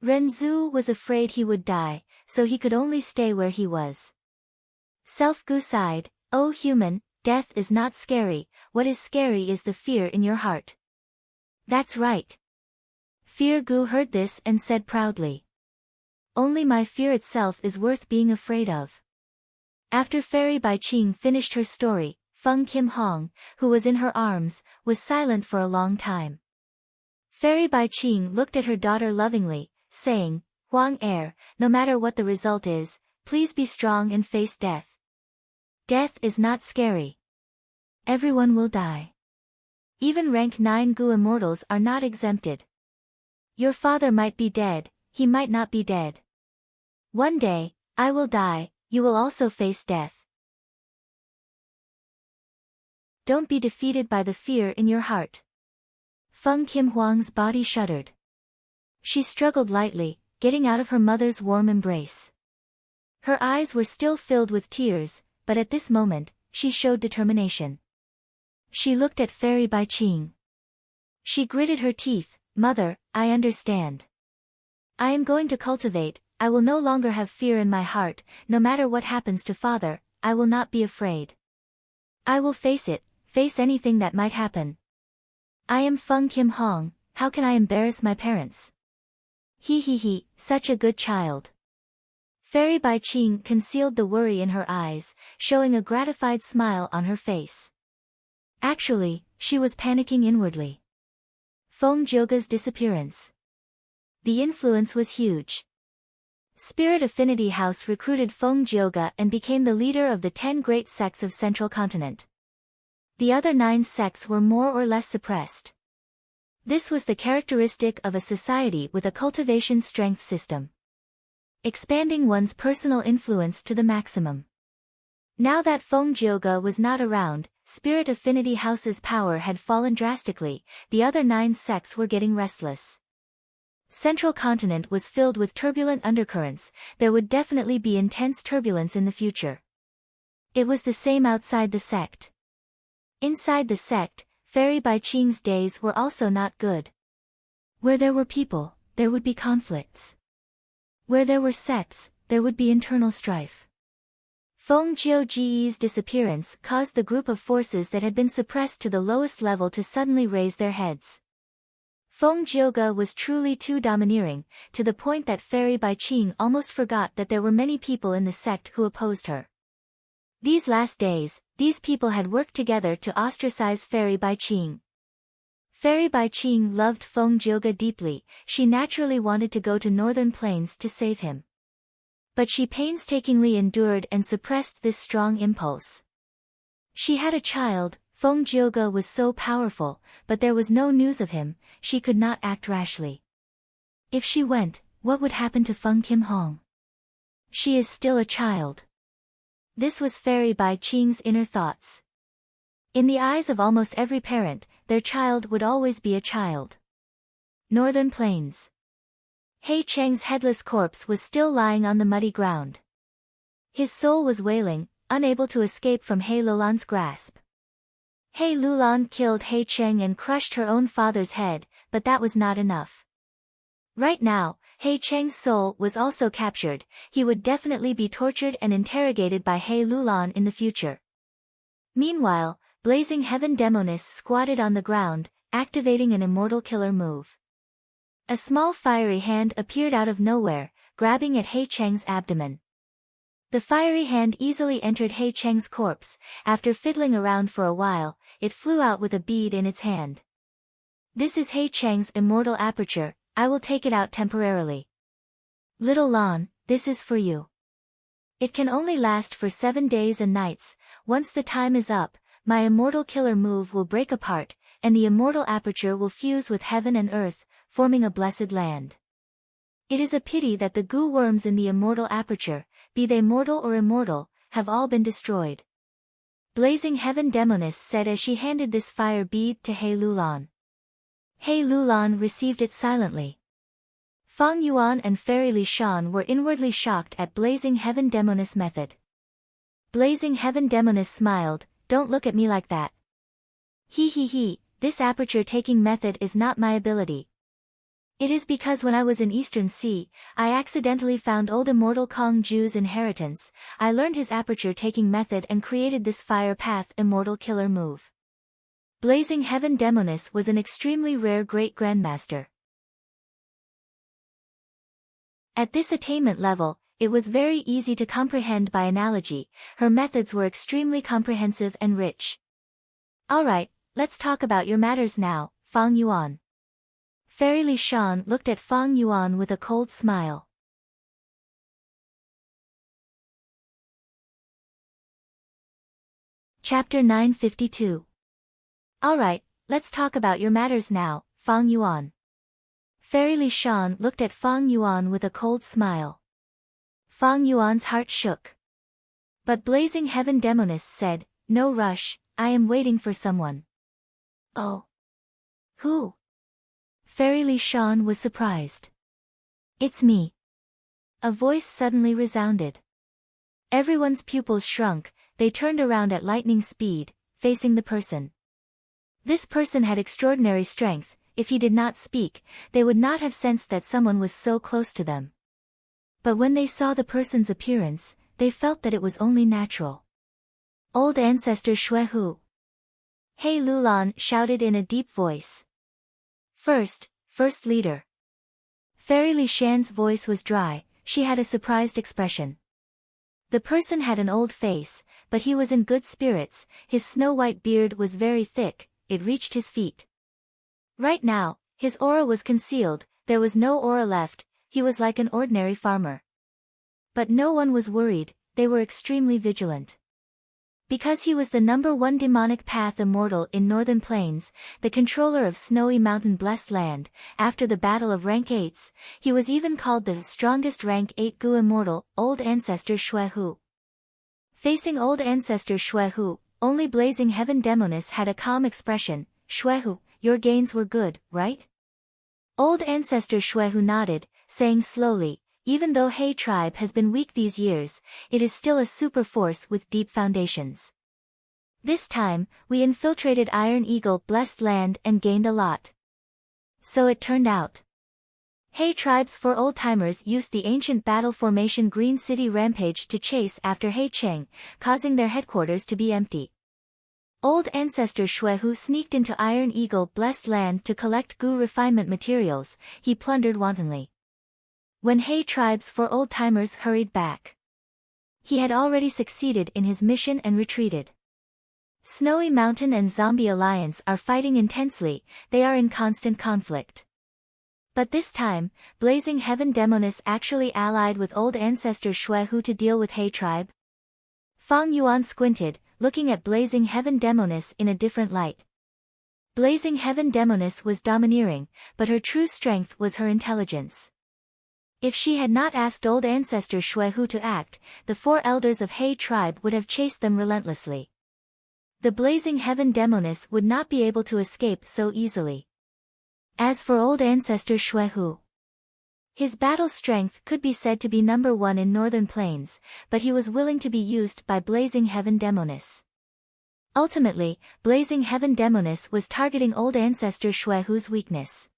Renzu was afraid he would die, so he could only stay where he was. Self-Gu sighed, "Oh human, death is not scary, what is scary is the fear in your heart." "That's right." Fear Gu heard this and said proudly. "Only my fear itself is worth being afraid of." After Fairy Bai Qing finished her story, Feng Kim Hong, who was in her arms, was silent for a long time. Fairy Bai Qing looked at her daughter lovingly, saying, "Huang Er, no matter what the result is, please be strong and face death. Death is not scary. Everyone will die. Even rank 9 Gu immortals are not exempted. Your father might be dead, he might not be dead. One day, I will die, you will also face death. Don't be defeated by the fear in your heart." Feng Kim Huang's body shuddered. She struggled lightly, getting out of her mother's warm embrace. Her eyes were still filled with tears, but at this moment, she showed determination. She looked at Fairy Bai Qing. She gritted her teeth, "Mother, I understand. I am going to cultivate, I will no longer have fear in my heart, no matter what happens to father, I will not be afraid. I will face it, face anything that might happen. I am Feng Kim Hong, how can I embarrass my parents?" He, such a good child." Fairy Bai Qing concealed the worry in her eyes, showing a gratified smile on her face. Actually, she was panicking inwardly. Feng Jioga's disappearance. The influence was huge. Spirit Affinity House recruited Feng Jioga and became the leader of the 10 great sects of Central Continent. The other 9 sects were more or less suppressed. This was the characteristic of a society with a cultivation strength system. Expanding one's personal influence to the maximum. Now that Feng Jioga was not around, Spirit Affinity House's power had fallen drastically, the other 9 sects were getting restless. Central Continent was filled with turbulent undercurrents, there would definitely be intense turbulence in the future. It was the same outside the sect. Inside the sect, Fairy Bai Qing's days were also not good. Where there were people, there would be conflicts. Where there were sects, there would be internal strife. Feng Jiuji's disappearance caused the group of forces that had been suppressed to the lowest level to suddenly raise their heads. Feng Jioga was truly too domineering, to the point that Fairy Bai Qing almost forgot that there were many people in the sect who opposed her. These last days, these people had worked together to ostracize Fairy Bai Qing. Fairy Bai Qing loved Feng Jioga deeply, she naturally wanted to go to Northern Plains to save him. But she painstakingly endured and suppressed this strong impulse. She had a child, Feng Jioga was so powerful, but there was no news of him, she could not act rashly. If she went, what would happen to Feng Kim Hong? She is still a child. This was Fairy Bai Qing's inner thoughts. In the eyes of almost every parent, their child would always be a child. Northern Plains. He Cheng's headless corpse was still lying on the muddy ground. His soul was wailing, unable to escape from He Lulan's grasp. He Lulan killed He Cheng and crushed her own father's head, but that was not enough. Right now, He Cheng's soul was also captured, he would definitely be tortured and interrogated by He Lulan in the future. Meanwhile, Blazing Heaven Demoness squatted on the ground, activating an immortal killer move. A small fiery hand appeared out of nowhere, grabbing at He Cheng's abdomen. The fiery hand easily entered He Cheng's corpse, after fiddling around for a while, it flew out with a bead in its hand. This is He Cheng's immortal aperture, I will take it out temporarily. Little Lan, this is for you. It can only last for 7 days and nights, once the time is up, my immortal killer move will break apart, and the immortal aperture will fuse with heaven and earth, forming a blessed land. It is a pity that the goo worms in the immortal aperture, be they mortal or immortal, have all been destroyed. Blazing Heaven Demoness said as she handed this fire bead to He Lulan. He Lulan received it silently. Fang Yuan and Fairy Li Shan were inwardly shocked at Blazing Heaven Demoness' method. Blazing Heaven Demoness smiled, don't look at me like that. He, this aperture taking method is not my ability, It is because when I was in Eastern Sea, I accidentally found old immortal Kong Ju's inheritance. I learned his aperture taking method and created this fire path immortal killer move. Blazing Heaven Demoness was an extremely rare great grandmaster. At this attainment level, it was very easy to comprehend by analogy. Her methods were extremely comprehensive and rich. Alright, let's talk about your matters now, Fang Yuan. Fairy Li Shan looked at Fang Yuan with a cold smile. Chapter 952. Alright, let's talk about your matters now, Fang Yuan. Fairy Li Shan looked at Fang Yuan with a cold smile. Fang Yuan's heart shook. But Blazing Heaven Demoness said, "No rush, I am waiting for someone." Oh. Who? Fairy Li Shan was surprised. "It's me." A voice suddenly resounded. Everyone's pupils shrunk, they turned around at lightning speed, facing the person. This person had extraordinary strength. If he did not speak, they would not have sensed that someone was so close to them. But when they saw the person's appearance, they felt that it was only natural. Old Ancestor Shuehu. Hey Lulan shouted in a deep voice. First leader. Fairy Li Shan's voice was dry, she had a surprised expression. The person had an old face, but he was in good spirits, his snow-white beard was very thick, it reached his feet. Right now, his aura was concealed, there was no aura left, he was like an ordinary farmer. But no one was worried, they were extremely vigilant. Because he was the #1 demonic path immortal in Northern Plains, the controller of Snowy Mountain Blessed Land, after the Battle of Rank 8s, he was even called the strongest Rank 8 Gu immortal, Old Ancestor Shuehu. Facing Old Ancestor Shuehu, only Blazing Heaven Demoness had a calm expression. "Shuehu, your gains were good, right?" Old Ancestor Shuehu nodded, saying slowly, "Even though He tribe has been weak these years, it is still a super force with deep foundations. This time, we infiltrated Iron Eagle Blessed Land and gained a lot." So it turned out. He tribe's 4 old-timers used the ancient battle formation Green City Rampage to chase after He Cheng, causing their headquarters to be empty. Old Ancestor Shuehu sneaked into Iron Eagle Blessed Land to collect Gu refinement materials, he plundered wantonly. When He tribe's 4 old-timers hurried back, he had already succeeded in his mission and retreated. Snowy Mountain and Zombie Alliance are fighting intensely, they are in constant conflict. But this time, Blazing Heaven Demoness actually allied with Old Ancestor Shuehu to deal with He tribe. Fang Yuan squinted, looking at Blazing Heaven Demoness in a different light. Blazing Heaven Demoness was domineering, but her true strength was her intelligence. If she had not asked Old Ancestor Shuehu to act, the 4 elders of He tribe would have chased them relentlessly. The Blazing Heaven Demoness would not be able to escape so easily. As for Old Ancestor Shuehu, his battle strength could be said to be #1 in Northern Plains, but he was willing to be used by Blazing Heaven Demoness. Ultimately, Blazing Heaven Demoness was targeting Old Ancestor Shuehu's weakness.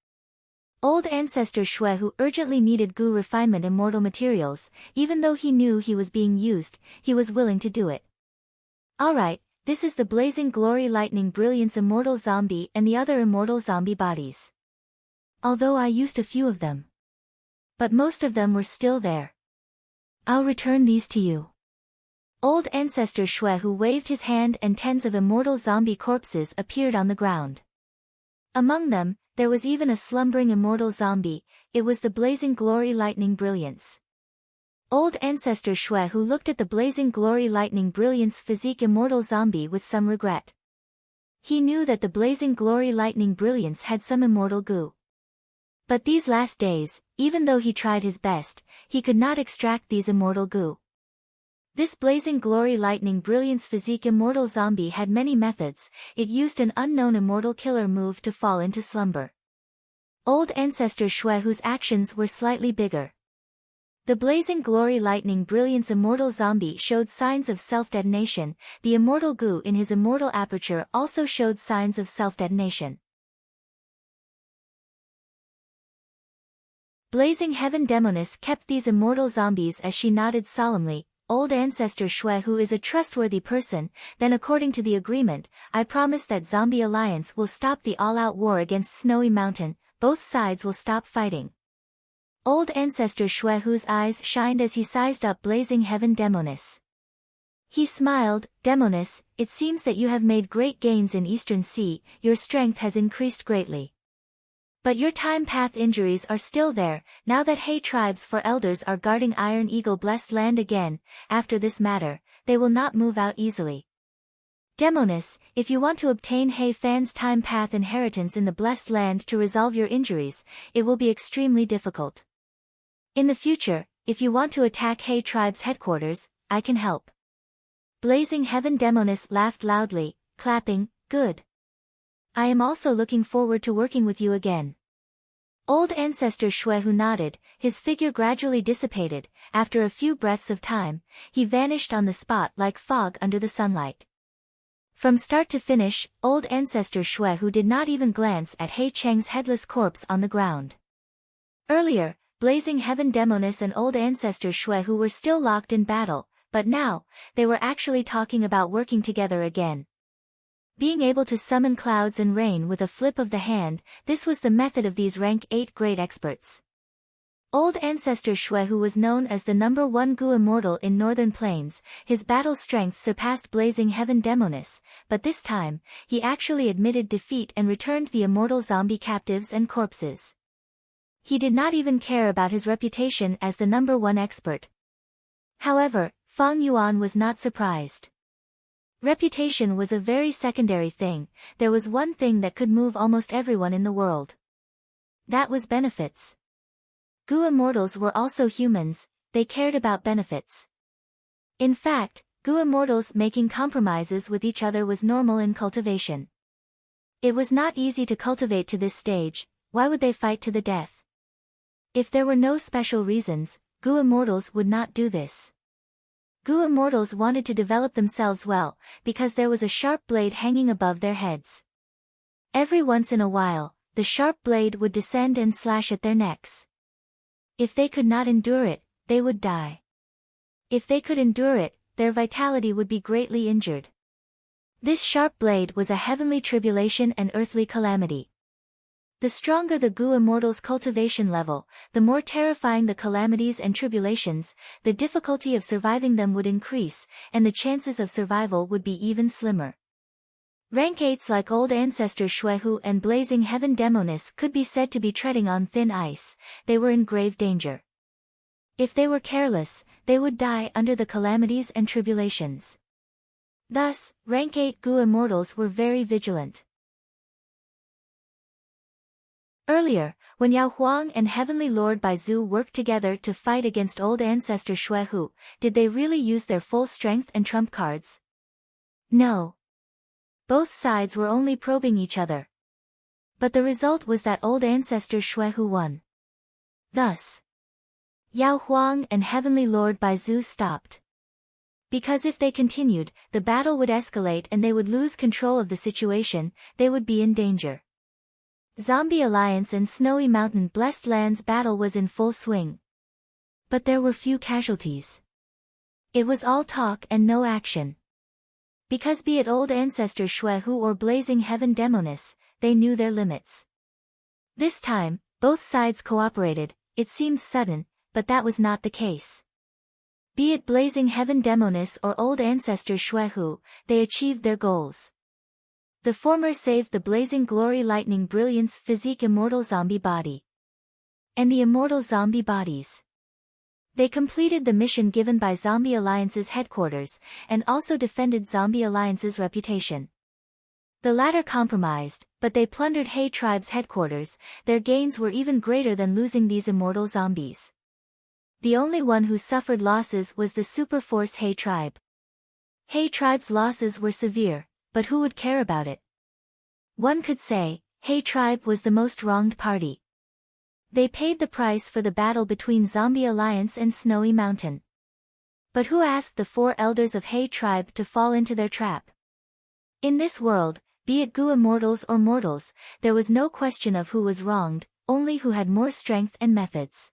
Old Ancestor Shuehu urgently needed Gu refinement immortal materials, even though he knew he was being used, he was willing to do it. Alright, this is the Blazing Glory Lightning Brilliance immortal zombie and the other immortal zombie bodies. Although I used a few of them, but most of them were still there. I'll return these to you. Old Ancestor Shuehu waved his hand and tens of immortal zombie corpses appeared on the ground. Among them, there was even a slumbering immortal zombie, it was the Blazing Glory Lightning Brilliance. Old Ancestor Shuehu looked at the Blazing Glory Lightning Brilliance physique immortal zombie with some regret. He knew that the Blazing Glory Lightning Brilliance had some immortal goo. But these last days, even though he tried his best, he could not extract these immortal goo. This Blazing Glory Lightning Brilliance physique immortal zombie had many methods, it used an unknown immortal killer move to fall into slumber. Old Ancestor Shuehu's actions were slightly bigger. The Blazing Glory Lightning Brilliance immortal zombie showed signs of self-detonation, the immortal goo in his immortal aperture also showed signs of self-detonation. Blazing Heaven Demoness kept these immortal zombies as she nodded solemnly. Old Ancestor Shui, who is a trustworthy person, then according to the agreement, I promise that Zombie Alliance will stop the all-out war against Snowy Mountain, both sides will stop fighting. Old Ancestor Shui, whose eyes shined as he sized up Blazing Heaven Demoness. He smiled, Demoness, it seems that you have made great gains in Eastern Sea, your strength has increased greatly. But your time path injuries are still there, now that Hay tribes for elders are guarding Iron Eagle blessed land again. After this matter, they will not move out easily. Demoness, if you want to obtain Hay fans' time path inheritance in the blessed land to resolve your injuries, it will be extremely difficult. In the future, if you want to attack Hay tribe's headquarters, I can help. Blazing Heaven Demoness laughed loudly, clapping, good. I am also looking forward to working with you again. Old Ancestor Shui, who nodded, his figure gradually dissipated. After a few breaths of time, he vanished on the spot like fog under the sunlight. From start to finish, Old Ancestor Shui, who did not even glance at Hay Cheng's headless corpse on the ground. Earlier, Blazing Heaven Demoness and Old Ancestor Shui, who were still locked in battle, but now, they were actually talking about working together again. Being able to summon clouds and rain with a flip of the hand, this was the method of these rank 8 great experts. Old Ancestor Shui, who was known as the #1 Gu Immortal in Northern Plains, his battle strength surpassed Blazing Heaven Demoness, but this time, he actually admitted defeat and returned the immortal zombie captives and corpses. He did not even care about his reputation as the #1 expert. However, Fang Yuan was not surprised. Reputation was a very secondary thing, there was one thing that could move almost everyone in the world. That was benefits. Gu Immortals were also humans, they cared about benefits. In fact, Gu Immortals making compromises with each other was normal in cultivation. It was not easy to cultivate to this stage, why would they fight to the death? If there were no special reasons, Gu Immortals would not do this. Gu Immortals wanted to develop themselves well, because there was a sharp blade hanging above their heads. Every once in a while, the sharp blade would descend and slash at their necks. If they could not endure it, they would die. If they could endure it, their vitality would be greatly injured. This sharp blade was a heavenly tribulation and earthly calamity. The stronger the Gu Immortals' cultivation level, the more terrifying the calamities and tribulations, the difficulty of surviving them would increase, and the chances of survival would be even slimmer. Rank 8s like Old Ancestor Shuihu and Blazing Heaven Demoness could be said to be treading on thin ice, they were in grave danger. If they were careless, they would die under the calamities and tribulations. Thus, Rank 8 Gu Immortals were very vigilant. Earlier, when Yao Huang and Heavenly Lord Baizu worked together to fight against Old Ancestor Shuihu, did they really use their full strength and trump cards? No. Both sides were only probing each other. But the result was that Old Ancestor Shuihu won. Thus, Yao Huang and Heavenly Lord Baizu stopped. Because if they continued, the battle would escalate and they would lose control of the situation, they would be in danger. Zombie Alliance and Snowy Mountain Blessed Lands battle was in full swing. But there were few casualties. It was all talk and no action. Because be it Old Ancestor Shuihu or Blazing Heaven Demoness, they knew their limits. This time, both sides cooperated, it seemed sudden, but that was not the case. Be it Blazing Heaven Demoness or Old Ancestor Shuihu, they achieved their goals. The former saved the Blazing Glory Lightning Brilliance Physique Immortal Zombie Body and the Immortal Zombie Bodies. They completed the mission given by Zombie Alliance's headquarters, and also defended Zombie Alliance's reputation. The latter compromised, but they plundered Hay Tribe's headquarters, their gains were even greater than losing these immortal zombies. The only one who suffered losses was the Superforce Hay Tribe. Hay Tribe's losses were severe, but who would care about it? One could say, Hay Tribe was the most wronged party. They paid the price for the battle between Zombie Alliance and Snowy Mountain. But who asked the 4 elders of Hay Tribe to fall into their trap? In this world, be it Gu Immortals or mortals, there was no question of who was wronged. only who had more strength and methods.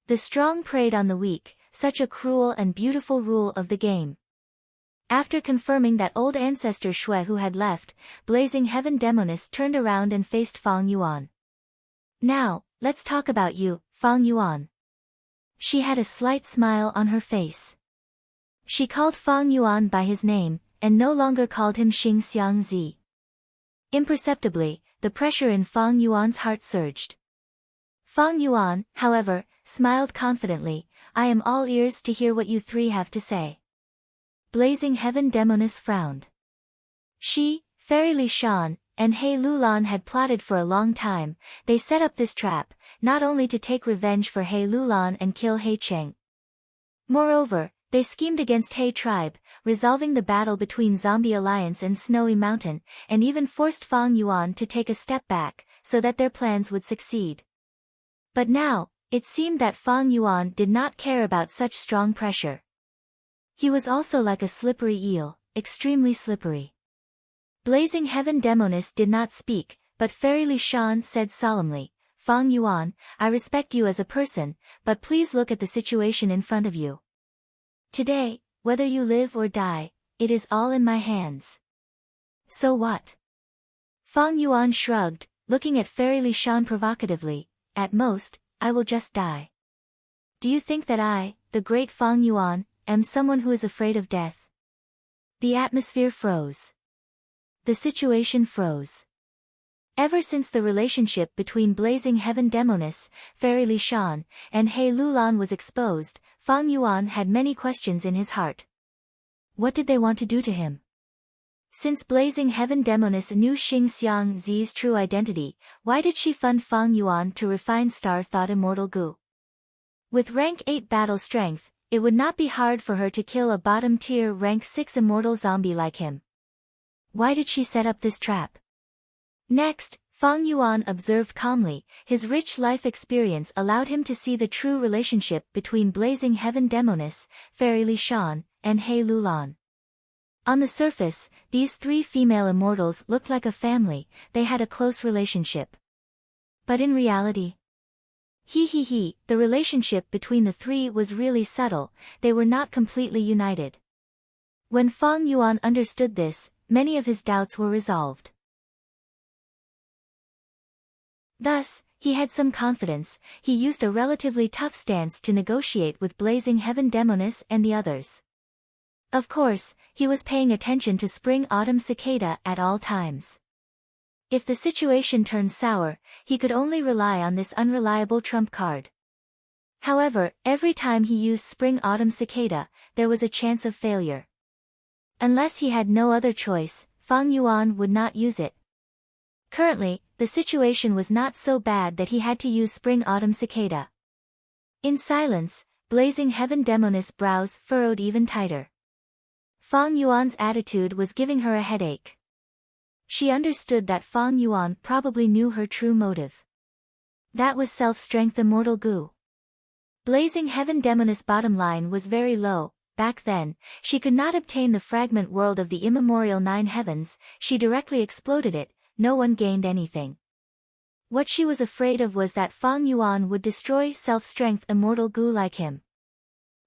The strong preyed on the weak, such a cruel and beautiful rule of the game. After confirming that old ancestor Shui who had left, Blazing Heaven Demoness turned around and faced Fang Yuan. Now, let's talk about you, Fang Yuan. She had a slight smile on her face. She called Fang Yuan by his name, and no longer called him Xing Xiang Zi. Imperceptibly, the pressure in Fang Yuan's heart surged. Fang Yuan, however, smiled confidently. I am all ears to hear what you three have to say. Blazing Heaven Demoness frowned. She, Fairy Li Shan, and He Lulan had plotted for a long time. They set up this trap, not only to take revenge for He Lulan and kill He Cheng. Moreover, they schemed against He tribe, resolving the battle between Zombie Alliance and Snowy Mountain, and even forced Fang Yuan to take a step back, so that their plans would succeed. But now, it seemed that Fang Yuan did not care about such strong pressure. He was also like a slippery eel, extremely slippery. Blazing Heaven Demoness did not speak, but Fairy Li Shan said solemnly, Fang Yuan, I respect you as a person, but please look at the situation in front of you. Today, whether you live or die, it is all in my hands. So what? Fang Yuan shrugged, looking at Fairy Li Shan provocatively. At most, I will just die. Do you think that I, the great Fang Yuan, am someone who is afraid of death? The atmosphere froze. The situation froze. Ever since the relationship between Blazing Heaven Demoness, Fairy Li Shan, and He Lulan was exposed, Fang Yuan had many questions in his heart. What did they want to do to him? Since Blazing Heaven Demoness knew Xing Xiang Zi's true identity, why did she fund Fang Yuan to refine star-thought immortal goo? With rank 8 battle strength, it would not be hard for her to kill a bottom-tier rank 6 immortal zombie like him. Why did she set up this trap? Next, Fang Yuan observed calmly. His rich life experience allowed him to see the true relationship between Blazing Heaven Demoness, Fairy Li Shan, and He Lulan. On the surface, these three female immortals looked like a family, they had a close relationship. But in reality, the relationship between the three was really subtle, they were not completely united. When Fang Yuan understood this, many of his doubts were resolved. Thus, he had some confidence. He used a relatively tough stance to negotiate with Blazing Heaven Demoness and the others. Of course, he was paying attention to Spring-Autumn Cicada at all times. If the situation turned sour, he could only rely on this unreliable trump card. However, every time he used Spring-Autumn Cicada, there was a chance of failure. Unless he had no other choice, Fang Yuan would not use it. Currently, the situation was not so bad that he had to use Spring-Autumn Cicada. In silence, Blazing Heaven Demoness' brows furrowed even tighter. Fang Yuan's attitude was giving her a headache. She understood that Fang Yuan probably knew her true motive. That was self-strength immortal goo. Blazing Heaven Demoness' bottom line was very low. Back then, she could not obtain the fragment world of the immemorial 9 heavens, she directly exploded it, no one gained anything. What she was afraid of was that Fang Yuan would destroy self-strength immortal goo like him.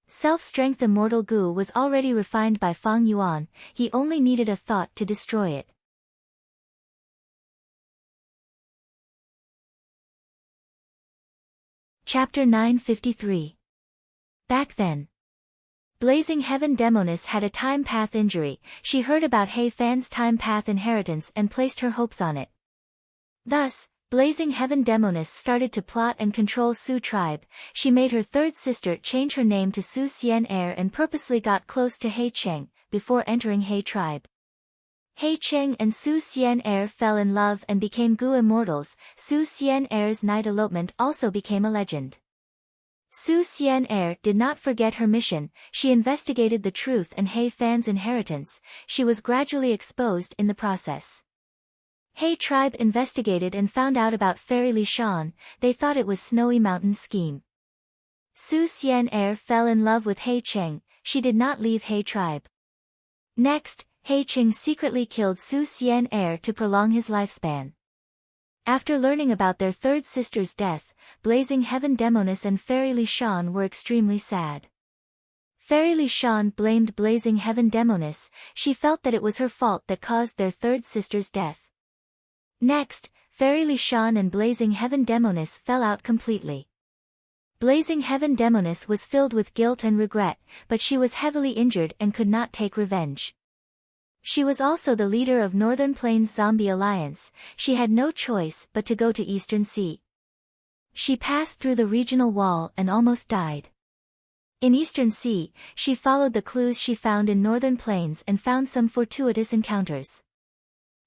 Self-strength immortal goo was already refined by Fang Yuan, he only needed a thought to destroy it. Chapter 953. Back then, Blazing Heaven Demoness had a time path injury. She heard about He Fan's time path inheritance and placed her hopes on it. Thus, Blazing Heaven Demoness started to plot and control Su tribe. She made her third sister change her name to Su Xian Heir and purposely got close to He Cheng, before entering He tribe. He Cheng and Su Xian Heir fell in love and became Gu immortals. Su Xian Heir's night elopement also became a legend. Su Xian Heir did not forget her mission, she investigated the truth and He Fan's inheritance, she was gradually exposed in the process. He tribe investigated and found out about Fairy Li Shan, they thought it was Snowy Mountain's scheme. Su Xian Heir fell in love with He Cheng, she did not leave He tribe. Next, He Cheng secretly killed Su Xian Heir to prolong his lifespan. After learning about their third sister's death, Blazing Heaven Demoness and Fairy Li Shan were extremely sad. Fairy Li Shan blamed Blazing Heaven Demoness. She felt that it was her fault that caused their third sister's death. Next, Fairy Li Shan and Blazing Heaven Demoness fell out completely. Blazing Heaven Demoness was filled with guilt and regret, but she was heavily injured and could not take revenge. She was also the leader of Northern Plains Zombie Alliance. She had no choice but to go to Eastern Sea. She passed through the regional wall and almost died. In Eastern Sea, she followed the clues she found in Northern Plains and found some fortuitous encounters.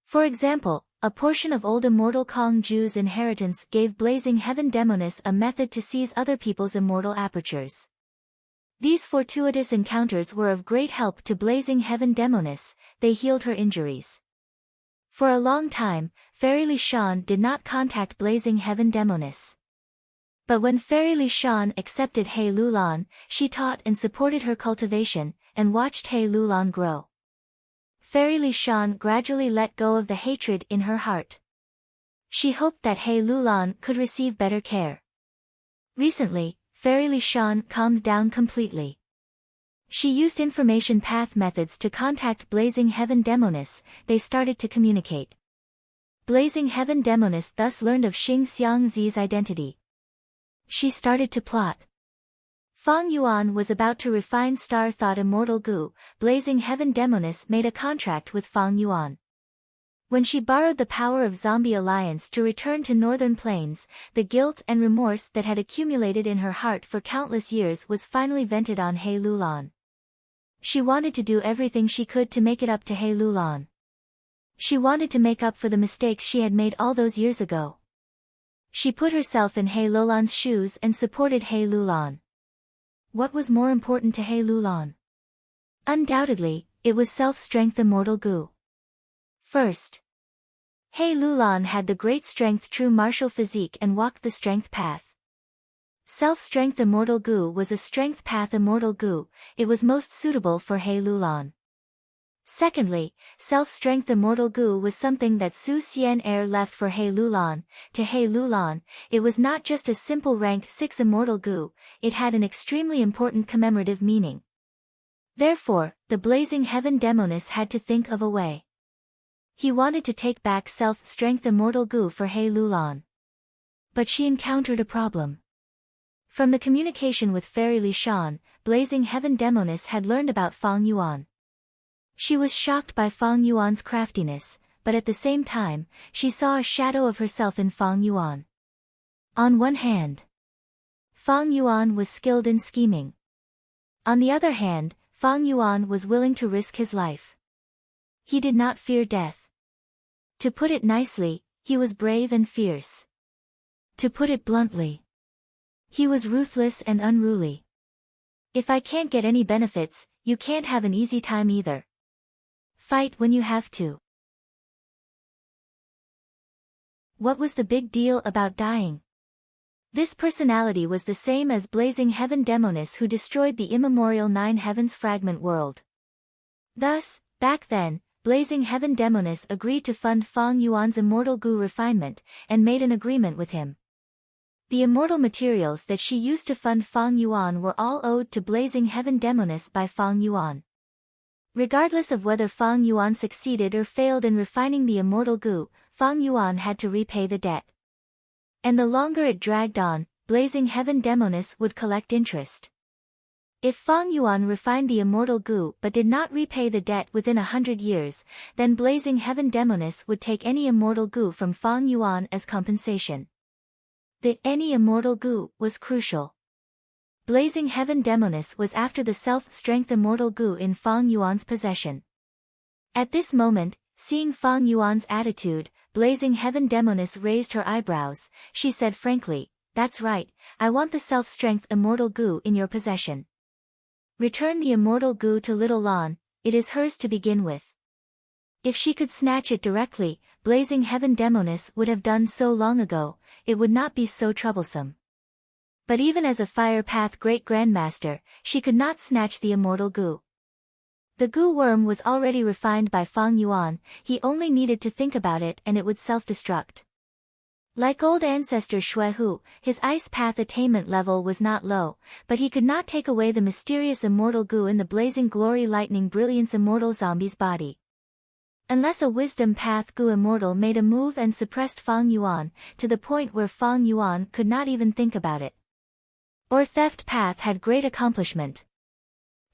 For example, a portion of old immortal Kong Ju's inheritance gave Blazing Heaven Demoness a method to seize other people's immortal apertures. These fortuitous encounters were of great help to Blazing Heaven Demoness. They healed her injuries. For a long time, Fairy Li Shan did not contact Blazing Heaven Demoness. But when Fairy Li Shan accepted He Lulan, she taught and supported her cultivation, and watched He Lulan grow. Fairy Li Shan gradually let go of the hatred in her heart. She hoped that He Lulan could receive better care. Recently, Fairy Li Shan calmed down completely. She used information path methods to contact Blazing Heaven Demoness. They started to communicate. Blazing Heaven Demoness thus learned of Xing Xiangzi's identity. She started to plot. Fang Yuan was about to refine Star Thought Immortal Goo. Blazing Heaven Demoness made a contract with Fang Yuan. When she borrowed the power of Zombie Alliance to return to Northern Plains, the guilt and remorse that had accumulated in her heart for countless years was finally vented on He Lulan. She wanted to do everything she could to make it up to He Lulan. She wanted to make up for the mistakes she had made all those years ago. She put herself in He Lulan's shoes and supported He Lulan. What was more important to He Lulan? Undoubtedly, it was self-strength immortal Goo. First, He Lulan had the great strength true martial physique and walked the strength path. Self-strength immortal Goo was a strength path immortal Goo. It was most suitable for He Lulan. Secondly, self-strength immortal Goo was something that Su Xian Er left for He Lulan. To He Lulan, it was not just a simple rank 6 immortal Goo, it had an extremely important commemorative meaning. Therefore, the Blazing Heaven Demoness had to think of a way. He wanted to take back self-strength immortal Goo for He Lulan. But she encountered a problem. From the communication with Fairy Li Shan, Blazing Heaven Demoness had learned about Fang Yuan. She was shocked by Fang Yuan's craftiness, but at the same time, she saw a shadow of herself in Fang Yuan. On one hand, Fang Yuan was skilled in scheming. On the other hand, Fang Yuan was willing to risk his life. He did not fear death. To put it nicely, he was brave and fierce. To put it bluntly, he was ruthless and unruly. If I can't get any benefits, you can't have an easy time either. Fight when you have to. What was the big deal about dying? This personality was the same as Blazing Heaven Demoness who destroyed the immemorial Nine Heavens fragment world. Thus, back then, Blazing Heaven Demoness agreed to fund Fang Yuan's immortal Goo refinement, and made an agreement with him. The immortal materials that she used to fund Fang Yuan were all owed to Blazing Heaven Demoness by Fang Yuan. Regardless of whether Fang Yuan succeeded or failed in refining the immortal Goo, Fang Yuan had to repay the debt. And the longer it dragged on, Blazing Heaven Demoness would collect interest. If Fang Yuan refined the immortal Goo but did not repay the debt within 100 years, then Blazing Heaven Demoness would take any immortal Goo from Fang Yuan as compensation. The any immortal Goo was crucial. Blazing Heaven Demoness was after the self-strength immortal Goo in Fang Yuan's possession. At this moment, seeing Fang Yuan's attitude, Blazing Heaven Demoness raised her eyebrows. She said frankly, "That's right, I want the self-strength immortal Goo in your possession. Return the immortal Goo to Little Lan, it is hers to begin with." If she could snatch it directly, Blazing Heaven Demoness would have done so long ago, it would not be so troublesome. But even as a Fire Path Great Grandmaster, she could not snatch the immortal Goo. The Goo worm was already refined by Fang Yuan, he only needed to think about it and it would self-destruct. Like old ancestor Shui Hu, his ice path attainment level was not low, but he could not take away the mysterious immortal goo in the blazing glory lightning brilliance immortal zombie's body. Unless a wisdom path goo immortal made a move and suppressed Fang Yuan, to the point where Fang Yuan could not even think about it. Or theft path had great accomplishment.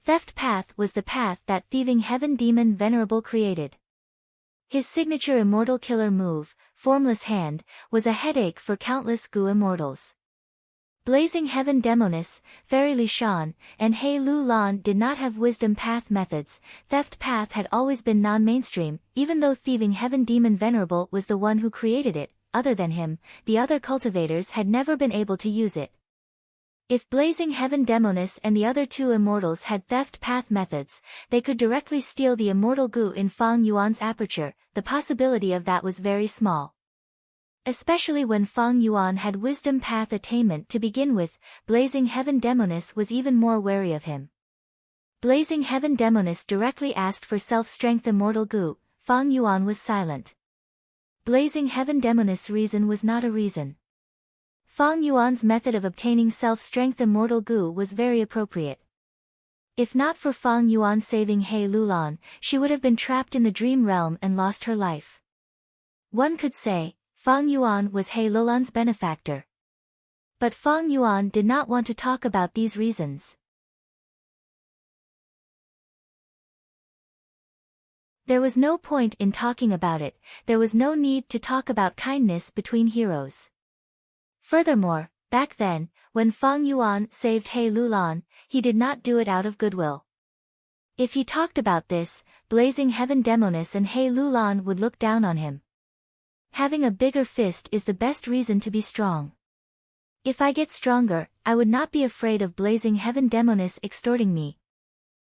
Theft path was the path that thieving heaven demon Venerable created. His signature immortal killer move, Formless Hand, was a headache for countless goo immortals. Blazing Heaven Demoness, Fairy Li Shan, and Hei Lu Lan did not have wisdom path methods. Theft path had always been non-mainstream, even though thieving heaven demon Venerable was the one who created it. Other than him, the other cultivators had never been able to use it. If Blazing Heaven Demoness and the other two immortals had theft path methods, they could directly steal the immortal goo in Fang Yuan's aperture. The possibility of that was very small. Especially when Fang Yuan had wisdom path attainment to begin with, Blazing Heaven Demoness was even more wary of him. Blazing Heaven Demoness directly asked for self-strength immortal goo. Fang Yuan was silent. Blazing Heaven Demoness' reason was not a reason. Fang Yuan's method of obtaining self-strength immortal goo was very appropriate. If not for Fang Yuan saving Hei Lulan, she would have been trapped in the dream realm and lost her life. One could say, Fang Yuan was Hei Lulan's benefactor. But Fang Yuan did not want to talk about these reasons. There was no point in talking about it, there was no need to talk about kindness between heroes. Furthermore, back then, when Fang Yuan saved Hei Lulan, he did not do it out of goodwill. If he talked about this, Blazing Heaven Demoness and Hei Lulan would look down on him. Having a bigger fist is the best reason to be strong. If I get stronger, I would not be afraid of Blazing Heaven Demoness extorting me.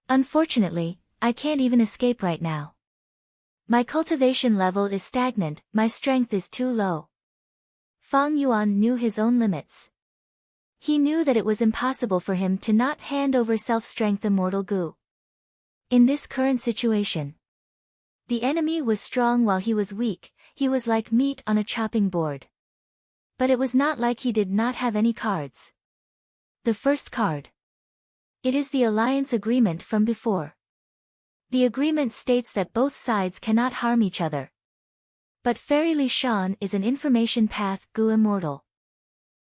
Unfortunately, I can't even escape right now. My cultivation level is stagnant, my strength is too low. Fang Yuan knew his own limits. He knew that it was impossible for him to not hand over self-strength immortal goo. In this current situation, the enemy was strong while he was weak, he was like meat on a chopping board. But it was not like he did not have any cards. The first card. It is the alliance agreement from before. The agreement states that both sides cannot harm each other. But Fairy Li Shan is an information path goo immortal.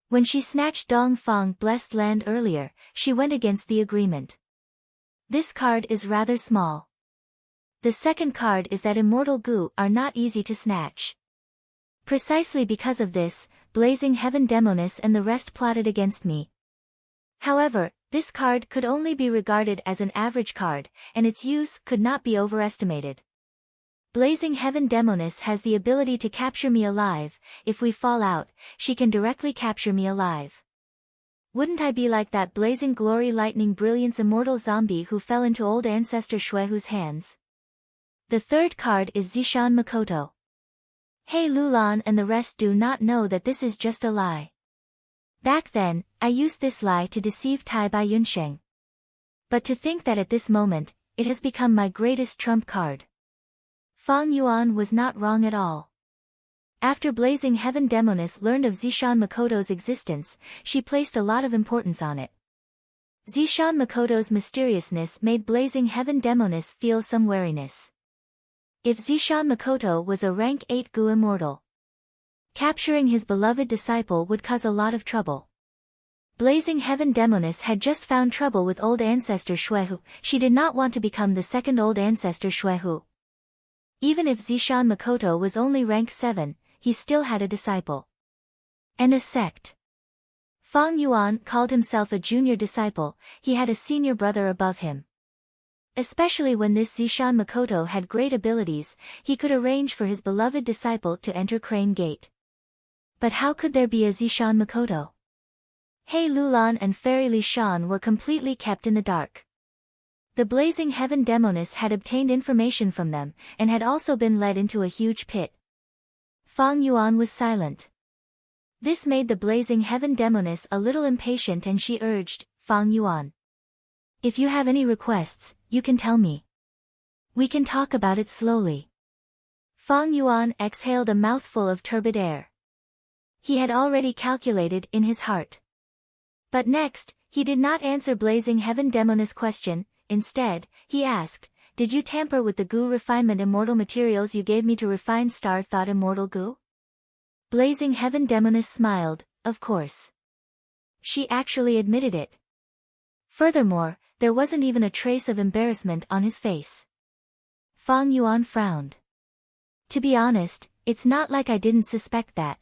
When she snatched Dong Fang blessed land earlier, she went against the agreement. This card is rather small. The second card is that immortal goo are not easy to snatch. Precisely because of this, Blazing Heaven Demoness and the rest plotted against me. However, this card could only be regarded as an average card, and its use could not be overestimated. Blazing Heaven Demoness has the ability to capture me alive. If we fall out, she can directly capture me alive. Wouldn't I be like that Blazing Glory Lightning Brilliance immortal zombie who fell into old ancestor Shuehu's hands? The third card is Zishan Makoto. Hei Lulan and the rest do not know that this is just a lie. Back then, I used this lie to deceive Tai Bai Yunsheng. But to think that at this moment, it has become my greatest trump card. Fang Yuan was not wrong at all. After Blazing Heaven Demoness learned of Zishan Makoto's existence, she placed a lot of importance on it. Zishan Makoto's mysteriousness made Blazing Heaven Demoness feel some wariness. If Zishan Makoto was a rank 8 goo immortal, capturing his beloved disciple would cause a lot of trouble. Blazing Heaven Demoness had just found trouble with old ancestor Shuehu. She did not want to become the second old ancestor Shuehu. Even if Zishan Makoto was only rank 7, he still had a disciple. And a sect. Fang Yuan called himself a junior disciple, he had a senior brother above him. Especially when this Zishan Makoto had great abilities, he could arrange for his beloved disciple to enter Crane Gate. But how could there be a Zishan Makoto? Hei Lulan and Fairy Li Shan were completely kept in the dark. The Blazing Heaven Demoness had obtained information from them, and had also been led into a huge pit. Fang Yuan was silent. This made the Blazing Heaven Demoness a little impatient and she urged, Fang Yuan. If you have any requests, you can tell me. We can talk about it slowly. Fang Yuan exhaled a mouthful of turbid air. He had already calculated in his heart. But next, he did not answer Blazing Heaven Demoness' question. Instead, he asked, "Did you tamper with the goo refinement immortal materials you gave me to refine Star Thought immortal goo?" Blazing Heaven Demoness smiled, of course. She actually admitted it. Furthermore, there wasn't even a trace of embarrassment on his face. Fang Yuan frowned. To be honest, it's not like I didn't suspect that.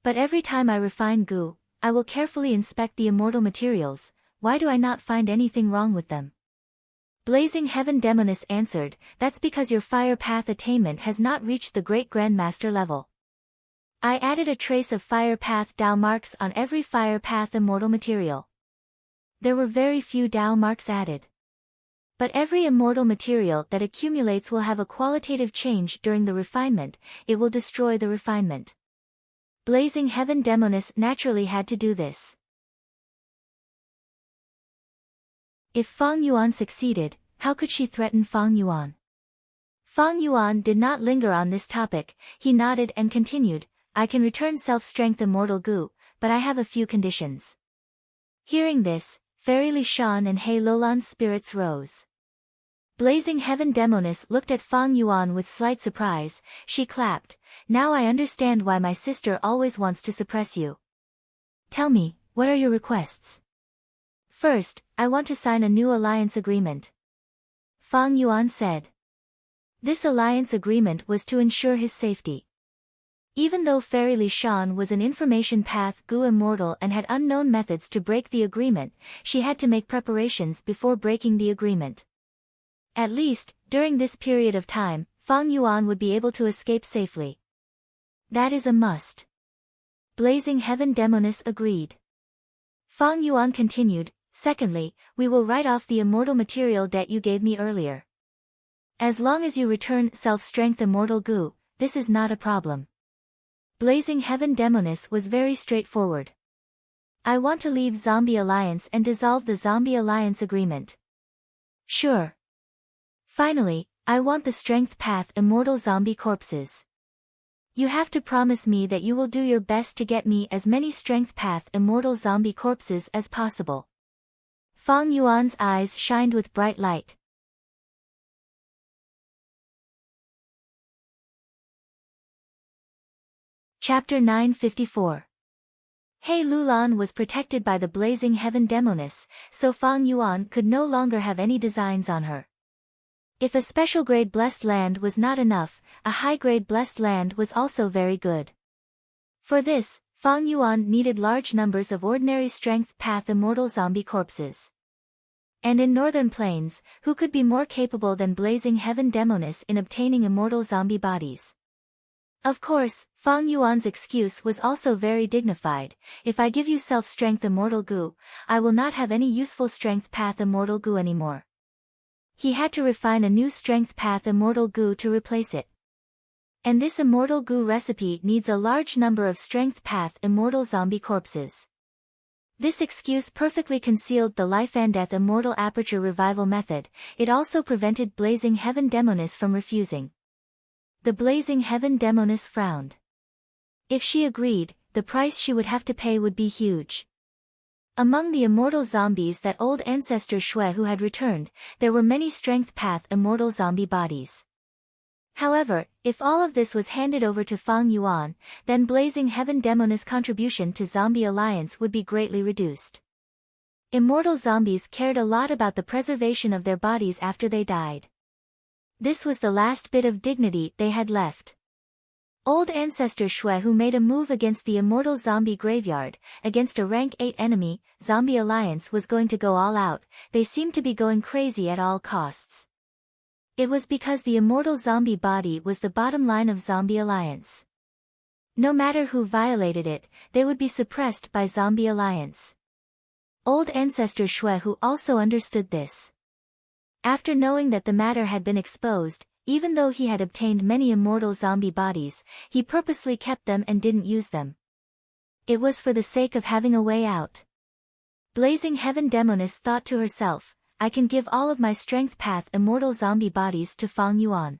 But every time I refine goo, I will carefully inspect the immortal materials. Why do I not find anything wrong with them? Blazing Heaven Demoness answered, "That's because your fire path attainment has not reached the great grandmaster level. I added a trace of fire path Dao marks on every fire path immortal material. There were very few Dao marks added. But every immortal material that accumulates will have a qualitative change during the refinement. It will destroy the refinement." Blazing Heaven Demoness naturally had to do this. If Fang Yuan succeeded, how could she threaten Fang Yuan? Fang Yuan did not linger on this topic. He nodded and continued, "I can return self-strength immortal goo, but I have a few conditions." Hearing this, Fairy Li Shan and He Lolan's spirits rose. Blazing Heaven Demoness looked at Fang Yuan with slight surprise. She clapped, "Now I understand why my sister always wants to suppress you. Tell me, what are your requests?" "First, I want to sign a new alliance agreement," Fang Yuan said. This alliance agreement was to ensure his safety. Even though Fairy Li Shan was an information path goo immortal and had unknown methods to break the agreement, she had to make preparations before breaking the agreement. At least, during this period of time, Fang Yuan would be able to escape safely. That is a must. Blazing Heaven Demoness agreed. Fang Yuan continued, "Secondly, we will write off the immortal material debt you gave me earlier. As long as you return self-strength immortal goo, this is not a problem." Blazing Heaven Demoness was very straightforward. "I want to leave Zombie Alliance and dissolve the Zombie Alliance agreement." "Sure." "Finally, I want the Strength Path immortal zombie corpses. You have to promise me that you will do your best to get me as many Strength Path immortal zombie corpses as possible." Fang Yuan's eyes shined with bright light. Chapter 954. He Lulan was protected by the Blazing Heaven Demoness, so Fang Yuan could no longer have any designs on her. If a special grade blessed land was not enough, a high grade blessed land was also very good. For this, Fang Yuan needed large numbers of ordinary Strength Path immortal zombie corpses. And in Northern Plains, who could be more capable than Blazing Heaven Demoness in obtaining immortal zombie bodies? Of course, Fang Yuan's excuse was also very dignified. "If I give you self-strength immortal goo, I will not have any useful Strength Path immortal goo anymore." He had to refine a new Strength Path immortal goo to replace it. And this immortal goo recipe needs a large number of Strength Path immortal zombie corpses. This excuse perfectly concealed the life and death immortal aperture revival method. It also prevented Blazing Heaven Demoness from refusing. The Blazing Heaven Demoness frowned. If she agreed, the price she would have to pay would be huge. Among the immortal zombies that old ancestor Shui who had returned, there were many Strength Path immortal zombie bodies. However, if all of this was handed over to Fang Yuan, then Blazing Heaven Demoness' contribution to Zombie Alliance would be greatly reduced. Immortal zombies cared a lot about the preservation of their bodies after they died. This was the last bit of dignity they had left. Old ancestor Shui who made a move against the immortal zombie graveyard, against a rank 8 enemy, Zombie Alliance was going to go all out. They seemed to be going crazy at all costs. It was because the immortal zombie body was the bottom line of Zombie Alliance. No matter who violated it, they would be suppressed by Zombie Alliance. Old ancestor Shui who also understood this. After knowing that the matter had been exposed, even though he had obtained many immortal zombie bodies, he purposely kept them and didn't use them. It was for the sake of having a way out. Blazing Heaven Demoness thought to herself, "I can give all of my Strength Path immortal zombie bodies to Fang Yuan.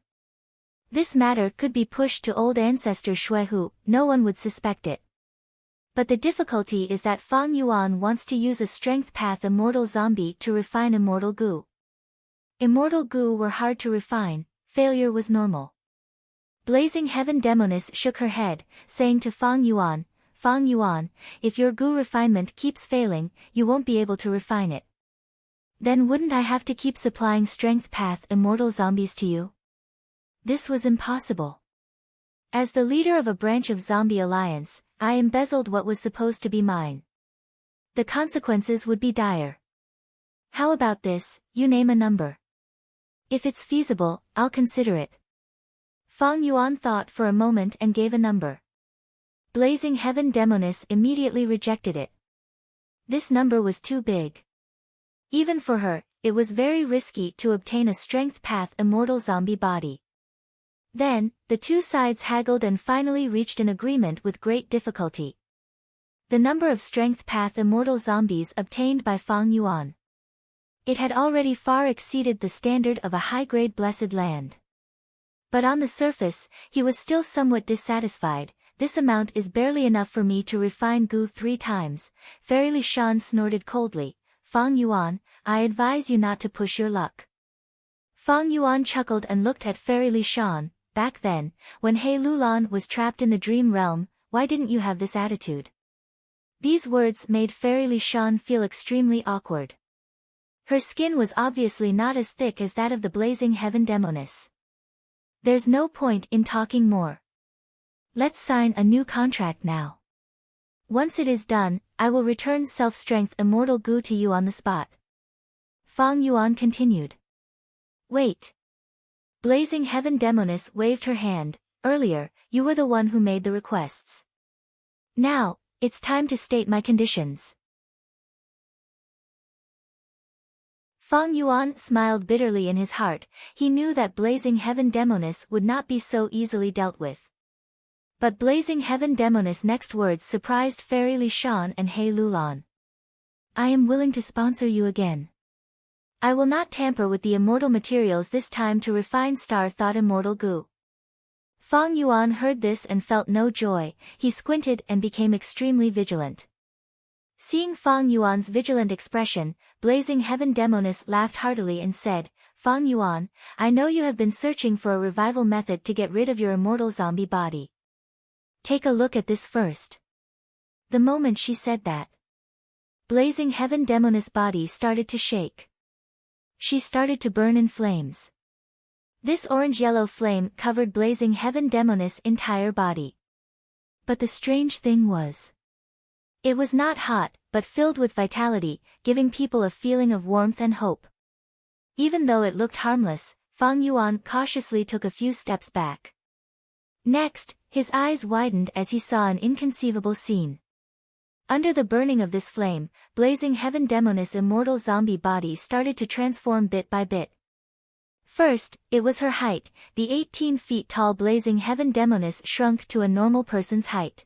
This matter could be pushed to old ancestor Shui who, no one would suspect it. But the difficulty is that Fang Yuan wants to use a strength path immortal zombie to refine immortal goo. Immortal goo were hard to refine, failure was normal. Blazing Heaven Demoness shook her head, saying to Fang Yuan, if your goo refinement keeps failing, you won't be able to refine it. Then wouldn't I have to keep supplying strength path immortal zombies to you? This was impossible. As the leader of a branch of Zombie Alliance, I embezzled what was supposed to be mine. The consequences would be dire. How about this, you name a number. If it's feasible, I'll consider it. Fang Yuan thought for a moment and gave a number. Blazing Heaven Demoness immediately rejected it. This number was too big. Even for her, it was very risky to obtain a strength path immortal zombie body. Then, the two sides haggled and finally reached an agreement with great difficulty. The number of strength path immortal zombies obtained by Fang Yuan. It had already far exceeded the standard of a high-grade blessed land. But on the surface, he was still somewhat dissatisfied. This amount is barely enough for me to refine goo 3 times, Fairy Li Shan snorted coldly. Fang Yuan, I advise you not to push your luck. Fang Yuan chuckled and looked at Fairy Li Shan. Back then, when He Lulan was trapped in the dream realm, why didn't you have this attitude? These words made Fairy Li Shan feel extremely awkward. Her skin was obviously not as thick as that of the Blazing Heaven Demoness. There's no point in talking more. Let's sign a new contract now. Once it is done, I will return self-strength immortal goo to you on the spot. Fang Yuan continued. Wait. Blazing Heaven Demoness waved her hand. Earlier, you were the one who made the requests. Now, it's time to state my conditions. Fang Yuan smiled bitterly in his heart. He knew that Blazing Heaven Demoness would not be so easily dealt with. But Blazing Heaven Demoness' next words surprised Fairy Li Shan and He Lulan. I am willing to sponsor you again. I will not tamper with the immortal materials this time to refine star-thought immortal goo. Fang Yuan heard this and felt no joy. He squinted and became extremely vigilant. Seeing Fang Yuan's vigilant expression, Blazing Heaven Demoness laughed heartily and said, Fang Yuan, I know you have been searching for a revival method to get rid of your immortal zombie body. Take a look at this first. The moment she said that, Blazing Heaven Demoness' body started to shake. She started to burn in flames. This orange-yellow flame covered Blazing Heaven Demoness' entire body. But the strange thing was, it was not hot, but filled with vitality, giving people a feeling of warmth and hope. Even though it looked harmless, Fang Yuan cautiously took a few steps back. Next, his eyes widened as he saw an inconceivable scene. Under the burning of this flame, Blazing Heaven Demoness' immortal zombie body started to transform bit by bit. First, it was her height. The 18 feet tall Blazing Heaven Demoness shrunk to a normal person's height.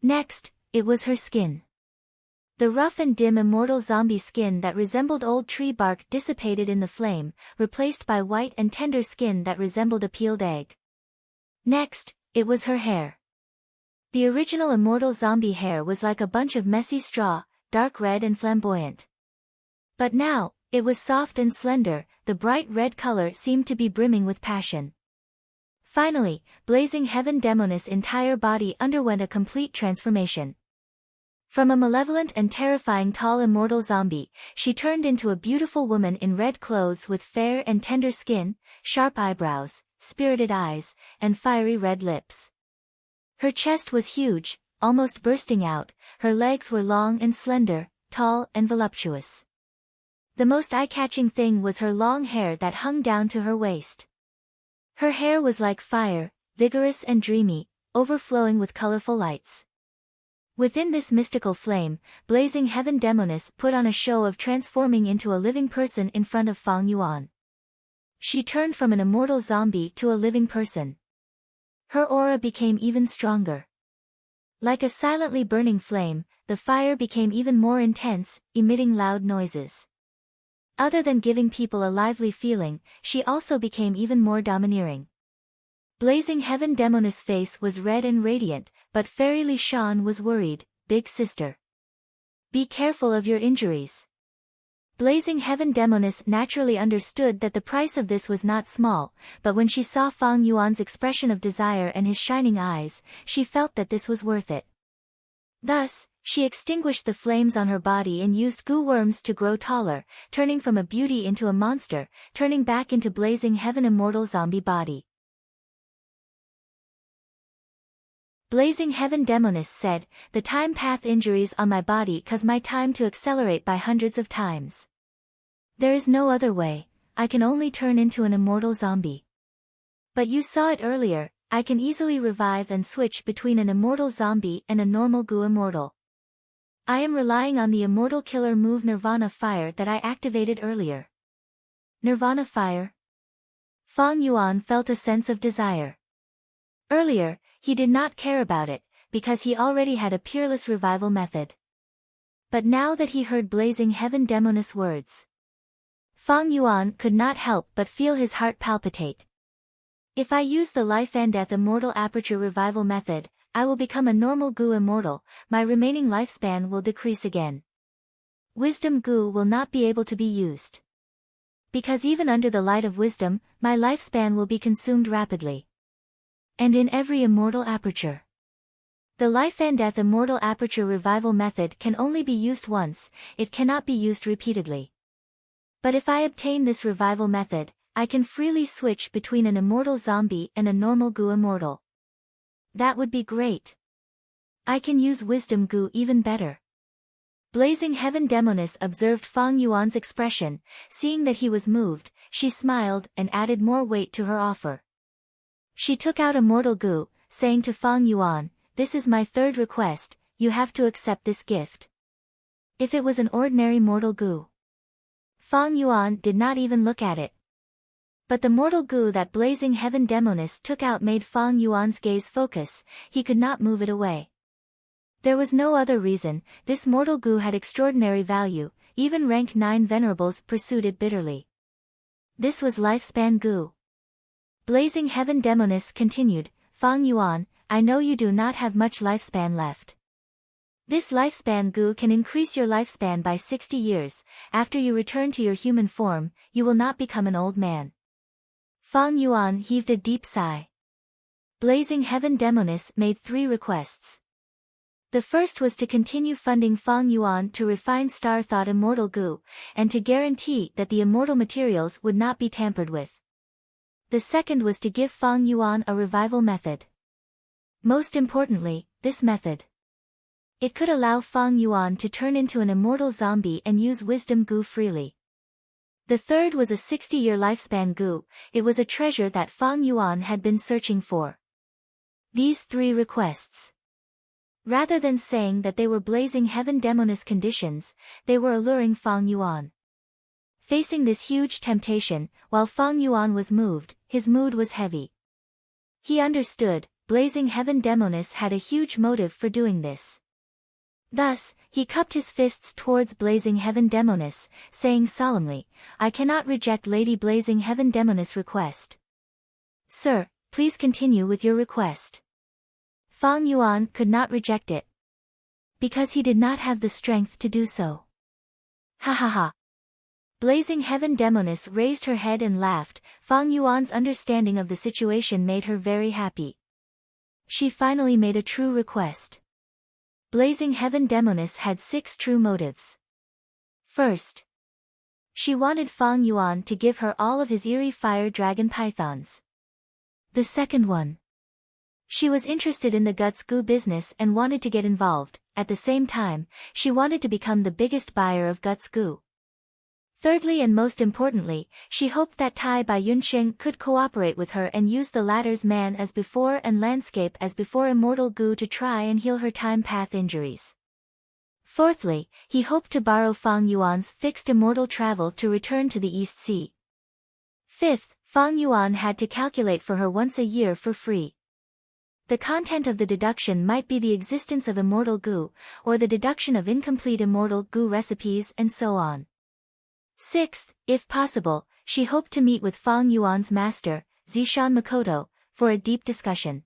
Next, it was her skin. The rough and dim immortal zombie skin that resembled old tree bark dissipated in the flame, replaced by white and tender skin that resembled a peeled egg. Next, it was her hair. The original immortal zombie hair was like a bunch of messy straw, dark red and flamboyant. But now, it was soft and slender, the bright red color seemed to be brimming with passion. Finally, Blazing Heaven Demoness' entire body underwent a complete transformation. From a malevolent and terrifying tall immortal zombie, she turned into a beautiful woman in red clothes with fair and tender skin, sharp eyebrows, spirited eyes, and fiery red lips. Her chest was huge, almost bursting out, her legs were long and slender, tall and voluptuous. The most eye-catching thing was her long hair that hung down to her waist. Her hair was like fire, vigorous and dreamy, overflowing with colorful lights. Within this mystical flame, Blazing Heaven Demoness put on a show of transforming into a living person in front of Fang Yuan. She turned from an immortal zombie to a living person. Her aura became even stronger. Like a silently burning flame, the fire became even more intense, emitting loud noises. Other than giving people a lively feeling, she also became even more domineering. Blazing Heaven Demoness' face was red and radiant, but Fairy Li Shan was worried. big sister. Be careful of your injuries. Blazing Heaven Demoness naturally understood that the price of this was not small, but when she saw Fang Yuan's expression of desire and his shining eyes, she felt that this was worth it. Thus, she extinguished the flames on her body and used goo worms to grow taller, turning from a beauty into a monster, turning back into Blazing Heaven immortal zombie body. Blazing Heaven Demoness said, "The time path injuries on my body cause my time to accelerate by hundreds of times. There is no other way, I can only turn into an immortal zombie. But you saw it earlier, I can easily revive and switch between an immortal zombie and a normal goo immortal. I am relying on the immortal killer move Nirvana Fire that I activated earlier." Nirvana Fire? Fang Yuan felt a sense of desire. Earlier, he did not care about it, because he already had a peerless revival method. But now that he heard Blazing Heaven Demoness words, Fang Yuan could not help but feel his heart palpitate. If I use the Life and Death Immortal Aperture Revival method, I will become a normal goo immortal, my remaining lifespan will decrease again. Wisdom goo will not be able to be used. Because even under the light of wisdom, my lifespan will be consumed rapidly. And in every immortal aperture. The Life and Death Immortal Aperture Revival method can only be used once, it cannot be used repeatedly. But if I obtain this revival method, I can freely switch between an immortal zombie and a normal goo immortal. That would be great. I can use wisdom goo even better. Blazing Heaven Demoness observed Fang Yuan's expression, seeing that he was moved, she smiled and added more weight to her offer. She took out immortal goo, saying to Fang Yuan, "This is my third request, you have to accept this gift." If it was an ordinary mortal goo, Fang Yuan did not even look at it. But the mortal goo that Blazing Heaven Demoness took out made Fang Yuan's gaze focus, he could not move it away. There was no other reason, this mortal goo had extraordinary value, even rank 9 venerables pursued it bitterly. This was lifespan goo. Blazing Heaven Demoness continued, "Fang Yuan, I know you do not have much lifespan left. This lifespan goo can increase your lifespan by 60 years, after you return to your human form, you will not become an old man." Fang Yuan heaved a deep sigh. Blazing Heaven Demoness made 3 requests. The first was to continue funding Fang Yuan to refine Star Thought Immortal Goo, and to guarantee that the immortal materials would not be tampered with. The second was to give Fang Yuan a revival method. Most importantly, this method. It could allow Fang Yuan to turn into an immortal zombie and use wisdom goo freely. The third was a 60-year lifespan goo, it was a treasure that Fang Yuan had been searching for. These 3 requests. Rather than saying that they were Blazing Heaven Demoness conditions, they were alluring Fang Yuan. Facing this huge temptation, while Fang Yuan was moved, his mood was heavy. He understood, Blazing Heaven Demoness had a huge motive for doing this. Thus, he cupped his fists towards Blazing Heaven Demoness, saying solemnly, "I cannot reject Lady Blazing Heaven Demoness' request. Sir, please continue with your request." Fang Yuan could not reject it. Because he did not have the strength to do so. Ha ha ha. Blazing Heaven Demoness raised her head and laughed, Fang Yuan's understanding of the situation made her very happy. She finally made a true request. Blazing Heaven Demoness had 6 true motives. First, she wanted Fang Yuan to give her all of his eerie fire dragon pythons. The second one. She was interested in the guts goo business and wanted to get involved, at the same time, she wanted to become the biggest buyer of guts goo. Thirdly and most importantly, she hoped that Tai Bai Yunxing could cooperate with her and use the latter's man as before and landscape as before immortal goo to try and heal her time path injuries. Fourthly, he hoped to borrow Fang Yuan's fixed immortal travel to return to the East Sea. Fifth, Fang Yuan had to calculate for her once a year for free. The content of the deduction might be the existence of immortal goo, or the deduction of incomplete immortal goo recipes and so on. Sixth, if possible, she hoped to meet with Fang Yuan's master, Zishan Makoto, for a deep discussion.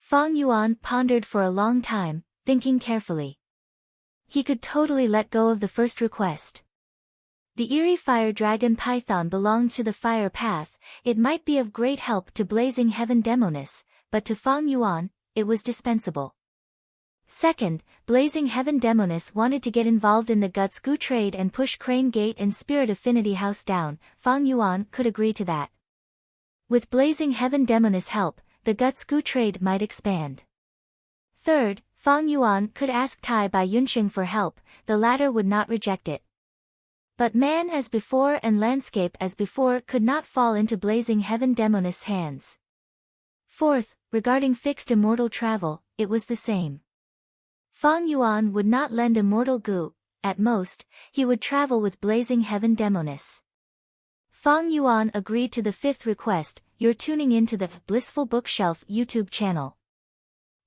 Fang Yuan pondered for a long time, thinking carefully. He could totally let go of the first request. The eerie fire dragon python belonged to the fire path. It might be of great help to blazing heaven Demoness, but to Fang Yuan, it was dispensable. Second, blazing heaven Demoness wanted to get involved in the Guts Gu trade and push Crane Gate and Spirit Affinity House down. Fang Yuan could agree to that. With blazing heaven Demoness help, the Guts Gu trade might expand. Third, Fang Yuan could ask Tai Bai Yunxing for help, the latter would not reject it. But man as before and landscape as before could not fall into blazing heaven Demoness' hands. Fourth, regarding fixed immortal travel, it was the same. Fang Yuan would not lend immortal Gu, at most, he would travel with blazing heaven Demoness. Fang Yuan agreed to the fifth request. You're tuning into the Blissful Bookshelf YouTube channel.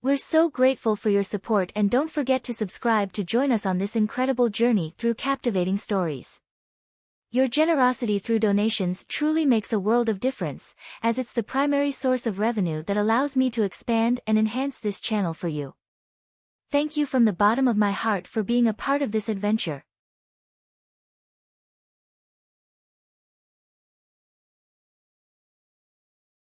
We're so grateful for your support, and don't forget to subscribe to join us on this incredible journey through captivating stories. Your generosity through donations truly makes a world of difference, as it's the primary source of revenue that allows me to expand and enhance this channel for you. Thank you from the bottom of my heart for being a part of this adventure.